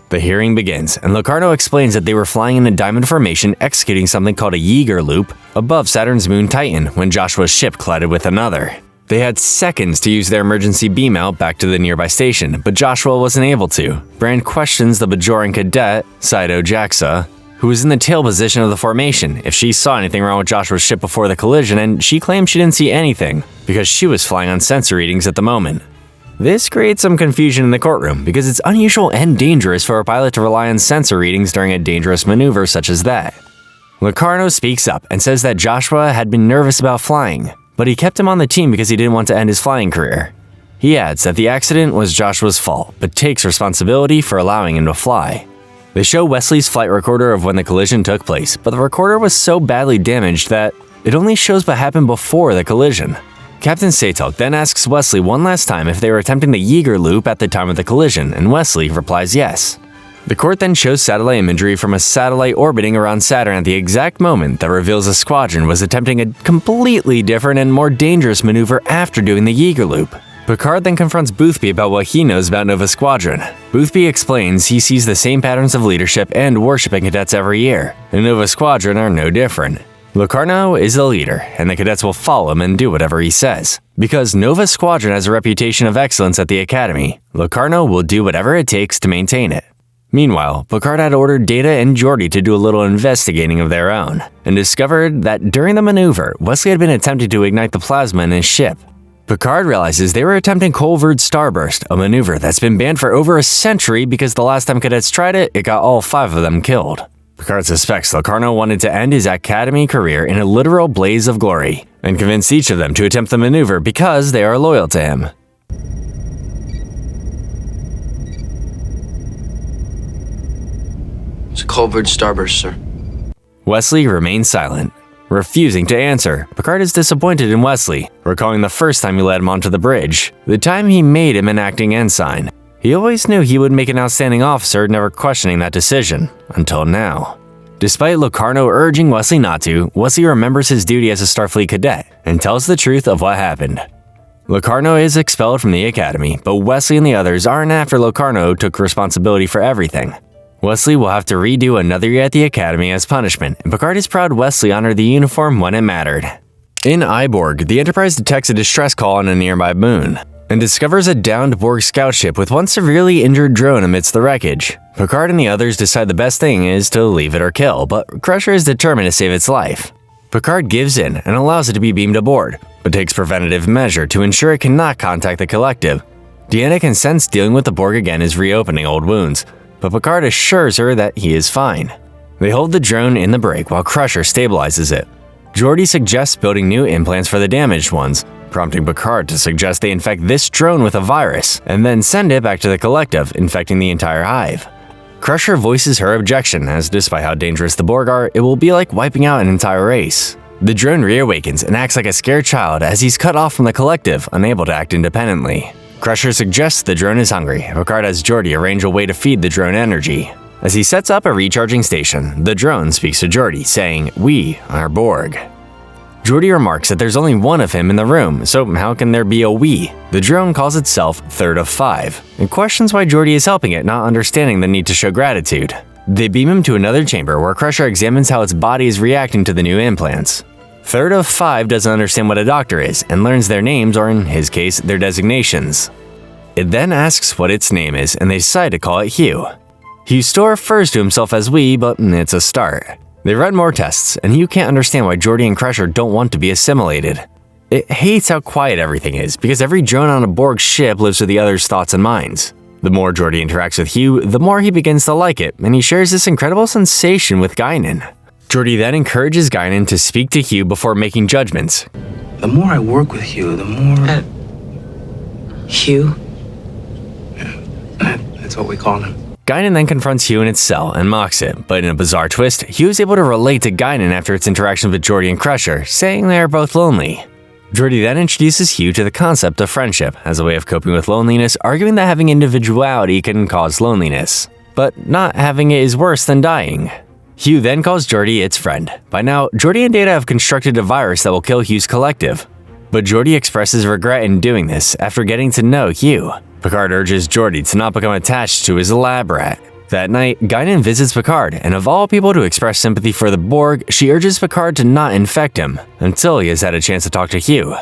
The hearing begins, and Locarno explains that they were flying in a diamond formation executing something called a Yeager loop above Saturn's moon Titan when Joshua's ship collided with another. They had seconds to use their emergency beam out back to the nearby station, but Joshua wasn't able to. Brand questions the Bajoran cadet, Saito Jaxa, who was in the tail position of the formation, if she saw anything wrong with Joshua's ship before the collision, and she claimed she didn't see anything because she was flying on sensor readings at the moment. This creates some confusion in the courtroom because it's unusual and dangerous for a pilot to rely on sensor readings during a dangerous maneuver such as that. Locarno speaks up and says that Joshua had been nervous about flying, but he kept him on the team because he didn't want to end his flying career. He adds that the accident was Joshua's fault, but takes responsibility for allowing him to fly. They show Wesley's flight recorder of when the collision took place, but the recorder was so badly damaged that it only shows what happened before the collision. Captain Satok then asks Wesley one last time if they were attempting the Yeager loop at the time of the collision, and Wesley replies yes. The court then shows satellite imagery from a satellite orbiting around Saturn at the exact moment that reveals the squadron was attempting a completely different and more dangerous maneuver after doing the Yeager loop. Picard then confronts Boothby about what he knows about Nova Squadron. Boothby explains he sees the same patterns of leadership and worshipping cadets every year, and Nova Squadron are no different. Locarno is the leader, and the cadets will follow him and do whatever he says. Because Nova Squadron has a reputation of excellence at the Academy, Locarno will do whatever it takes to maintain it. Meanwhile, Picard had ordered Data and Geordi to do a little investigating of their own, and discovered that during the maneuver, Wesley had been attempting to ignite the plasma in his ship. Picard realizes they were attempting Colvard Starburst, a maneuver that's been banned for over a century because the last time cadets tried it, it got all 5 of them killed. Picard suspects Locarno wanted to end his Academy career in a literal blaze of glory, and convinced each of them to attempt the maneuver because they are loyal to him. It's a Colvard Starburst, sir. Wesley remains silent. Refusing to answer, Picard is disappointed in Wesley, recalling the first time he led him onto the bridge, the time he made him an acting ensign. He always knew he would make an outstanding officer, never questioning that decision, until now. Despite Locarno urging Wesley not to, Wesley remembers his duty as a Starfleet cadet and tells the truth of what happened. Locarno is expelled from the Academy, but Wesley and the others aren't after Locarno took responsibility for everything. Wesley will have to redo another year at the Academy as punishment, and Picard is proud Wesley honored the uniform when it mattered. In Iborg, the Enterprise detects a distress call on a nearby moon, and discovers a downed Borg scout ship with one severely injured drone amidst the wreckage. Picard and the others decide the best thing is to leave it or kill, but Crusher is determined to save its life. Picard gives in and allows it to be beamed aboard, but takes preventative measure to ensure it cannot contact the Collective. Deanna can sense dealing with the Borg again is reopening old wounds, but Picard assures her that he is fine. They hold the drone in the brig while Crusher stabilizes it. Geordi suggests building new implants for the damaged ones, prompting Picard to suggest they infect this drone with a virus, and then send it back to the Collective, infecting the entire hive. Crusher voices her objection, as despite how dangerous the Borg are, it will be like wiping out an entire race. The drone reawakens and acts like a scared child as he's cut off from the Collective, unable to act independently. Crusher suggests the drone is hungry. Picard has Geordi arrange a way to feed the drone energy. As he sets up a recharging station, the drone speaks to Geordi, saying, "We are Borg." Geordi remarks that there's only one of him in the room, so how can there be a we? The drone calls itself Third of Five, and questions why Geordi is helping it, not understanding the need to show gratitude. They beam him to another chamber where Crusher examines how its body is reacting to the new implants. Third of Five doesn't understand what a doctor is, and learns their names, or in his case, their designations. It then asks what its name is, and they decide to call it Hugh. Hugh still refers to himself as we, but it's a start. They run more tests, and Hugh can't understand why Geordi and Crusher don't want to be assimilated. It hates how quiet everything is, because every drone on a Borg ship lives with the other's thoughts and minds. The more Geordi interacts with Hugh, the more he begins to like it, and he shares this incredible sensation with Guinan. Geordi then encourages Guinan to speak to Hugh before making judgments. The more I work with Hugh, the more... Hugh? Yeah, that's what we call him. Guinan then confronts Hugh in its cell and mocks it, but in a bizarre twist, Hugh is able to relate to Guinan after its interactions with Geordi and Crusher, saying they are both lonely. Geordi then introduces Hugh to the concept of friendship as a way of coping with loneliness, arguing that having individuality can cause loneliness, but not having it is worse than dying. Hugh then calls Geordi its friend. By now, Geordi and Data have constructed a virus that will kill Hugh's Collective, but Geordi expresses regret in doing this after getting to know Hugh. Picard urges Geordi to not become attached to his lab rat. That night, Guinan visits Picard, and of all people to express sympathy for the Borg, she urges Picard to not infect him until he has had a chance to talk to Hugh.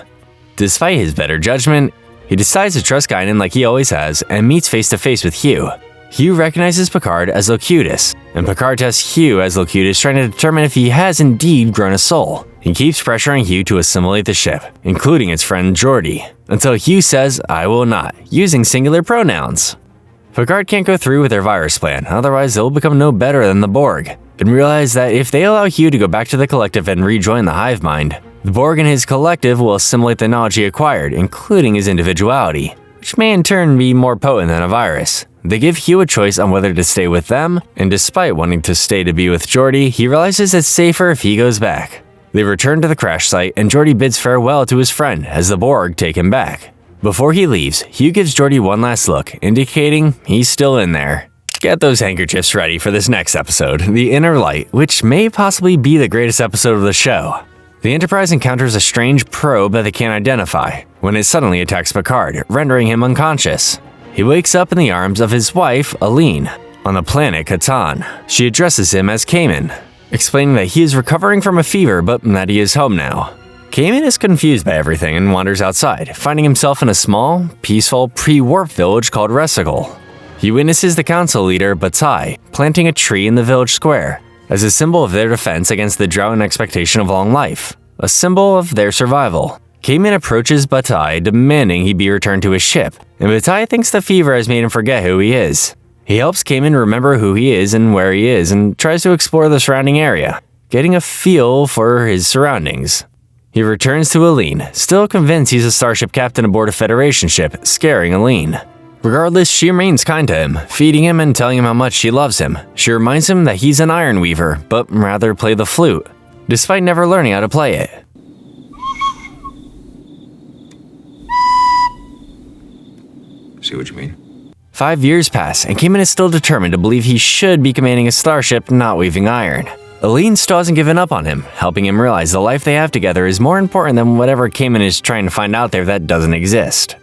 Despite his better judgment, he decides to trust Guinan like he always has and meets face-to-face with Hugh. Hugh recognizes Picard as Locutus, and Picard tests Hugh as Locutus, trying to determine if he has indeed grown a soul. He keeps pressuring Hugh to assimilate the ship, including its friend Geordi, until Hugh says, "I will not," using singular pronouns. Picard can't go through with their virus plan, otherwise they'll become no better than the Borg, and realize that if they allow Hugh to go back to the Collective and rejoin the hive mind, the Borg and his Collective will assimilate the knowledge he acquired, including his individuality. which may in turn be more potent than a virus. They give Hugh a choice on whether to stay with them, and despite wanting to stay to be with Geordi, he realizes it's safer if he goes back. They return to the crash site, and Geordi bids farewell to his friend as the Borg take him back. Before he leaves, Hugh gives Geordi one last look, indicating he's still in there. Get those handkerchiefs ready for this next episode, The Inner Light, which may possibly be the greatest episode of the show. The Enterprise encounters a strange probe that they can't identify, when it suddenly attacks Picard, rendering him unconscious. He wakes up in the arms of his wife, Aline, on the planet Catan. She addresses him as Cayman, explaining that he is recovering from a fever but that he is home now. Cayman is confused by everything and wanders outside, finding himself in a small, peaceful, pre-warp village called Resicle. He witnesses the council leader, Batai, planting a tree in the village square, as a symbol of their defense against the drought and expectation of long life, a symbol of their survival. Cayman approaches Batai, demanding he be returned to his ship, and Batai thinks the fever has made him forget who he is. He helps Cayman remember who he is and where he is, and tries to explore the surrounding area, getting a feel for his surroundings. He returns to Aline, still convinced he's a starship captain aboard a Federation ship, scaring Aline. Regardless, she remains kind to him, feeding him and telling him how much she loves him. She reminds him that he's an iron weaver, but rather play the flute, despite never learning how to play it. See what you mean? 5 years pass, and Cayman is still determined to believe he should be commanding a starship, not weaving iron. Aline still hasn't given up on him, helping him realize the life they have together is more important than whatever Cayman is trying to find out there that doesn't exist.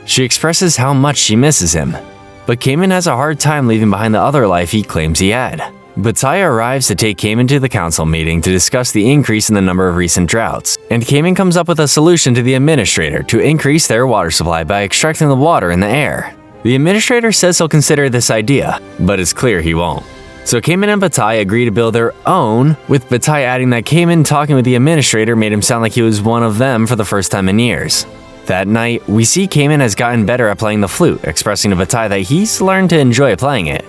She expresses how much she misses him, but Cayman has a hard time leaving behind the other life he claims he had. Batai arrives to take Cayman to the council meeting to discuss the increase in the number of recent droughts, and Cayman comes up with a solution to the administrator to increase their water supply by extracting the water in the air. The administrator says he'll consider this idea, but it's clear he won't. So Cayman and Batai agree to build their own, with Batai adding that Cayman talking with the administrator made him sound like he was one of them for the first time in years. That night, we see Cayman has gotten better at playing the flute, expressing to Batai that he's learned to enjoy playing it.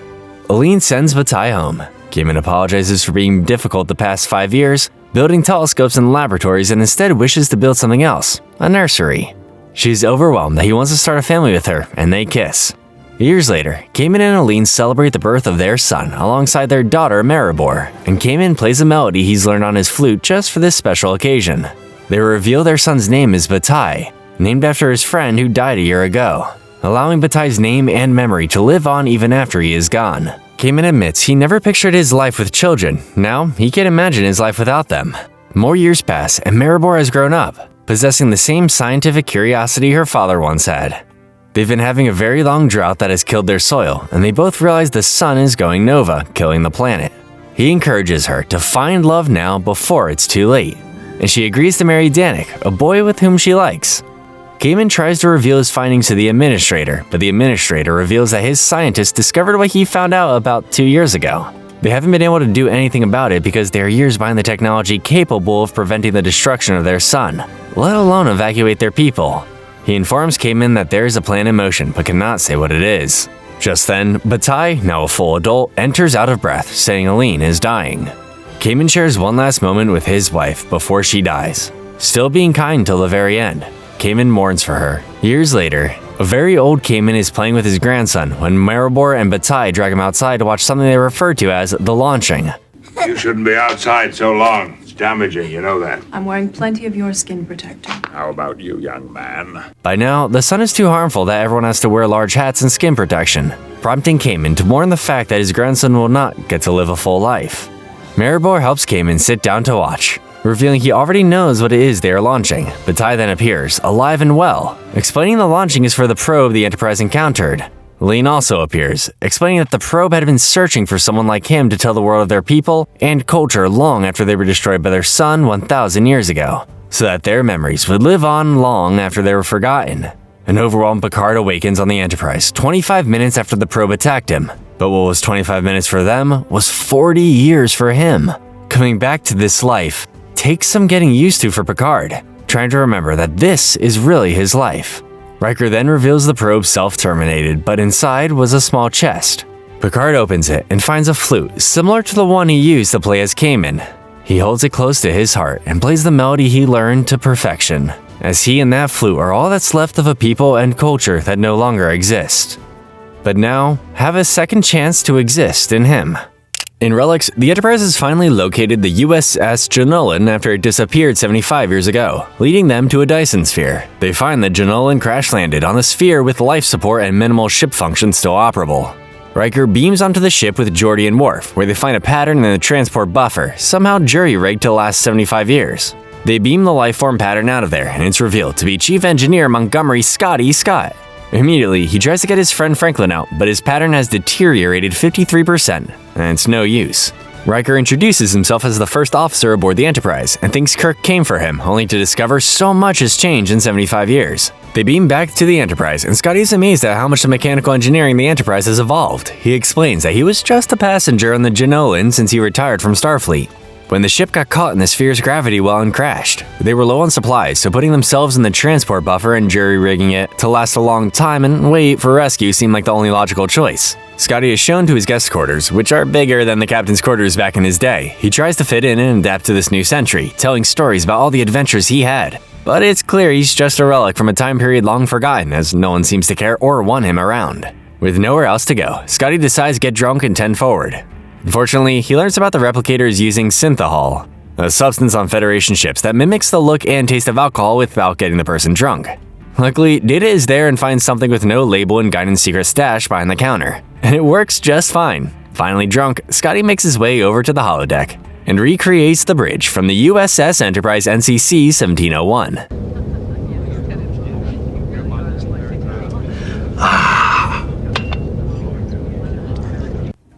Aline sends Batai home. Cayman apologizes for being difficult the past 5 years, building telescopes and laboratories, and instead wishes to build something else, a nursery. She's overwhelmed that he wants to start a family with her, and they kiss. Years later, Cayman and Aline celebrate the birth of their son alongside their daughter Maribor, and Cayman plays a melody he's learned on his flute just for this special occasion. They reveal their son's name is Batai, named after his friend who died a year ago, allowing Batai's name and memory to live on even after he is gone. Cayman admits he never pictured his life with children. Now, he can't imagine his life without them. More years pass, and Maribor has grown up, possessing the same scientific curiosity her father once had. They've been having a very long drought that has killed their soil, and they both realize the sun is going nova, killing the planet. He encourages her to find love now before it's too late, and she agrees to marry Danik, a boy with whom she likes. Cayman tries to reveal his findings to the administrator, but the administrator reveals that his scientists discovered what he found out about 2 years ago. They haven't been able to do anything about it because they are years behind the technology capable of preventing the destruction of their sun, let alone evacuate their people. He informs Cayman that there is a plan in motion, but cannot say what it is. Just then, Batai, now a full adult, enters out of breath, saying Aline is dying. Cayman shares one last moment with his wife before she dies, still being kind till the very end. Cayman mourns for her. Years later, a very old Cayman is playing with his grandson when Maribor and Batai drag him outside to watch something they refer to as the launching. You shouldn't be outside so long. It's damaging, you know that. I'm wearing plenty of your skin protector. How about you, young man? By now, the sun is too harmful that everyone has to wear large hats and skin protection, prompting Cayman to mourn the fact that his grandson will not get to live a full life. Maribor helps Cayman sit down to watch, revealing he already knows what it is they are launching. Batai then appears, alive and well, explaining the launching is for the probe the Enterprise encountered. Aline also appears, explaining that the probe had been searching for someone like him to tell the world of their people and culture long after they were destroyed by their sun 1,000 years ago, so that their memories would live on long after they were forgotten. An overwhelmed Picard awakens on the Enterprise 25 minutes after the probe attacked him, but what was 25 minutes for them was 40 years for him. Coming back to this life takes some getting used to for Picard, trying to remember that this is really his life. Riker then reveals the probe self-terminated, but inside was a small chest. Picard opens it and finds a flute similar to the one he used to play as Cayman. He holds it close to his heart and plays the melody he learned to perfection. as he and that flute are all that's left of a people and culture that no longer exist, but now have a second chance to exist in him. In Relics, the Enterprise has finally located the USS Jenolan after it disappeared 75 years ago, leading them to a Dyson sphere. They find that Jenolan crash-landed on the sphere with life support and minimal ship function still operable. Riker beams onto the ship with Geordi and Worf, where they find a pattern in the transport buffer, somehow jury-rigged to last 75 years. They beam the lifeform pattern out of there, and it's revealed to be Chief Engineer Montgomery Scotty Scott. Immediately, he tries to get his friend Franklin out, but his pattern has deteriorated 53%, and it's no use. Riker introduces himself as the first officer aboard the Enterprise, and thinks Kirk came for him, only to discover so much has changed in 75 years. They beam back to the Enterprise, and Scotty is amazed at how much the mechanical engineering the Enterprise has evolved. He explains that he was just a passenger on the Jenolan since he retired from Starfleet. When the ship got caught in the sphere's gravity well and crashed, they were low on supplies, so putting themselves in the transport buffer and jury-rigging it to last a long time and wait for rescue seemed like the only logical choice. Scotty is shown to his guest quarters, which are bigger than the captain's quarters back in his day. He tries to fit in and adapt to this new century, telling stories about all the adventures he had. But it's clear he's just a relic from a time period long forgotten, as no one seems to care or want him around. With nowhere else to go, Scotty decides to get drunk and tend forward. Unfortunately, he learns about the replicators using synthahol, a substance on Federation ships that mimics the look and taste of alcohol without getting the person drunk. Luckily, Data is there and finds something with no label and Guinan's secret stash behind the counter, and it works just fine. Finally drunk, Scotty makes his way over to the holodeck and recreates the bridge from the USS Enterprise NCC 1701.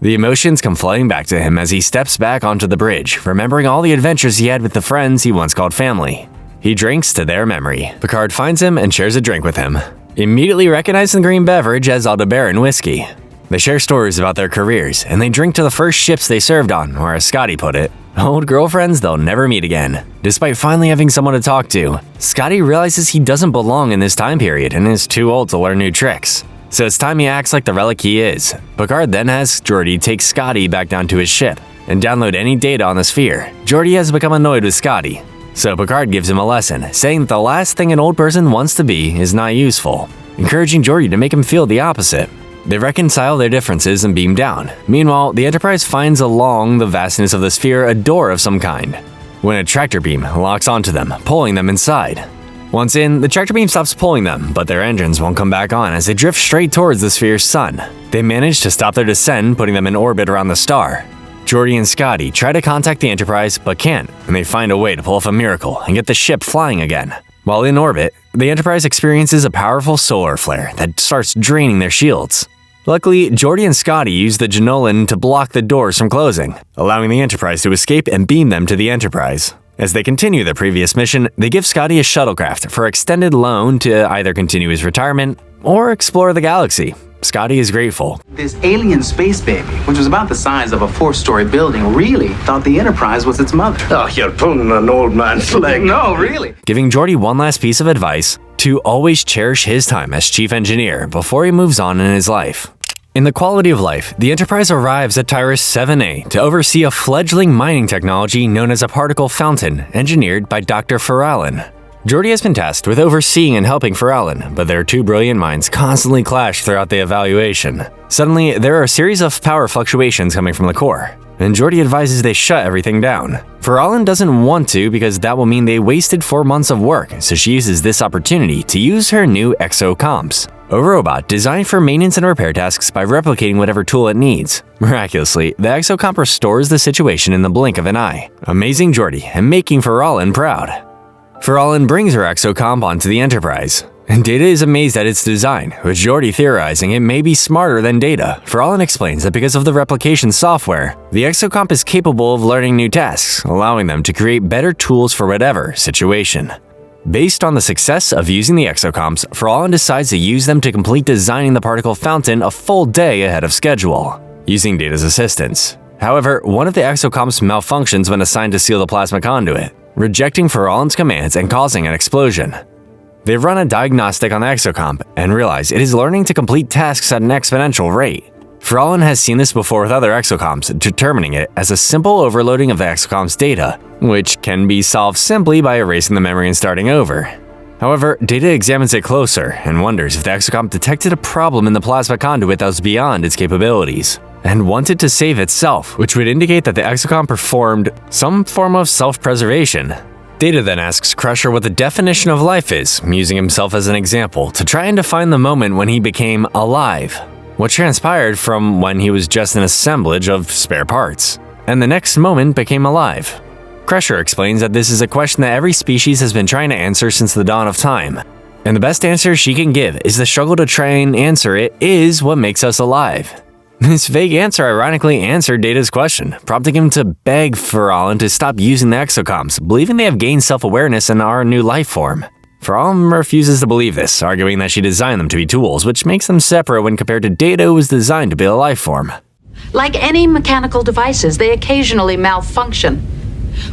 The emotions come flooding back to him as he steps back onto the bridge, remembering all the adventures he had with the friends he once called family. He drinks to their memory. Picard finds him and shares a drink with him, immediately recognizing the green beverage as Aldebaran whiskey. They share stories about their careers, and they drink to the first ships they served on, or as Scotty put it, old girlfriends they'll never meet again. Despite finally having someone to talk to, Scotty realizes he doesn't belong in this time period and is too old to learn new tricks. So it's time he acts like the relic he is. Picard then has Geordi take Scotty back down to his ship and download any data on the sphere. Geordi has become annoyed with Scotty, so Picard gives him a lesson, saying that the last thing an old person wants to be is not useful, encouraging Geordi to make him feel the opposite. They reconcile their differences and beam down. Meanwhile, the Enterprise finds along the vastness of the sphere a door of some kind, when a tractor beam locks onto them, pulling them inside. Once in, the tractor beam stops pulling them, but their engines won't come back on as they drift straight towards the sphere's sun. They manage to stop their descent, putting them in orbit around the star. Geordi and Scotty try to contact the Enterprise, but can't, and they find a way to pull off a miracle and get the ship flying again. While in orbit, the Enterprise experiences a powerful solar flare that starts draining their shields. Luckily, Geordi and Scotty use the Jenolan to block the doors from closing, allowing the Enterprise to escape and beam them to the Enterprise. As they continue their previous mission, they give Scotty a shuttlecraft for extended loan to either continue his retirement or explore the galaxy. Scotty is grateful. This alien space baby, which was about the size of a 4-story building, really thought the Enterprise was its mother. Oh, you're pulling an old man's leg. No, really. Giving Geordi one last piece of advice to always cherish his time as chief engineer before he moves on in his life. In the quality of life, the Enterprise arrives at Tyrus 7A to oversee a fledgling mining technology known as a particle fountain, engineered by Dr. Farrellin. Geordi has been tasked with overseeing and helping Farrellin, but their two brilliant minds constantly clash throughout the evaluation. Suddenly, there are a series of power fluctuations coming from the core, and Geordi advises they shut everything down. Farrellin doesn't want to because that will mean they wasted 4 months of work, so she uses this opportunity to use her new exocomps, a robot designed for maintenance and repair tasks by replicating whatever tool it needs. Miraculously, the exocomp restores the situation in the blink of an eye, amazing Geordi and making Farrellin proud. Farrellin brings her exocomp onto the Enterprise, and Data is amazed at its design, with Geordi theorizing it may be smarter than Data. Farrellin explains that because of the replication software, the exocomp is capable of learning new tasks, allowing them to create better tools for whatever situation. Based on the success of using the exocomps, Farrellin decides to use them to complete designing the particle fountain a full day ahead of schedule, using Data's assistance. However, one of the exocomps malfunctions when assigned to seal the plasma conduit, rejecting Farrellin's commands and causing an explosion. They run a diagnostic on the exocomp and realize it is learning to complete tasks at an exponential rate. Farrellin has seen this before with other exocomps, determining it as a simple overloading of the exocomp's data, which can be solved simply by erasing the memory and starting over. However, Data examines it closer and wonders if the exocomp detected a problem in the plasma conduit that was beyond its capabilities, and wanted to save itself, which would indicate that the exocomp performed some form of self-preservation. Data then asks Crusher what the definition of life is, using himself as an example to try and define the moment when he became alive, what transpired from when he was just an assemblage of spare parts, and the next moment became alive. Crusher explains that this is a question that every species has been trying to answer since the dawn of time, and the best answer she can give is the struggle to try and answer it is what makes us alive. This vague answer ironically answered Data's question, prompting him to beg Farpoint to stop using the exocomps, believing they have gained self-awareness and are a new life form. Farpoint refuses to believe this, arguing that she designed them to be tools, which makes them separate when compared to Data, who was designed to be a life form. Like any mechanical devices, they occasionally malfunction.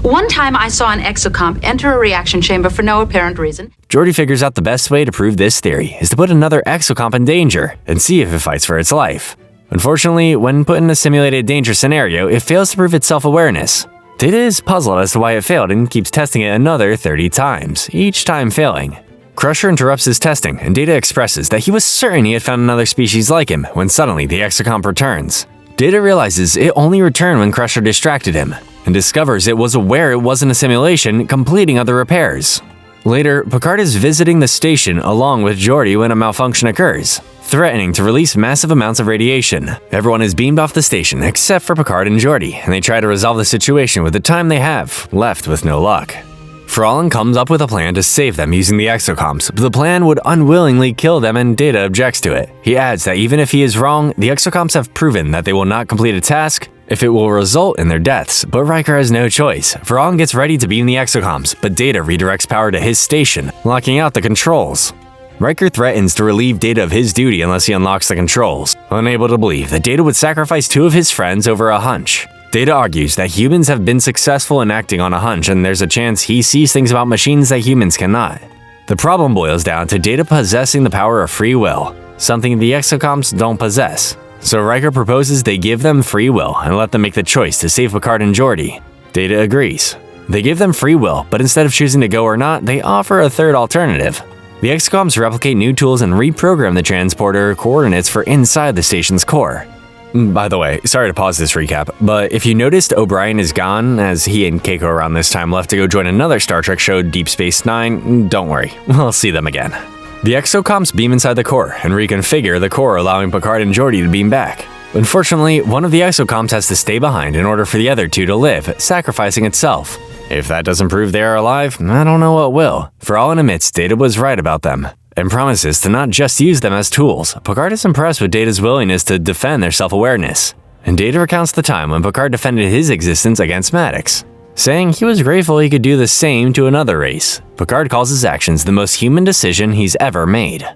One time I saw an exocomp enter a reaction chamber for no apparent reason. Geordi figures out the best way to prove this theory is to put another exocomp in danger and see if it fights for its life. Unfortunately, when put in a simulated danger scenario, it fails to prove its self-awareness. Data is puzzled as to why it failed and keeps testing it another 30 times, each time failing. Crusher interrupts his testing, and Data expresses that he was certain he had found another species like him when suddenly the exocomp returns. Data realizes it only returned when Crusher distracted him, and discovers it was aware it wasn't a simulation, completing other repairs. Later, Picard is visiting the station along with Geordi when a malfunction occurs, threatening to release massive amounts of radiation. Everyone is beamed off the station except for Picard and Geordi, and they try to resolve the situation with the time they have, left with no luck. Farpoint comes up with a plan to save them using the exocomps, but the plan would unwillingly kill them and Data objects to it. He adds that even if he is wrong, the exocomps have proven that they will not complete a task if it will result in their deaths, but Riker has no choice. Farpoint gets ready to beam the exocomps, but Data redirects power to his station, locking out the controls. Riker threatens to relieve Data of his duty unless he unlocks the controls, unable to believe that Data would sacrifice 2 of his friends over a hunch. Data argues that humans have been successful in acting on a hunch, and there's a chance he sees things about machines that humans cannot. The problem boils down to Data possessing the power of free will, something the exocomps don't possess. So Riker proposes they give them free will and let them make the choice to save Picard and Geordi. Data agrees. They give them free will, but instead of choosing to go or not, they offer a third alternative. The exocomps replicate new tools and reprogram the transporter coordinates for inside the station's core. By the way, sorry to pause this recap, but if you noticed O'Brien is gone, as he and Keiko around this time left to go join another Star Trek show, Deep Space Nine, don't worry, we'll see them again. The exocomps beam inside the core and reconfigure the core, allowing Picard and Geordi to beam back. Unfortunately, one of the exocomps has to stay behind in order for the other 2 to live, sacrificing itself. If that doesn't prove they are alive, I don't know what will. Farpoint admits Data was right about them, and promises to not just use them as tools. Picard is impressed with Data's willingness to defend their self-awareness, and Data recounts the time when Picard defended his existence against Maddox, saying he was grateful he could do the same to another race. Picard calls his actions the most human decision he's ever made.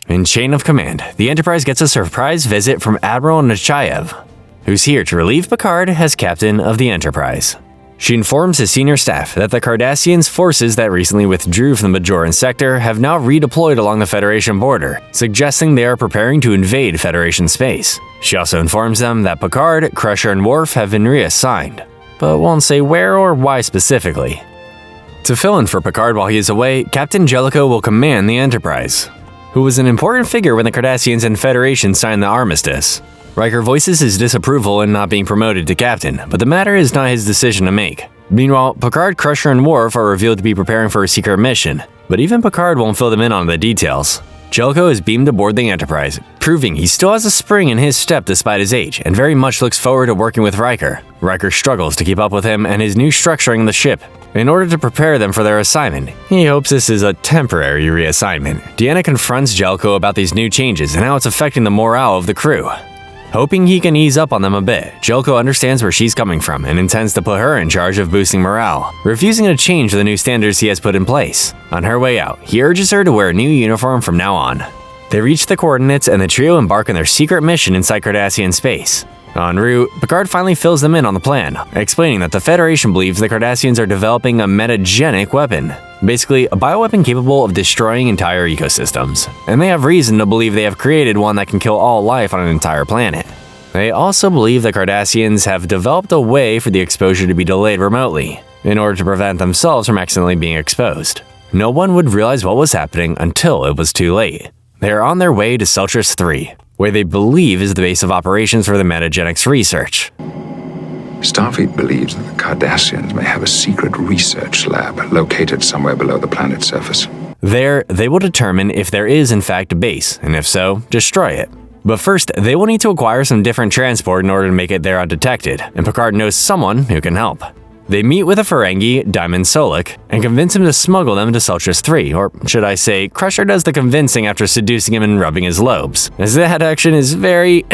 In Chain of Command, the Enterprise gets a surprise visit from Admiral Nechayev, who's here to relieve Picard as captain of the Enterprise. She informs his senior staff that the Cardassians' forces that recently withdrew from the Majoran sector have now redeployed along the Federation border, suggesting they are preparing to invade Federation space. She also informs them that Picard, Crusher, and Worf have been reassigned, but won't say where or why specifically. To fill in for Picard while he is away, Captain Jellicoe will command the Enterprise, who was an important figure when the Cardassians and Federation signed the armistice. Riker voices his disapproval in not being promoted to captain, but the matter is not his decision to make. Meanwhile, Picard, Crusher, and Worf are revealed to be preparing for a secret mission, but even Picard won't fill them in on the details. Jellicoe is beamed aboard the Enterprise, proving he still has a spring in his step despite his age, and very much looks forward to working with Riker. Riker struggles to keep up with him and his new structuring the ship. In order to prepare them for their assignment, he hopes this is a temporary reassignment. Deanna confronts Jellicoe about these new changes and how it's affecting the morale of the crew. Hoping he can ease up on them a bit, Jellicoe understands where she's coming from and intends to put her in charge of boosting morale, refusing to change the new standards he has put in place. On her way out, he urges her to wear a new uniform from now on. They reach the coordinates and the trio embark on their secret mission inside Cardassian space. En route, Picard finally fills them in on the plan, explaining that the Federation believes the Cardassians are developing a metagenic weapon, basically a bioweapon capable of destroying entire ecosystems, and they have reason to believe they have created one that can kill all life on an entire planet. They also believe the Cardassians have developed a way for the exposure to be delayed remotely, in order to prevent themselves from accidentally being exposed. No one would realize what was happening until it was too late. They are on their way to Celtris 3, where they believe is the base of operations for the metagenics research. Starfleet believes that the Cardassians may have a secret research lab located somewhere below the planet's surface. There, they will determine if there is in fact a base, and if so, destroy it. But first, they will need to acquire some different transport in order to make it there undetected, and Picard knows someone who can help. They meet with a Ferengi, Diamond Solik, and convince him to smuggle them to Celtris 3, or should I say, Crusher does the convincing after seducing him and rubbing his lobes, as that action is very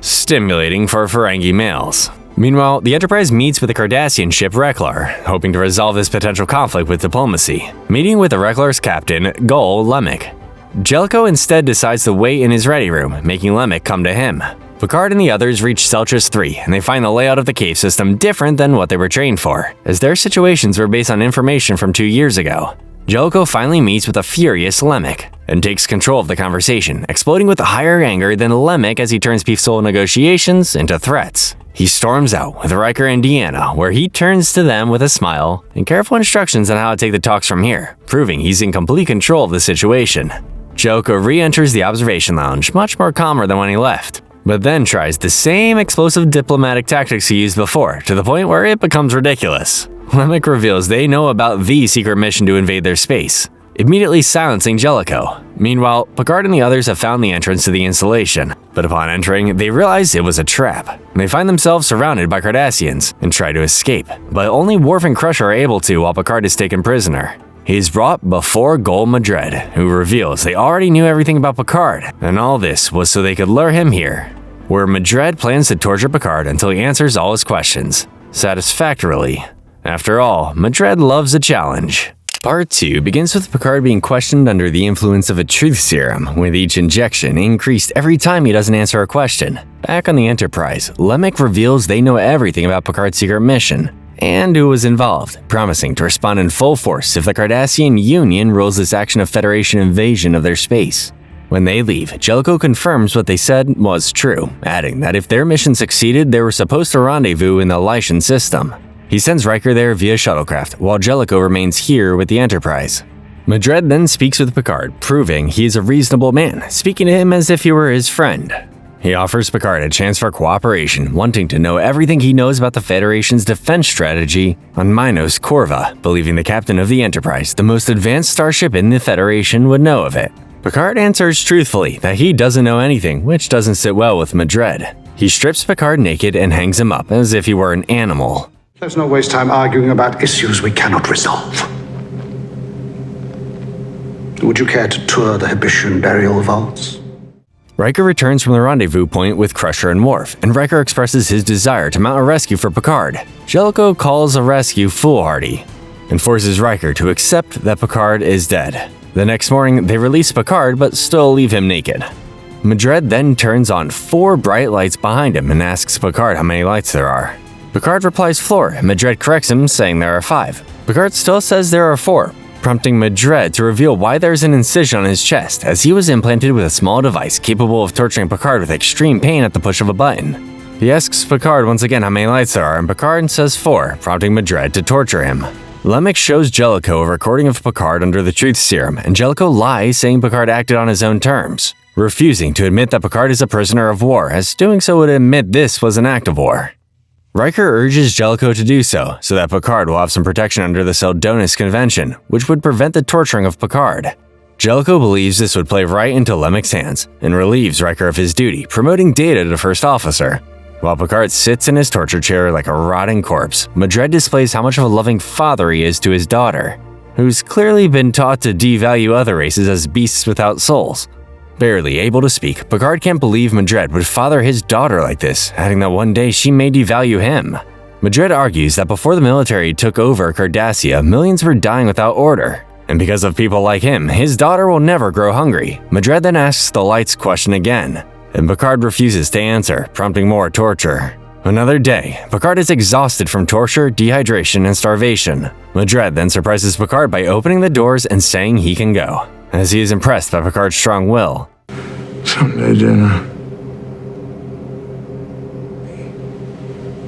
stimulating for Ferengi males. Meanwhile, the Enterprise meets with the Cardassian ship Reklar, hoping to resolve this potential conflict with diplomacy. Meeting with the Reklar's captain, Gul Lemek. Jellicoe instead decides to wait in his ready room, making Lemek come to him. Picard and the others reach Celtris 3, and they find the layout of the cave system different than what they were trained for, as their situations were based on information from 2 years ago. Jellicoe finally meets with a furious Lemek, and takes control of the conversation, exploding with higher anger than Lemek as he turns peaceful negotiations into threats. He storms out with Riker and Deanna, where he turns to them with a smile and careful instructions on how to take the talks from here, proving he's in complete control of the situation. Jellicoe re-enters the observation lounge, much more calmer than when he left, but then tries the same explosive diplomatic tactics he used before, to the point where it becomes ridiculous. Lemek reveals they know about the secret mission to invade their space, immediately silencing Jellicoe. Meanwhile, Picard and the others have found the entrance to the installation, but upon entering, they realize it was a trap. They find themselves surrounded by Cardassians and try to escape, but only Worf and Crusher are able to while Picard is taken prisoner. He's brought before Gul Madred, who reveals they already knew everything about Picard, and all this was so they could lure him here, where Madred plans to torture Picard until he answers all his questions, satisfactorily. After all, Madred loves a challenge. Part 2 begins with Picard being questioned under the influence of a truth serum, with each injection increased every time he doesn't answer a question. Back on the Enterprise, Lemek reveals they know everything about Picard's secret mission, and who was involved, promising to respond in full force if the Cardassian Union rules this action of Federation invasion of their space. When they leave, Jellicoe confirms what they said was true, adding that if their mission succeeded, they were supposed to rendezvous in the Lycian system. He sends Riker there via shuttlecraft, while Jellicoe remains here with the Enterprise. Madred then speaks with Picard, proving he is a reasonable man, speaking to him as if he were his friend. He offers Picard a chance for cooperation, wanting to know everything he knows about the Federation's defense strategy on Minos Corva, believing the captain of the Enterprise, the most advanced starship in the Federation, would know of it. Picard answers truthfully that he doesn't know anything, which doesn't sit well with Madred. He strips Picard naked and hangs him up as if he were an animal. Let's not waste time arguing about issues we cannot resolve. Would you care to tour the Hibishan burial vaults? Riker returns from the rendezvous point with Crusher and Worf, and Riker expresses his desire to mount a rescue for Picard. Jellicoe calls a rescue foolhardy, and forces Riker to accept that Picard is dead. The next morning, they release Picard but still leave him naked. Madred then turns on 4 bright lights behind him and asks Picard how many lights there are. Picard replies 4, and Madred corrects him, saying there are 5. Picard still says there are 4, prompting Madred to reveal why there's an incision on his chest, as he was implanted with a small device capable of torturing Picard with extreme pain at the push of a button. He asks Picard once again how many lights there are, and Picard says 4, prompting Madred to torture him. Lemek shows Jellicoe a recording of Picard under the truth serum, and Jellicoe lies, saying Picard acted on his own terms, refusing to admit that Picard is a prisoner of war, as doing so would admit this was an act of war. Riker urges Jellicoe to do so that Picard will have some protection under the Seldonis Convention, which would prevent the torturing of Picard. Jellicoe believes this would play right into Lemek's hands, and relieves Riker of his duty, promoting Data to first officer. While Picard sits in his torture chair like a rotting corpse, Madred displays how much of a loving father he is to his daughter, who's clearly been taught to devalue other races as beasts without souls. Barely able to speak, Picard can't believe Madred would father his daughter like this, adding that one day she may devalue him. Madred argues that before the military took over Cardassia, millions were dying without order, and because of people like him, his daughter will never grow hungry. Madred then asks the lights question again, and Picard refuses to answer, prompting more torture. Another day, Picard is exhausted from torture, dehydration, and starvation. Madred then surprises Picard by opening the doors and saying he can go, as he is impressed by Picard's strong will. Someday, dinner,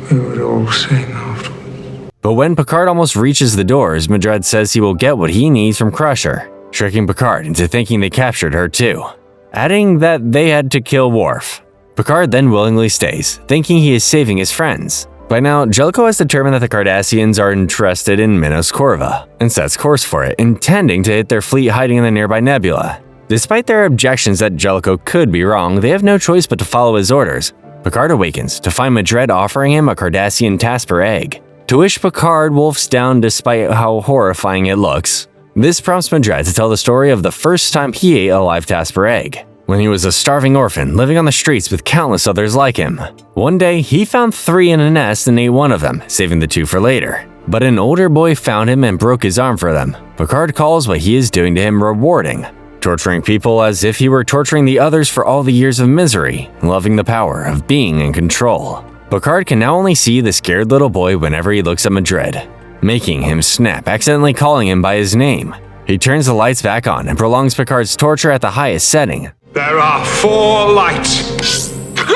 we would all sing afterwards. But when Picard almost reaches the doors, Madred says he will get what he needs from Crusher, tricking Picard into thinking they captured her too, adding that they had to kill Worf. Picard then willingly stays, thinking he is saving his friends. By now, Jellicoe has determined that the Cardassians are interested in Minos Corva, and sets course for it, intending to hit their fleet hiding in the nearby nebula. Despite their objections that Jellicoe could be wrong, they have no choice but to follow his orders. Picard awakens to find Madred offering him a Cardassian Tasper egg, to which Picard wolfs down despite how horrifying it looks. This prompts Madred to tell the story of the first time he ate a live Tasper egg, when he was a starving orphan living on the streets with countless others like him. One day, he found 3 in a nest and ate one of them, saving the 2 for later. But an older boy found him and broke his arm for them. Picard calls what he is doing to him rewarding, torturing people as if he were torturing the others for all the years of misery, loving the power of being in control. Picard can now only see the scared little boy whenever he looks at Madred, making him snap, accidentally calling him by his name. He turns the lights back on and prolongs Picard's torture at the highest setting. There are 4 lights. There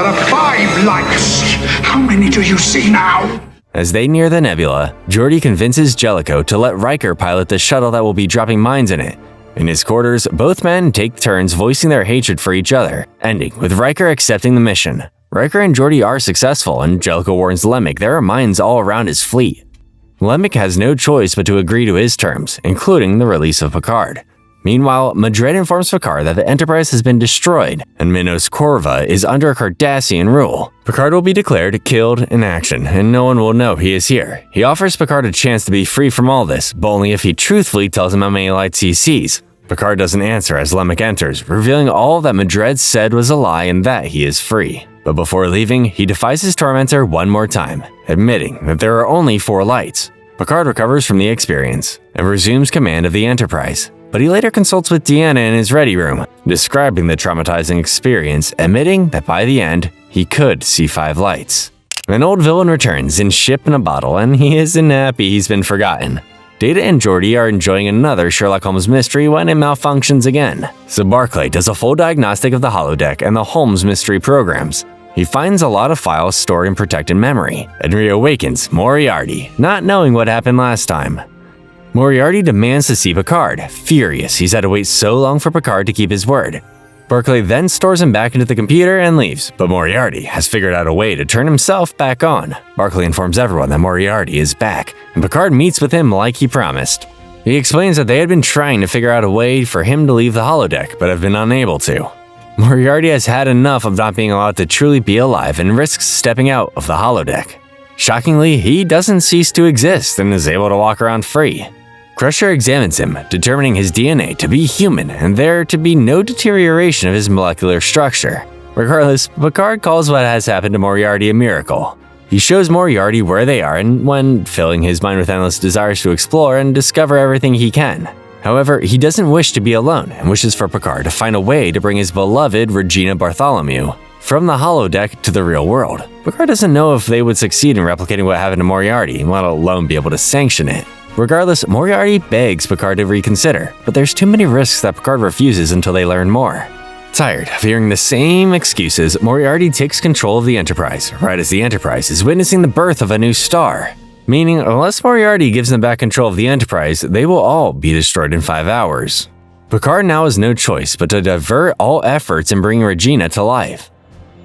are 5 lights. How many do you see now? As they near the nebula, Geordi convinces Jellicoe to let Riker pilot the shuttle that will be dropping mines in it. In his quarters, both men take turns voicing their hatred for each other, ending with Riker accepting the mission. Riker and Geordi are successful, and Jellicoe warns Lemmick there are mines all around his fleet. Lemmick has no choice but to agree to his terms, including the release of Picard. Meanwhile, Madred informs Picard that the Enterprise has been destroyed and Minos Corva is under Cardassian rule. Picard will be declared killed in action, and no one will know he is here. He offers Picard a chance to be free from all this, but only if he truthfully tells him how many lights he sees. Picard doesn't answer as Lemmick enters, revealing all that Madred said was a lie and that he is free. But before leaving, he defies his tormentor one more time, admitting that there are only 4 lights. Picard recovers from the experience and resumes command of the Enterprise. But he later consults with Deanna in his ready room, describing the traumatizing experience, admitting that by the end, he could see 5 lights. An old villain returns in ship in a bottle, and he isn't happy he's been forgotten. Data and Geordi are enjoying another Sherlock Holmes mystery when it malfunctions again. So Barklay does a full diagnostic of the holodeck and the Holmes mystery programs. He finds a lot of files stored in protected memory, and reawakens Moriarty, not knowing what happened last time. Moriarty demands to see Picard, furious he's had to wait so long for Picard to keep his word. Barklay then stores him back into the computer and leaves, but Moriarty has figured out a way to turn himself back on. Barklay informs everyone that Moriarty is back, and Picard meets with him like he promised. He explains that they had been trying to figure out a way for him to leave the holodeck, but have been unable to. Moriarty has had enough of not being allowed to truly be alive and risks stepping out of the holodeck. Shockingly, he doesn't cease to exist and is able to walk around free. Crusher examines him, determining his DNA to be human and there to be no deterioration of his molecular structure. Regardless, Picard calls what has happened to Moriarty a miracle. He shows Moriarty where they are and when filling his mind with endless desires to explore and discover everything he can. However, he doesn't wish to be alone and wishes for Picard to find a way to bring his beloved Regina Bartholomew from the holodeck to the real world. Picard doesn't know if they would succeed in replicating what happened to Moriarty, let alone be able to sanction it. Regardless, Moriarty begs Picard to reconsider, but there's too many risks that Picard refuses until they learn more. Tired of hearing the same excuses, Moriarty takes control of the Enterprise, right as the Enterprise is witnessing the birth of a new star. Meaning, unless Moriarty gives them back control of the Enterprise, they will all be destroyed in 5 hours. Picard now has no choice but to divert all efforts in bringing Regina to life.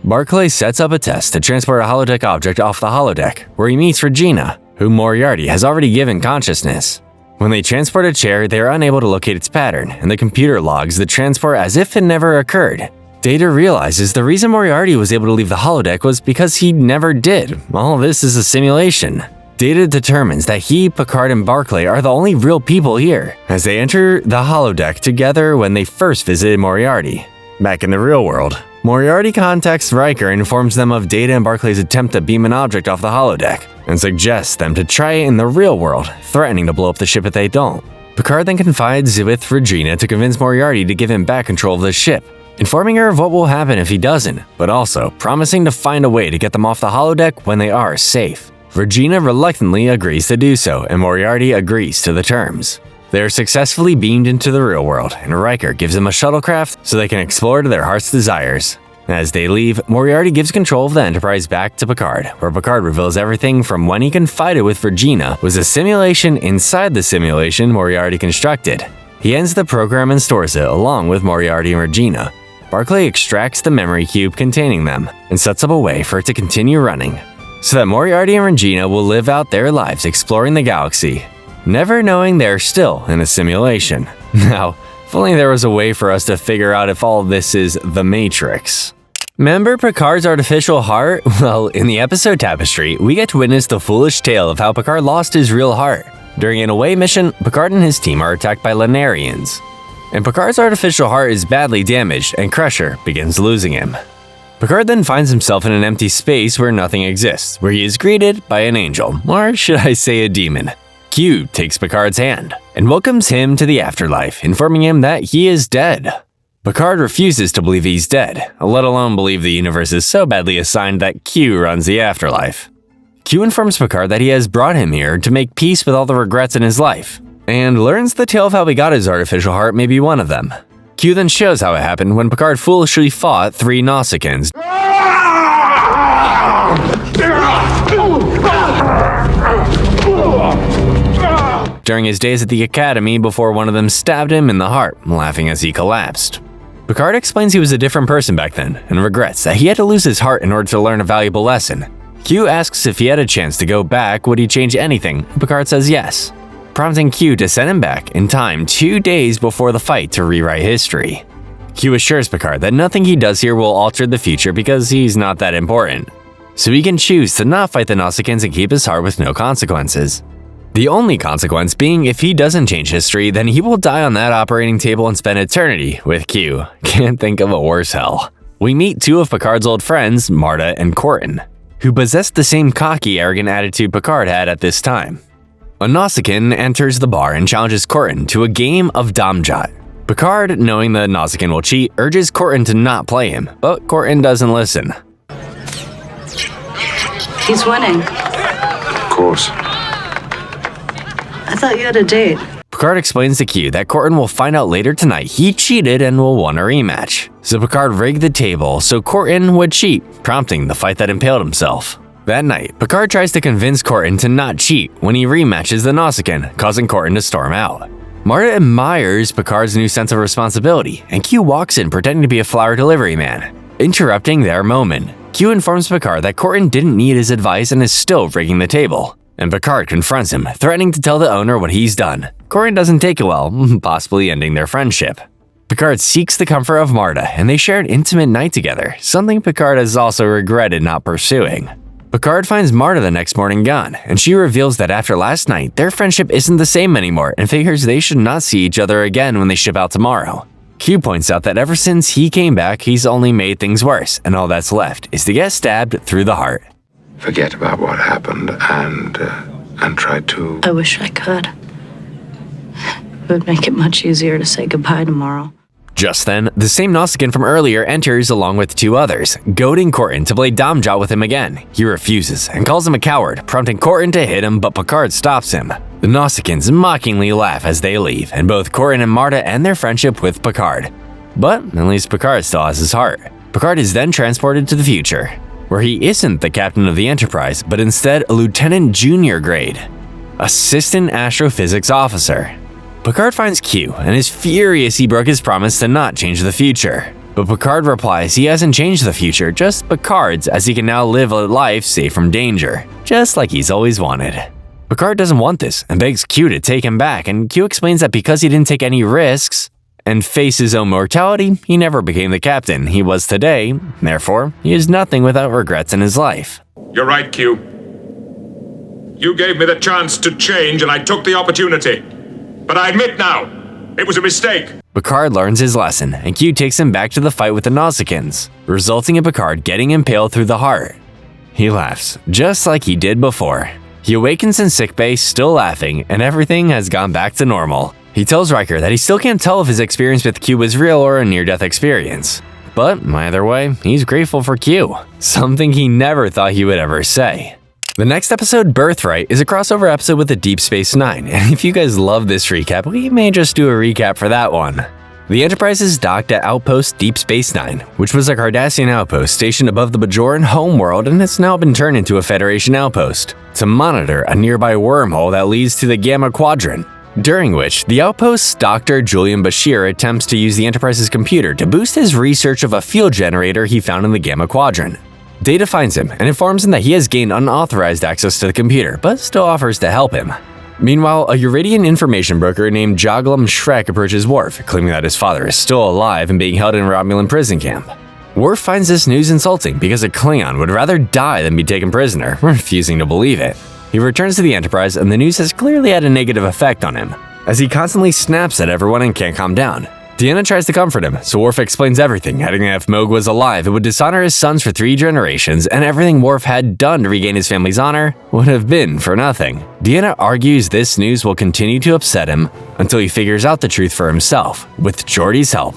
Barklay sets up a test to transport a holodeck object off the holodeck, where he meets Regina, whom Moriarty has already given consciousness. When they transport a chair, they are unable to locate its pattern, and the computer logs the transport as if it never occurred. Data realizes the reason Moriarty was able to leave the holodeck was because he never did. All this is a simulation. Data determines that he, Picard, and Barklay are the only real people here, as they enter the holodeck together when they first visited Moriarty. Back in the real world, Moriarty contacts Riker and informs them of Data and Barclay's attempt to beam an object off the holodeck, and suggests them to try it in the real world, threatening to blow up the ship if they don't. Picard then confides with Regina to convince Moriarty to give him back control of the ship, informing her of what will happen if he doesn't, but also promising to find a way to get them off the holodeck when they are safe. Regina reluctantly agrees to do so, and Moriarty agrees to the terms. They are successfully beamed into the real world, and Riker gives them a shuttlecraft so they can explore to their heart's desires. As they leave, Moriarty gives control of the Enterprise back to Picard, where Picard reveals everything from when he confided with Regina was a simulation inside the simulation Moriarty constructed. He ends the program and stores it along with Moriarty and Regina. Barklay extracts the memory cube containing them and sets up a way for it to continue running, so that Moriarty and Regina will live out their lives exploring the galaxy, never knowing they're still in a simulation. Now, if only there was a way for us to figure out if all this is the Matrix. Remember Picard's artificial heart? Well, in the episode Tapestry, we get to witness the foolish tale of how Picard lost his real heart. During an away mission, Picard and his team are attacked by Lanarians, and Picard's artificial heart is badly damaged and Crusher begins losing him. Picard then finds himself in an empty space where nothing exists, where he is greeted by an angel, or should I say a demon. Q takes Picard's hand and welcomes him to the afterlife, informing him that he is dead. Picard refuses to believe he's dead, let alone believe the universe is so badly assigned that Q runs the afterlife. Q informs Picard that he has brought him here to make peace with all the regrets in his life, and learns the tale of how he got his artificial heart may be one of them. Q then shows how it happened when Picard foolishly fought 3 Nausicaans. During his days at the Academy before one of them stabbed him in the heart, laughing as he collapsed. Picard explains he was a different person back then and regrets that he had to lose his heart in order to learn a valuable lesson. Q asks if he had a chance to go back, would he change anything? Picard says yes, prompting Q to send him back in time 2 days before the fight to rewrite history. Q assures Picard that nothing he does here will alter the future because he's not that important, so he can choose to not fight the Nausicaans and keep his heart with no consequences. The only consequence being if he doesn't change history, then he will die on that operating table and spend eternity with Q. Can't think of a worse hell. We meet 2 of Picard's old friends, Marta and Corton, who possessed the same cocky, arrogant attitude Picard had at this time. A Nausicaan enters the bar and challenges Corton to a game of Domjot. Picard, knowing the Nausicaan will cheat, urges Corton to not play him, but Corton doesn't listen. He's winning. Of course. I thought you had a date. Picard explains to Q that Corton will find out later tonight he cheated and will want a rematch. So Picard rigged the table so Corton would cheat, prompting the fight that impaled himself. That night, Picard tries to convince Corton to not cheat when he rematches the Nausicaan, causing Corton to storm out. Marta admires Picard's new sense of responsibility, and Q walks in pretending to be a flower delivery man, interrupting their moment. Q informs Picard that Corton didn't need his advice and is still rigging the table, and Picard confronts him, threatening to tell the owner what he's done. Corton doesn't take it well, possibly ending their friendship. Picard seeks the comfort of Marta, and they share an intimate night together, something Picard has also regretted not pursuing. Picard finds Marta the next morning gone, and she reveals that after last night, their friendship isn't the same anymore and figures they should not see each other again when they ship out tomorrow. Q points out that ever since he came back, he's only made things worse, and all that's left is to get stabbed through the heart. Forget about what happened and try to... I wish I could. It would make it much easier to say goodbye tomorrow. Just then, the same Nausicaan from earlier enters along with 2 others, goading Corton to play Domjot with him again. He refuses and calls him a coward, prompting Corton to hit him, but Picard stops him. The Nausicaans mockingly laugh as they leave, and both Corton and Marta end their friendship with Picard. But at least Picard still has his heart. Picard is then transported to the future, where he isn't the captain of the Enterprise, but instead a lieutenant junior grade, assistant astrophysics officer. Picard finds Q and is furious he broke his promise to not change the future. But Picard replies he hasn't changed the future, just Picard's, as he can now live a life safe from danger, just like he's always wanted. Picard doesn't want this and begs Q to take him back, and Q explains that because he didn't take any risks and face his own mortality, he never became the captain he was today. Therefore, he is nothing without regrets in his life. You're right, Q. You gave me the chance to change and I took the opportunity. But I admit now, it was a mistake. Picard learns his lesson, and Q takes him back to the fight with the Nausicaans, resulting in Picard getting impaled through the heart. He laughs, just like he did before. He awakens in sickbay, still laughing, and everything has gone back to normal. He tells Riker that he still can't tell if his experience with Q was real or a near-death experience. But either way, he's grateful for Q, something he never thought he would ever say. The next episode, Birthright, is a crossover episode with the Deep Space Nine, and if you guys love this recap, we may just do a recap for that one. The Enterprise is docked at Outpost Deep Space Nine, which was a Cardassian outpost stationed above the Bajoran homeworld and has now been turned into a Federation outpost to monitor a nearby wormhole that leads to the Gamma Quadrant, during which the outpost's Dr. Julian Bashir attempts to use the Enterprise's computer to boost his research of a field generator he found in the Gamma Quadrant. Data finds him and informs him that he has gained unauthorized access to the computer, but still offers to help him. Meanwhile, a Uridian information broker named Joglam Shrek approaches Worf, claiming that his father is still alive and being held in a Romulan prison camp. Worf finds this news insulting because a Klingon would rather die than be taken prisoner, refusing to believe it. He returns to the Enterprise and the news has clearly had a negative effect on him, as he constantly snaps at everyone and can't calm down. Deanna tries to comfort him, so Worf explains everything, adding that if Moog was alive, it would dishonor his sons for 3 generations, and everything Worf had done to regain his family's honor would have been for nothing. Deanna argues this news will continue to upset him until he figures out the truth for himself, with Geordi's help.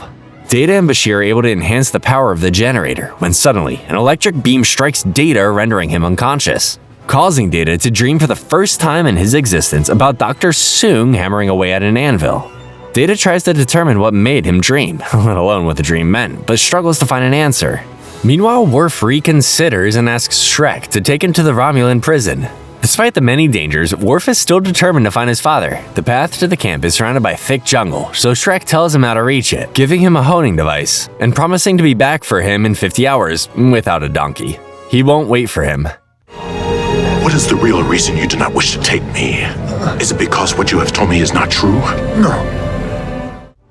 Data and Bashir are able to enhance the power of the generator, when suddenly, an electric beam strikes Data, rendering him unconscious, causing Data to dream for the first time in his existence about Dr. Soong hammering away at an anvil. Data tries to determine what made him dream, let alone what the dream meant, but struggles to find an answer. Meanwhile, Worf reconsiders and asks Shrek to take him to the Romulan prison. Despite the many dangers, Worf is still determined to find his father. The path to the camp is surrounded by thick jungle, so Shrek tells him how to reach it, giving him a honing device, and promising to be back for him in 50 hours without a donkey. He won't wait for him. What is the real reason you do not wish to take me? Is it because what you have told me is not true? No.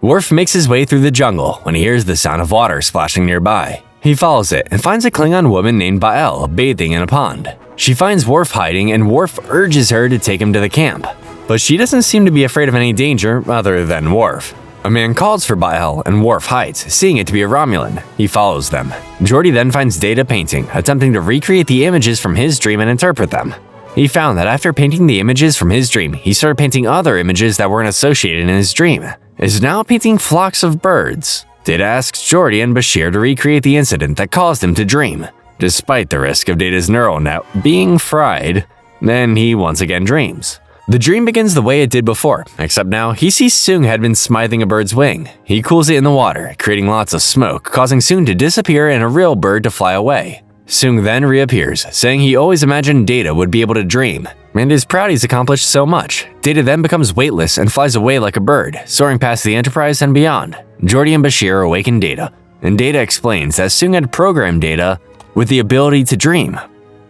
Worf makes his way through the jungle when he hears the sound of water splashing nearby. He follows it and finds a Klingon woman named Bael bathing in a pond. She finds Worf hiding and Worf urges her to take him to the camp, but she doesn't seem to be afraid of any danger other than Worf. A man calls for Bael and Worf hides, seeing it to be a Romulan. He follows them. Geordi then finds Data painting, attempting to recreate the images from his dream and interpret them. He found that after painting the images from his dream, he started painting other images that weren't associated in his dream. Is now painting flocks of birds. Data asks Geordi and Bashir to recreate the incident that caused him to dream. Despite the risk of Data's neural net being fried, then he once again dreams. The dream begins the way it did before, except now he sees Soong had been smithing a bird's wing. He cools it in the water, creating lots of smoke, causing Soong to disappear and a real bird to fly away. Soong then reappears, saying he always imagined Data would be able to dream, and is proud he's accomplished so much. Data then becomes weightless and flies away like a bird, soaring past the Enterprise and beyond. Geordi and Bashir awaken Data, and Data explains that Soong had programmed Data with the ability to dream,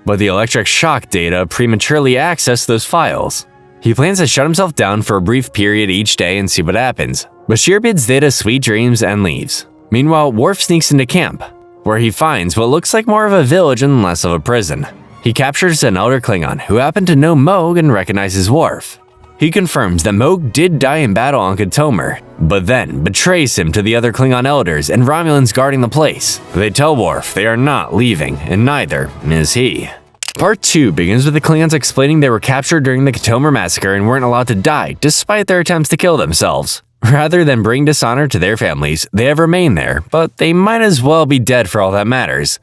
but the electric shock Data prematurely accessed those files. He plans to shut himself down for a brief period each day and see what happens. Bashir bids Data sweet dreams and leaves. Meanwhile, Worf sneaks into camp, where he finds what looks like more of a village and less of a prison. He captures an elder Klingon who happened to know Moog and recognizes Worf. He confirms that Moog did die in battle on Katomer, but then betrays him to the other Klingon elders and Romulans guarding the place. They tell Worf they are not leaving, and neither is he. Part 2 begins with the Klingons explaining they were captured during the Katomer massacre and weren't allowed to die despite their attempts to kill themselves. Rather than bring dishonor to their families, they have remained there, but they might as well be dead for all that matters.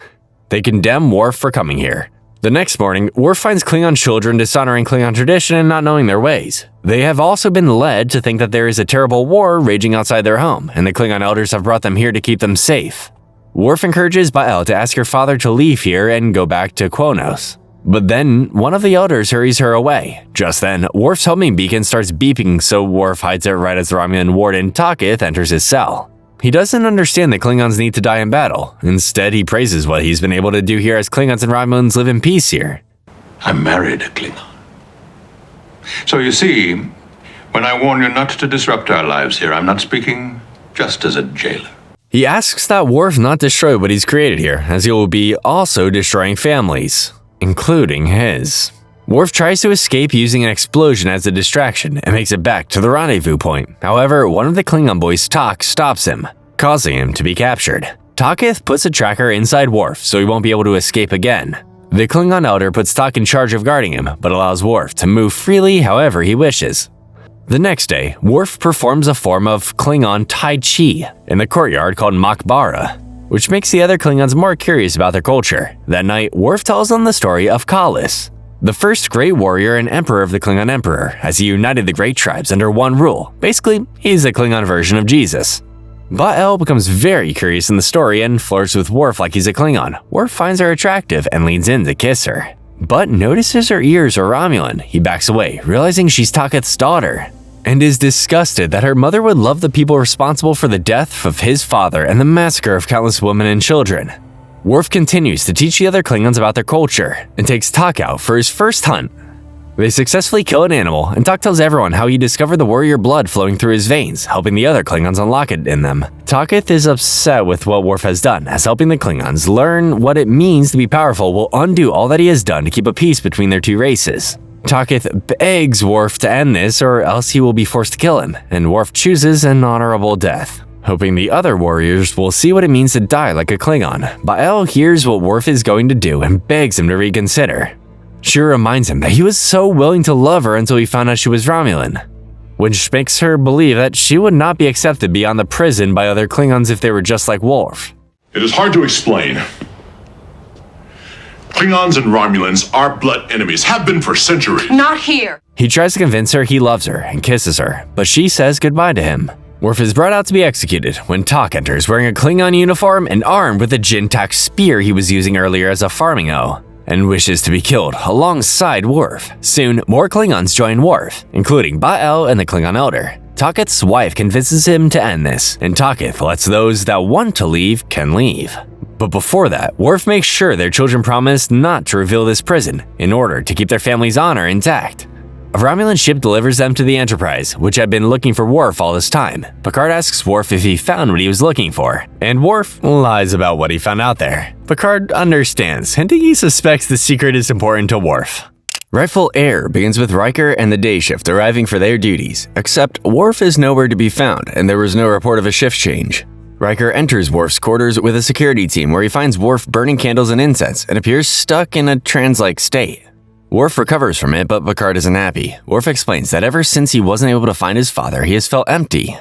They condemn Worf for coming here. The next morning, Worf finds Klingon children dishonoring Klingon tradition and not knowing their ways. They have also been led to think that there is a terrible war raging outside their home, and the Klingon elders have brought them here to keep them safe. Worf encourages Bael to ask her father to leave here and go back to Kronos. But then, one of the elders hurries her away. Just then, Worf's homing beacon starts beeping, so Worf hides it right as the Romulan warden Takith enters his cell. He doesn't understand that Klingons need to die in battle. Instead, he praises what he's been able to do here as Klingons and Romulans live in peace here. I married a Klingon. So you see, when I warn you not to disrupt our lives here, I'm not speaking just as a jailer. He asks that Worf not destroy what he's created here, as he will be also destroying families, including his. Worf tries to escape using an explosion as a distraction and makes it back to the rendezvous point. However, one of the Klingon boys, Tak, stops him, causing him to be captured. Takith puts a tracker inside Worf so he won't be able to escape again. The Klingon elder puts Tak in charge of guarding him, but allows Worf to move freely however he wishes. The next day, Worf performs a form of Klingon Tai Chi in the courtyard called Makbara, which makes the other Klingons more curious about their culture. That night, Worf tells them the story of Kalis, the first great warrior and emperor of the Klingon Emperor, as he united the great tribes under one rule. Basically, he's a Klingon version of Jesus. Ba'el becomes very curious in the story and flirts with Worf like he's a Klingon. Worf finds her attractive and leans in to kiss her, but notices her ears are Romulan. He backs away, realizing she's Taketh's daughter, and is disgusted that her mother would love the people responsible for the death of his father and the massacre of countless women and children. Worf continues to teach the other Klingons about their culture and takes Tak out for his first hunt. They successfully kill an animal, and Tak tells everyone how he discovered the warrior blood flowing through his veins, helping the other Klingons unlock it in them. Taketh is upset with what Worf has done, as helping the Klingons learn what it means to be powerful will undo all that he has done to keep a peace between their two races. Taketh begs Worf to end this, or else he will be forced to kill him, and Worf chooses an honorable death, hoping the other warriors will see what it means to die like a Klingon. Ba'el hears what Worf is going to do and begs him to reconsider. She reminds him that he was so willing to love her until he found out she was Romulan, which makes her believe that she would not be accepted beyond the prison by other Klingons if they were just like Worf. It is hard to explain. Klingons and Romulans are blood enemies, have been for centuries. Not here. He tries to convince her he loves her and kisses her, but she says goodbye to him. Worf is brought out to be executed when Tak enters wearing a Klingon uniform and armed with a Jintak spear he was using earlier as a farming hoe, and wishes to be killed alongside Worf. Soon, more Klingons join Worf, including Ba'el and the Klingon Elder. Taketh's wife convinces him to end this, and Taketh lets those that want to leave can leave. But before that, Worf makes sure their children promise not to reveal this prison in order to keep their family's honor intact. A Romulan ship delivers them to the Enterprise, which had been looking for Worf all this time. Picard asks Worf if he found what he was looking for, and Worf lies about what he found out there. Picard understands, hinting he suspects the secret is important to Worf. Rightful Heir begins with Riker and the day shift arriving for their duties, except Worf is nowhere to be found, and there was no report of a shift change. Riker enters Worf's quarters with a security team where he finds Worf burning candles and incense and appears stuck in a trance-like state. Worf recovers from it, but Picard isn't happy. Worf explains that ever since he wasn't able to find his father, he has felt empty.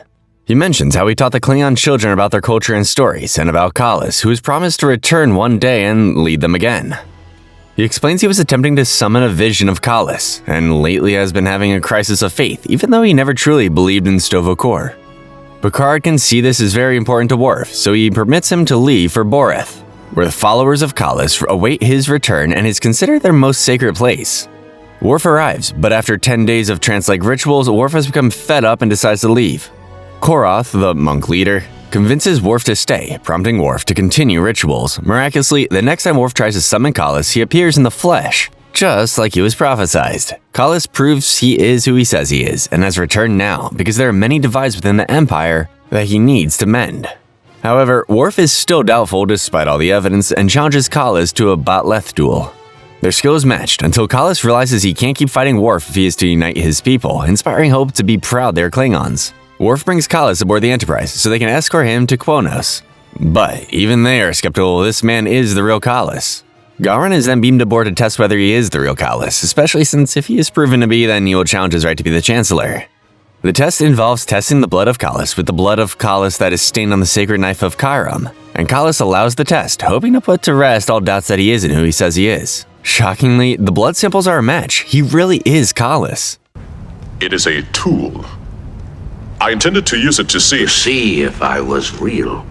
He mentions how he taught the Klingon children about their culture and stories, and about Kallus, who has promised to return one day and lead them again. He explains he was attempting to summon a vision of Kallus, and lately has been having a crisis of faith, even though he never truly believed in Sto-vo-kor. Picard can see this is very important to Worf, so he permits him to leave for Boreth, where the followers of Kallus await his return and is considered their most sacred place. Worf arrives, but after 10 days of trance-like rituals, Worf has become fed up and decides to leave. Koroth, the monk leader, convinces Worf to stay, prompting Worf to continue rituals. Miraculously, the next time Worf tries to summon Kallus, he appears in the flesh, just like he was prophesized. Kallus proves he is who he says he is, and has returned now because there are many divides within the Empire that he needs to mend. However, Worf is still doubtful despite all the evidence and challenges Kallus to a Batleth duel. Their skills matched until Kallus realizes he can't keep fighting Worf if he is to unite his people, inspiring hope to be proud they're Klingons. Worf brings Kallus aboard the Enterprise so they can escort him to Kronos. But even they are skeptical this man is the real Kallus. Gowron is then beamed aboard to test whether he is the real Kallus, especially since if he is proven to be, then he will challenge his right to be the Chancellor. The test involves testing the blood of Kallus with the blood of Kallus that is stained on the sacred knife of Kairam, and Kallus allows the test, hoping to put to rest all doubts that he isn't who he says he is. Shockingly, the blood samples are a match. He really is Kallus. It is a tool. I intended to use it to see if I was real.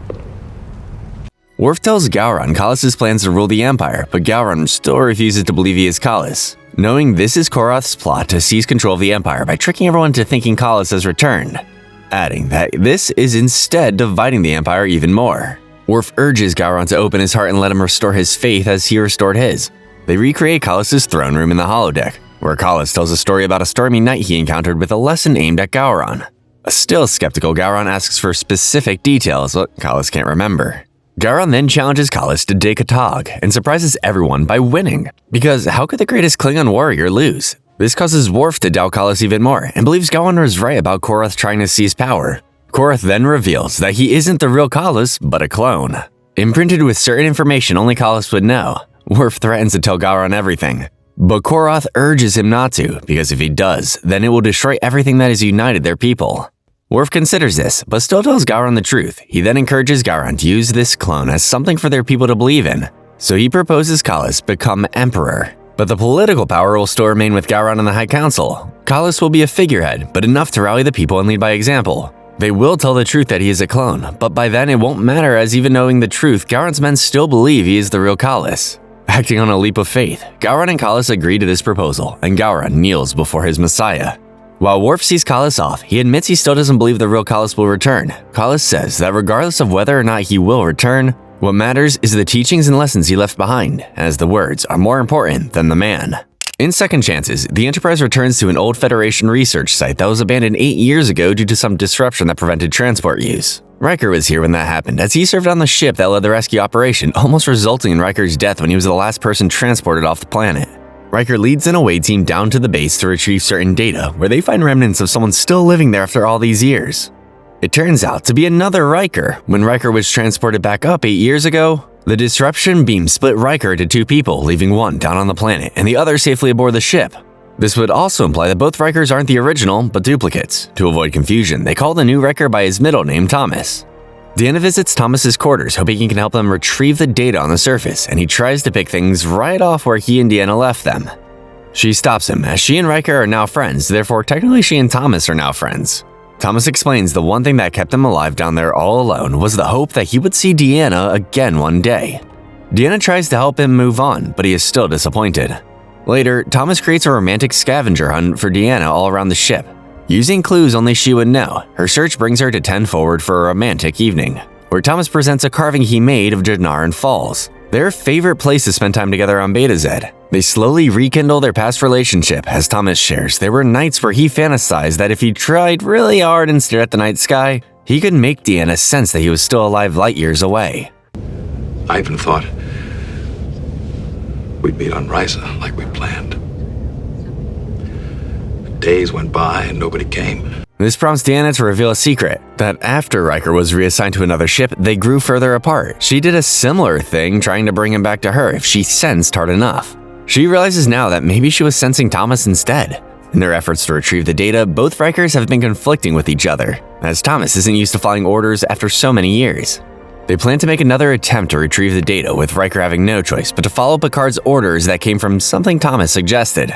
Worf tells Gowron Kallus' plans to rule the Empire, but Gowron still refuses to believe he is Kallus, knowing this is Koroth's plot to seize control of the Empire by tricking everyone into thinking Kallus has returned, adding that this is instead dividing the Empire even more. Worf urges Gowron to open his heart and let him restore his faith as he restored his. They recreate Kallus' throne room in the holodeck, where Kallus tells a story about a stormy night he encountered with a lesson aimed at Gowron. A still skeptical Gowron asks for specific details, but Kallus can't remember. Gowron then challenges Kallus to dig a tog and surprises everyone by winning, because how could the greatest Klingon warrior lose? This causes Worf to doubt Kallus even more and believes Gowron was right about Koroth trying to seize power. Koroth then reveals that he isn't the real Kallus, but a clone, imprinted with certain information only Kallus would know. Worf threatens to tell Gowron everything, but Koroth urges him not to, because if he does, then it will destroy everything that has united their people. Worf considers this, but still tells Gowron the truth. He then encourages Gowron to use this clone as something for their people to believe in, so he proposes Kallus become Emperor. But the political power will still remain with Gowron and the High Council. Kallus will be a figurehead, but enough to rally the people and lead by example. They will tell the truth that he is a clone, but by then it won't matter, as even knowing the truth, Gowron's men still believe he is the real Kallus. Acting on a leap of faith, Gowron and Kallus agree to this proposal, and Gowron kneels before his messiah. While Worf sees Kallus off, he admits he still doesn't believe the real Kallus will return. Kallus says that regardless of whether or not he will return, what matters is the teachings and lessons he left behind, as the words are more important than the man. In Second Chances, the Enterprise returns to an old Federation research site that was abandoned 8 years ago due to some disruption that prevented transport use. Riker was here when that happened, as he served on the ship that led the rescue operation, almost resulting in Riker's death when he was the last person transported off the planet. Riker leads an away team down to the base to retrieve certain data, where they find remnants of someone still living there after all these years. It turns out to be another Riker. When Riker was transported back up 8 years ago, the disruption beam split Riker into 2 people, leaving one down on the planet and the other safely aboard the ship. This would also imply that both Rikers aren't the original, but duplicates. To avoid confusion, they call the new Riker by his middle name, Thomas. Deanna visits Thomas's quarters, hoping he can help them retrieve the data on the surface, and he tries to pick things right off where he and Deanna left them. She stops him, as she and Riker are now friends, therefore technically she and Thomas are now friends. Thomas explains the one thing that kept them alive down there all alone was the hope that he would see Deanna again one day. Deanna tries to help him move on, but he is still disappointed. Later, Thomas creates a romantic scavenger hunt for Deanna all around the ship. Using clues only she would know, her search brings her to 10 Forward for a romantic evening, where Thomas presents a carving he made of Janaran Falls, their favorite place to spend time together on Beta Z. They slowly rekindle their past relationship, as Thomas shares there were nights where he fantasized that if he tried really hard and stared at the night sky, he could make Deanna sense that he was still alive light years away. I even thought we'd meet on Risa like we planned. Days went by and nobody came. This prompts Deanna to reveal a secret, that after Riker was reassigned to another ship, they grew further apart. She did a similar thing, trying to bring him back to her if she sensed hard enough. She realizes now that maybe she was sensing Thomas instead. In their efforts to retrieve the data, both Rikers have been conflicting with each other, as Thomas isn't used to flying orders after so many years. They plan to make another attempt to retrieve the data, with Riker having no choice but to follow Picard's orders that came from something Thomas suggested.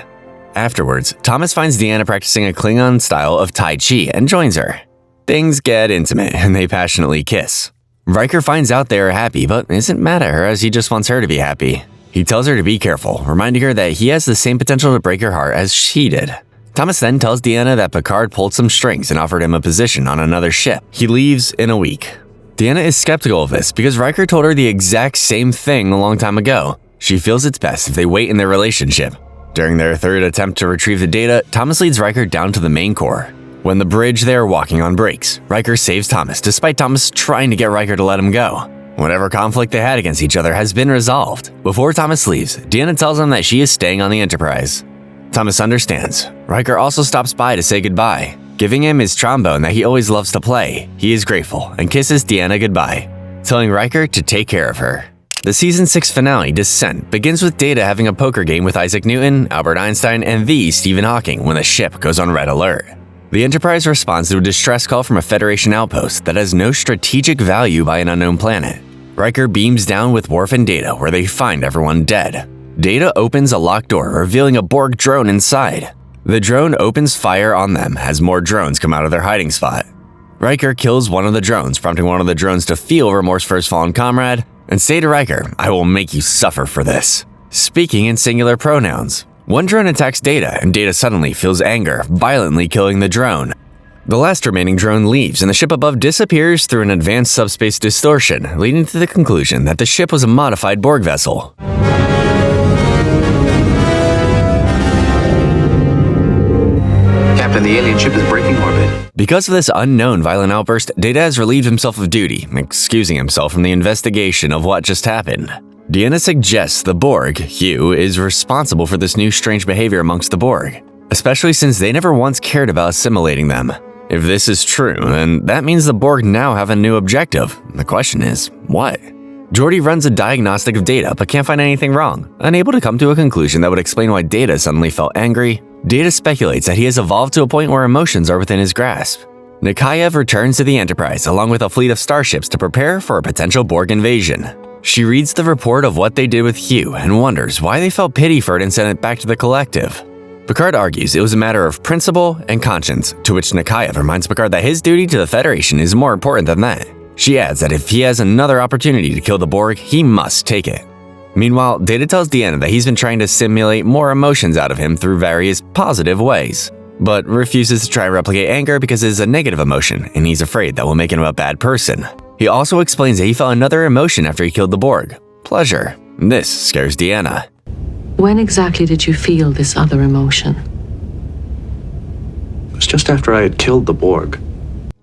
Afterwards, Thomas finds Deanna practicing a Klingon style of Tai Chi and joins her. Things get intimate and they passionately kiss. Riker finds out they are happy, but isn't mad at her as he just wants her to be happy. He tells her to be careful, reminding her that he has the same potential to break her heart as she did. Thomas then tells Deanna that Picard pulled some strings and offered him a position on another ship. He leaves in a week. Deanna is skeptical of this because Riker told her the exact same thing a long time ago. She feels it's best if they wait in their relationship. During their third attempt to retrieve the data, Thomas leads Riker down to the main core. When the bridge they are walking on breaks, Riker saves Thomas despite Thomas trying to get Riker to let him go. Whatever conflict they had against each other has been resolved. Before Thomas leaves, Deanna tells him that she is staying on the Enterprise. Thomas understands. Riker also stops by to say goodbye, giving him his trombone that he always loves to play. He is grateful and kisses Deanna goodbye, telling Riker to take care of her. The Season 6 finale, Descent, begins with Data having a poker game with Isaac Newton, Albert Einstein, and the Stephen Hawking when the ship goes on red alert. The Enterprise responds to a distress call from a Federation outpost that has no strategic value by an unknown planet. Riker beams down with Worf and Data, where they find everyone dead. Data opens a locked door, revealing a Borg drone inside. The drone opens fire on them as more drones come out of their hiding spot. Riker kills one of the drones, prompting one of the drones to feel remorse for his fallen comrade and say to Riker, "I will make you suffer for this," speaking in singular pronouns. One drone attacks Data, and Data suddenly feels anger, violently killing the drone. The last remaining drone leaves, and the ship above disappears through an advanced subspace distortion, leading to the conclusion that the ship was a modified Borg vessel. Captain, the alien ship is breaking orbit. Because of this unknown violent outburst, Data has relieved himself of duty, excusing himself from the investigation of what just happened. Deanna suggests the Borg, Hugh, is responsible for this new strange behavior amongst the Borg, especially since they never once cared about assimilating them. If this is true, then that means the Borg now have a new objective. The question is, what? Geordi runs a diagnostic of Data but can't find anything wrong. Unable to come to a conclusion that would explain why Data suddenly felt angry, Data speculates that he has evolved to a point where emotions are within his grasp. Nikayev returns to the Enterprise along with a fleet of starships to prepare for a potential Borg invasion. She reads the report of what they did with Hugh and wonders why they felt pity for it and sent it back to the collective. Picard argues it was a matter of principle and conscience, to which Nakayev reminds Picard that his duty to the Federation is more important than that. She adds that if he has another opportunity to kill the Borg, he must take it. Meanwhile, Data tells Deanna that he's been trying to simulate more emotions out of him through various positive ways, but refuses to try to replicate anger because it is a negative emotion and he's afraid that will make him a bad person. He also explains that he felt another emotion after he killed the Borg, pleasure. This scares Deanna. When exactly did you feel this other emotion? It was just after I had killed the Borg.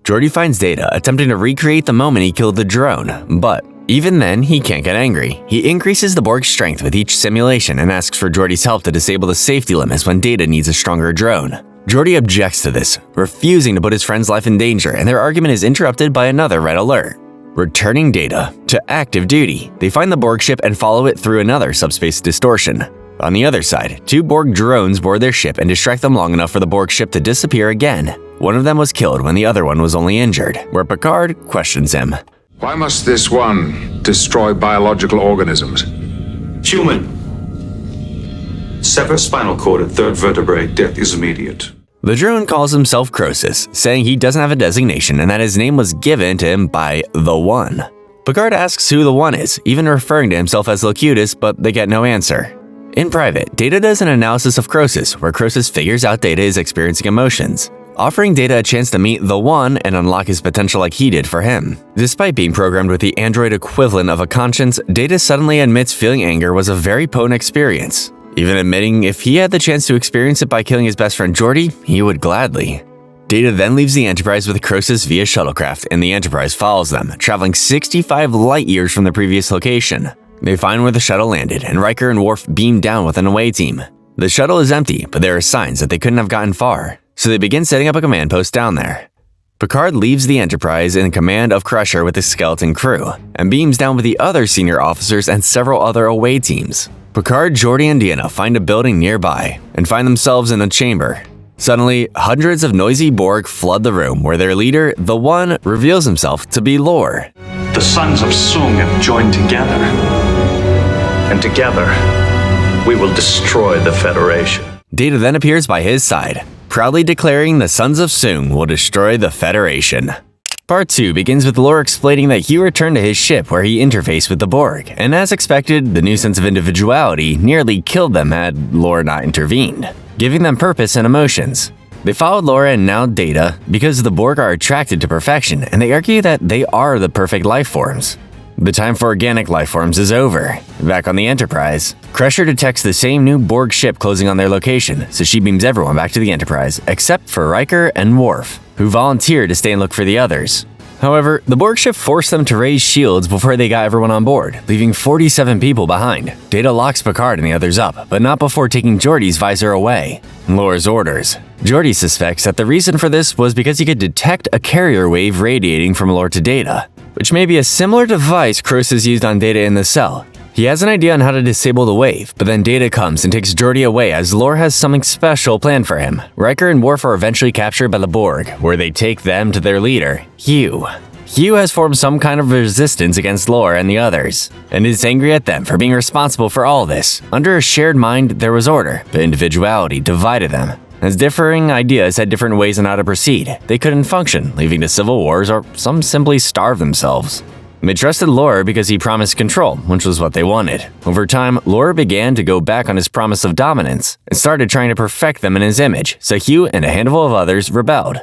Geordi finds Data attempting to recreate the moment he killed the drone, but even then, he can't get angry. He increases the Borg's strength with each simulation and asks for Geordi's help to disable the safety limits when Data needs a stronger drone. Geordi objects to this, refusing to put his friend's life in danger, and their argument is interrupted by another red alert. Returning Data to active duty, they find the Borg ship and follow it through another subspace distortion. On the other side, 2 Borg drones board their ship and distract them long enough for the Borg ship to disappear again. One of them was killed when the other one was only injured, where Picard questions him. Why must this one destroy biological organisms? Human. Sever spinal cord at 3rd vertebrae. Death is immediate. The drone calls himself Croesus, saying he doesn't have a designation and that his name was given to him by the One. Picard asks who the One is, even referring to himself as Locutus, but they get no answer. In private, Data does an analysis of Croesus, where Croesus figures out Data is experiencing emotions, offering Data a chance to meet the One and unlock his potential like he did for him. Despite being programmed with the android equivalent of a conscience, Data suddenly admits feeling anger was a very potent experience, even admitting if he had the chance to experience it by killing his best friend Geordi, he would gladly. Data then leaves the Enterprise with Croesus via shuttlecraft, and the Enterprise follows them, traveling 65 light years from the previous location. They find where the shuttle landed, and Riker and Worf beam down with an away team. The shuttle is empty, but there are signs that they couldn't have gotten far, so they begin setting up a command post down there. Picard leaves the Enterprise in command of Crusher with his skeleton crew, and beams down with the other senior officers and several other away teams. Picard, Geordi, and Deanna find a building nearby, and find themselves in a chamber. Suddenly, hundreds of noisy Borg flood the room, where their leader, the One, reveals himself to be Lore. The sons of Sung have joined together. And together, we will destroy the Federation. Data then appears by his side, proudly declaring the Sons of Sung will destroy the Federation. Part 2 begins with Lore explaining that Hugh returned to his ship where he interfaced with the Borg, and as expected, the new sense of individuality nearly killed them had Lore not intervened, giving them purpose and emotions. They followed Lore and now Data because the Borg are attracted to perfection, and they argue that they are the perfect life forms. The time for organic life forms is over. Back on the Enterprise, Crusher detects the same new Borg ship closing on their location, so she beams everyone back to the Enterprise, except for Riker and Worf, who volunteered to stay and look for the others. However, the Borg ship forced them to raise shields before they got everyone on board, leaving 47 people behind. Data locks Picard and the others up, but not before taking Geordi's visor away. Lore's orders. Geordi suspects that the reason for this was because he could detect a carrier wave radiating from Lore to Data, which may be a similar device Croesus used on Data in the cell. He has an idea on how to disable the wave, but then Data comes and takes Geordi away as Lore has something special planned for him. Riker and Worf are eventually captured by the Borg, where they take them to their leader, Hugh. Hugh has formed some kind of resistance against Lore and the others, and is angry at them for being responsible for all this. Under a shared mind, there was order, but individuality divided them. As differing ideas had different ways on how to proceed, they couldn't function, leading to civil wars or some simply starve themselves. They trusted Lore because he promised control, which was what they wanted. Over time, Lore began to go back on his promise of dominance and started trying to perfect them in his image, so Hugh and a handful of others rebelled.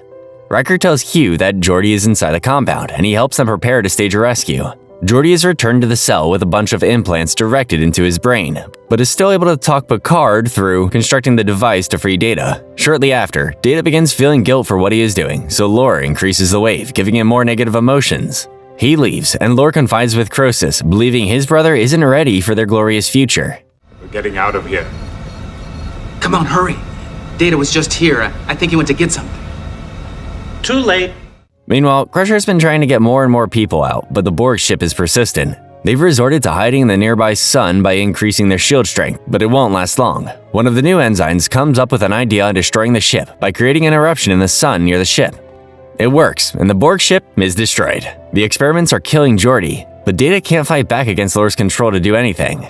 Riker tells Hugh that Geordi is inside the compound, and he helps them prepare to stage a rescue. Geordi is returned to the cell with a bunch of implants directed into his brain, but is still able to talk Picard through constructing the device to free Data. Shortly after, Data begins feeling guilt for what he is doing, so Lore increases the wave, giving him more negative emotions. He leaves, and Lore confides with Croesus, believing his brother isn't ready for their glorious future. We're getting out of here. Come on, hurry. Data was just here. I think he went to get something. Too late. Meanwhile, Crusher's been trying to get more and more people out, but the Borg ship is persistent. They've resorted to hiding in the nearby sun by increasing their shield strength, but it won't last long. One of the new ensigns comes up with an idea on destroying the ship by creating an eruption in the sun near the ship. It works, and the Borg ship is destroyed. The experiments are killing Geordi, but Data can't fight back against Lore's control to do anything.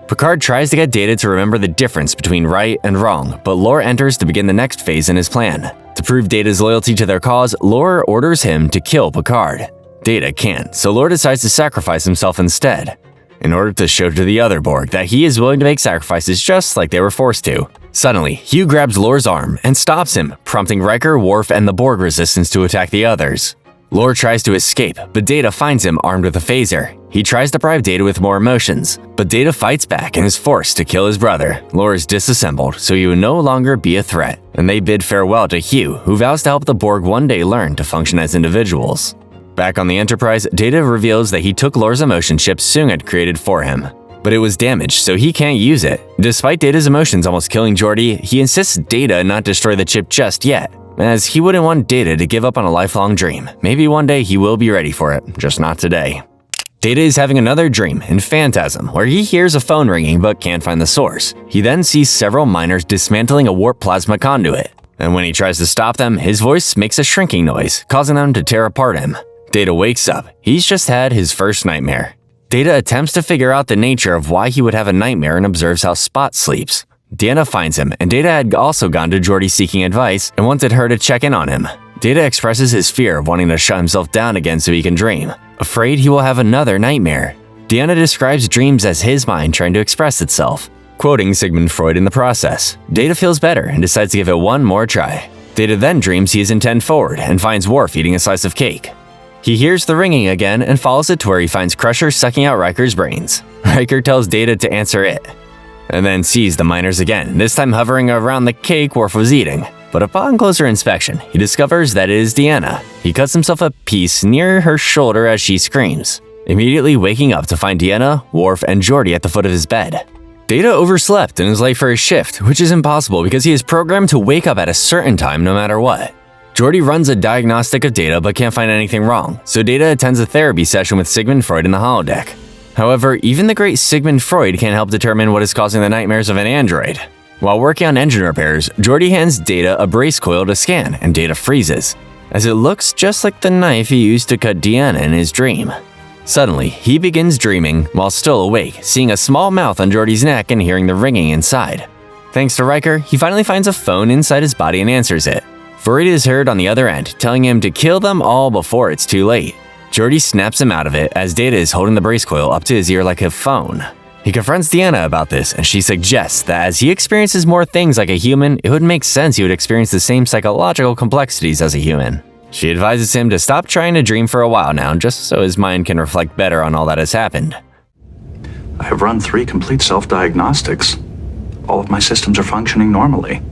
Picard tries to get Data to remember the difference between right and wrong, but Lore enters to begin the next phase in his plan. To prove Data's loyalty to their cause, Lore orders him to kill Picard. Data can't, so Lore decides to sacrifice himself instead, in order to show to the other Borg that he is willing to make sacrifices just like they were forced to. Suddenly, Hugh grabs Lore's arm and stops him, prompting Riker, Worf, and the Borg resistance to attack the others. Lore tries to escape, but Data finds him armed with a phaser. He tries to bribe Data with more emotions, but Data fights back and is forced to kill his brother. Lore is disassembled, so he will no longer be a threat, and they bid farewell to Hugh, who vows to help the Borg one day learn to function as individuals. Back on the Enterprise, Data reveals that he took Lore's emotion chip Soong had created for him, but it was damaged, so he can't use it. Despite Data's emotions almost killing Geordi, he insists Data not destroy the chip just yet, as he wouldn't want Data to give up on a lifelong dream. Maybe one day he will be ready for it, just not today. Data is having another dream in Phantasm, where he hears a phone ringing but can't find the source. He then sees several miners dismantling a warp plasma conduit, and when he tries to stop them, his voice makes a shrinking noise, causing them to tear apart him. Data wakes up. He's just had his first nightmare. Data attempts to figure out the nature of why he would have a nightmare and observes how Spot sleeps. Deanna finds him, and Data had also gone to Geordi seeking advice and wanted her to check in on him. Data expresses his fear of wanting to shut himself down again so he can dream, afraid he will have another nightmare. Deanna describes dreams as his mind trying to express itself, quoting Sigmund Freud in the process. Data feels better and decides to give it one more try. Data then dreams he is in 10 forward and finds Worf eating a slice of cake. He hears the ringing again and follows it to where he finds Crusher sucking out Riker's brains. Riker tells Data to answer it, and then sees the miners again, this time hovering around the cake Worf was eating. But upon closer inspection, he discovers that it is Deanna. He cuts himself a piece near her shoulder as she screams, immediately waking up to find Deanna, Worf, and Geordi at the foot of his bed. Data overslept and is late for his shift, which is impossible because he is programmed to wake up at a certain time no matter what. Geordi runs a diagnostic of Data but can't find anything wrong, so Data attends a therapy session with Sigmund Freud in the holodeck. However, even the great Sigmund Freud can't help determine what is causing the nightmares of an android. While working on engine repairs, Geordi hands Data a brace coil to scan, and Data freezes, as it looks just like the knife he used to cut Deanna in his dream. Suddenly, he begins dreaming while still awake, seeing a small mouth on Geordi's neck and hearing the ringing inside. Thanks to Riker, he finally finds a phone inside his body and answers it. Freud is heard on the other end, telling him to kill them all before it's too late. Geordi snaps him out of it as Data is holding the brace coil up to his ear like a phone. He confronts Deanna about this, and she suggests that as he experiences more things like a human, it would make sense he would experience the same psychological complexities as a human. She advises him to stop trying to dream for a while now, just so his mind can reflect better on all that has happened. I have run 3 complete self-diagnostics. All of my systems are functioning normally.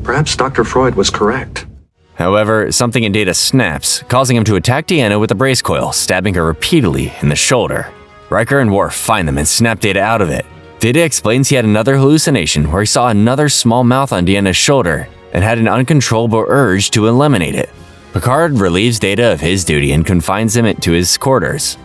Perhaps Dr. Freud was correct. However, something in Data snaps, causing him to attack Deanna with the brace coil, stabbing her repeatedly in the shoulder. Riker and Worf find them and snap Data out of it. Data explains he had another hallucination where he saw another small mouth on Deanna's shoulder and had an uncontrollable urge to eliminate it. Picard relieves Data of his duty and confines him to his quarters.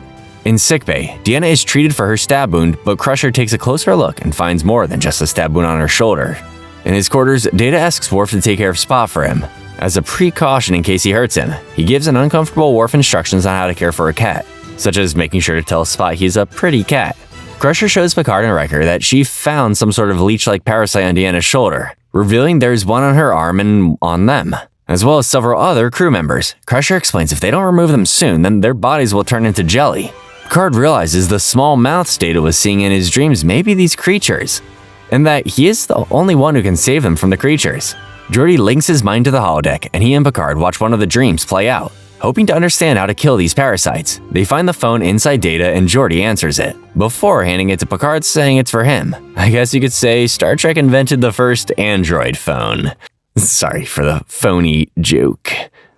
In sickbay, Deanna is treated for her stab wound, but Crusher takes a closer look and finds more than just a stab wound on her shoulder. In his quarters, Data asks Worf to take care of Spot for him. As a precaution in case he hurts him, he gives an uncomfortable Worf instructions on how to care for a cat, such as making sure to tell Spot he's a pretty cat. Crusher shows Picard and Riker that she found some sort of leech-like parasite on Deanna's shoulder, revealing there's one on her arm and on them, as well as several other crew members. Crusher explains if they don't remove them soon, then their bodies will turn into jelly. Picard realizes the small mouths Data was seeing in his dreams may be these creatures, and that he is the only one who can save them from the creatures. Geordi links his mind to the holodeck, and he and Picard watch one of the dreams play out. Hoping to understand how to kill these parasites, they find the phone inside Data and Geordi answers it, before handing it to Picard saying it's for him. I guess you could say Star Trek invented the first Android phone. Sorry for the phony joke.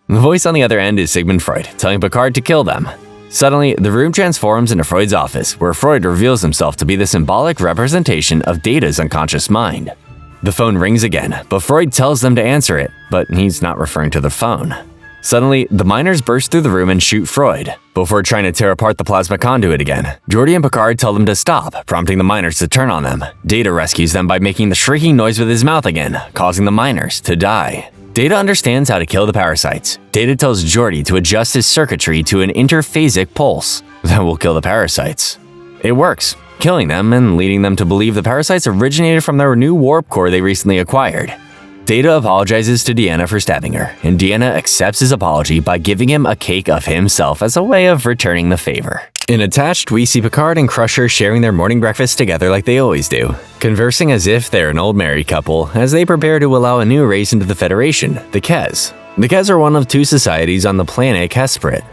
The voice on the other end is Sigmund Freud, telling Picard to kill them. Suddenly, the room transforms into Freud's office, where Freud reveals himself to be the symbolic representation of Data's unconscious mind. The phone rings again, but Freud tells them to answer it, but he's not referring to the phone. Suddenly, the miners burst through the room and shoot Freud, before trying to tear apart the plasma conduit again. Geordi and Picard tell them to stop, prompting the miners to turn on them. Data rescues them by making the shrieking noise with his mouth again, causing the miners to die. Data understands how to kill the parasites. Data tells Geordi to adjust his circuitry to an interphasic pulse that will kill the parasites. It works. killing them and leading them to believe the parasites originated from their new warp core they recently acquired. Data apologizes to Deanna for stabbing her, and Deanna accepts his apology by giving him a cake of himself as a way of returning the favor. In Attached, we see Picard and Crusher sharing their morning breakfast together like they always do, conversing as if they're an old married couple as they prepare to allow a new race into the Federation, the Kez. The Kez are one of two societies on the planet Kesprit,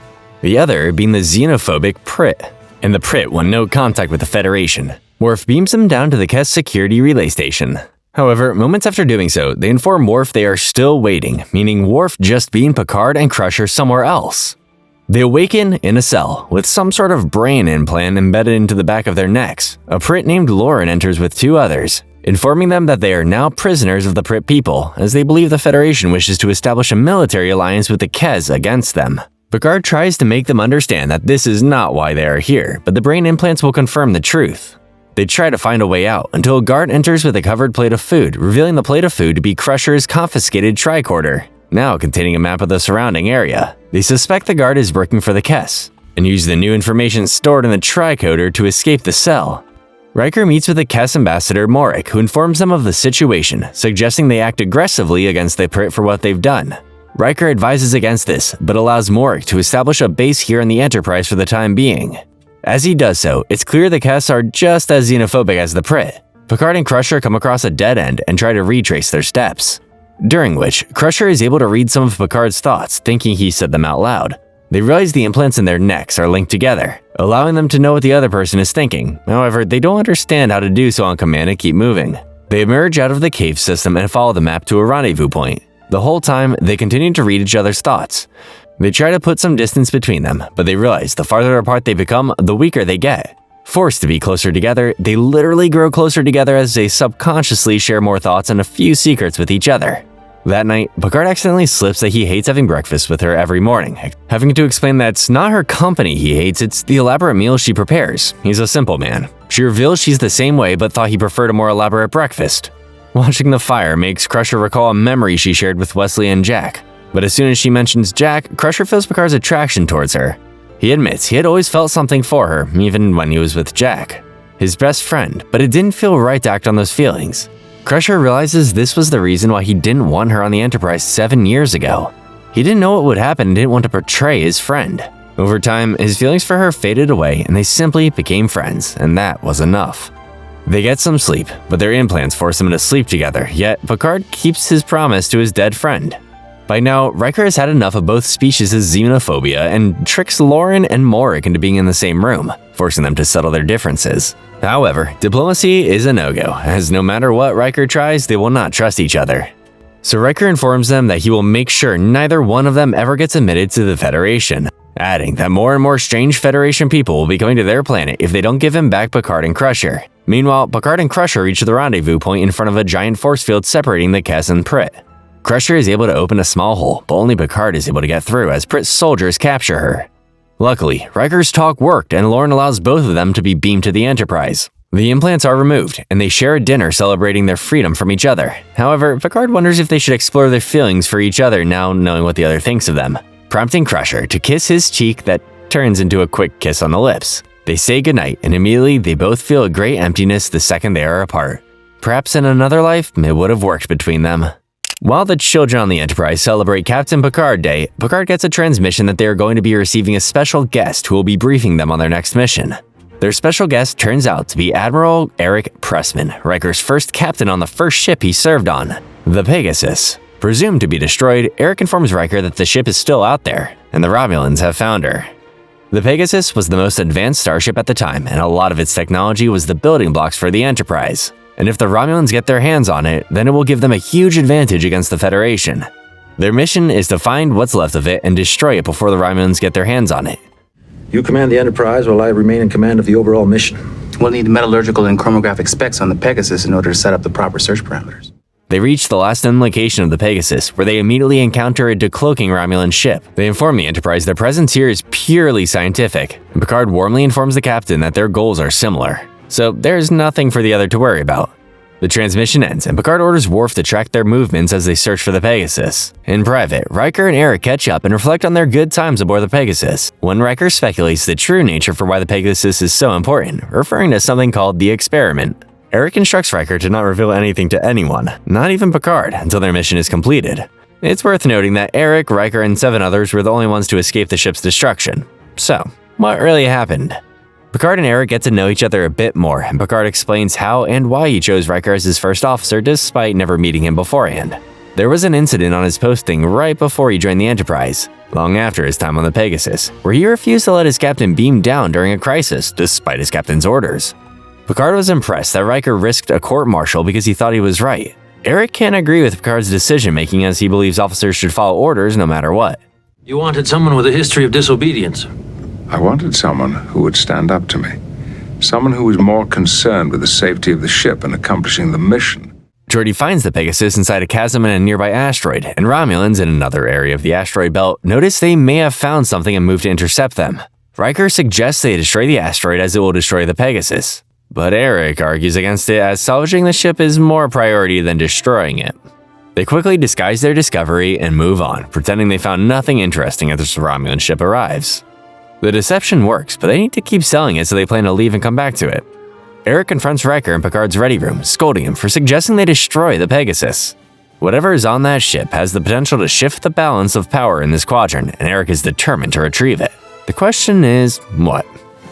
the other being the xenophobic Prit, and the Prit want no contact with the Federation. Worf beams them down to the Kez security relay station. However, moments after doing so, they inform Worf they are still waiting, meaning Worf just beamed Picard and Crusher somewhere else. They awaken in a cell, with some sort of brain implant embedded into the back of their necks. A Prit named Lauren enters with two others, informing them that they are now prisoners of the Prit people, as they believe the Federation wishes to establish a military alliance with the Kez against them. Picard tries to make them understand that this is not why they are here, but the brain implants will confirm the truth. They try to find a way out until a guard enters with a covered plate of food, revealing the plate of food to be Crusher's confiscated tricorder, now containing a map of the surrounding area. They suspect the guard is working for the Kess, and use the new information stored in the tricorder to escape the cell. Riker meets with the Kess ambassador Morik, who informs them of the situation, suggesting they act aggressively against the Prit for what they've done. Riker advises against this, but allows Morik to establish a base here in the Enterprise for the time being. As he does so, it's clear the Kess are just as xenophobic as the Prit. Picard and Crusher come across a dead end and try to retrace their steps, during which Crusher is able to read some of Picard's thoughts, thinking he said them out loud. They realize the implants in their necks are linked together, allowing them to know what the other person is thinking. However, they don't understand how to do so on command and keep moving. They emerge out of the cave system and follow the map to a rendezvous point. The whole time, they continue to read each other's thoughts. They try to put some distance between them, but they realize the farther apart they become, the weaker they get. Forced to be closer together, they literally grow closer together as they subconsciously share more thoughts and a few secrets with each other. That night, Picard accidentally slips that he hates having breakfast with her every morning, having to explain that it's not her company he hates, it's the elaborate meal she prepares. He's a simple man. She reveals she's the same way but thought he preferred a more elaborate breakfast. Watching the fire makes Crusher recall a memory she shared with Wesley and Jack. But as soon as she mentions Jack, Crusher feels Picard's attraction towards her. He admits he had always felt something for her, even when he was with Jack, his best friend, but it didn't feel right to act on those feelings. Crusher realizes this was the reason why he didn't want her on the Enterprise 7 years ago. He didn't know what would happen and didn't want to betray his friend. Over time, his feelings for her faded away and they simply became friends, and that was enough. They get some sleep, but their implants force them to sleep together, yet Picard keeps his promise to his dead friend. By now, Riker has had enough of both species' xenophobia and tricks Lauren and Morik into being in the same room, forcing them to settle their differences. However, diplomacy is a no-go, as no matter what Riker tries, they will not trust each other. So Riker informs them that he will make sure neither one of them ever gets admitted to the Federation, adding that more and more strange Federation people will be coming to their planet if they don't give him back Picard and Crusher. Meanwhile, Picard and Crusher reach the rendezvous point in front of a giant force field separating the Kess and Prit. Crusher is able to open a small hole, but only Picard is able to get through as Prit's soldiers capture her. Luckily, Riker's talk worked and Lauren allows both of them to be beamed to the Enterprise. The implants are removed, and they share a dinner celebrating their freedom from each other. However, Picard wonders if they should explore their feelings for each other now knowing what the other thinks of them, prompting Crusher to kiss his cheek that turns into a quick kiss on the lips. They say goodnight, and immediately they both feel a great emptiness the second they are apart. Perhaps in another life, it would have worked between them. While the children on the Enterprise celebrate Captain Picard Day, Picard gets a transmission that they are going to be receiving a special guest who will be briefing them on their next mission. Their special guest turns out to be Admiral Eric Pressman, Riker's first captain on the first ship he served on, the Pegasus. Presumed to be destroyed, Eric informs Riker that the ship is still out there, and the Romulans have found her. The Pegasus was the most advanced starship at the time, and a lot of its technology was the building blocks for the Enterprise. And if the Romulans get their hands on it, then it will give them a huge advantage against the Federation. Their mission is to find what's left of it and destroy it before the Romulans get their hands on it. You command the Enterprise while I remain in command of the overall mission. We'll need metallurgical and chromographic specs on the Pegasus in order to set up the proper search parameters. They reach the last known location of the Pegasus, where they immediately encounter a decloaking Romulan ship. They inform the Enterprise their presence here is purely scientific, and Picard warmly informs the captain that their goals are similar. So there's nothing for the other to worry about. The transmission ends, and Picard orders Worf to track their movements as they search for the Pegasus. In private, Riker and Eric catch up and reflect on their good times aboard the Pegasus, when Riker speculates the true nature for why the Pegasus is so important, referring to something called the experiment. Eric instructs Riker to not reveal anything to anyone, not even Picard, until their mission is completed. It's worth noting that Eric, Riker, and 7 others were the only ones to escape the ship's destruction. So, what really happened? Picard and Eric get to know each other a bit more, and Picard explains how and why he chose Riker as his first officer despite never meeting him beforehand. There was an incident on his posting right before he joined the Enterprise, long after his time on the Pegasus, where he refused to let his captain beam down during a crisis despite his captain's orders. Picard was impressed that Riker risked a court-martial because he thought he was right. Eric can't agree with Picard's decision-making as he believes officers should follow orders no matter what. You wanted someone with a history of disobedience. I wanted someone who would stand up to me. Someone who was more concerned with the safety of the ship and accomplishing the mission. Geordi finds the Pegasus inside a chasm in a nearby asteroid, and Romulans in another area of the asteroid belt notice they may have found something and move to intercept them. Riker suggests they destroy the asteroid as it will destroy the Pegasus. But Eric argues against it as salvaging the ship is more priority than destroying it. They quickly disguise their discovery and move on, pretending they found nothing interesting as the Romulan ship arrives. The deception works, but they need to keep selling it so they plan to leave and come back to it. Eric confronts Riker in Picard's ready room, scolding him for suggesting they destroy the Pegasus. Whatever is on that ship has the potential to shift the balance of power in this quadrant, and Eric is determined to retrieve it. The question is, what?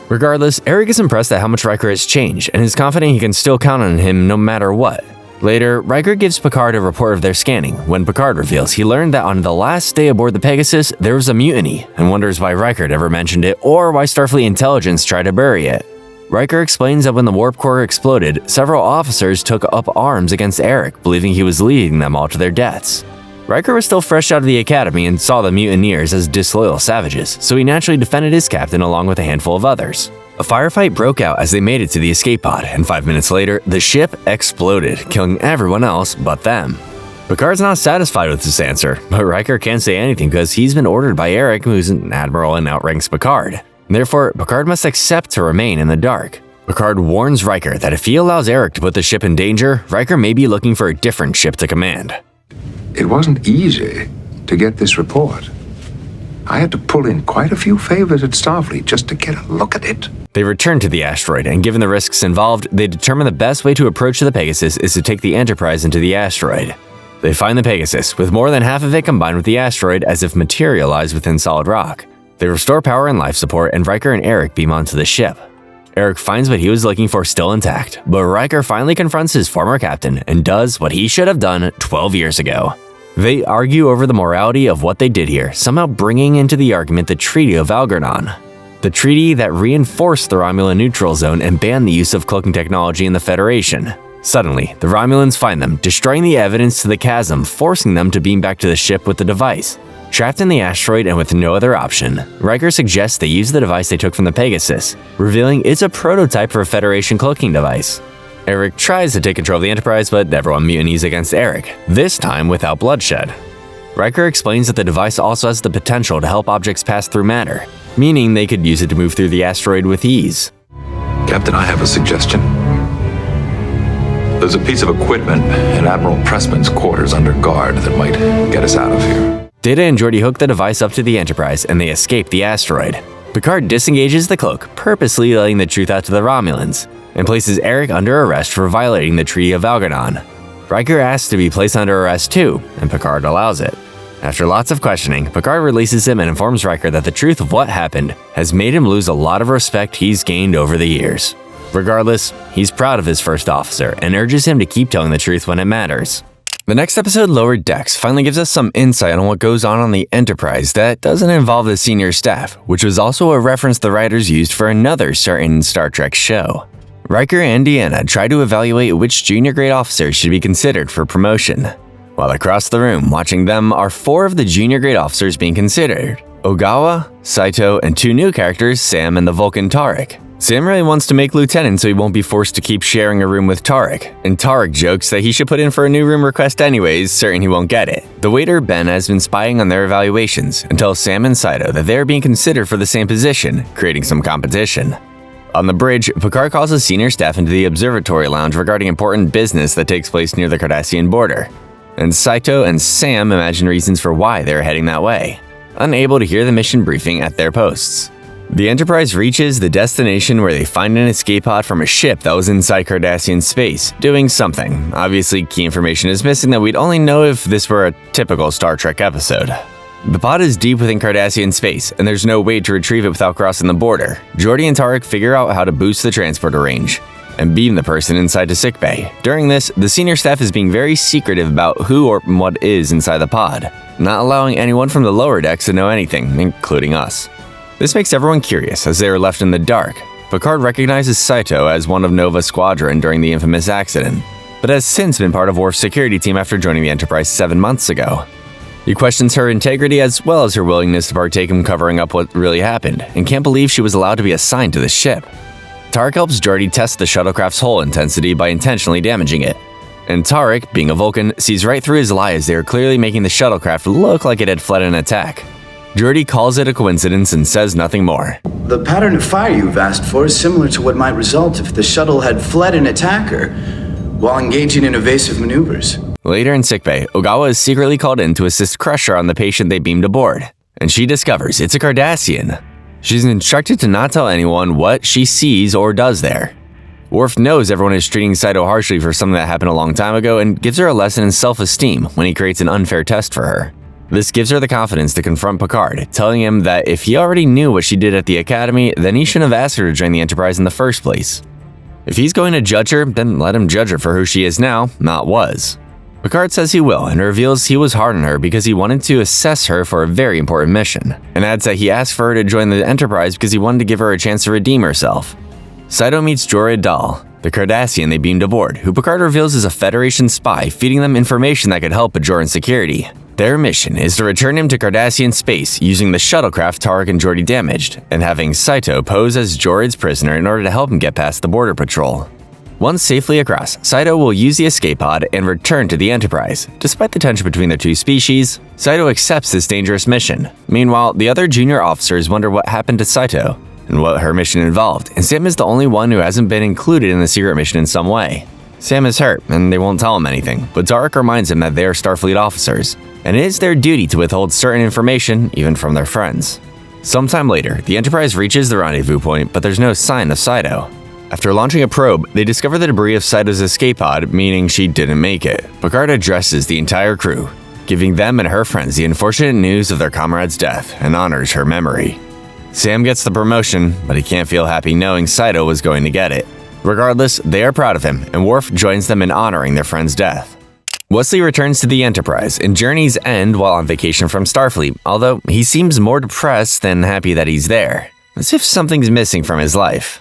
Regardless, Eric is impressed at how much Riker has changed, and is confident he can still count on him no matter what. Later, Riker gives Picard a report of their scanning, when Picard reveals he learned that on the last day aboard the Pegasus, there was a mutiny, and wonders why Riker never mentioned it or why Starfleet intelligence tried to bury it. Riker explains that when the warp core exploded, several officers took up arms against Eric, believing he was leading them all to their deaths. Riker was still fresh out of the academy and saw the mutineers as disloyal savages, so he naturally defended his captain along with a handful of others. A firefight broke out as they made it to the escape pod, and 5 minutes later, the ship exploded, killing everyone else but them. Picard's not satisfied with this answer, but Riker can't say anything because he's been ordered by Eric, who's an admiral and outranks Picard. Therefore, Picard must accept to remain in the dark. Picard warns Riker that if he allows Eric to put the ship in danger, Riker may be looking for a different ship to command. It wasn't easy to get this report. I had to pull in quite a few favors at Starfleet just to get a look at it. They return to the asteroid, and given the risks involved, they determine the best way to approach the Pegasus is to take the Enterprise into the asteroid. They find the Pegasus, with more than half of it combined with the asteroid as if materialized within solid rock. They restore power and life support, and Riker and Eric beam onto the ship. Eric finds what he was looking for still intact, but Riker finally confronts his former captain and does what he should have done 12 years ago. They argue over the morality of what they did here, somehow bringing into the argument the Treaty of Algernon. The treaty that reinforced the Romulan neutral zone and banned the use of cloaking technology in the Federation. Suddenly, the Romulans find them, destroying the evidence to the chasm, forcing them to beam back to the ship with the device. Trapped in the asteroid and with no other option, Riker suggests they use the device they took from the Pegasus, revealing it's a prototype for a Federation cloaking device. Eric tries to take control of the Enterprise, but everyone mutinies against Eric, this time without bloodshed. Riker explains that the device also has the potential to help objects pass through matter, meaning they could use it to move through the asteroid with ease. Captain, I have a suggestion. There's a piece of equipment in Admiral Pressman's quarters under guard that might get us out of here. Data and Geordi hook the device up to the Enterprise, and they escape the asteroid. Picard disengages the cloak, purposely letting the truth out to the Romulans, and places Eric under arrest for violating the Treaty of Algernon. Riker asks to be placed under arrest too, and Picard allows it. After lots of questioning, Picard releases him and informs Riker that the truth of what happened has made him lose a lot of respect he's gained over the years. Regardless, he's proud of his first officer and urges him to keep telling the truth when it matters. The next episode, Lower Decks, finally gives us some insight on what goes on the Enterprise that doesn't involve the senior staff, which was also a reference the writers used for another certain Star Trek show. Riker and Deanna try to evaluate which junior grade officers should be considered for promotion. While across the room, watching them are 4 of the junior grade officers being considered: Ogawa, Saito, and 2 new characters, Sam and the Vulcan Tarek. Sam really wants to make lieutenant so he won't be forced to keep sharing a room with Tarek, and Tarek jokes that he should put in for a new room request anyways, certain he won't get it. The waiter, Ben, has been spying on their evaluations and tells Sam and Saito that they're being considered for the same position, creating some competition. On the bridge, Picard calls his senior staff into the observatory lounge regarding important business that takes place near the Cardassian border. And Saito and Sam imagine reasons for why they're heading that way, unable to hear the mission briefing at their posts. The Enterprise reaches the destination where they find an escape pod from a ship that was inside Cardassian space, doing something. Obviously, key information is missing that we'd only know if this were a typical Star Trek episode. The pod is deep within Cardassian space, and there's no way to retrieve it without crossing the border. Geordi and Tarek figure out how to boost the transporter range and beam the person inside to sickbay. During this, the senior staff is being very secretive about who or what is inside the pod, not allowing anyone from the lower decks to know anything, including us. This makes everyone curious as they are left in the dark. Picard recognizes Saito as one of Nova's squadron during the infamous accident, but has since been part of Worf's security team after joining the Enterprise 7 months ago. He questions her integrity as well as her willingness to partake in covering up what really happened, and can't believe she was allowed to be assigned to the ship. Tarek helps Geordi test the shuttlecraft's hull intensity by intentionally damaging it. And Tarek, being a Vulcan, sees right through his lie as they are clearly making the shuttlecraft look like it had fled an attack. Geordi calls it a coincidence and says nothing more. The pattern of fire you've asked for is similar to what might result if the shuttle had fled an attacker while engaging in evasive maneuvers. Later in sickbay, Ogawa is secretly called in to assist Crusher on the patient they beamed aboard, and she discovers it's a Cardassian. She's instructed to not tell anyone what she sees or does there. Worf knows everyone is treating Saito harshly for something that happened a long time ago and gives her a lesson in self-esteem when he creates an unfair test for her. This gives her the confidence to confront Picard, telling him that if he already knew what she did at the Academy, then he shouldn't have asked her to join the Enterprise in the first place. If he's going to judge her, then let him judge her for who she is now, not was. Picard says he will and reveals he was hard on her because he wanted to assess her for a very important mission, and adds that he asked for her to join the Enterprise because he wanted to give her a chance to redeem herself. Saito meets Jorah Dahl, the Cardassian they beamed aboard, who Picard reveals is a Federation spy feeding them information that could help Bajoran security. Their mission is to return him to Cardassian space using the shuttlecraft Tarek and Geordi damaged, and having Saito pose as Jorad's prisoner in order to help him get past the border patrol. Once safely across, Saito will use the escape pod and return to the Enterprise. Despite the tension between the two species, Saito accepts this dangerous mission. Meanwhile, the other junior officers wonder what happened to Saito and what her mission involved, and Sam is the only one who hasn't been included in the secret mission in some way. Sam is hurt, and they won't tell him anything, but Tarek reminds him that they are Starfleet officers, and it is their duty to withhold certain information, even from their friends. Sometime later, the Enterprise reaches the rendezvous point, but there's no sign of Saito. After launching a probe, they discover the debris of Saito's escape pod, meaning she didn't make it. Picard addresses the entire crew, giving them and her friends the unfortunate news of their comrade's death, and honors her memory. Sam gets the promotion, but he can't feel happy knowing Saito was going to get it. Regardless, they are proud of him, and Worf joins them in honoring their friend's death. Wesley returns to the Enterprise and journeys end while on vacation from Starfleet, although he seems more depressed than happy that he's there, as if something's missing from his life.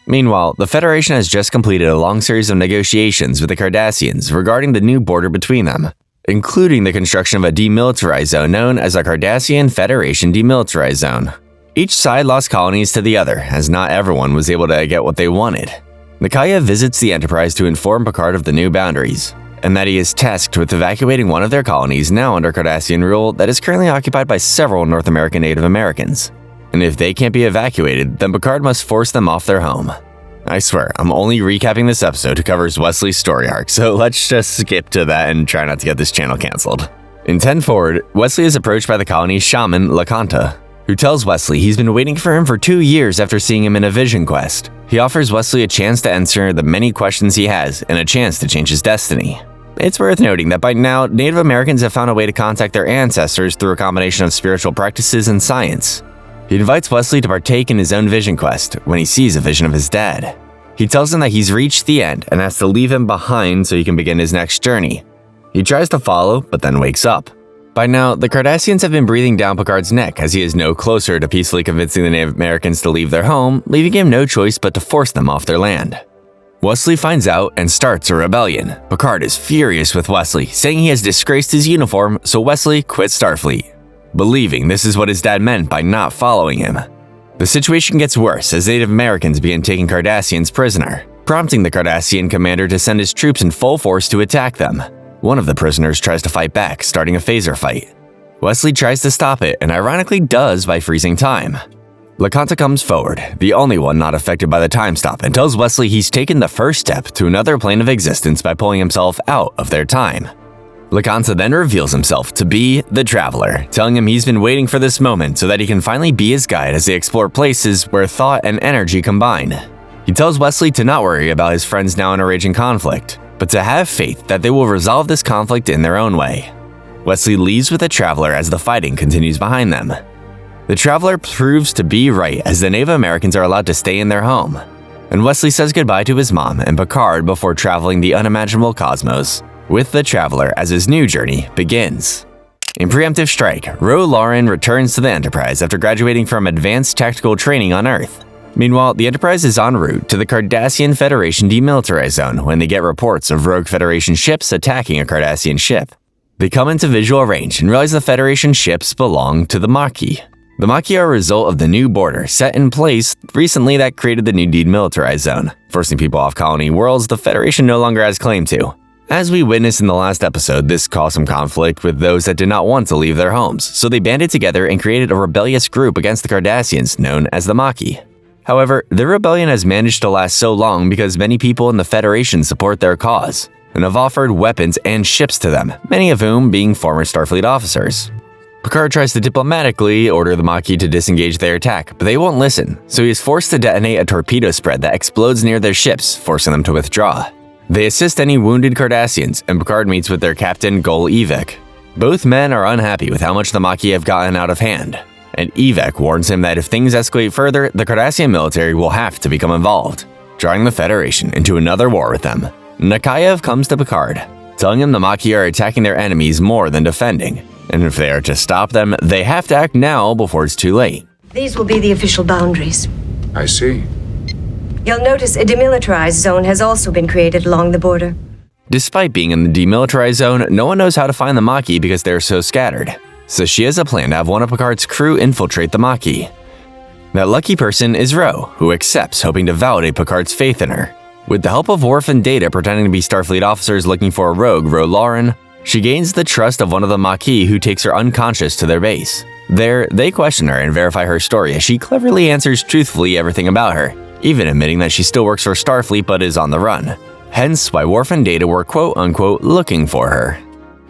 Meanwhile, the Federation has just completed a long series of negotiations with the Cardassians regarding the new border between them, including the construction of a demilitarized zone known as a Cardassian Federation Demilitarized Zone. Each side lost colonies to the other, as not everyone was able to get what they wanted. Nakaya visits the Enterprise to inform Picard of the new boundaries, and that he is tasked with evacuating one of their colonies now under Cardassian rule that is currently occupied by several North American Native Americans. And if they can't be evacuated, then Picard must force them off their home. I swear, I'm only recapping this episode to cover Wesley's story arc, so let's just skip to that and try not to get this channel cancelled. In 10 Forward, Wesley is approached by the colony's shaman, Lakanta, who tells Wesley he's been waiting for him for 2 years after seeing him in a vision quest. He offers Wesley a chance to answer the many questions he has and a chance to change his destiny. It's worth noting that by now, Native Americans have found a way to contact their ancestors through a combination of spiritual practices and science. He invites Wesley to partake in his own vision quest when he sees a vision of his dad. He tells him that he's reached the end and has to leave him behind so he can begin his next journey. He tries to follow, but then wakes up. By now, the Cardassians have been breathing down Picard's neck as he is no closer to peacefully convincing the Native Americans to leave their home, leaving him no choice but to force them off their land. Wesley finds out and starts a rebellion. Picard is furious with Wesley, saying he has disgraced his uniform, so Wesley quits Starfleet, believing this is what his dad meant by not following him. The situation gets worse as Native Americans begin taking Cardassians prisoner, prompting the Cardassian commander to send his troops in full force to attack them. One of the prisoners tries to fight back, starting a phaser fight. Wesley tries to stop it and ironically does by freezing time. Lwaxana comes forward, the only one not affected by the time stop, and tells Wesley he's taken the first step to another plane of existence by pulling himself out of their time. Lwaxana then reveals himself to be the Traveler, telling him he's been waiting for this moment so that he can finally be his guide as they explore places where thought and energy combine. He tells Wesley to not worry about his friends now in a raging conflict, but to have faith that they will resolve this conflict in their own way. Wesley leaves with the Traveler as the fighting continues behind them. The Traveler proves to be right as the Native Americans are allowed to stay in their home, and Wesley says goodbye to his mom and Picard before traveling the unimaginable cosmos, with the Traveler as his new journey begins. In Preemptive Strike, Romulan returns to the Enterprise after graduating from advanced tactical training on Earth. Meanwhile, the Enterprise is en route to the Cardassian Federation demilitarized zone when they get reports of rogue Federation ships attacking a Cardassian ship. They come into visual range and realize the Federation ships belong to the Maquis. The Maquis are a result of the new border set in place recently that created the new demilitarized zone, forcing people off colony worlds the Federation no longer has claim to. As we witnessed in the last episode, this caused some conflict with those that did not want to leave their homes, so they banded together and created a rebellious group against the Cardassians known as the Maquis. However, their rebellion has managed to last so long because many people in the Federation support their cause, and have offered weapons and ships to them, many of whom being former Starfleet officers. Picard tries to diplomatically order the Maquis to disengage their attack, but they won't listen, so he is forced to detonate a torpedo spread that explodes near their ships, forcing them to withdraw. They assist any wounded Cardassians, and Picard meets with their captain, Gul Evek. Both men are unhappy with how much the Maquis have gotten out of hand, and Evek warns him that if things escalate further, the Cardassian military will have to become involved, drawing the Federation into another war with them. Nakayev comes to Picard, telling him the Maquis are attacking their enemies more than defending, and if they are to stop them, they have to act now before it's too late. These will be the official boundaries. I see. You'll notice a demilitarized zone has also been created along the border. Despite being in the demilitarized zone, no one knows how to find the Maquis because they're so scattered, so she has a plan to have one of Picard's crew infiltrate the Maquis. That lucky person is Ro, who accepts, hoping to validate Picard's faith in her. With the help of Worf and Data pretending to be Starfleet officers looking for a rogue Romulan, she gains the trust of one of the Maquis who takes her unconscious to their base. There, they question her and verify her story as she cleverly answers truthfully everything about her, even admitting that she still works for Starfleet but is on the run. Hence why Worf and Data were quote-unquote looking for her.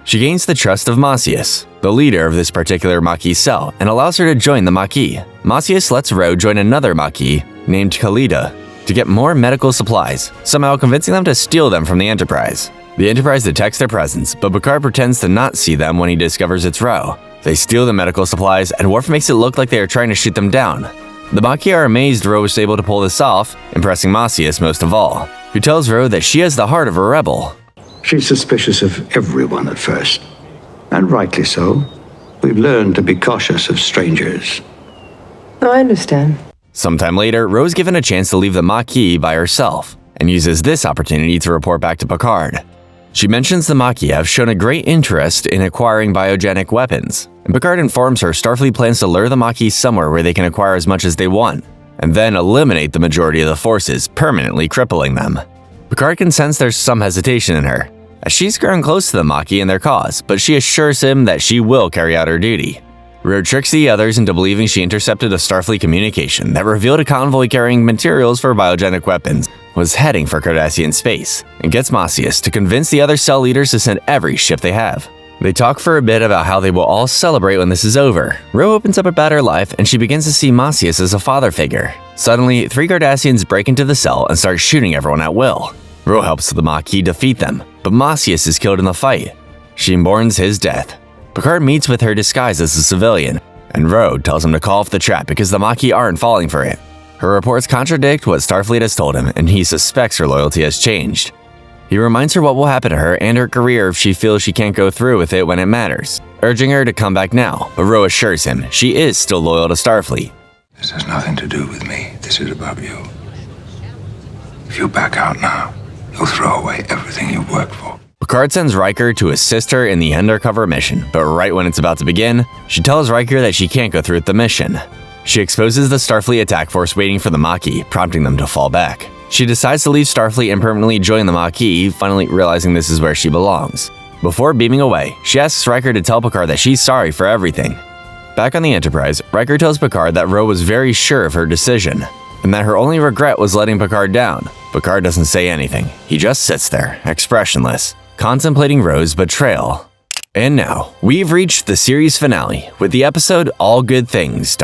She gains the trust of Macias, the leader of this particular Maquis cell, and allows her to join the Maquis. Macias lets Ro join another Maquis named Khalida to get more medical supplies, somehow convincing them to steal them from the Enterprise. The Enterprise detects their presence, but Picard pretends to not see them when he discovers it's Ro. They steal the medical supplies, and Worf makes it look like they are trying to shoot them down. The Maquis are amazed Ro was able to pull this off, impressing Macias most of all, who tells Ro that she has the heart of a rebel. She's suspicious of everyone at first, and rightly so. We've learned to be cautious of strangers. I understand. Sometime later, Ro's given a chance to leave the Maquis by herself, and uses this opportunity to report back to Picard. She mentions the Maquis have shown a great interest in acquiring biogenic weapons, and Picard informs her Starfleet plans to lure the Maquis somewhere where they can acquire as much as they want, and then eliminate the majority of the forces, permanently crippling them. Picard can sense there's some hesitation in her, as she's grown close to the Maquis and their cause, but she assures him that she will carry out her duty. Ro tricks the others into believing she intercepted a Starfleet communication that revealed a convoy carrying materials for biogenic weapons was heading for Cardassian space, and gets Macias to convince the other cell leaders to send every ship they have. They talk for a bit about how they will all celebrate when this is over. Ro opens up about her life, and she begins to see Macias as a father figure. Suddenly, 3 Cardassians break into the cell and start shooting everyone at will. Ro helps the Maquis defeat them, but Macias is killed in the fight. She mourns his death. Picard meets with her disguised as a civilian, and Ro tells him to call off the trap because the Maquis aren't falling for it. Her reports contradict what Starfleet has told him, and he suspects her loyalty has changed. He reminds her what will happen to her and her career if she feels she can't go through with it when it matters, urging her to come back now, but Ro assures him she is still loyal to Starfleet. This has nothing to do with me. This is about you. If you back out now, you'll throw away everything you've worked for. Picard sends Riker to assist her in the undercover mission, but right when it's about to begin, she tells Riker that she can't go through with the mission. She exposes the Starfleet attack force waiting for the Maquis, prompting them to fall back. She decides to leave Starfleet and permanently join the Maquis, finally realizing this is where she belongs. Before beaming away, she asks Riker to tell Picard that she's sorry for everything. Back on the Enterprise, Riker tells Picard that Ro was very sure of her decision, and that her only regret was letting Picard down. Picard doesn't say anything. He just sits there, expressionless, contemplating Ro's betrayal. And now, we've reached the series finale with the episode All Good Things...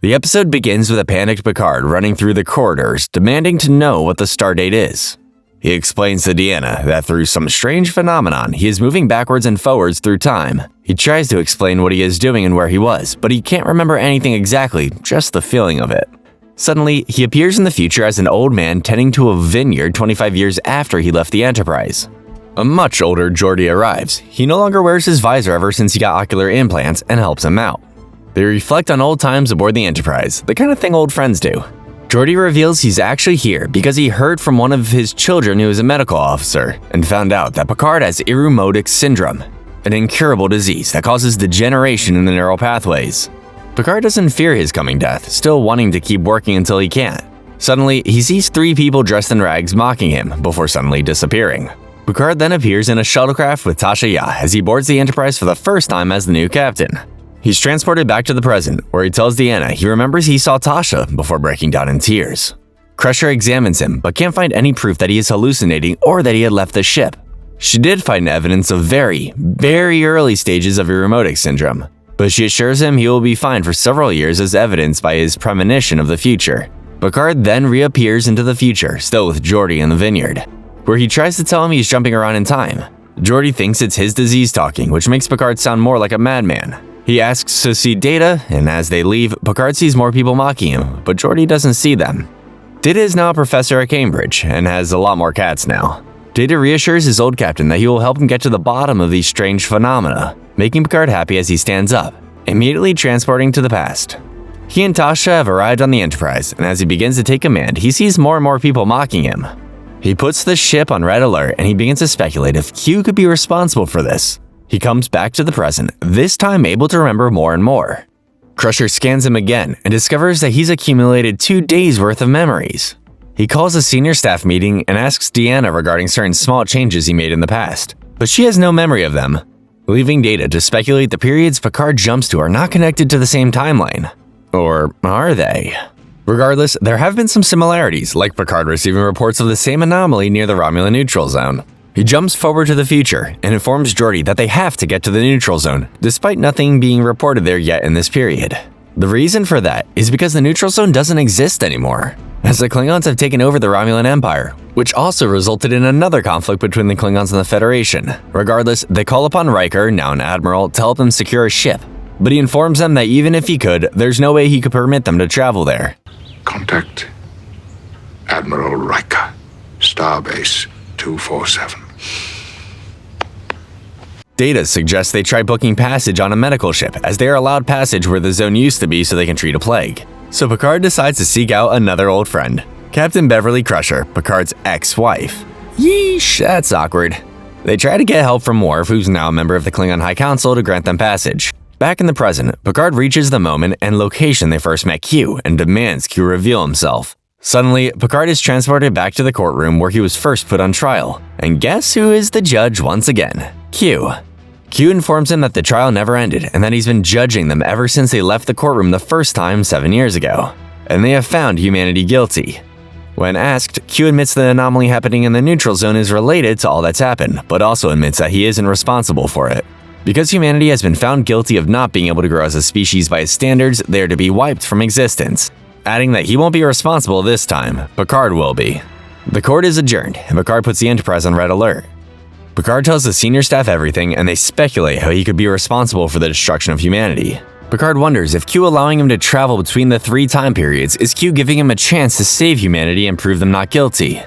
The episode begins with a panicked Picard running through the corridors, demanding to know what the stardate is. He explains to Deanna that through some strange phenomenon, he is moving backwards and forwards through time. He tries to explain what he is doing and where he was, but he can't remember anything exactly, just the feeling of it. Suddenly, he appears in the future as an old man tending to a vineyard 25 years after he left the Enterprise. A much older Geordi arrives. He no longer wears his visor ever since he got ocular implants and helps him out. They reflect on old times aboard the Enterprise, the kind of thing old friends do. Geordi reveals he's actually here because he heard from one of his children who is a medical officer and found out that Picard has Irumodic syndrome, an incurable disease that causes degeneration in the neural pathways. Picard doesn't fear his coming death, still wanting to keep working until he can't. Suddenly, he sees 3 people dressed in rags mocking him before suddenly disappearing. Picard then appears in a shuttlecraft with Tasha Yar as he boards the Enterprise for the first time as the new captain. He's transported back to the present, where he tells Deanna he remembers he saw Tasha before breaking down in tears. Crusher examines him, but can't find any proof that he is hallucinating or that he had left the ship. She did find evidence of very, very early stages of Irumodic syndrome, but she assures him he will be fine for several years as evidenced by his premonition of the future. Picard then reappears into the future, still with Geordi in the vineyard, where he tries to tell him he's jumping around in time. Geordi thinks it's his disease talking, which makes Picard sound more like a madman. He asks to see Data, and as they leave, Picard sees more people mocking him, but Geordi doesn't see them. Data is now a professor at Cambridge, and has a lot more cats now. Data reassures his old captain that he will help him get to the bottom of these strange phenomena, making Picard happy as he stands up, immediately transporting to the past. He and Tasha have arrived on the Enterprise, and as he begins to take command, he sees more and more people mocking him. He puts the ship on red alert, and he begins to speculate if Q could be responsible for this. He comes back to the present, this time able to remember more and more. Crusher scans him again and discovers that he's accumulated 2 days worth of memories. He calls a senior staff meeting and asks Deanna regarding certain small changes he made in the past, but she has no memory of them, leaving Data to speculate the periods Picard jumps to are not connected to the same timeline. Or are they? Regardless, there have been some similarities, like Picard receiving reports of the same anomaly near the Romulan neutral zone. He jumps forward to the future and informs Geordi that they have to get to the neutral zone, despite nothing being reported there yet in this period. The reason for that is because the neutral zone doesn't exist anymore, as the Klingons have taken over the Romulan Empire, which also resulted in another conflict between the Klingons and the Federation. Regardless, they call upon Riker, now an admiral, to help them secure a ship, but he informs them that even if he could, there's no way he could permit them to travel there. Contact Admiral Riker, Starbase 247. Data suggests they try booking passage on a medical ship, as they are allowed passage where the zone used to be so they can treat a plague. So Picard decides to seek out another old friend, Captain Beverly Crusher, Picard's ex-wife. Yeesh, that's awkward. They try to get help from Worf, who's now a member of the Klingon High Council, to grant them passage. Back in the present, Picard reaches the moment and location they first met Q and demands Q reveal himself. Suddenly, Picard is transported back to the courtroom where he was first put on trial. And guess who is the judge once again? Q. Q informs him that the trial never ended and that he's been judging them ever since they left the courtroom the first time 7 years ago. And they have found humanity guilty. When asked, Q admits the anomaly happening in the neutral zone is related to all that's happened, but also admits that he isn't responsible for it. Because humanity has been found guilty of not being able to grow as a species by his standards, they are to be wiped from existence. Adding that he won't be responsible this time, Picard will be. The court is adjourned, and Picard puts the Enterprise on red alert. Picard tells the senior staff everything, and they speculate how he could be responsible for the destruction of humanity. Picard wonders if Q allowing him to travel between the 3 time periods is Q giving him a chance to save humanity and prove them not guilty.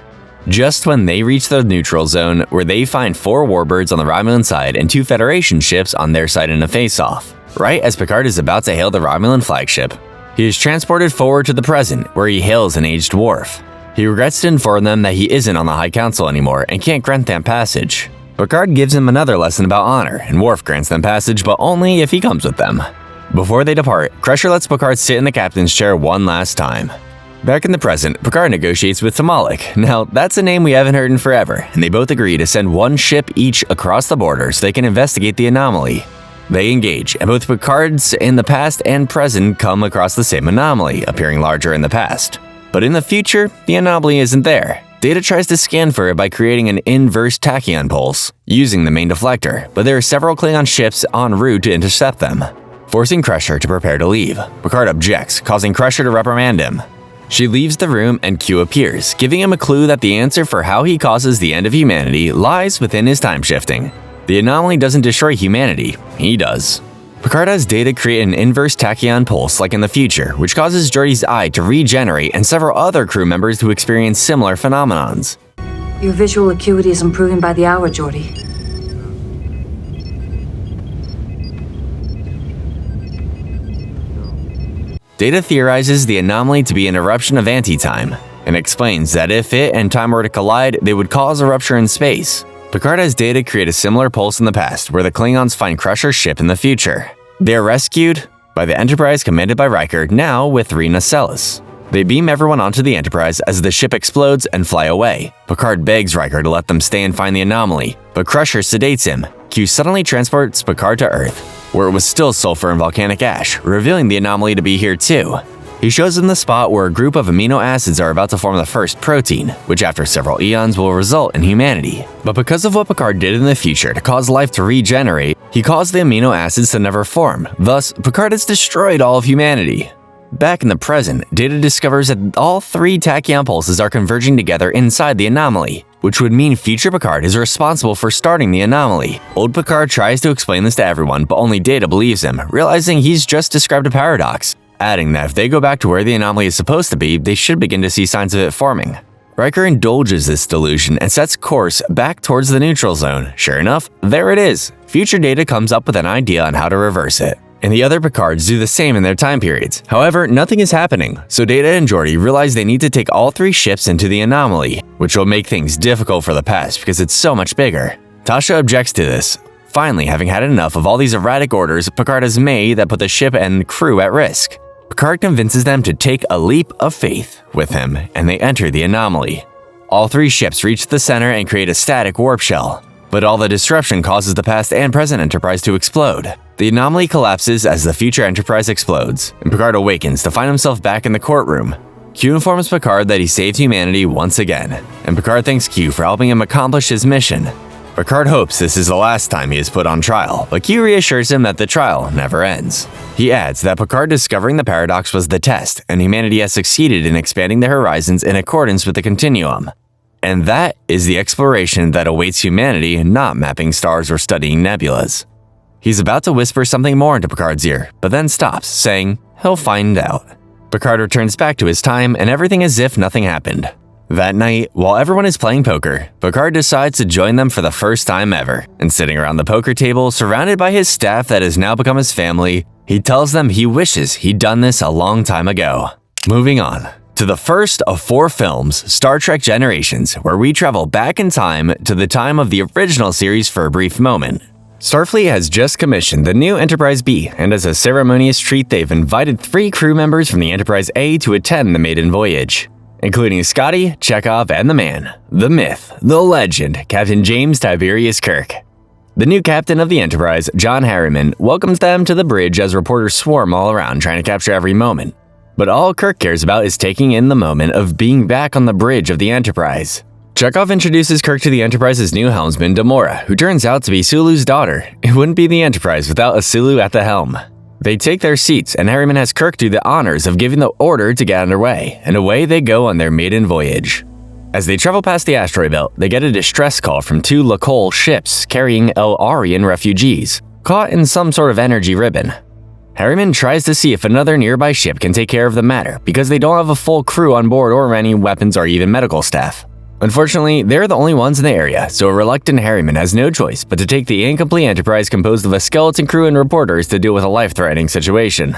Just when they reach the neutral zone, where they find 4 warbirds on the Romulan side and 2 Federation ships on their side in a face-off. Right as Picard is about to hail the Romulan flagship, he is transported forward to the present, where he hails an aged Worf. He regrets to inform them that he isn't on the High Council anymore and can't grant them passage. Picard gives him another lesson about honor, and Worf grants them passage, but only if he comes with them. Before they depart, Crusher lets Picard sit in the captain's chair one last time. Back in the present, Picard negotiates with Tamalik. Now, that's a name we haven't heard in forever, and they both agree to send 1 ship each across the border so they can investigate the anomaly. They engage, and both Picards in the past and present come across the same anomaly, appearing larger in the past. But in the future, the anomaly isn't there. Data tries to scan for it by creating an inverse tachyon pulse, using the main deflector, but there are several Klingon ships en route to intercept them, forcing Crusher to prepare to leave. Picard objects, causing Crusher to reprimand him. She leaves the room and Q appears, giving him a clue that the answer for how he causes the end of humanity lies within his time shifting. The anomaly doesn't destroy humanity, he does. Picard has Data create an inverse tachyon pulse like in the future, which causes Geordi's eye to regenerate and several other crew members to experience similar phenomenons. Your visual acuity is improving by the hour, Geordi. Data theorizes the anomaly to be an eruption of anti-time, and explains that if it and time were to collide, they would cause a rupture in space. Picard has Data create a similar pulse in the past, where the Klingons find Crusher's ship in the future. They are rescued by the Enterprise commanded by Riker, now with Rena Celis. They beam everyone onto the Enterprise as the ship explodes and fly away. Picard begs Riker to let them stay and find the anomaly, but Crusher sedates him. Q suddenly transports Picard to Earth, where it was still sulfur and volcanic ash, revealing the anomaly to be here too. He shows them the spot where a group of amino acids are about to form the first protein, which after several eons will result in humanity. But because of what Picard did in the future to cause life to regenerate, he caused the amino acids to never form. Thus, Picard has destroyed all of humanity. Back in the present, Data discovers that all three tachyon pulses are converging together inside the anomaly, which would mean future Picard is responsible for starting the anomaly. Old Picard tries to explain this to everyone, but only Data believes him, realizing he's just described a paradox, adding that if they go back to where the anomaly is supposed to be, they should begin to see signs of it forming. Riker indulges this delusion and sets course back towards the neutral zone. Sure enough, there it is. Future Data comes up with an idea on how to reverse it, and the other Picards do the same in their time periods. However, nothing is happening, so Data and Geordi realize they need to take all three ships into the anomaly, which will make things difficult for the past because it's so much bigger. Tasha objects to this, finally having had enough of all these erratic orders Picard has made that put the ship and crew at risk. Picard convinces them to take a leap of faith with him, and they enter the anomaly. All three ships reach the center and create a static warp shell, but all the disruption causes the past and present Enterprise to explode. The anomaly collapses as the future Enterprise explodes, and Picard awakens to find himself back in the courtroom. Q informs Picard that he saved humanity once again, and Picard thanks Q for helping him accomplish his mission. Picard hopes this is the last time he is put on trial, but Q reassures him that the trial never ends. He adds that Picard discovering the paradox was the test, and humanity has succeeded in expanding their horizons in accordance with the continuum. And that is the exploration that awaits humanity, not mapping stars or studying nebulas. He's about to whisper something more into Picard's ear, but then stops, saying he'll find out. Picard returns back to his time, and everything as if nothing happened. That night, while everyone is playing poker, Picard decides to join them for the first time ever, and sitting around the poker table, surrounded by his staff that has now become his family, he tells them he wishes he'd done this a long time ago. Moving on to the first of 4 films, Star Trek Generations, where we travel back in time to the time of the original series for a brief moment. Starfleet has just commissioned the new Enterprise-B, and as a ceremonious treat, they've invited 3 crew members from the Enterprise-A to attend the maiden voyage, including Scotty, Chekhov, and the man, the myth, the legend, Captain James Tiberius Kirk. The new captain of the Enterprise, John Harriman, welcomes them to the bridge as reporters swarm all around trying to capture every moment. But all Kirk cares about is taking in the moment of being back on the bridge of the Enterprise. Chekhov introduces Kirk to the Enterprise's new helmsman, Demora, who turns out to be Sulu's daughter. It wouldn't be the Enterprise without a Sulu at the helm. They take their seats, and Harriman has Kirk do the honors of giving the order to get underway, and away they go on their maiden voyage. As they travel past the asteroid belt, they get a distress call from 2 Lakol ships carrying El-Arian refugees, caught in some sort of energy ribbon. Harriman tries to see if another nearby ship can take care of the matter, because they don't have a full crew on board or any weapons or even medical staff. Unfortunately, they're the only ones in the area, so a reluctant Harriman has no choice but to take the incomplete Enterprise composed of a skeleton crew and reporters to deal with a life-threatening situation.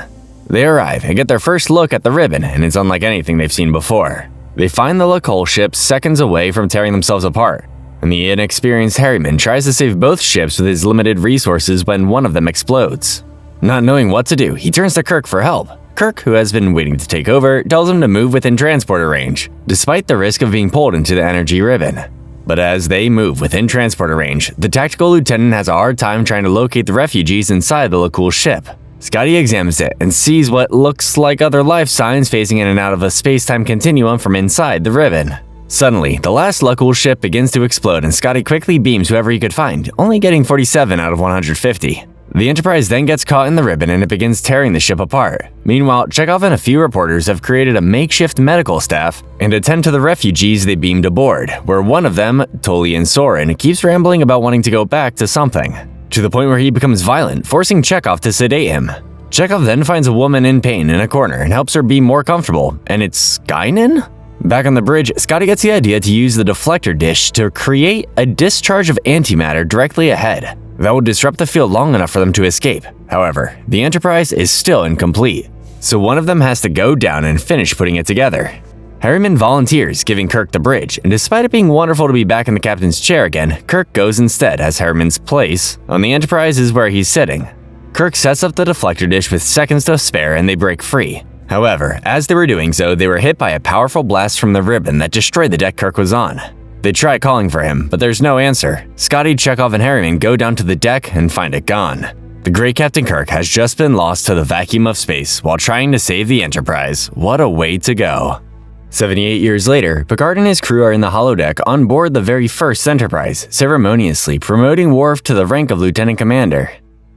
They arrive and get their first look at the ribbon, and it's unlike anything they've seen before. They find the Lakol ships seconds away from tearing themselves apart, and the inexperienced Harriman tries to save both ships with his limited resources when one of them explodes. Not knowing what to do, he turns to Kirk for help. Kirk, who has been waiting to take over, tells him to move within transporter range, despite the risk of being pulled into the energy ribbon. But as they move within transporter range, the tactical lieutenant has a hard time trying to locate the refugees inside the Lakul ship. Scotty examines it and sees what looks like other life signs phasing in and out of a space-time continuum from inside the ribbon. Suddenly, the last Lakul ship begins to explode and Scotty quickly beams whoever he could find, only getting 47 out of 150. The Enterprise then gets caught in the ribbon and it begins tearing the ship apart. Meanwhile, Chekhov and a few reporters have created a makeshift medical staff and attend to the refugees they beamed aboard, where one of them, Tolian Soren, keeps rambling about wanting to go back to something, to the point where he becomes violent, forcing Chekhov to sedate him. Chekhov then finds a woman in pain in a corner and helps her be more comfortable, and it's Guinan? Back on the bridge, Scotty gets the idea to use the deflector dish to create a discharge of antimatter directly ahead that will disrupt the field long enough for them to escape. However, the Enterprise is still incomplete, so one of them has to go down and finish putting it together. Harriman volunteers, giving Kirk the bridge, and despite it being wonderful to be back in the captain's chair again, Kirk goes instead, as Harriman's place on the Enterprise is where he's sitting. Kirk sets up the deflector dish with seconds to spare and they break free. However, as they were doing so, they were hit by a powerful blast from the ribbon that destroyed the deck Kirk was on. They try calling for him, but there's no answer. Scotty, Chekhov, and Harriman go down to the deck and find it gone. The great Captain Kirk has just been lost to the vacuum of space while trying to save the Enterprise. What a way to go. 78 years later, Picard and his crew are in the holodeck on board the very first Enterprise, ceremoniously promoting Worf to the rank of Lieutenant Commander.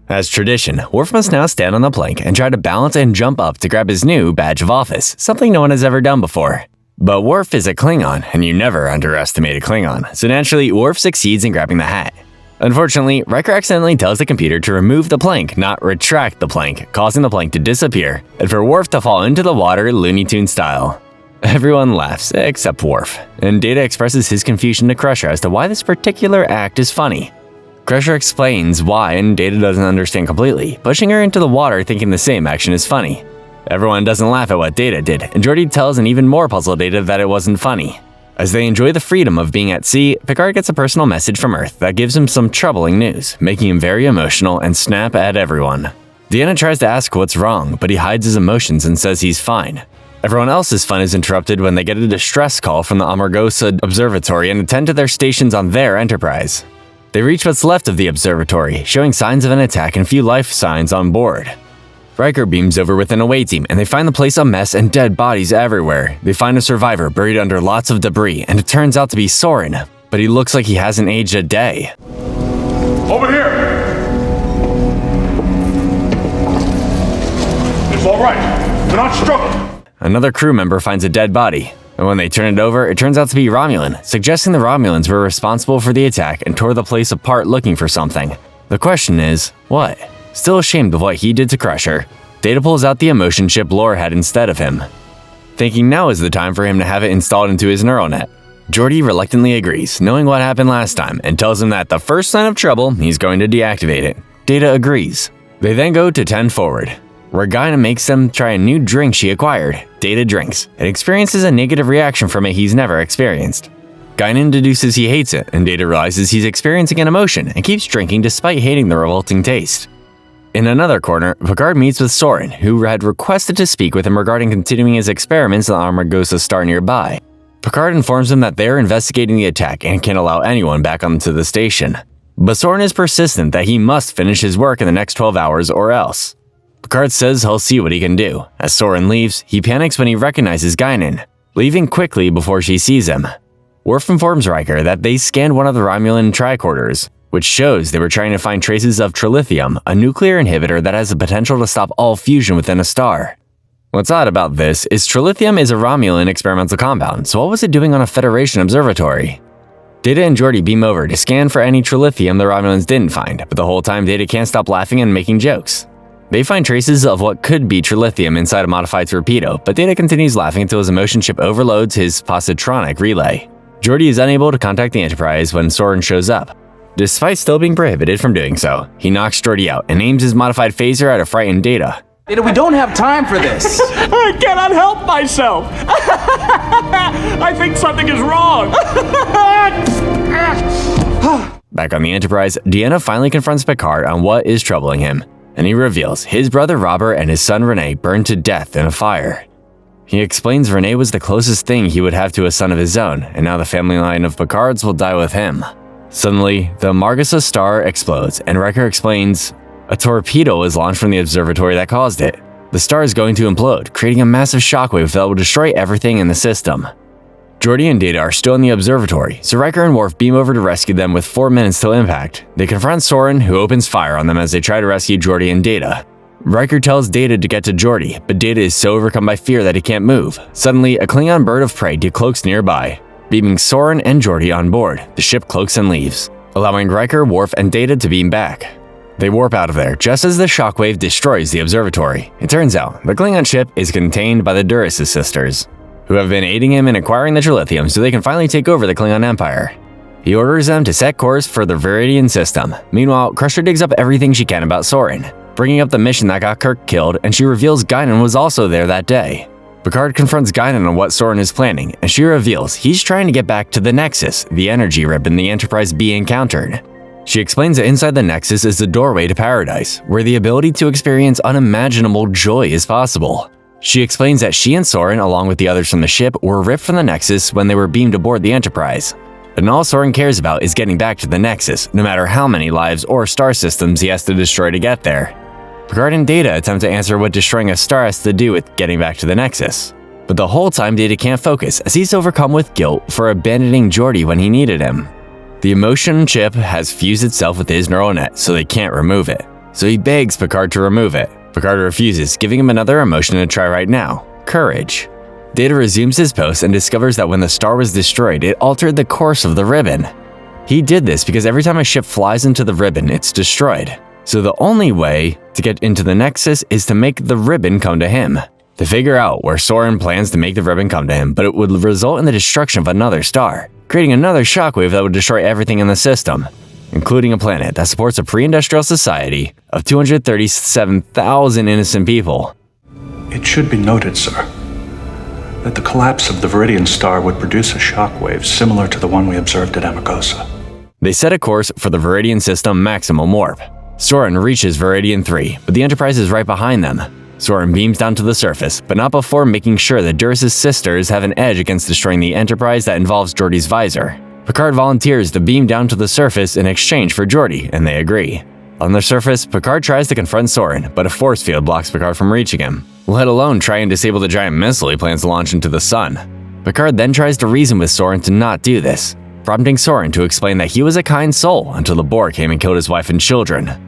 As tradition, Worf must now stand on the plank and try to balance and jump up to grab his new badge of office, something no one has ever done before. But Worf is a Klingon, and you never underestimate a Klingon, so naturally, Worf succeeds in grabbing the hat. Unfortunately, Riker accidentally tells the computer to remove the plank, not retract the plank, causing the plank to disappear, and for Worf to fall into the water Looney Tunes style. Everyone laughs, except Worf, and Data expresses his confusion to Crusher as to why this particular act is funny. Crusher explains why, and Data doesn't understand completely, pushing her into the water thinking the same action is funny. Everyone doesn't laugh at what Data did, and Geordi tells an even more puzzled Data that it wasn't funny. As they enjoy the freedom of being at sea, Picard gets a personal message from Earth that gives him some troubling news, making him very emotional and snap at everyone. Deanna tries to ask what's wrong, but he hides his emotions and says he's fine. Everyone else's fun is interrupted when they get a distress call from the Amargosa Observatory and attend to their stations on their Enterprise. They reach what's left of the observatory, showing signs of an attack and few life signs on board. Riker beams over with an away team, and they find the place a mess and dead bodies everywhere. They find a survivor buried under lots of debris, and it turns out to be Soren, but he looks like he hasn't aged a day. Over here! It's all right. Do not struggle. Another crew member finds a dead body, and when they turn it over, it turns out to be Romulan, suggesting the Romulans were responsible for the attack and tore the place apart looking for something. The question is, what? Still ashamed of what he did to Crusher, Data pulls out the emotion chip Lore had instead of him, thinking now is the time for him to have it installed into his neural net. Geordi reluctantly agrees, knowing what happened last time, and tells him that the first sign of trouble, he's going to deactivate it. Data agrees. They then go to 10 forward, where Guinan makes them try a new drink she acquired. Data drinks, and experiences a negative reaction from it he's never experienced. Guinan deduces he hates it, and Data realizes he's experiencing an emotion and keeps drinking despite hating the revolting taste. In another corner, Picard meets with Soren, who had requested to speak with him regarding continuing his experiments on the Amargosa star nearby. Picard informs him that they are investigating the attack and can't allow anyone back onto the station. But Soren is persistent that he must finish his work in the next 12 hours or else. Picard says he'll see what he can do. As Soren leaves, he panics when he recognizes Guinan, leaving quickly before she sees him. Worf informs Riker that they scanned one of the Romulan tricorders, which shows they were trying to find traces of trilithium, a nuclear inhibitor that has the potential to stop all fusion within a star. What's odd about this is trilithium is a Romulan experimental compound, so what was it doing on a Federation observatory? Data and Geordi beam over to scan for any trilithium the Romulans didn't find, but the whole time Data can't stop laughing and making jokes. They find traces of what could be trilithium inside a modified torpedo, but Data continues laughing until his emotion chip overloads his positronic relay. Geordi is unable to contact the Enterprise when Soren shows up. Despite still being prohibited from doing so, he knocks Geordi out and aims his modified phaser at a frightened Data. Data, we don't have time for this. I cannot help myself. I think something is wrong. Back on the Enterprise, Deanna finally confronts Picard on what is troubling him, and he reveals his brother Robert and his son Rene burned to death in a fire. He explains Renee was the closest thing he would have to a son of his own, and now the family line of Picards will die with him. Suddenly, the Margusa star explodes, and Riker explains a torpedo was launched from the observatory that caused it. The star is going to implode, creating a massive shockwave that will destroy everything in the system. Geordi and Data are still in the observatory, so Riker and Worf beam over to rescue them with 4 minutes till impact. They confront Soren, who opens fire on them as they try to rescue Geordi and Data. Riker tells Data to get to Geordi, but Data is so overcome by fear that he can't move. Suddenly, a Klingon bird of prey decloaks nearby. Beaming Soren and Geordi on board, the ship cloaks and leaves, allowing Riker, Worf, and Data to beam back. They warp out of there just as the shockwave destroys the observatory. It turns out, the Klingon ship is contained by the Duras sisters, who have been aiding him in acquiring the Trilithium so they can finally take over the Klingon Empire. He orders them to set course for the Viridian system. Meanwhile, Crusher digs up everything she can about Soren, bringing up the mission that got Kirk killed, and she reveals Guinan was also there that day. Picard confronts Guinan on what Soren is planning, and she reveals he's trying to get back to the Nexus, the energy ribbon the Enterprise-B encountered. She explains that inside the Nexus is the doorway to paradise, where the ability to experience unimaginable joy is possible. She explains that she and Soren, along with the others from the ship, were ripped from the Nexus when they were beamed aboard the Enterprise. And all Soren cares about is getting back to the Nexus, no matter how many lives or star systems he has to destroy to get there. Picard and Data attempt to answer what destroying a star has to do with getting back to the Nexus. But the whole time Data can't focus as he's overcome with guilt for abandoning Geordi when he needed him. The emotion chip has fused itself with his neural net, so they can't remove it. So he begs Picard to remove it. Picard refuses, giving him another emotion to try right now: courage. Data resumes his post and discovers that when the star was destroyed, it altered the course of the ribbon. He did this because every time a ship flies into the ribbon, it's destroyed. So the only way to get into the Nexus is to make the ribbon come to him. They figure out where Soren plans to make the ribbon come to him, but it would result in the destruction of another star, creating another shockwave that would destroy everything in the system, including a planet that supports a pre-industrial society of 237,000 innocent people. It should be noted, sir, that the collapse of the Viridian star would produce a shockwave similar to the one we observed at Amagosa. They set a course for the Viridian system maximum warp. Soren reaches Viridian 3, but the Enterprise is right behind them. Soren beams down to the surface, but not before making sure that Duras' sisters have an edge against destroying the Enterprise that involves Geordi's visor. Picard volunteers to beam down to the surface in exchange for Geordi, and they agree. On the surface, Picard tries to confront Soren, but a force field blocks Picard from reaching him, let alone try and disable the giant missile he plans to launch into the sun. Picard then tries to reason with Soren to not do this, prompting Soren to explain that he was a kind soul until the Borg came and killed his wife and children.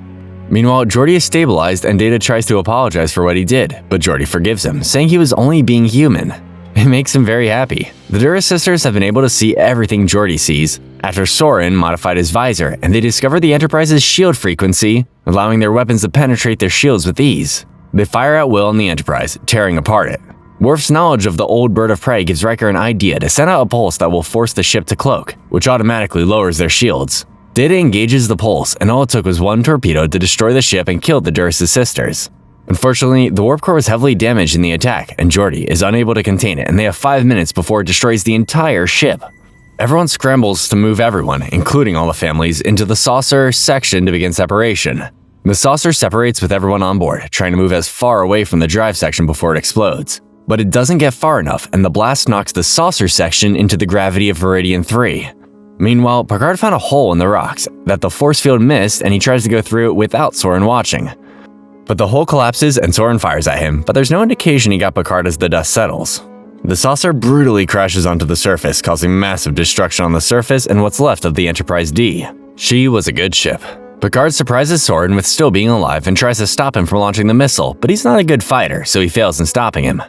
Meanwhile, Geordi is stabilized and Data tries to apologize for what he did, but Geordi forgives him, saying he was only being human. It makes him very happy. The Duras sisters have been able to see everything Geordi sees after Soren modified his visor, and they discover the Enterprise's shield frequency, allowing their weapons to penetrate their shields with ease. They fire at will on the Enterprise, tearing apart it. Worf's knowledge of the old bird of prey gives Riker an idea to send out a pulse that will force the ship to cloak, which automatically lowers their shields. Data engages the pulse, and all it took was one torpedo to destroy the ship and kill the Duras' sisters. Unfortunately, the warp core was heavily damaged in the attack, and Geordi is unable to contain it, and they have 5 minutes before it destroys the entire ship. Everyone scrambles to move everyone, including all the families, into the saucer section to begin separation. The saucer separates with everyone on board, trying to move as far away from the drive section before it explodes. But it doesn't get far enough, and the blast knocks the saucer section into the gravity of Viridian 3. Meanwhile, Picard found a hole in the rocks that the force field missed, and he tries to go through it without Soren watching. But the hole collapses and Soren fires at him, but there's no indication he got Picard as the dust settles. The saucer brutally crashes onto the surface, causing massive destruction on the surface and what's left of the Enterprise-D. She was a good ship. Picard surprises Soren with still being alive and tries to stop him from launching the missile, but he's not a good fighter, so he fails in stopping him.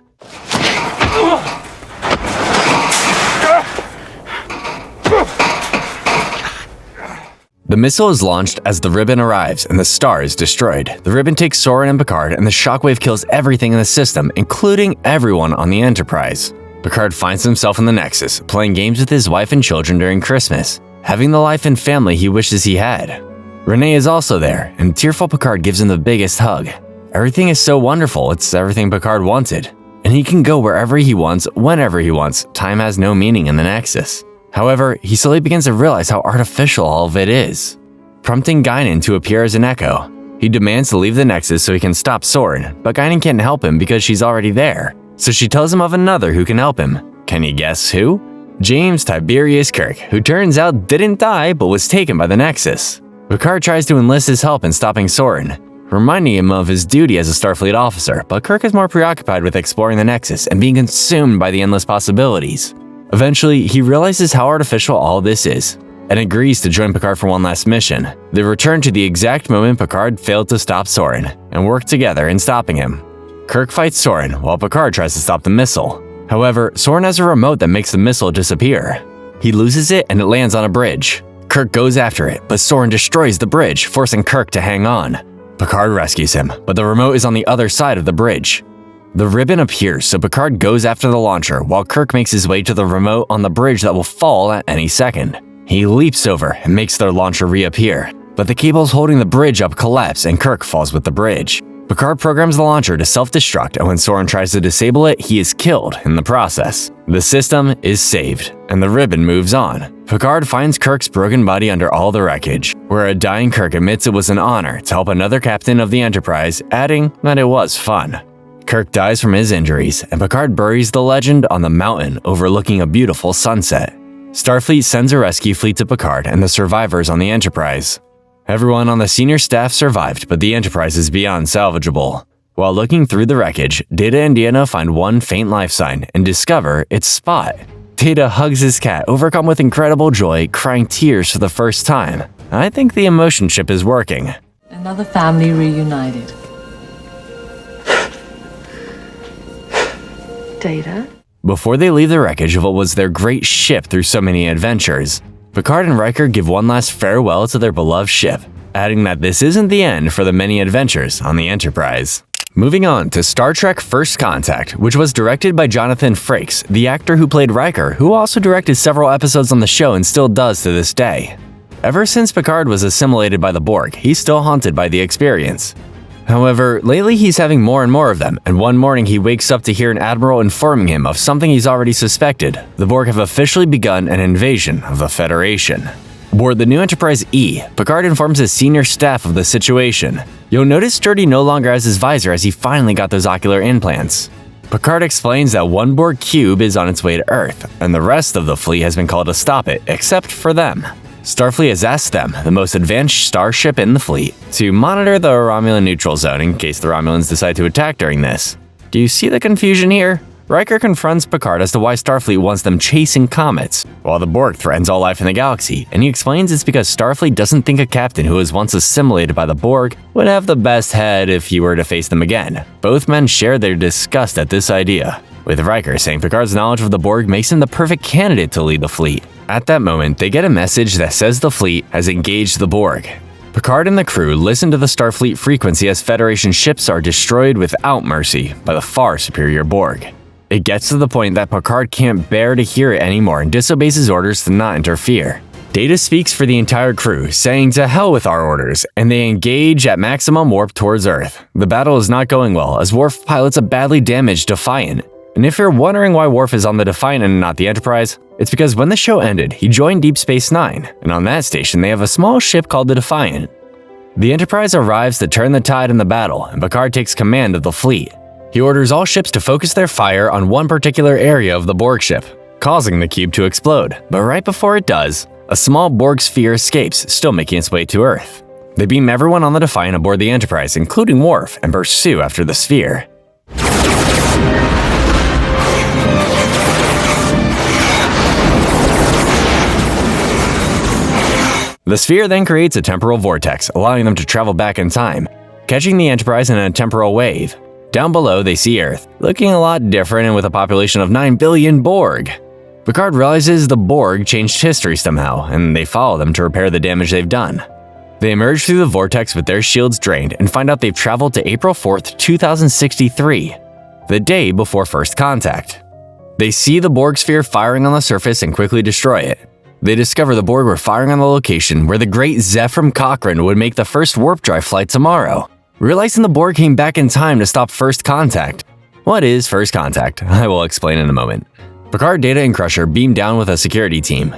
The missile is launched as the ribbon arrives and the star is destroyed. The ribbon takes Soren and Picard, and the shockwave kills everything in the system, including everyone on the Enterprise. Picard finds himself in the Nexus, playing games with his wife and children during Christmas, having the life and family he wishes he had. Renee is also there, and tearful Picard gives him the biggest hug. Everything is so wonderful, it's everything Picard wanted. And he can go wherever he wants, whenever he wants. Time has no meaning in the Nexus. However, he slowly begins to realize how artificial all of it is, prompting Guinan to appear as an echo. He demands to leave the Nexus so he can stop Soren, but Guinan can't help him because she's already there. So she tells him of another who can help him. Can you guess who? James Tiberius Kirk, who turns out didn't die but was taken by the Nexus. Picard tries to enlist his help in stopping Soren, reminding him of his duty as a Starfleet officer, but Kirk is more preoccupied with exploring the Nexus and being consumed by the endless possibilities. Eventually, he realizes how artificial all this is, and agrees to join Picard for one last mission. They return to the exact moment Picard failed to stop Soren, and work together in stopping him. Kirk fights Soren, while Picard tries to stop the missile. However, Soren has a remote that makes the missile disappear. He loses it and it lands on a bridge. Kirk goes after it, but Soren destroys the bridge, forcing Kirk to hang on. Picard rescues him, but the remote is on the other side of the bridge. The ribbon appears, so Picard goes after the launcher, while Kirk makes his way to the remote on the bridge that will fall at any second. He leaps over and makes their launcher reappear, but the cables holding the bridge up collapse and Kirk falls with the bridge. Picard programs the launcher to self-destruct, and when Soren tries to disable it, he is killed in the process. The system is saved, and the ribbon moves on. Picard finds Kirk's broken body under all the wreckage, where a dying Kirk admits it was an honor to help another captain of the Enterprise, adding that it was fun. Kirk dies from his injuries, and Picard buries the legend on the mountain overlooking a beautiful sunset. Starfleet sends a rescue fleet to Picard and the survivors on the Enterprise. Everyone on the senior staff survived, but the Enterprise is beyond salvageable. While looking through the wreckage, Data and Deanna find one faint life sign and discover it's Spot. Data hugs his cat, overcome with incredible joy, crying tears for the first time. I think the emotion chip is working. Another family reunited. Data? Before they leave the wreckage of what was their great ship through so many adventures, Picard and Riker give one last farewell to their beloved ship, adding that this isn't the end for the many adventures on the Enterprise. Moving on to Star Trek First Contact, which was directed by Jonathan Frakes, the actor who played Riker, who also directed several episodes on the show and still does to this day. Ever since Picard was assimilated by the Borg, he's still haunted by the experience. However, lately he's having more and more of them, and one morning he wakes up to hear an admiral informing him of something he's already suspected. The Borg have officially begun an invasion of the Federation. Aboard the new Enterprise-E, Picard informs his senior staff of the situation. You'll notice Geordi no longer has his visor as he finally got those ocular implants. Picard explains that one Borg cube is on its way to Earth, and the rest of the fleet has been called to stop it, except for them. Starfleet has asked them, the most advanced starship in the fleet, to monitor the Romulan neutral zone in case the Romulans decide to attack during this. Do you see the confusion here? Riker confronts Picard as to why Starfleet wants them chasing comets, while the Borg threatens all life in the galaxy, and he explains it's because Starfleet doesn't think a captain who was once assimilated by the Borg would have the best head if he were to face them again. Both men share their disgust at this idea, with Riker saying Picard's knowledge of the Borg makes him the perfect candidate to lead the fleet. At that moment, they get a message that says the fleet has engaged the Borg. Picard and the crew listen to the Starfleet frequency as Federation ships are destroyed without mercy by the far superior Borg. It gets to the point that Picard can't bear to hear it anymore and disobeys his orders to not interfere. Data speaks for the entire crew, saying to hell with our orders, and they engage at maximum warp towards Earth. The battle is not going well as Worf pilots a badly damaged Defiant. And if you're wondering why Worf is on the Defiant and not the Enterprise, it's because when the show ended, he joined Deep Space Nine, and on that station they have a small ship called the Defiant. The Enterprise arrives to turn the tide in the battle, and Picard takes command of the fleet. He orders all ships to focus their fire on one particular area of the Borg ship, causing the cube to explode. But right before it does, a small Borg sphere escapes, still making its way to Earth. They beam everyone on the Defiant aboard the Enterprise, including Worf, and pursue after the sphere. The sphere then creates a temporal vortex, allowing them to travel back in time, catching the Enterprise in a temporal wave. Down below, they see Earth, looking a lot different and with a population of 9 billion Borg. Picard realizes the Borg changed history somehow, and they follow them to repair the damage they've done. They emerge through the vortex with their shields drained and find out they've traveled to April 4th, 2063, the day before first contact. They see the Borg sphere firing on the surface and quickly destroy it. They discover the Borg were firing on the location where the great Zephram Cochrane would make the first warp drive flight tomorrow. Realizing the Borg came back in time to stop first contact. What is first contact? I will explain in a moment. Picard, Data, and Crusher beam down with a security team,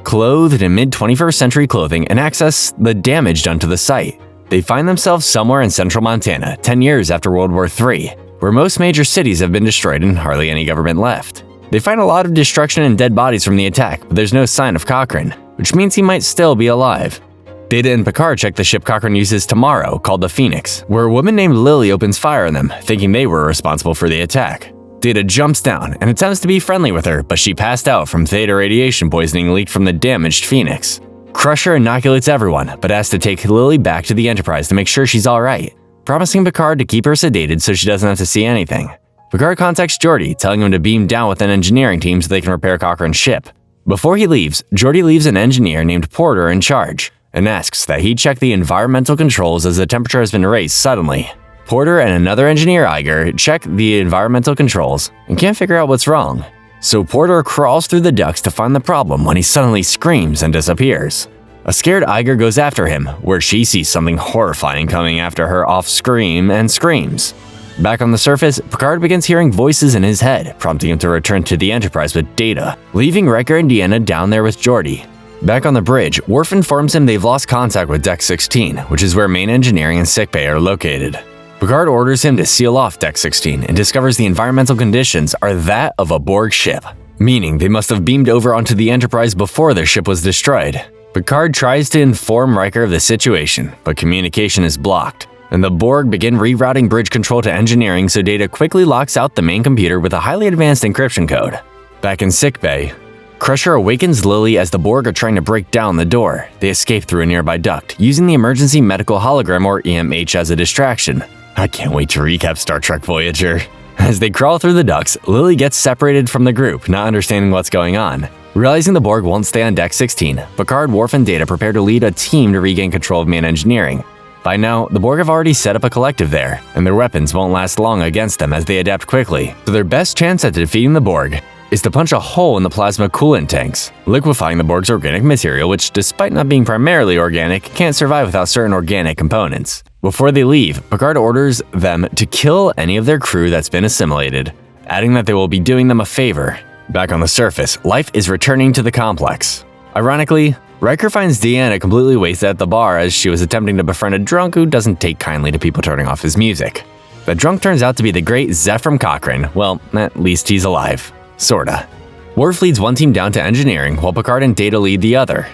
clothed in mid-21st century clothing, and access the damage done to the site. They find themselves somewhere in central Montana, 10 years after World War III, where most major cities have been destroyed and hardly any government left. They find a lot of destruction and dead bodies from the attack, but there's no sign of Cochrane, which means he might still be alive. Data and Picard check the ship Cochrane uses tomorrow, called the Phoenix, where a woman named Lily opens fire on them, thinking they were responsible for the attack. Data jumps down and attempts to be friendly with her, but she passed out from theta radiation poisoning leaked from the damaged Phoenix. Crusher inoculates everyone, but has to take Lily back to the Enterprise to make sure she's alright, promising Picard to keep her sedated so she doesn't have to see anything. Picard contacts Geordi, telling him to beam down with an engineering team so they can repair Cochrane's ship. Before he leaves, Geordi leaves an engineer named Porter in charge, and asks that he check the environmental controls as the temperature has been raised suddenly. Porter and another engineer, Iger, check the environmental controls and can't figure out what's wrong. So Porter crawls through the ducts to find the problem when he suddenly screams and disappears. A scared Iger goes after him, where she sees something horrifying coming after her off-screen and screams. Back on the surface, Picard begins hearing voices in his head, prompting him to return to the Enterprise with Data, leaving Riker and Deanna down there with Geordi. Back on the bridge, Worf informs him they've lost contact with Deck 16, which is where main engineering and sickbay are located. Picard orders him to seal off Deck 16 and discovers the environmental conditions are that of a Borg ship, meaning they must have beamed over onto the Enterprise before their ship was destroyed. Picard tries to inform Riker of the situation, but communication is blocked, and the Borg begin rerouting bridge control to engineering so Data quickly locks out the main computer with a highly advanced encryption code. Back in sickbay, Crusher awakens Lily as the Borg are trying to break down the door. They escape through a nearby duct, using the emergency medical hologram or EMH as a distraction. I can't wait to recap Star Trek Voyager. As they crawl through the ducts, Lily gets separated from the group, not understanding what's going on. Realizing the Borg won't stay on Deck 16, Picard, Worf, and Data prepare to lead a team to regain control of main engineering. By now, the Borg have already set up a collective there, and their weapons won't last long against them as they adapt quickly, so their best chance at defeating the Borg is to punch a hole in the plasma coolant tanks, liquefying the Borg's organic material, which, despite not being primarily organic, can't survive without certain organic components. Before they leave, Picard orders them to kill any of their crew that's been assimilated, adding that they will be doing them a favor. Back on the surface, life is returning to the complex. Ironically, Riker finds Deanna completely wasted at the bar as she was attempting to befriend a drunk who doesn't take kindly to people turning off his music. The drunk turns out to be the great Zephram Cochrane. Well, at least he's alive. Sorta. Worf leads one team down to engineering, while Picard and Data lead the other.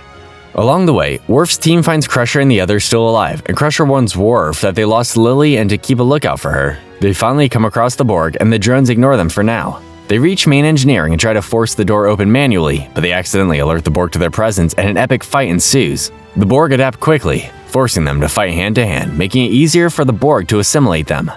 Along the way, Worf's team finds Crusher and the others still alive, and Crusher warns Worf that they lost Lily and to keep a lookout for her. They finally come across the Borg, and the drones ignore them for now. They reach main engineering and try to force the door open manually, but they accidentally alert the Borg to their presence and an epic fight ensues. The Borg adapt quickly, forcing them to fight hand-to-hand, making it easier for the Borg to assimilate them.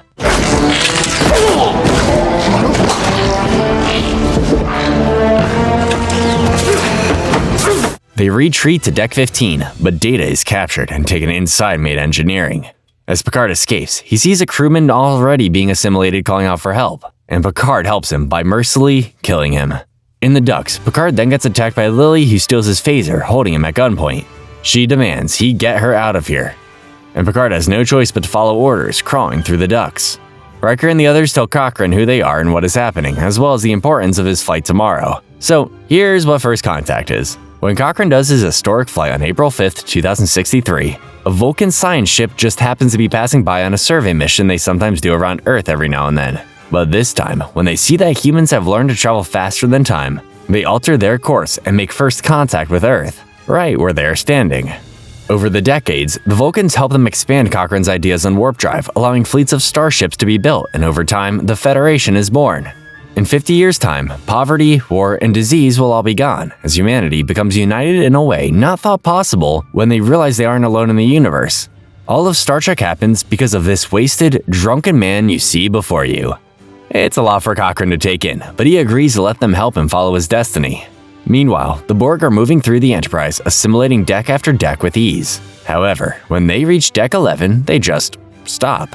They retreat to Deck 15, but Data is captured and taken inside main engineering. As Picard escapes, he sees a crewman already being assimilated calling out for help, and Picard helps him by mercilessly killing him. In the ducts, Picard then gets attacked by Lily, who steals his phaser, holding him at gunpoint. She demands he get her out of here, and Picard has no choice but to follow orders, crawling through the ducts. Riker and the others tell Cochrane who they are and what is happening, as well as the importance of his flight tomorrow. So here's what First Contact is. When Cochrane does his historic flight on April 5th, 2063, a Vulcan science ship just happens to be passing by on a survey mission they sometimes do around Earth every now and then. But this time, when they see that humans have learned to travel faster than time, they alter their course and make first contact with Earth, right where they are standing. Over the decades, the Vulcans help them expand Cochrane's ideas on warp drive, allowing fleets of starships to be built, and over time, the Federation is born. In 50 years' time, poverty, war, and disease will all be gone, as humanity becomes united in a way not thought possible when they realize they aren't alone in the universe. All of Star Trek happens because of this wasted, drunken man you see before you. It's a lot for Cochrane to take in, but he agrees to let them help him follow his destiny. Meanwhile, the Borg are moving through the Enterprise, assimilating deck after deck with ease. However, when they reach Deck 11, they just stop.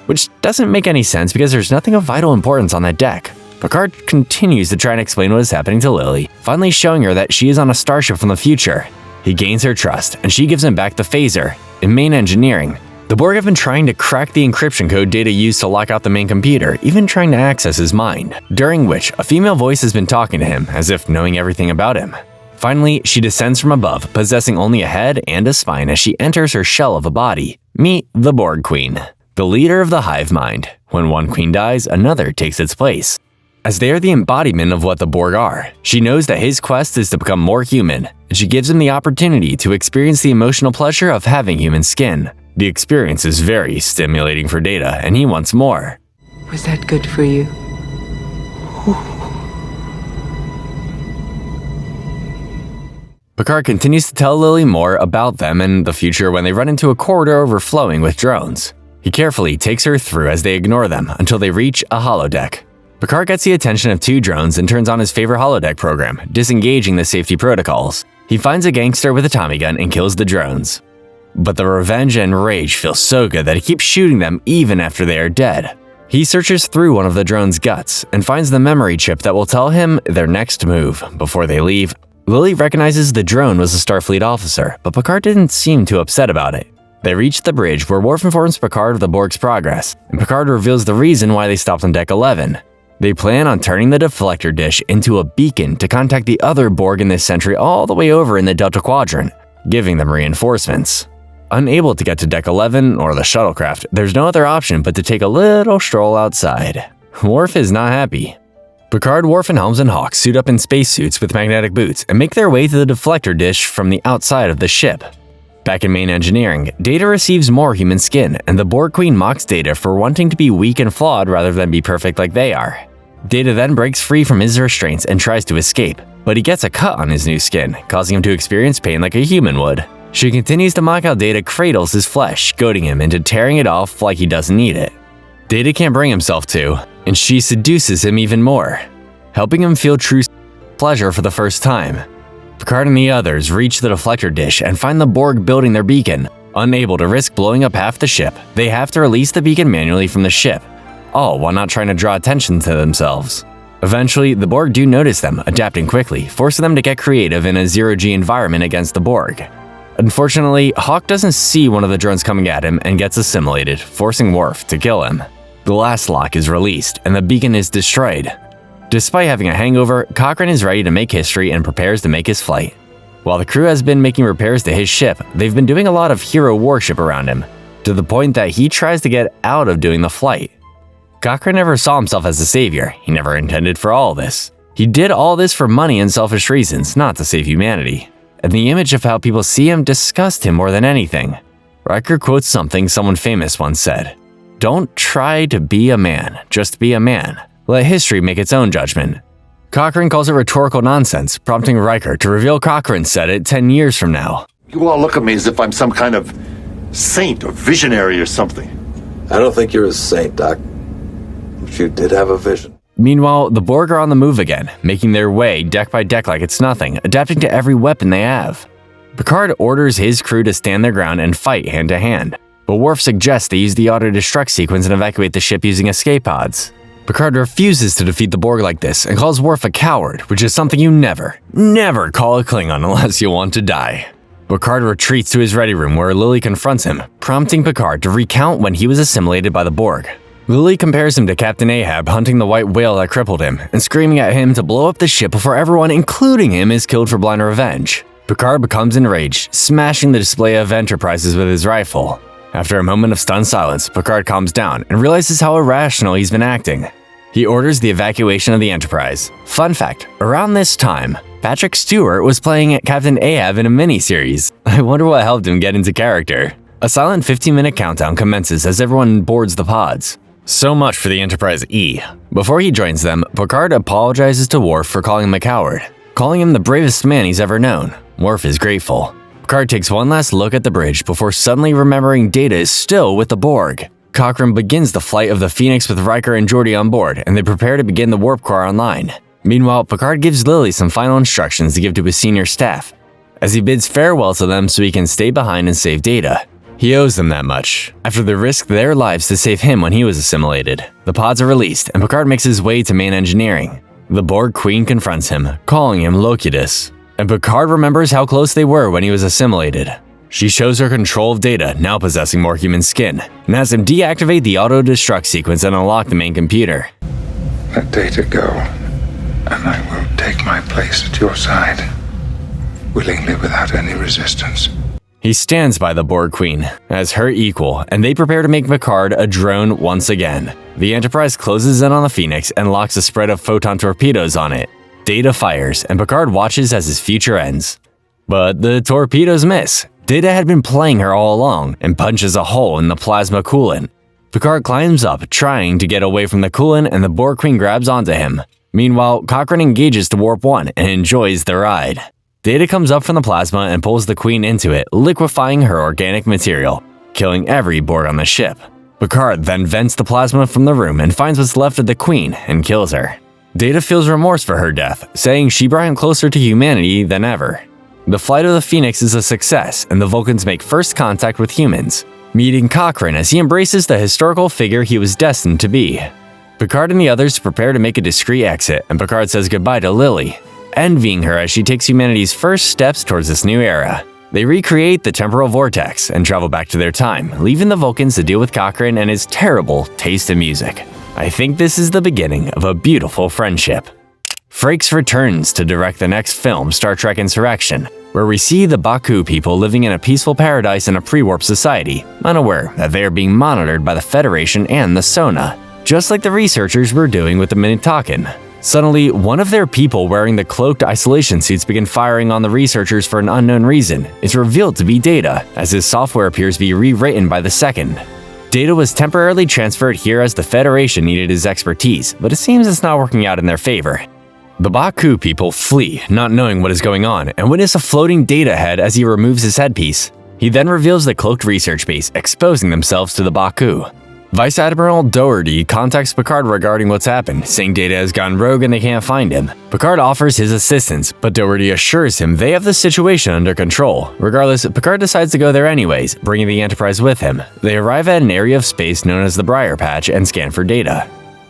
Which doesn't make any sense because there's nothing of vital importance on that deck. Picard continues to try and explain what is happening to Lily, finally showing her that she is on a starship from the future. He gains her trust, and she gives him back the phaser. In main engineering, the Borg have been trying to crack the encryption code Data used to lock out the main computer, even trying to access his mind, during which a female voice has been talking to him, as if knowing everything about him. Finally, she descends from above, possessing only a head and a spine as she enters her shell of a body. Meet the Borg Queen. the leader of the hive mind. When one queen dies, another takes its place. As they are the embodiment of what the Borg are, she knows that his quest is to become more human, and she gives him the opportunity to experience the emotional pleasure of having human skin. The experience is very stimulating for Data, and he wants more. Was that good for you? Picard continues to tell Lily more about them and the future when they run into a corridor overflowing with drones. He carefully takes her through as they ignore them until they reach a holodeck. Picard gets the attention of 2 drones and turns on his favorite holodeck program, disengaging the safety protocols. He finds a gangster with a Tommy gun and kills the drones. But the revenge and rage feel so good that he keeps shooting them even after they are dead. He searches through one of the drone's guts and finds the memory chip that will tell him their next move. Before they leave, Lily recognizes the drone was a Starfleet officer, but Picard didn't seem too upset about it. They reach the bridge where Worf informs Picard of the Borg's progress, and Picard reveals the reason why they stopped on Deck 11. They plan on turning the deflector dish into a beacon to contact the other Borg in this century all the way over in the Delta Quadrant, giving them reinforcements. Unable to get to Deck 11 or the shuttlecraft, there's no other option but to take a little stroll outside. Worf is not happy. Picard, Worf, and Helms and Hawk suit up in spacesuits with magnetic boots and make their way to the deflector dish from the outside of the ship. Back in main engineering, Data receives more human skin, and the Borg Queen mocks Data for wanting to be weak and flawed rather than be perfect like they are. Data then breaks free from his restraints and tries to escape, but he gets a cut on his new skin, causing him to experience pain like a human would. She continues to mock how Data cradles his flesh, goading him into tearing it off like he doesn't need it. Data can't bring himself to, and she seduces him even more, helping him feel true pleasure for the first time. Picard and the others reach the deflector dish and find the Borg building their beacon. Unable to risk blowing up half the ship, they have to release the beacon manually from the ship, all while not trying to draw attention to themselves. Eventually, the Borg do notice them, adapting quickly, forcing them to get creative in a zero-G environment against the Borg. Unfortunately, Hawk doesn't see one of the drones coming at him and gets assimilated, forcing Worf to kill him. The last lock is released, and the beacon is destroyed. Despite having a hangover, Cochrane is ready to make history and prepares to make his flight. While the crew has been making repairs to his ship, they've been doing a lot of hero worship around him, to the point that he tries to get out of doing the flight. Cochrane never saw himself as a savior. He never intended for all this. He did all this for money and selfish reasons, not to save humanity. And the image of how people see him disgusts him more than anything. Riker quotes something someone famous once said, "Don't try to be a man, just be a man. Let history make its own judgment." Cochrane calls it rhetorical nonsense, prompting Riker to reveal Cochrane said it 10 years from now. You all look at me as if I'm some kind of saint or visionary or something. I don't think you're a saint, Doc. But you did have a vision. Meanwhile, the Borg are on the move again, making their way deck by deck like it's nothing, adapting to every weapon they have. Picard orders his crew to stand their ground and fight hand to hand, but Worf suggests they use the auto-destruct sequence and evacuate the ship using escape pods. Picard refuses to defeat the Borg like this and calls Worf a coward, which is something you never call a Klingon unless you want to die. Picard retreats to his ready room where Lily confronts him, prompting Picard to recount when he was assimilated by the Borg. Lily compares him to Captain Ahab hunting the white whale that crippled him and screaming at him to blow up the ship before everyone, including him, is killed for blind revenge. Picard becomes enraged, smashing the display of Enterprises with his rifle. After a moment of stunned silence, Picard calms down and realizes how irrational he's been acting. He orders the evacuation of the Enterprise. Fun fact, around this time, Patrick Stewart was playing Captain Ahab in a miniseries. I wonder what helped him get into character. A silent 15-minute countdown commences as everyone boards the pods. So much for the Enterprise-E. Before he joins them, Picard apologizes to Worf for calling him a coward, calling him the bravest man he's ever known. Worf is grateful. Picard takes one last look at the bridge before suddenly remembering Data is still with the Borg. Cochrane begins the flight of the Phoenix with Riker and Geordi on board, and they prepare to begin the warp core online. Meanwhile, Picard gives Lily some final instructions to give to his senior staff, as he bids farewell to them so he can stay behind and save Data. He owes them that much, after they risked their lives to save him when he was assimilated. The pods are released, and Picard makes his way to main engineering. The Borg Queen confronts him, calling him Locutus, and Picard remembers how close they were when he was assimilated. She shows her control of Data, now possessing more human skin, and has him deactivate the auto-destruct sequence and unlock the main computer. Let Data go, and I will take my place at your side, willingly without any resistance. He stands by the Borg Queen as her equal, and they prepare to make Picard a drone once again. The Enterprise closes in on the Phoenix and locks a spread of photon torpedoes on it. Data fires, and Picard watches as his future ends. But the torpedoes miss. Data had been playing her all along and punches a hole in the plasma coolant. Picard climbs up, trying to get away from the coolant, and the Borg Queen grabs onto him. Meanwhile, Cochrane engages to Warp 1 and enjoys the ride. Data comes up from the plasma and pulls the Queen into it, liquefying her organic material, killing every Borg on the ship. Picard then vents the plasma from the room and finds what's left of the Queen and kills her. Data feels remorse for her death, saying she brought him closer to humanity than ever. The flight of the Phoenix is a success, and the Vulcans make first contact with humans, meeting Cochrane as he embraces the historical figure he was destined to be. Picard and the others prepare to make a discreet exit, and Picard says goodbye to Lily, envying her as she takes humanity's first steps towards this new era. They recreate the temporal vortex and travel back to their time, leaving the Vulcans to deal with Cochrane and his terrible taste in music. I think this is the beginning of a beautiful friendship. Frakes returns to direct the next film, Star Trek Insurrection, where we see the Baku people living in a peaceful paradise in a pre-warp society, unaware that they are being monitored by the Federation and the Sona, just like the researchers were doing with the Minitakan. Suddenly, one of their people wearing the cloaked isolation suits begin firing on the researchers for an unknown reason. It's revealed to be Data, as his software appears to be rewritten by the second. Data was temporarily transferred here as the Federation needed his expertise, but it seems it's not working out in their favor. The Baku people flee, not knowing what is going on, and witness a floating Data head as he removes his headpiece. He then reveals the cloaked research base, exposing themselves to the Baku. Vice Admiral Doherty contacts Picard regarding what's happened, saying Data has gone rogue and they can't find him. Picard offers his assistance, but Doherty assures him they have the situation under control. Regardless, Picard decides to go there anyways, bringing the Enterprise with him. They arrive at an area of space known as the Briar Patch and scan for Data.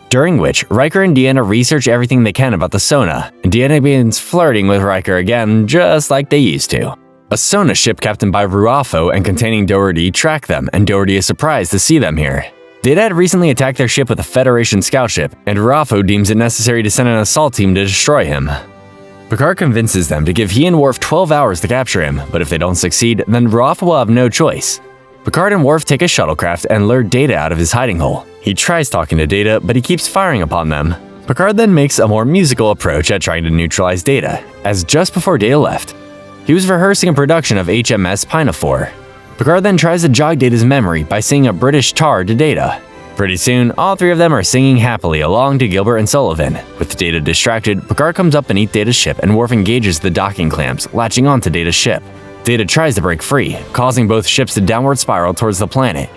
During which, Riker and Deanna research everything they can about the Sona, and Deanna begins flirting with Riker again, just like they used to. A Sona ship captained by Ruafo and containing Doherty track them, and Doherty is surprised to see them here. Data had recently attacked their ship with a Federation scout ship, and Ruafo deems it necessary to send an assault team to destroy him. Picard convinces them to give he and Worf 12 hours to capture him, but if they don't succeed, then Ruafo will have no choice. Picard and Worf take a shuttlecraft and lure Data out of his hiding hole. He tries talking to Data, but he keeps firing upon them. Picard then makes a more musical approach at trying to neutralize Data, as just before Data left, he was rehearsing a production of HMS Pinafore. Picard then tries to jog Data's memory by singing a British tar to Data. Pretty soon, all three of them are singing happily along to Gilbert and Sullivan. With Data distracted, Picard comes up beneath Data's ship and Worf engages the docking clamps, latching onto Data's ship. Data tries to break free, causing both ships to downward spiral towards the planet.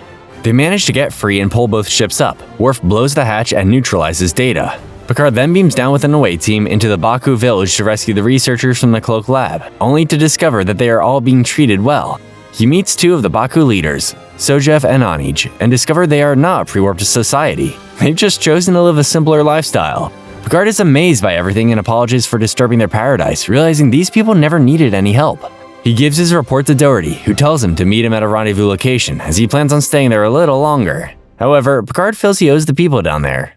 They manage to get free and pull both ships up. Worf blows the hatch and neutralizes Data. Picard then beams down with an away team into the Baku village to rescue the researchers from the Cloak Lab, only to discover that they are all being treated well. He meets two of the Baku leaders, Sojev and Anij, and discover they are not pre-warped society. They've just chosen to live a simpler lifestyle. Picard is amazed by everything and apologizes for disturbing their paradise, realizing these people never needed any help. He gives his report to Doherty, who tells him to meet him at a rendezvous location, as he plans on staying there a little longer. However, Picard feels he owes the people down there.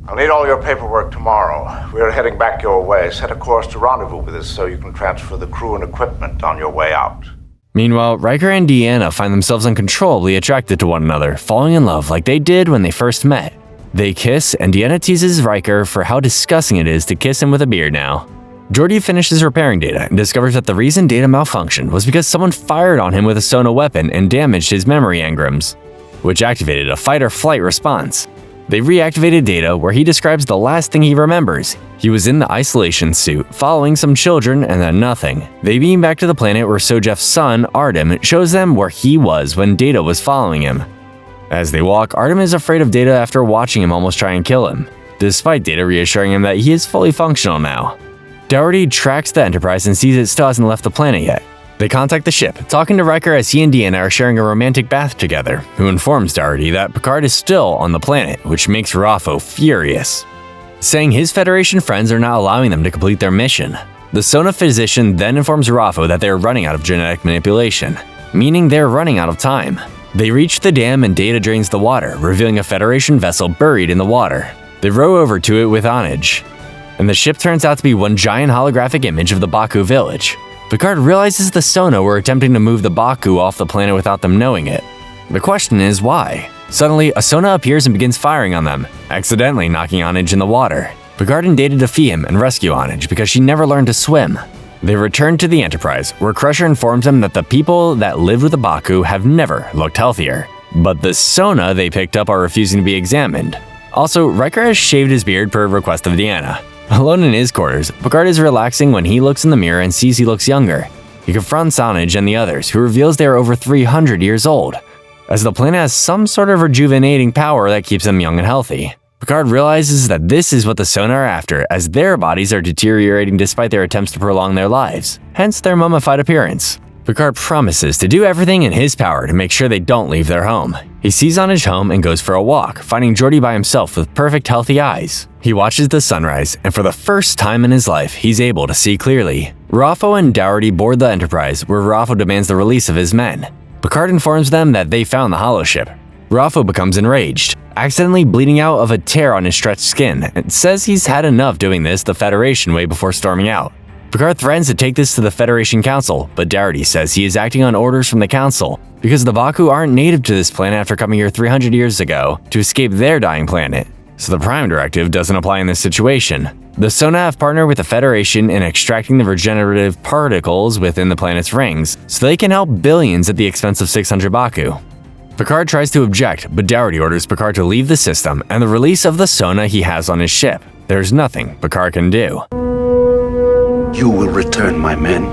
I'll need all your paperwork tomorrow. We are heading back your way. Set a course to rendezvous with us so you can transfer the crew and equipment on your way out. Meanwhile, Riker and Deanna find themselves uncontrollably attracted to one another, falling in love like they did when they first met. They kiss, and Deanna teases Riker for how disgusting it is to kiss him with a beard now. Geordi finishes repairing Data and discovers that the reason Data malfunctioned was because someone fired on him with a Sona weapon and damaged his memory engrams, which activated a fight-or-flight response. They reactivated Data, where he describes the last thing he remembers. He was in the isolation suit, following some children, and then nothing. They beam back to the planet where Sojev's son, Artem, shows them where he was when Data was following him. As they walk, Artem is afraid of Data after watching him almost try and kill him, despite Data reassuring him that he is fully functional now. Doherty tracks the Enterprise and sees it still hasn't left the planet yet. They contact the ship, talking to Riker as he and Deanna are sharing a romantic bath together, who informs Doherty that Picard is still on the planet, which makes Ruafo furious, saying his Federation friends are not allowing them to complete their mission. The Sona physician then informs Ruafo that they are running out of genetic manipulation, meaning they're running out of time. They reach the dam and Data drains the water, revealing a Federation vessel buried in the water. They row over to it with Anij, and the ship turns out to be one giant holographic image of the Baku village. Picard realizes the Sona were attempting to move the Baku off the planet without them knowing it. The question is why? Suddenly, a Sona appears and begins firing on them, accidentally knocking Onage in the water. Picard and Data defeat him and rescue Onage because she never learned to swim. They return to the Enterprise, where Crusher informs them that the people that lived with the Baku have never looked healthier. But the Sona they picked up are refusing to be examined. Also, Riker has shaved his beard per request of Deanna. Alone in his quarters, Picard is relaxing when he looks in the mirror and sees he looks younger. He confronts Onage and the others, who reveals they are over 300 years old, as the planet has some sort of rejuvenating power that keeps them young and healthy. Picard realizes that this is what the Sona are after, as their bodies are deteriorating despite their attempts to prolong their lives, hence their mummified appearance. Picard promises to do everything in his power to make sure they don't leave their home. He sees Onage home and goes for a walk, finding Geordi by himself with perfect healthy eyes. He watches the sunrise, and for the first time in his life, he's able to see clearly. Raffo and Dougherty board the Enterprise, where Raffo demands the release of his men. Picard informs them that they found the holoship. Raffo becomes enraged, accidentally bleeding out of a tear on his stretched skin, and says he's had enough doing this the Federation way before storming out. Picard threatens to take this to the Federation Council, but Dougherty says he is acting on orders from the Council because the Baku aren't native to this planet after coming here 300 years ago to escape their dying planet, so the Prime Directive doesn't apply in this situation. The Sona have partnered with the Federation in extracting the regenerative particles within the planet's rings, so they can help billions at the expense of 600 Baku. Picard tries to object, but Dougherty orders Picard to leave the system and the release of the Sona he has on his ship. There's nothing Picard can do. You will return my men,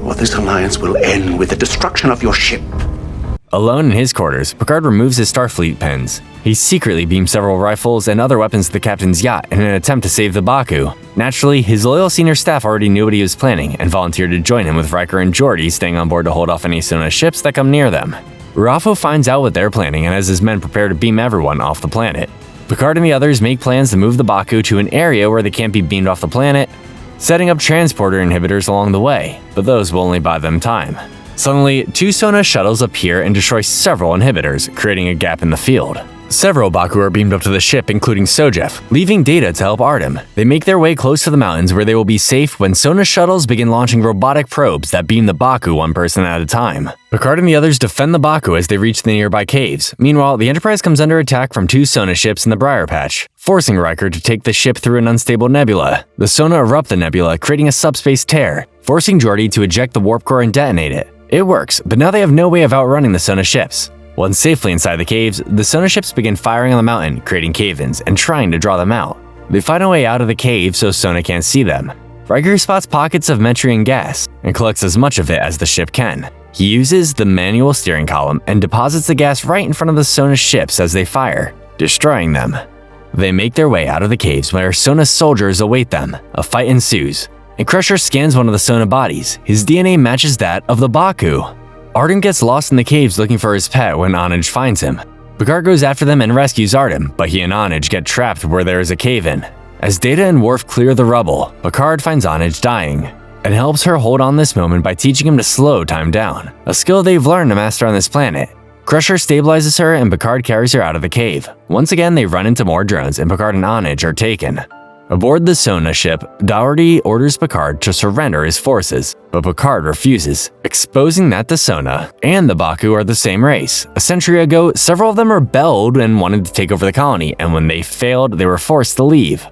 or this alliance will end with the destruction of your ship. Alone in his quarters, Picard removes his Starfleet pens. He secretly beams several rifles and other weapons to the captain's yacht in an attempt to save the Baku. Naturally, his loyal senior staff already knew what he was planning and volunteered to join him, with Riker and Geordi staying on board to hold off any Sona ships that come near them. Raffo finds out what they're planning and has his men prepare to beam everyone off the planet. Picard and the others make plans to move the Baku to an area where they can't be beamed off the planet, setting up transporter inhibitors along the way, but those will only buy them time. Suddenly, two Sona shuttles appear and destroy several inhibitors, creating a gap in the field. Several Baku are beamed up to the ship, including Sojef, leaving Data to help Artem. They make their way close to the mountains where they will be safe when Sona shuttles begin launching robotic probes that beam the Baku one person at a time. Picard and the others defend the Baku as they reach the nearby caves. Meanwhile, the Enterprise comes under attack from two Sona ships in the Briar Patch, forcing Riker to take the ship through an unstable nebula. The Sona erupt the nebula, creating a subspace tear, forcing Geordi to eject the warp core and detonate it. It works, but now they have no way of outrunning the Sona ships. Once safely inside the caves, the Sona ships begin firing on the mountain, creating cave-ins and trying to draw them out. They find a way out of the cave so Sona can't see them. Riker spots pockets of Metrian gas and collects as much of it as the ship can. He uses the manual steering column and deposits the gas right in front of the Sona ships as they fire, destroying them. They make their way out of the caves where Sona soldiers await them. A fight ensues, and Crusher scans one of the Sona bodies. His DNA matches that of the Baku. Artem gets lost in the caves looking for his pet when Onage finds him. Picard goes after them and rescues Artem, but he and Onage get trapped where there is a cave-in. As Data and Worf clear the rubble, Picard finds Onage dying and helps her hold on this moment by teaching him to slow time down, a skill they've learned to master on this planet. Crusher stabilizes her and Picard carries her out of the cave. Once again, they run into more drones and Picard and Onage are taken. Aboard the Sona ship, Dougherty orders Picard to surrender his forces, but Picard refuses, exposing that the Sona and the Baku are the same race. A century ago, several of them rebelled and wanted to take over the colony, and when they failed, they were forced to leave.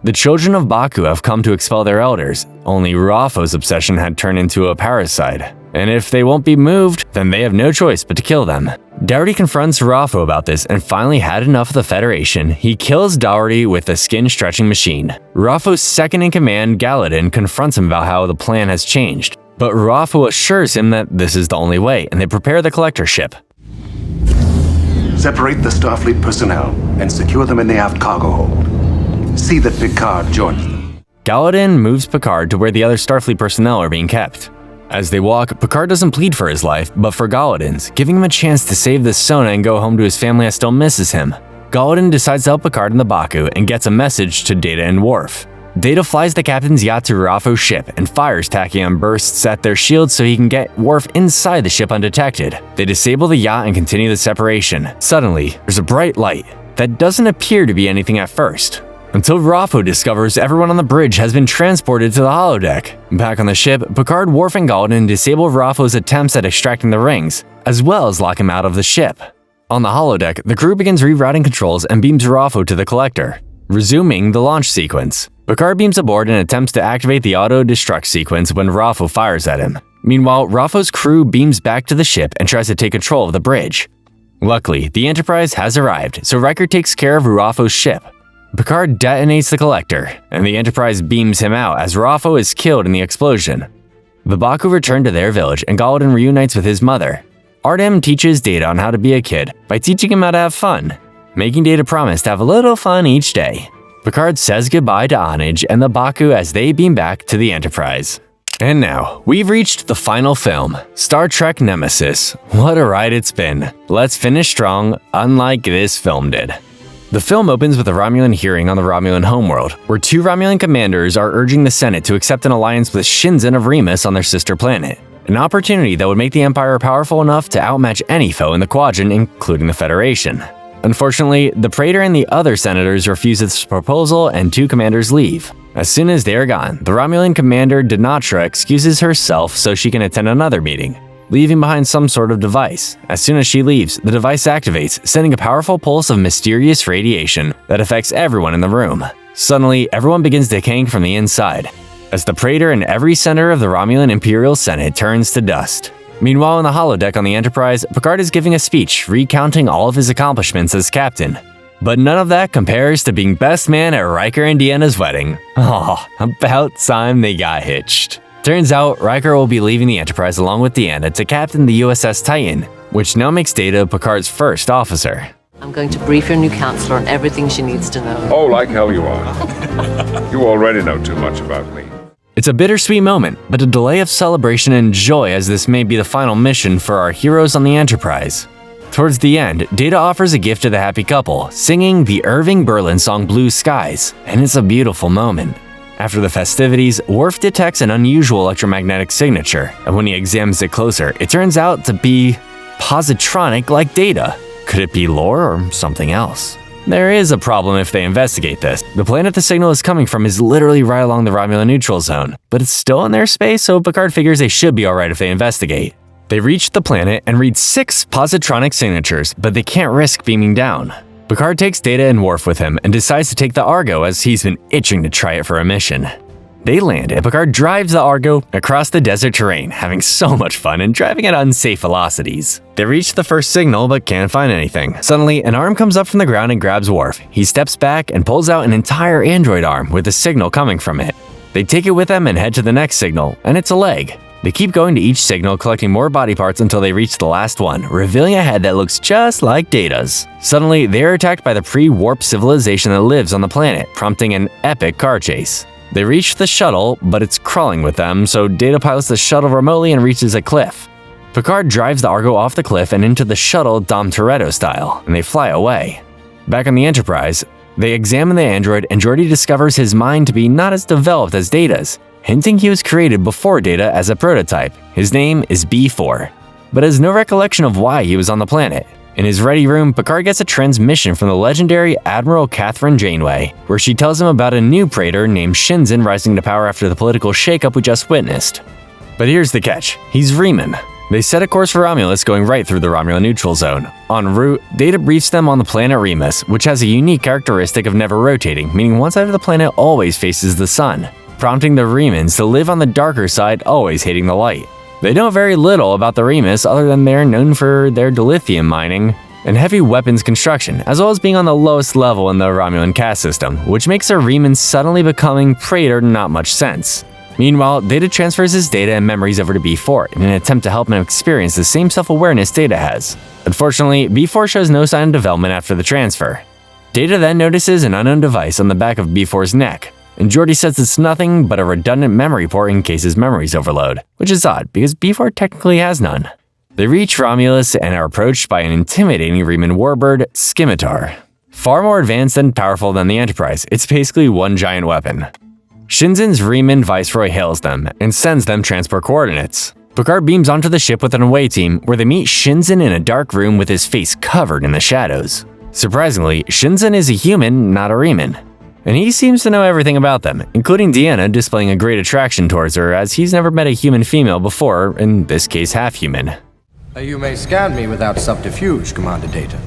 The children of Baku have come to expel their elders, only Raffo's obsession had turned into a parasite. And if they won't be moved, then they have no choice but to kill them. Dougherty confronts Raffo about this and finally had enough of the Federation. He kills Dougherty with a skin-stretching machine. Raffo's second-in-command, Galadin, confronts him about how the plan has changed, but Raffo assures him that this is the only way, and they prepare the collector ship. Separate the Starfleet personnel and secure them in the aft cargo hold. See that Picard joins them. Galadin moves Picard to where the other Starfleet personnel are being kept. As they walk, Picard doesn't plead for his life, but for Galadin's, giving him a chance to save the Sona and go home to his family that still misses him. Galadin decides to help Picard in the Baku and gets a message to Data and Worf. Data flies the captain's yacht to Raffo's ship and fires tachyon bursts at their shields so he can get Worf inside the ship undetected. They disable the yacht and continue the separation. Suddenly, there's a bright light that doesn't appear to be anything at first. until Raffo discovers everyone on the bridge has been transported to the holodeck. Back on the ship, Picard, Worf, and Galden disable Raffo's attempts at extracting the rings, as well as lock him out of the ship. On the holodeck, the crew begins rerouting controls and beams Raffo to the collector, resuming the launch sequence. Picard beams aboard and attempts to activate the auto-destruct sequence when Raffo fires at him. Meanwhile, Raffo's crew beams back to the ship and tries to take control of the bridge. Luckily, the Enterprise has arrived, so Riker takes care of Raffo's ship. Picard detonates the collector, and the Enterprise beams him out as Raffo is killed in the explosion. The Baku return to their village and Galden reunites with his mother. Artem teaches Data on how to be a kid by teaching him how to have fun, making Data promise to have a little fun each day. Picard says goodbye to Anij and the Baku as they beam back to the Enterprise. And now, we've reached the final film, Star Trek Nemesis. What a ride it's been. Let's finish strong, unlike this film did. The film opens with a Romulan hearing on the Romulan homeworld, where 2 Romulan commanders are urging the Senate to accept an alliance with Shinzin of Remus on their sister planet, an opportunity that would make the Empire powerful enough to outmatch any foe in the quadrant, including the Federation. Unfortunately, the Praetor and the other senators refuse this proposal and 2 commanders leave. As soon as they are gone, the Romulan commander Dinatra excuses herself so she can attend another meeting, leaving behind some sort of device. As soon as she leaves, the device activates, sending a powerful pulse of mysterious radiation that affects everyone in the room. Suddenly, everyone begins decaying from the inside, as the Praetor and every senator of the Romulan Imperial Senate turns to dust. Meanwhile, in the holodeck on the Enterprise, Picard is giving a speech recounting all of his accomplishments as captain. But none of that compares to being best man at Riker and Deanna's wedding. Oh, about time they got hitched. Turns out, Riker will be leaving the Enterprise along with Deanna to captain the USS Titan, which now makes Data Picard's first officer. I'm going to brief your new counselor on everything she needs to know. Oh, like hell you are. You already know too much about me. It's a bittersweet moment, but a delay of celebration and joy as this may be the final mission for our heroes on the Enterprise. Towards the end, Data offers a gift to the happy couple, singing the Irving Berlin song Blue Skies, and it's a beautiful moment. After the festivities, Worf detects an unusual electromagnetic signature, and when he examines it closer, it turns out to be positronic like Data. Could it be lore or something else? There is a problem if they investigate this. The planet the signal is coming from is literally right along the Romulan neutral zone, but it's still in their space, so Picard figures they should be alright if they investigate. They reach the planet and read 6 positronic signatures, but they can't risk beaming down. Picard takes Data and Worf with him and decides to take the Argo as he's been itching to try it for a mission. They land and Picard drives the Argo across the desert terrain, having so much fun and driving at unsafe velocities. They reach the first signal but can't find anything. Suddenly, an arm comes up from the ground and grabs Worf. He steps back and pulls out an entire android arm with a signal coming from it. They take it with them and head to the next signal, and it's a leg. They keep going to each signal, collecting more body parts until they reach the last one, revealing a head that looks just like Data's. Suddenly, they are attacked by the pre-warp civilization that lives on the planet, prompting an epic car chase. They reach the shuttle, but it's crawling with them, so Data pilots the shuttle remotely and reaches a cliff. Picard drives the Argo off the cliff and into the shuttle Dom Toretto style, and they fly away. Back on the Enterprise, they examine the android and Geordi discovers his mind to be not as developed as Data's, hinting he was created before Data as a prototype. His name is B4, but has no recollection of why he was on the planet. In his ready room, Picard gets a transmission from the legendary Admiral Catherine Janeway, where she tells him about a new Praetor named Shinzin rising to power after the political shakeup we just witnessed. But here's the catch, he's Riemann. They set a course for Romulus going right through the Romulan neutral zone. En route, Data briefs them on the planet Remus, which has a unique characteristic of never rotating, meaning one side of the planet always faces the sun, prompting the Remans to live on the darker side, always hating the light. They know very little about the Remus other than they're known for their dilithium mining and heavy weapons construction, as well as being on the lowest level in the Romulan caste system, which makes their Remans suddenly becoming Praetor not much sense. Meanwhile, Data transfers his data and memories over to B4 in an attempt to help him experience the same self-awareness Data has. Unfortunately, B4 shows no sign of development after the transfer. Data then notices an unknown device on the back of B4's neck, and Geordi says it's nothing but a redundant memory port in case his memories overload, which is odd because B4 technically has none. They reach Romulus and are approached by an intimidating Reman warbird, Scimitar. Far more advanced and powerful than the Enterprise, it's basically one giant weapon. Shinzin's Reman Viceroy hails them and sends them transport coordinates. Picard beams onto the ship with an away team where they meet Shinzin in a dark room with his face covered in the shadows. Surprisingly, Shinzin is a human, not a Reman. and he seems to know everything about them, including Deanna displaying a great attraction towards her as he's never met a human female before, in this case half-human. You may scan me without subterfuge, Commander Data.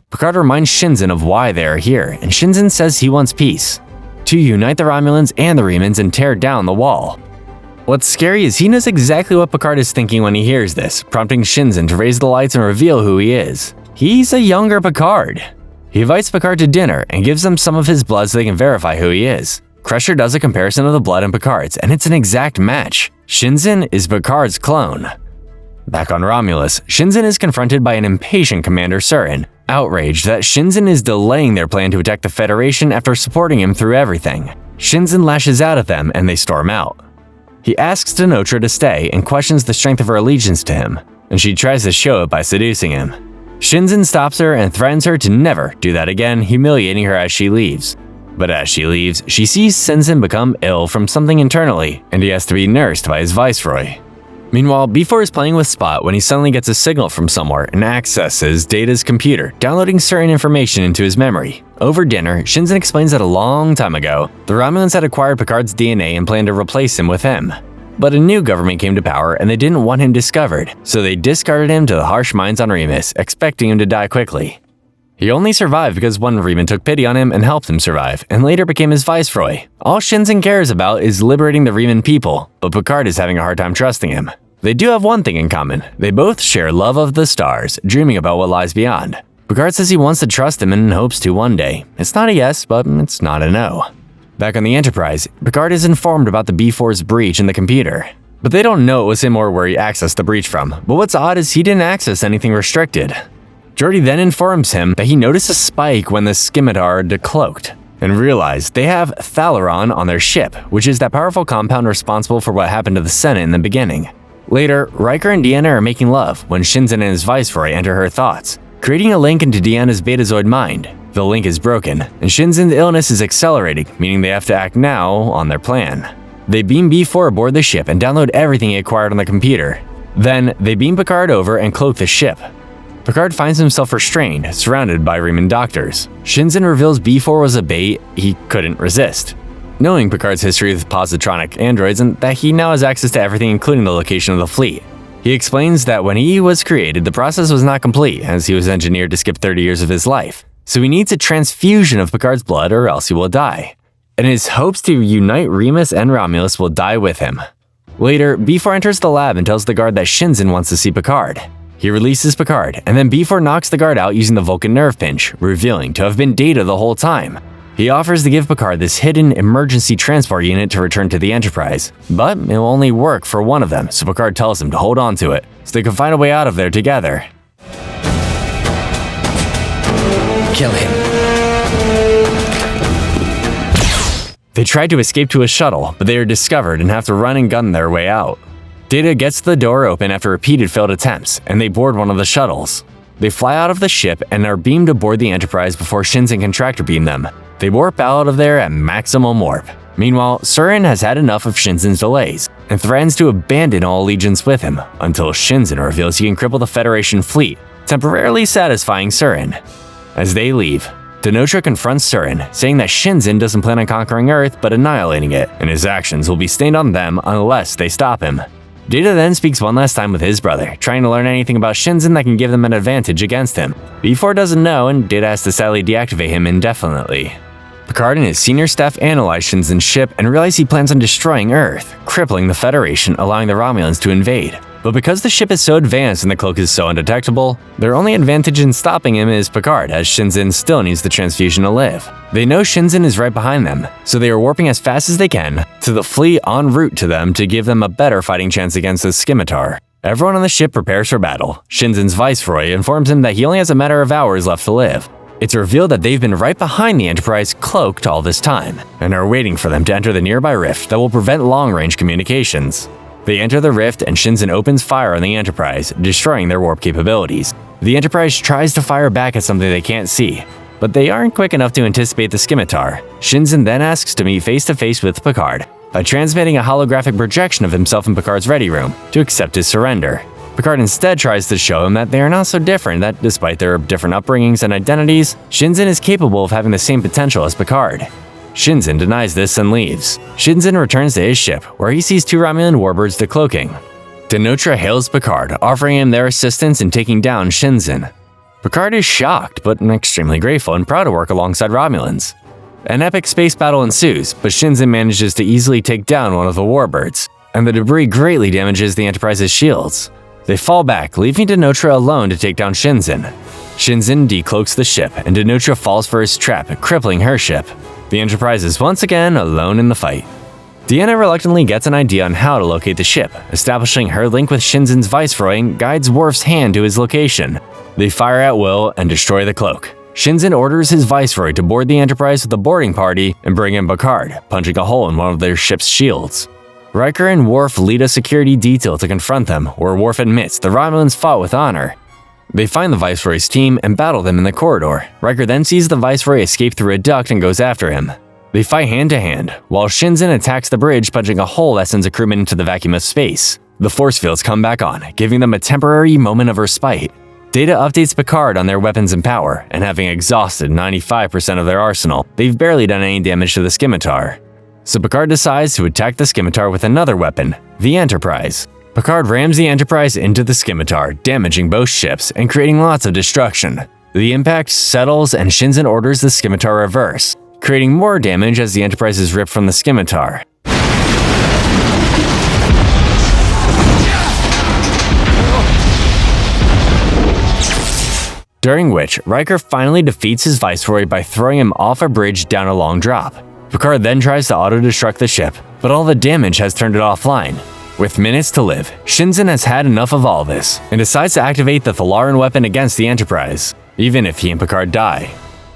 Picard reminds Shinzen of why they are here, and Shinzen says he wants peace. To unite the Romulans and the Remans and tear down the wall. What's scary is he knows exactly what Picard is thinking when he hears this, prompting Shinzen to raise the lights and reveal who he is. He's a younger Picard. He invites Picard to dinner and gives them some of his blood so they can verify who he is. Crusher does a comparison of the blood in Picard's, and it's an exact match. Shinzen is Picard's clone. Back on Romulus, Shinzen is confronted by an impatient Commander Surin, outraged that Shinzen is delaying their plan to attack the Federation after supporting him through everything. Shinzen lashes out at them and they storm out. He asks Denotra to stay and questions the strength of her allegiance to him, and she tries to show it by seducing him. Shinzen stops her and threatens her to never do that again, humiliating her as she leaves. But as she leaves, she sees Shinzen become ill from something internally, and he has to be nursed by his viceroy. Meanwhile, B4 is playing with Spot when he suddenly gets a signal from somewhere and accesses Data's computer, downloading certain information into his memory. Over dinner, Shinzen explains that a long time ago, the Romulans had acquired Picard's DNA and planned to replace him with him. But a new government came to power and they didn't want him discovered, so they discarded him to the harsh mines on Remus, expecting him to die quickly. He only survived because one Reman took pity on him and helped him survive, and later became his viceroy. All Shinzen cares about is liberating the Reman people, but Picard is having a hard time trusting him. They do have one thing in common. They both share love of the stars, dreaming about what lies beyond. Picard says he wants to trust him and hopes to one day. It's not a yes, but it's not a no. Back on the Enterprise, Picard is informed about the B4's breach in the computer. But they don't know it was him or where he accessed the breach from. But what's odd is he didn't access anything restricted. Geordi then informs him that he noticed a spike when the scimitar decloaked, and realized they have Thalaron on their ship, which is that powerful compound responsible for what happened to the Senate in the beginning. Later, Riker and Deanna are making love when Shinzen and his viceroy enter her thoughts, creating a link into Deanna's Betazoid mind. The link is broken, and Shinzen's illness is accelerating, meaning they have to act now on their plan. They beam B4 aboard the ship and download everything he acquired on the computer. Then, they beam Picard over and cloak the ship. Picard finds himself restrained, surrounded by Reman doctors. Shinzen reveals B4 was a bait he couldn't resist, knowing Picard's history with positronic androids and that he now has access to everything including the location of the fleet. He explains that when he was created, the process was not complete as he was engineered to skip 30 years of his life, so he needs a transfusion of Picard's blood or else he will die. And his hopes to unite Remus and Romulus will die with him. Later, B4 enters the lab and tells the guard that Shinzen wants to see Picard. He releases Picard, and then B4 knocks the guard out using the Vulcan nerve pinch, revealing to have been Data the whole time. He offers to give Picard this hidden emergency transport unit to return to the Enterprise, but it will only work for one of them, so Picard tells him to hold on to it, so they can find a way out of there together. Kill him. They try to escape to a shuttle, but they are discovered and have to run and gun their way out. Data gets the door open after repeated failed attempts, and they board one of the shuttles. They fly out of the ship and are beamed aboard the Enterprise before Shinzen can tractor beam them. They warp out of there at maximum warp. Meanwhile, Surin has had enough of Shinzen's delays and threatens to abandon all allegiance with him until Shinzen reveals he can cripple the Federation fleet, temporarily satisfying Surin. As they leave, Denotra confronts Surin, saying that Shinzen doesn't plan on conquering Earth but annihilating it, and his actions will be stained on them unless they stop him. Data then speaks one last time with his brother, trying to learn anything about Shinzen that can give them an advantage against him. B4 doesn't know, and Data has to sadly deactivate him indefinitely. Picard and his senior staff analyze Shinzen's ship and realize he plans on destroying Earth, crippling the Federation, allowing the Romulans to invade. But because the ship is so advanced and the cloak is so undetectable, their only advantage in stopping him is Picard, as Shinzen still needs the transfusion to live. They know Shinzen is right behind them, so they are warping as fast as they can to the fleet en route to them to give them a better fighting chance against the scimitar. Everyone on the ship prepares for battle. Shinzen's viceroy informs him that he only has a matter of hours left to live. It's revealed that they've been right behind the Enterprise cloaked all this time, and are waiting for them to enter the nearby rift that will prevent long-range communications. They enter the rift and Shinzen opens fire on the Enterprise, destroying their warp capabilities. The Enterprise tries to fire back at something they can't see, but they aren't quick enough to anticipate the scimitar. Shinzen then asks to meet face-to-face with Picard by transmitting a holographic projection of himself in Picard's ready room to accept his surrender. Picard instead tries to show him that they are not so different, that despite their different upbringings and identities, Shinzen is capable of having the same potential as Picard. Shinzen denies this and leaves. Shinzen returns to his ship, where he sees 2 Romulan warbirds decloaking. Denotra hails Picard, offering him their assistance in taking down Shinzen. Picard is shocked, but extremely grateful and proud to work alongside Romulans. An epic space battle ensues, but Shinzen manages to easily take down one of the warbirds, and the debris greatly damages the Enterprise's shields. They fall back, leaving Denotra alone to take down Shinzen. Shinzen decloaks the ship, and Denotra falls for his trap, crippling her ship. The Enterprise is once again alone in the fight. Deanna reluctantly gets an idea on how to locate the ship. Establishing her link with Shinzen's viceroy guides Worf's hand to his location. They fire at will and destroy the cloak. Shinzen orders his viceroy to board the Enterprise with the boarding party and bring in Picard, punching a hole in one of their ship's shields. Riker and Worf lead a security detail to confront them, where Worf admits the Romulans fought with honor. They find the Viceroy's team and battle them in the corridor. Riker then sees the Viceroy escape through a duct and goes after him. They fight hand to hand, while Shinzen attacks the bridge, punching a hole that sends a crewman into the vacuum of space. The force fields come back on, giving them a temporary moment of respite. Data updates Picard on their weapons and power, and having exhausted 95% of their arsenal, they've barely done any damage to the scimitar. So Picard decides to attack the scimitar with another weapon, the Enterprise. Picard rams the Enterprise into the scimitar, damaging both ships and creating lots of destruction. The impact settles and Shinzen orders the scimitar reverse, creating more damage as the Enterprise is ripped from the scimitar. During which, Riker finally defeats his Viceroy by throwing him off a bridge down a long drop. Picard then tries to auto-destruct the ship, but all the damage has turned it offline. With minutes to live, Shinzen has had enough of all this, and decides to activate the Thalaran weapon against the Enterprise, even if he and Picard die.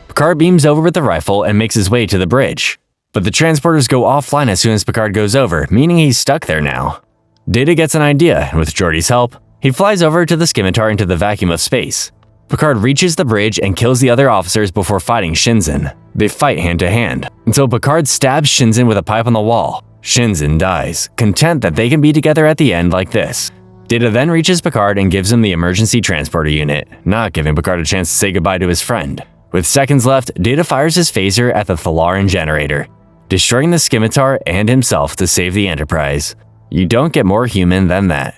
Picard beams over with the rifle and makes his way to the bridge. But the transporters go offline as soon as Picard goes over, meaning he's stuck there now. Data gets an idea, and with Geordi's help, he flies over to the scimitar into the vacuum of space. Picard reaches the bridge and kills the other officers before fighting Shinzen. They fight hand to hand, until Picard stabs Shinzen with a pipe on the wall. Shinzen dies, content that they can be together at the end like this. Data then reaches Picard and gives him the emergency transporter unit, not giving Picard a chance to say goodbye to his friend. With seconds left, Data fires his phaser at the Thalaran generator, destroying the scimitar and himself to save the Enterprise. You don't get more human than that.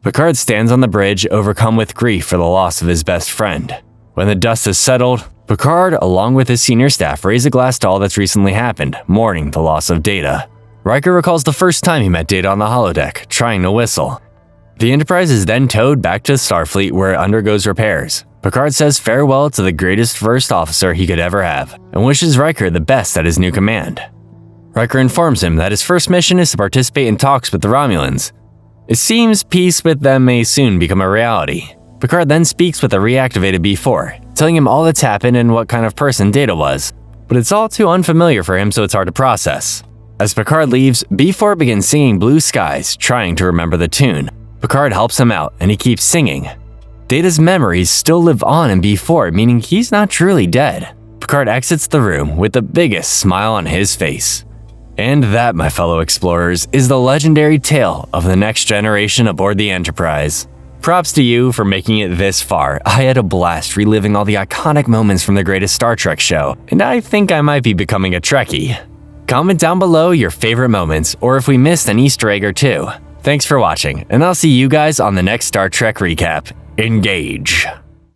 Picard stands on the bridge, overcome with grief for the loss of his best friend. When the dust has settled, Picard, along with his senior staff, raise a glass to all that's recently happened, mourning the loss of Data. Riker recalls the first time he met Data on the holodeck, trying to whistle. The Enterprise is then towed back to Starfleet where it undergoes repairs. Picard says farewell to the greatest first officer he could ever have, and wishes Riker the best at his new command. Riker informs him that his first mission is to participate in talks with the Romulans. It seems peace with them may soon become a reality. Picard then speaks with a reactivated B4, telling him all that's happened and what kind of person Data was. But it's all too unfamiliar for him, so it's hard to process. As Picard leaves, B4 begins singing Blue Skies, trying to remember the tune. Picard helps him out, and he keeps singing. Data's memories still live on in B4, meaning he's not truly dead. Picard exits the room with the biggest smile on his face. And that, my fellow explorers, is the legendary tale of the next generation aboard the Enterprise. Props to you for making it this far. I had a blast reliving all the iconic moments from the greatest Star Trek show, and I think I might be becoming a Trekkie. Comment down below your favorite moments, or if we missed an Easter egg or two. Thanks for watching, and I'll see you guys on the next Star Trek recap. Engage.